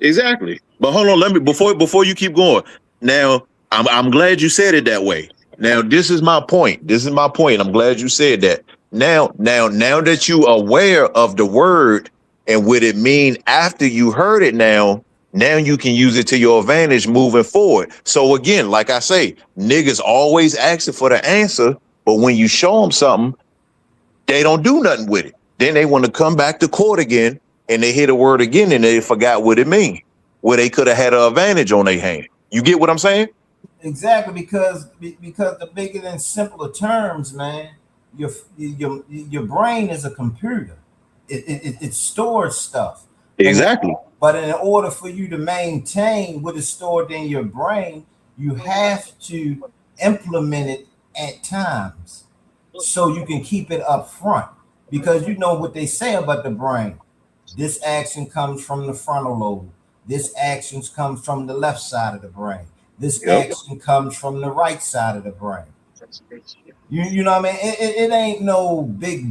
Exactly. But hold on, before you keep going. Now, I'm glad you said it that way. Now, this is my point. I'm glad you said that. Now that you are aware of the word and what it mean after you heard it, now you can use it to your advantage moving forward. So again, like I say, niggas always asking for the answer, but when you show them something, they don't do nothing with it. Then they want to come back to court again and they hit a word again and they forgot what it means, where they could have had an advantage on their hand. You get what I'm saying? Exactly, because the bigger than simpler terms, man, your brain is a computer. It stores stuff. Exactly. But in order for you to maintain what is stored in your brain, you have to implement it at times so you can keep it up front. Because you know what they say about the brain. This action comes from the frontal lobe. This action comes from the left side of the brain. This action comes from the right side of the brain. You know what I mean? It ain't no big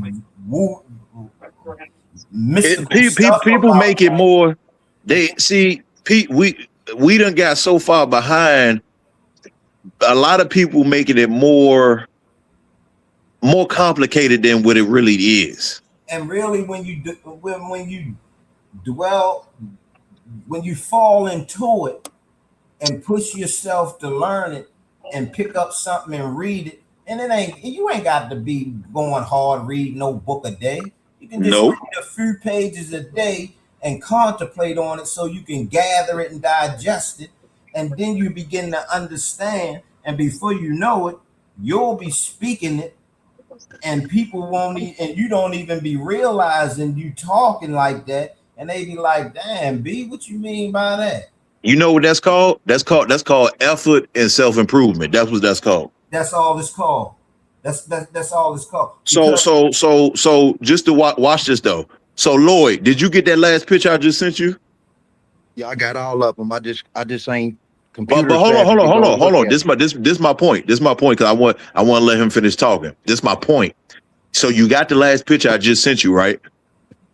mystical stuff. People make it more. They see, Pete. We done got so far behind. A lot of people making it more complicated than what it really is. And really, when you fall into it and push yourself to learn it and pick up something and read it, and you ain't got to be going hard reading no book a day. You can just read a few pages a day and contemplate on it so you can gather it and digest it, and then you begin to understand, and before you know it, you'll be speaking it, and people won't and you don't even be realizing you talking like that, and they be like, damn, B, what you mean by that? You know what that's called? That's called effort and self-improvement. That's what that's called. That's all it's called. That's all it's called. So just to watch this though. So Lloyd, did you get that last picture I just sent you? Yeah, I got all of them. I just ain't computer. But hold on. This my point. This is my point because I want to let him finish talking. This is my point. So you got the last picture I just sent you, right?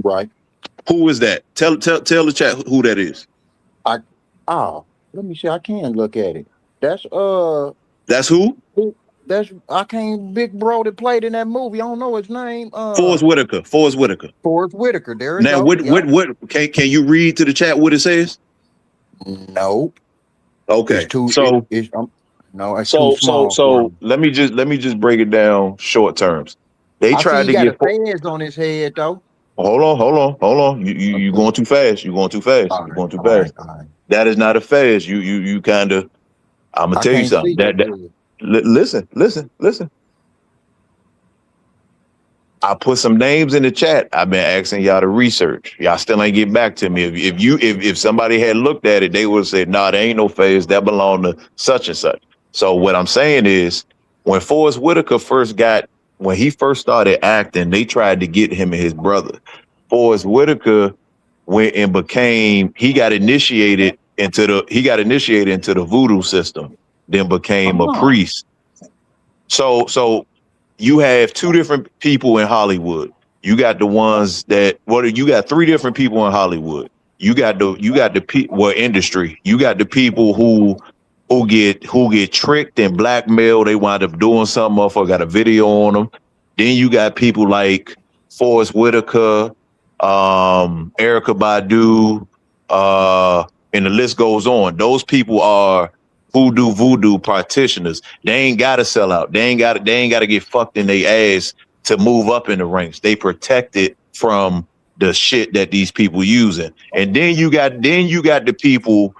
Right. Who is that? Tell the chat who that is. Let me see. I can look at it. That's who? I can't Big Bro that played in that movie. I don't know his name. Forrest Whitaker. Forrest Whitaker. There it now, goes. what can you read to the chat what it says? No. Okay. It's too small. So let me just break it down short terms. They tried to get fans on his head though. Hold on. You going too fast. You're going too fast. You're going too fast. All right. That is not a fast. You kind of. I'm gonna tell you something. Listen. I put some names in the chat. I've been asking y'all to research. Y'all still ain't getting back to me. If somebody had looked at it, they would have said, "Nah, there ain't no phase. That belong to such and such." So what I'm saying is, when Forrest Whitaker when he first started acting, they tried to get him and his brother. Forrest Whitaker went and he got initiated into the voodoo system, then became a priest. So you have two different people in Hollywood. You got the ones you got three different people in Hollywood. You got the industry. You got the people who get tricked and blackmailed. They wind up doing something, motherfucker got a video on them. Then you got people like Forrest Whitaker, Erykah Badu, and the list goes on. Those people are voodoo practitioners. They ain't gotta sell out. They ain't gotta get fucked in their ass to move up in the ranks. They protect it from the shit that these people using. And then you got the people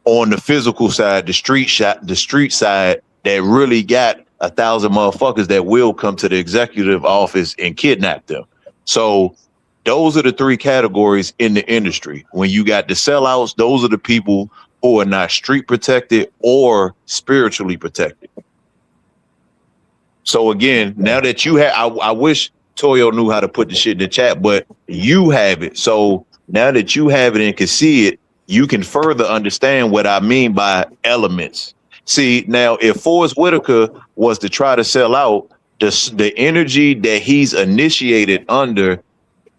on the physical side, the street side that really got 1,000 motherfuckers that will come to the executive office and kidnap them. So those are the three categories in the industry. When you got the sellouts, those are the people who are not street protected or spiritually protected. So again, now that you have, I wish Toyo knew how to put the shit in the chat, but you have it. So now that you have it and can see it, you can further understand what I mean by elements. See, now if Forrest Whitaker was to try to sell out, the energy that he's initiated under,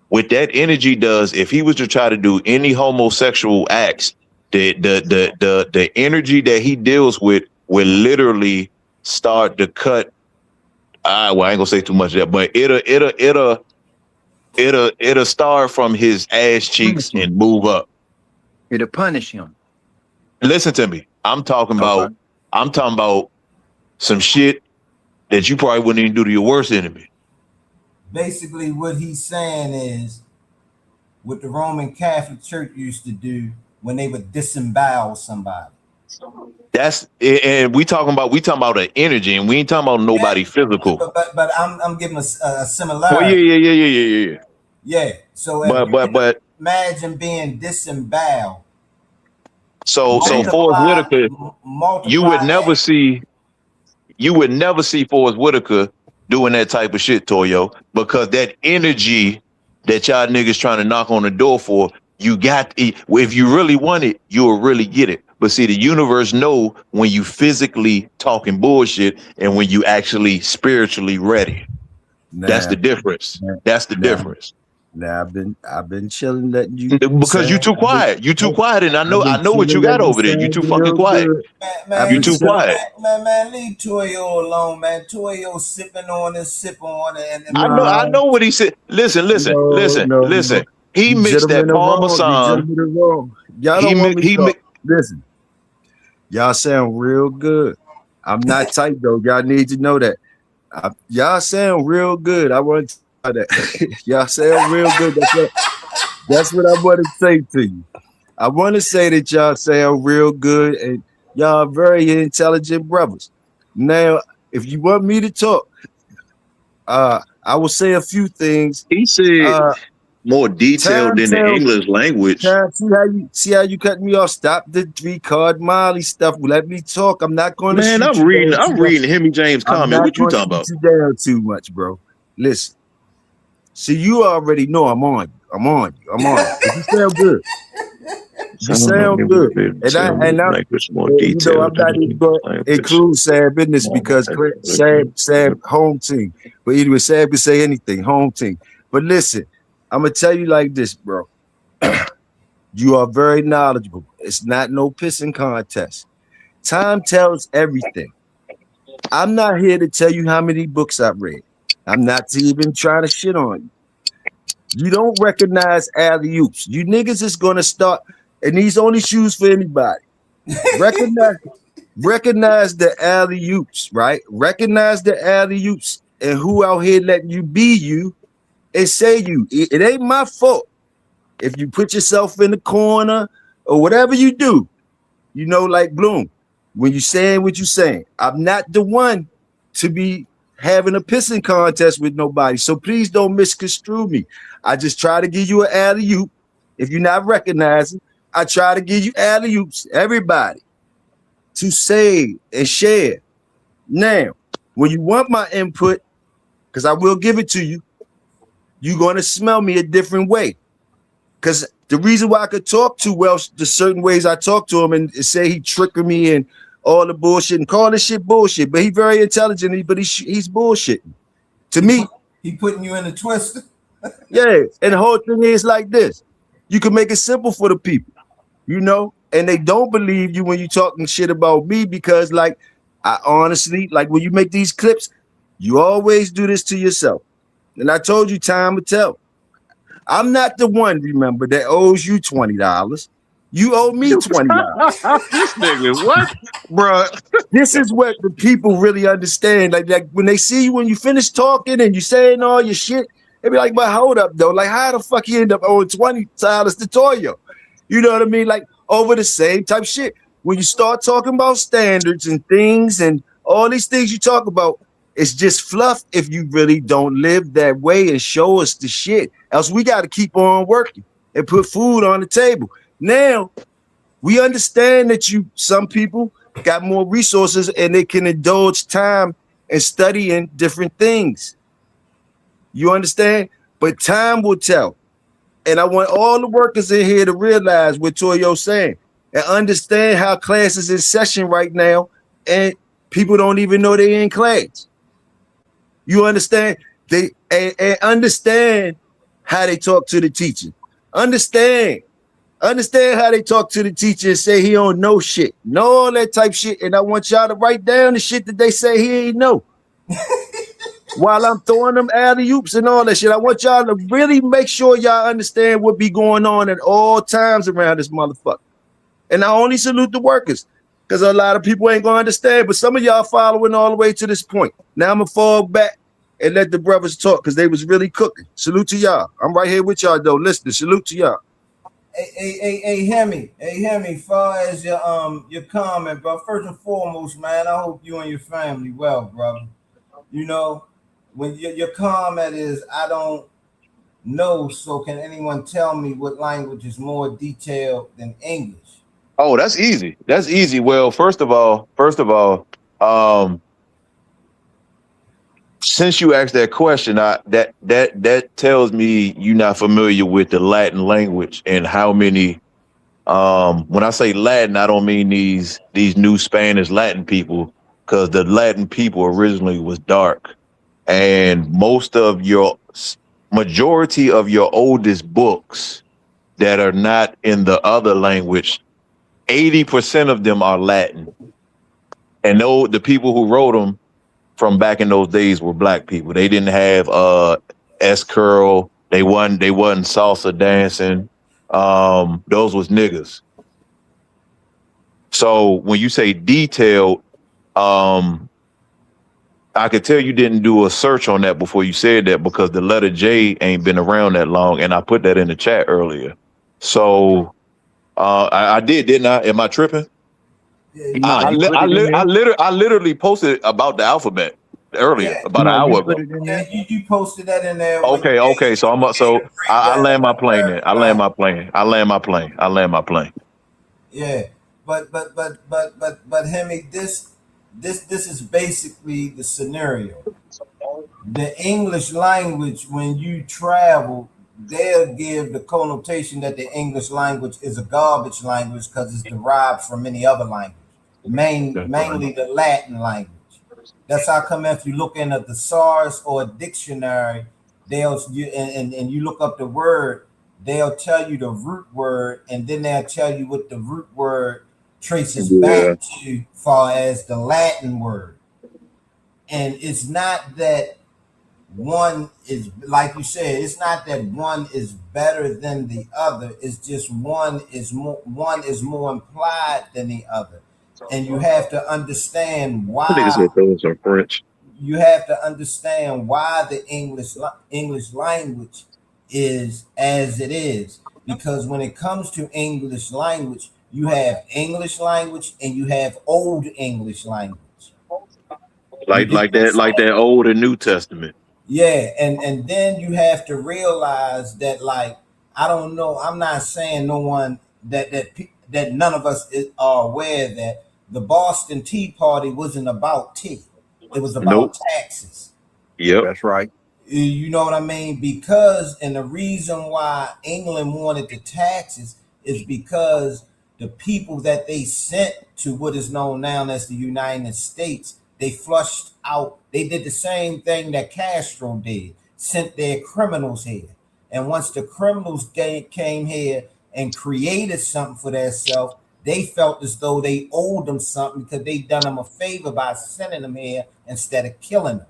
what that energy does, if he was to try to do any homosexual acts, the energy that he deals with will literally start to cut. I ain't gonna say too much of that, but it'll start from his ass cheeks and move up. It'll punish him. Listen to me. I'm talking about some shit that you probably wouldn't even do to your worst enemy. Basically, what he's saying is what the Roman Catholic Church used to do when they would disembowel somebody. That's and we talking about an energy, and we ain't talking about nobody physical. But I'm giving a Oh similarity. yeah. Yeah. So But imagine being disemboweled. so Forrest Whitaker, you would never see Forrest Whitaker doing that type of shit, Toyo, because that energy that y'all niggas trying to knock on the door for, you got it. If you really want it, you'll really get it. But see, the universe know when you physically talking bullshit and when you actually spiritually ready. That's the difference. That's the difference. Now I've been chilling, letting you because you too quiet. You too quiet, and I know what you got over there. You too fucking quiet. Man, you too quiet. Man, leave Toyo alone, man. Toyo sipping on and sip on it. And I know what he said. Listen. He mixed that Parmesan. Y'all don't want me to talk. Listen, y'all sound real good. I'm not tight though. Y'all need to know that. Y'all sound real good. I want to tell that. Y'all sound real good. That's what I want to say to you. I want to say that y'all sound real good and y'all are very intelligent brothers. Now, if you want me to talk, I will say a few things. He said more detailed than the English language. See how you cut me off? Stop the 3-card Molly stuff. Let me talk. I'm not going to. Man, I'm reading Hemi James' comment. What you talking about? You down too much, bro. Listen. See, you already know I'm on you. I'm on you. You sound good. You sound good. And I'm not even going to include Sam in this because Sam home team. But anyway, Sam can say anything, home team. But listen, I'm going to tell you like this, bro. You are very knowledgeable. It's not no pissing contest. Time tells everything. I'm not here to tell you how many books I've read. I'm not even trying to shit on you. You don't recognize alley-oops. You niggas is going to start, and these only shoes for anybody. Recognize the alley-oops, right? Recognize the alley-oops and who out here letting you be you and say you. It ain't my fault if you put yourself in the corner or whatever you do. You know, like Bloom, when you saying what you saying, I'm not the one to be having a pissing contest with nobody. So please don't misconstrue me. I just try to give you an alley-oop. If you're not recognizing, I try to give you alley-oops, everybody, to say and share. Now, when you want my input, because I will give it to you, you're going to smell me a different way. Because the reason why I could talk to Welsh the certain ways I talk to him and say he tricking me and all the bullshit and call this shit bullshit, but he very intelligent, but he's bullshitting. To me, he putting you in a twister. Yeah, and the whole thing is like this. You can make it simple for the people, you know, and they don't believe you when you talking shit about me because, like, I honestly, like when you make these clips, you always do this to yourself. And I told you time will tell. I'm not the one, remember, that owes you $20. You owe me $20. This nigga, what, bro? This is what the people really understand. Like when they see you when you finish talking and you saying all your shit, they be like, but hold up though. Like, how the fuck you end up owing $20 to Toyo? You know what I mean? Like over the same type shit. When you start talking about standards and things and all these things you talk about, it's just fluff if you really don't live that way and show us the shit. Else we got to keep on working and put food on the table. Now, we understand that some people got more resources and they can indulge time and studying different things. You understand? But time will tell. And I want all the workers in here to realize what Toyo's saying and understand how class is in session right now and people don't even know they're in class. You understand? They and understand how they talk to the teacher. Understand how they talk to the teacher and say he don't know shit. Know all that type shit. And I want y'all to write down the shit that they say he ain't know. While I'm throwing them alley-oops and all that shit, I want y'all to really make sure y'all understand what be going on at all times around this motherfucker. And I only salute the workers because a lot of people ain't gonna understand, but some of y'all following all the way to this point. Now I'm gonna fall back and let the brothers talk because they was really cooking. Salute to y'all. I'm right here with y'all though. Listen, salute to y'all. Hey, Hemi, far as your comment, bro. First and foremost, man, I hope you and your family well, brother. You know, when your comment is, I don't know, so can anyone tell me what language is more detailed than English? Oh, that's easy. That's easy. Well, first of all, since you asked that question, that tells me you're not familiar with the Latin language and how many. When I say Latin, I don't mean these new Spanish Latin people, because the Latin people originally was dark, and majority of your oldest books that are not in the other language, 80% of them are Latin, and the people who wrote them from back in those days were black people. They didn't have S curl. They wasn't salsa dancing. Those was niggas. So when you say detailed, I could tell you didn't do a search on that before you said that, because the letter J ain't been around that long, and I put that in the chat earlier. So I did, didn't I? Am I tripping? I literally posted about the alphabet earlier, about an hour ago. Yeah, you posted that in there. Okay. So I land my plane then. I land my plane. Yeah, but Hemi, this is basically the scenario. The English language, when you travel, they'll give the connotation that the English language is a garbage language because it's derived from any other language, mainly the Latin language. That's how come if you look in a thesaurus or a dictionary, and you look up the word, they'll tell you the root word, and then they'll tell you what the root word traces back to, far as the Latin word. And it's not that one is, like you said, it's not that one is better than the other. It's just one is more implied than the other. And you have to understand why. I think it's like those are French. You have to understand why the English language is as it is, because when it comes to English language, you have English language and you have Old English language. Like that Old and New Testament. Yeah, and then you have to realize that, like, I don't know, I'm not saying no one that none of us are aware that the Boston Tea Party wasn't about tea. It was about taxes. Yep, that's right. You know what I mean? Because, and the reason why England wanted the taxes is because the people that they sent to what is known now as the United States, they flushed out. They did the same thing that Castro did, sent their criminals here. And once the criminals came here and created something for themselves, they felt as though they owed them something because they done them a favor by sending them here instead of killing them.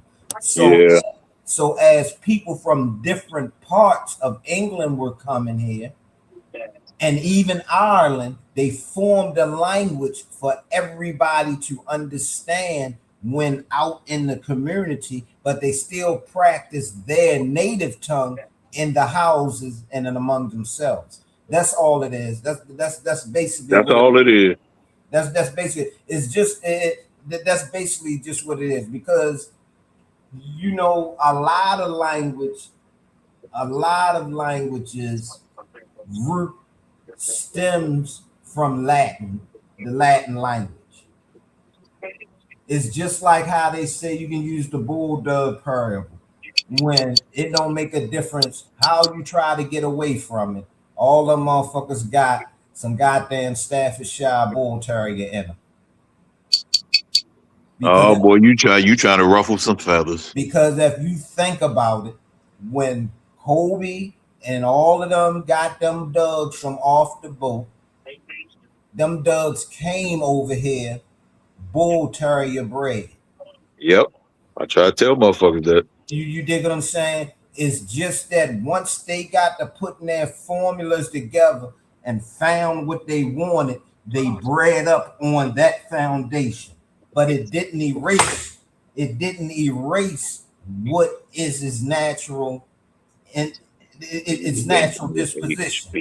So as people from different parts of England were coming here, and even Ireland, they formed a language for everybody to understand when out in the community, but they still practice their native tongue in the houses and among themselves. That's all it is. That's basically all it is. That's basically, it's just that's basically just what it is, because you know a lot of languages root stems from Latin, the Latin language. It's just like how they say you can use the bulldog parable when it don't make a difference how you try to get away from it. All them motherfuckers got some goddamn Staffordshire Bull Terrier in them. Oh boy, you trying to ruffle some feathers. Because if you think about it, when Kobe and all of them got them dogs from off the boat, them dogs came over here Bull Terrier bred. Yep, I try to tell motherfuckers that. You dig what I'm saying? It's just that once they got to putting their formulas together and found what they wanted, they bred up on that foundation. But it didn't erase what is his natural and its natural disposition.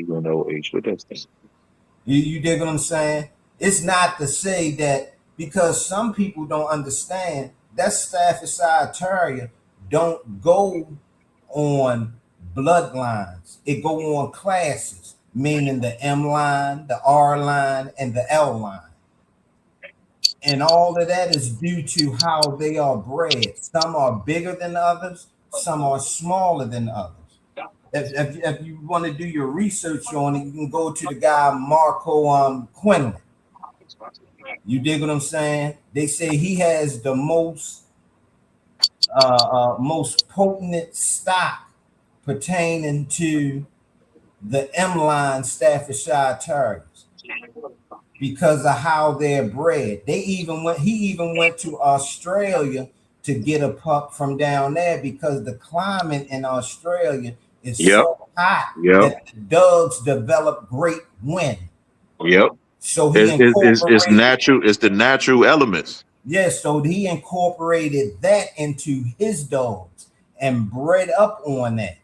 You dig what I'm saying? It's not to say that because some people don't understand that Staffordshire Terrier don't go on bloodlines. It go on classes, meaning the M line, the R line, and the L line. And all of that is due to how they are bred. Some are bigger than others, some are smaller than others. If you want to do your research on it, you can go to the guy Marco Quinlan. You dig what I'm saying? They say he has the most potent stock pertaining to the M line Staffordshire Terriers because of how they're bred. He even went to Australia to get a pup from down there because the climate in Australia is so hot that the dogs develop great wind. So it's natural. It's the natural elements. Yes, so he incorporated that into his dogs and bred up on that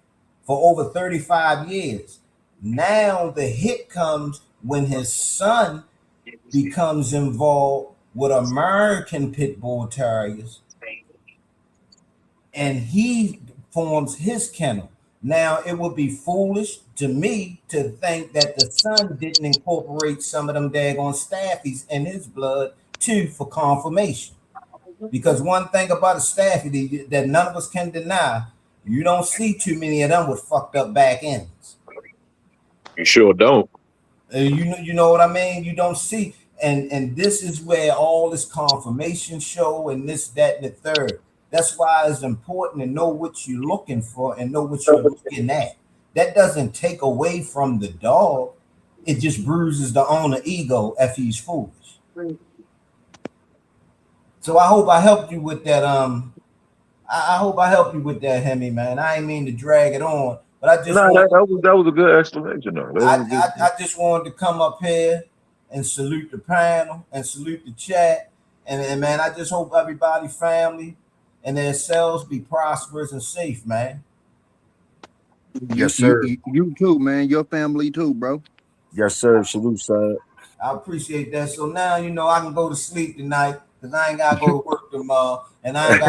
for over 35 years. Now the hit comes when his son becomes involved with American Pit Bull Terriers and he forms his kennel. Now, it would be foolish to me to think that the son didn't incorporate some of them daggone staffies in his blood too for confirmation. Because one thing about a staffy that none of us can deny, you don't see too many of them with fucked up back ends. You sure don't. You know what I mean? You don't see, and this is where all this confirmation show and this, that, and the third. That's why it's important to know what you're looking for and know what you're looking at. That doesn't take away from the dog. It just bruises the owner ego if he's foolish. So I hope I helped you with that. I hope I helped you with that, Hemi, man. I ain't mean to drag it on, but I just that was a good explanation. I just wanted to come up here and salute the panel and salute the chat, and man, I just hope everybody, family, and their selves be prosperous and safe, man. Yes, sir. You too, man. Your family too, bro. Yes, sir. Salute, sir. I appreciate that. So now I can go to sleep tonight because I ain't gotta go to work tomorrow, and I ain't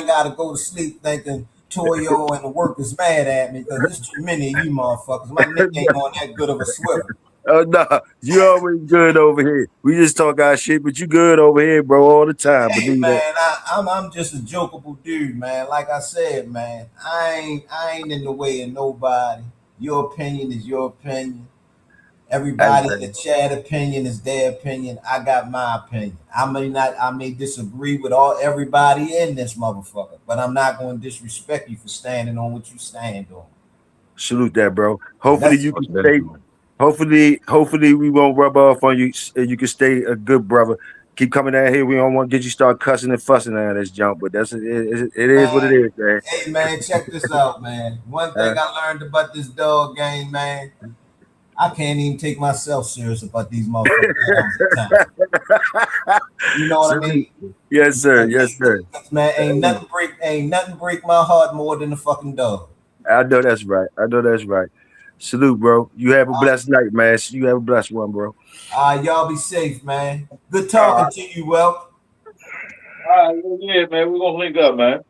gotta go to sleep thinking Toyo and the workers mad at me because there's too many of you motherfuckers. My neck ain't on that good of a swivel. Oh no, you always good over here. We just talk our shit, but you good over here, bro, all the time. Hey man, I'm just a jokeable dude, man. Like I said, man, I ain't in the way of nobody. Your opinion is your opinion. Everybody in the chat opinion is their opinion. I got my opinion. I may disagree with everybody in this motherfucker, but I'm not going to disrespect you for standing on what you stand on. Salute that, bro. Hopefully you can stay. Hopefully we won't rub off on you and you can stay a good brother. Keep coming out here. We don't want to get you start cussing and fussing out of this jump, but it is what it is, man. Hey man, check this out, man. One thing I learned about this dog game, man. I can't even take myself serious about these motherfuckers. You know what I mean? Yes, sir. Yes, sir. Man, ain't nothing break my heart more than the fucking dog. I know that's right. Salute, bro. You have a blessed night, man. You have a blessed one, bro. Y'all be safe, man. Good talking to you, Welk. All right, yeah, man. We're gonna link up, man.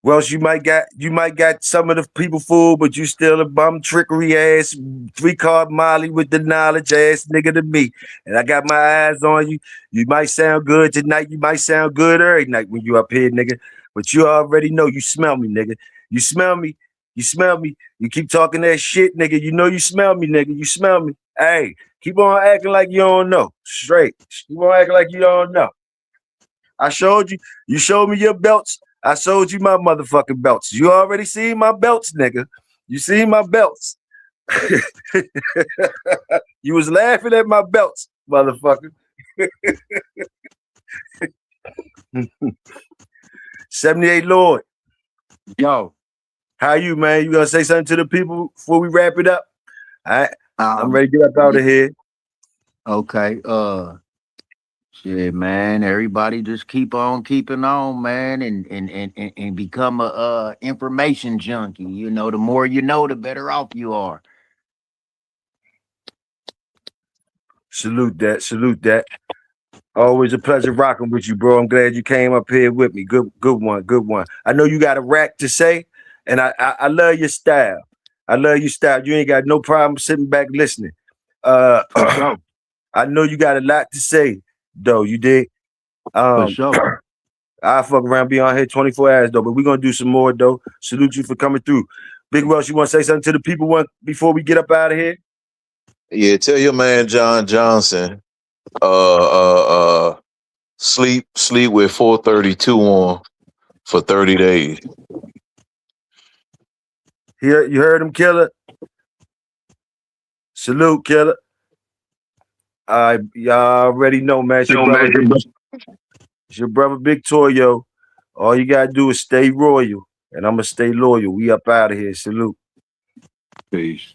Welsh, you might got some of the people fooled, but you still a bum trickery ass 3-card Molly with the knowledge ass nigga to me. And I got my eyes on you. You might sound good tonight. You might sound good every night when you up here, nigga. But you already know you smell me, nigga. You smell me. You smell me. You keep talking that shit, nigga. You know you smell me, nigga. You smell me. Hey, keep on acting like you don't know. Straight. Keep on acting like you don't know. I showed you. You showed me your belts. I showed you my motherfucking belts. You already seen my belts, nigga. You seen my belts. You was laughing at my belts, motherfucker. 78 Lord. Yo. How you, man? You gonna say something to the people before we wrap it up? All right. I'm ready to get up out of here. Okay. Shit, man. Everybody just keep on keeping on, man, and become a information junkie. You know, the more you know, the better off you are. Salute that. Salute that. Always a pleasure rocking with you, bro. I'm glad you came up here with me. Good one. Good one. I know you got a rack to say, and I love your style. I love your style. You ain't got no problem sitting back listening. I know you got a lot to say, though. You dig? For sure. I fuck around, be on here 24 hours though, but we're gonna do some more though. Salute you for coming through. Big Welsh, you want to say something to the people before we get up out of here? Yeah, tell your man John Johnson, sleep with 432 on for 30 days. Here, you heard him, Killer. Salute, Killer. Y'all already know, man. It's your brother Big Toyo. All you gotta do is stay royal, and I'm gonna stay loyal. We up out of here. Salute. Peace.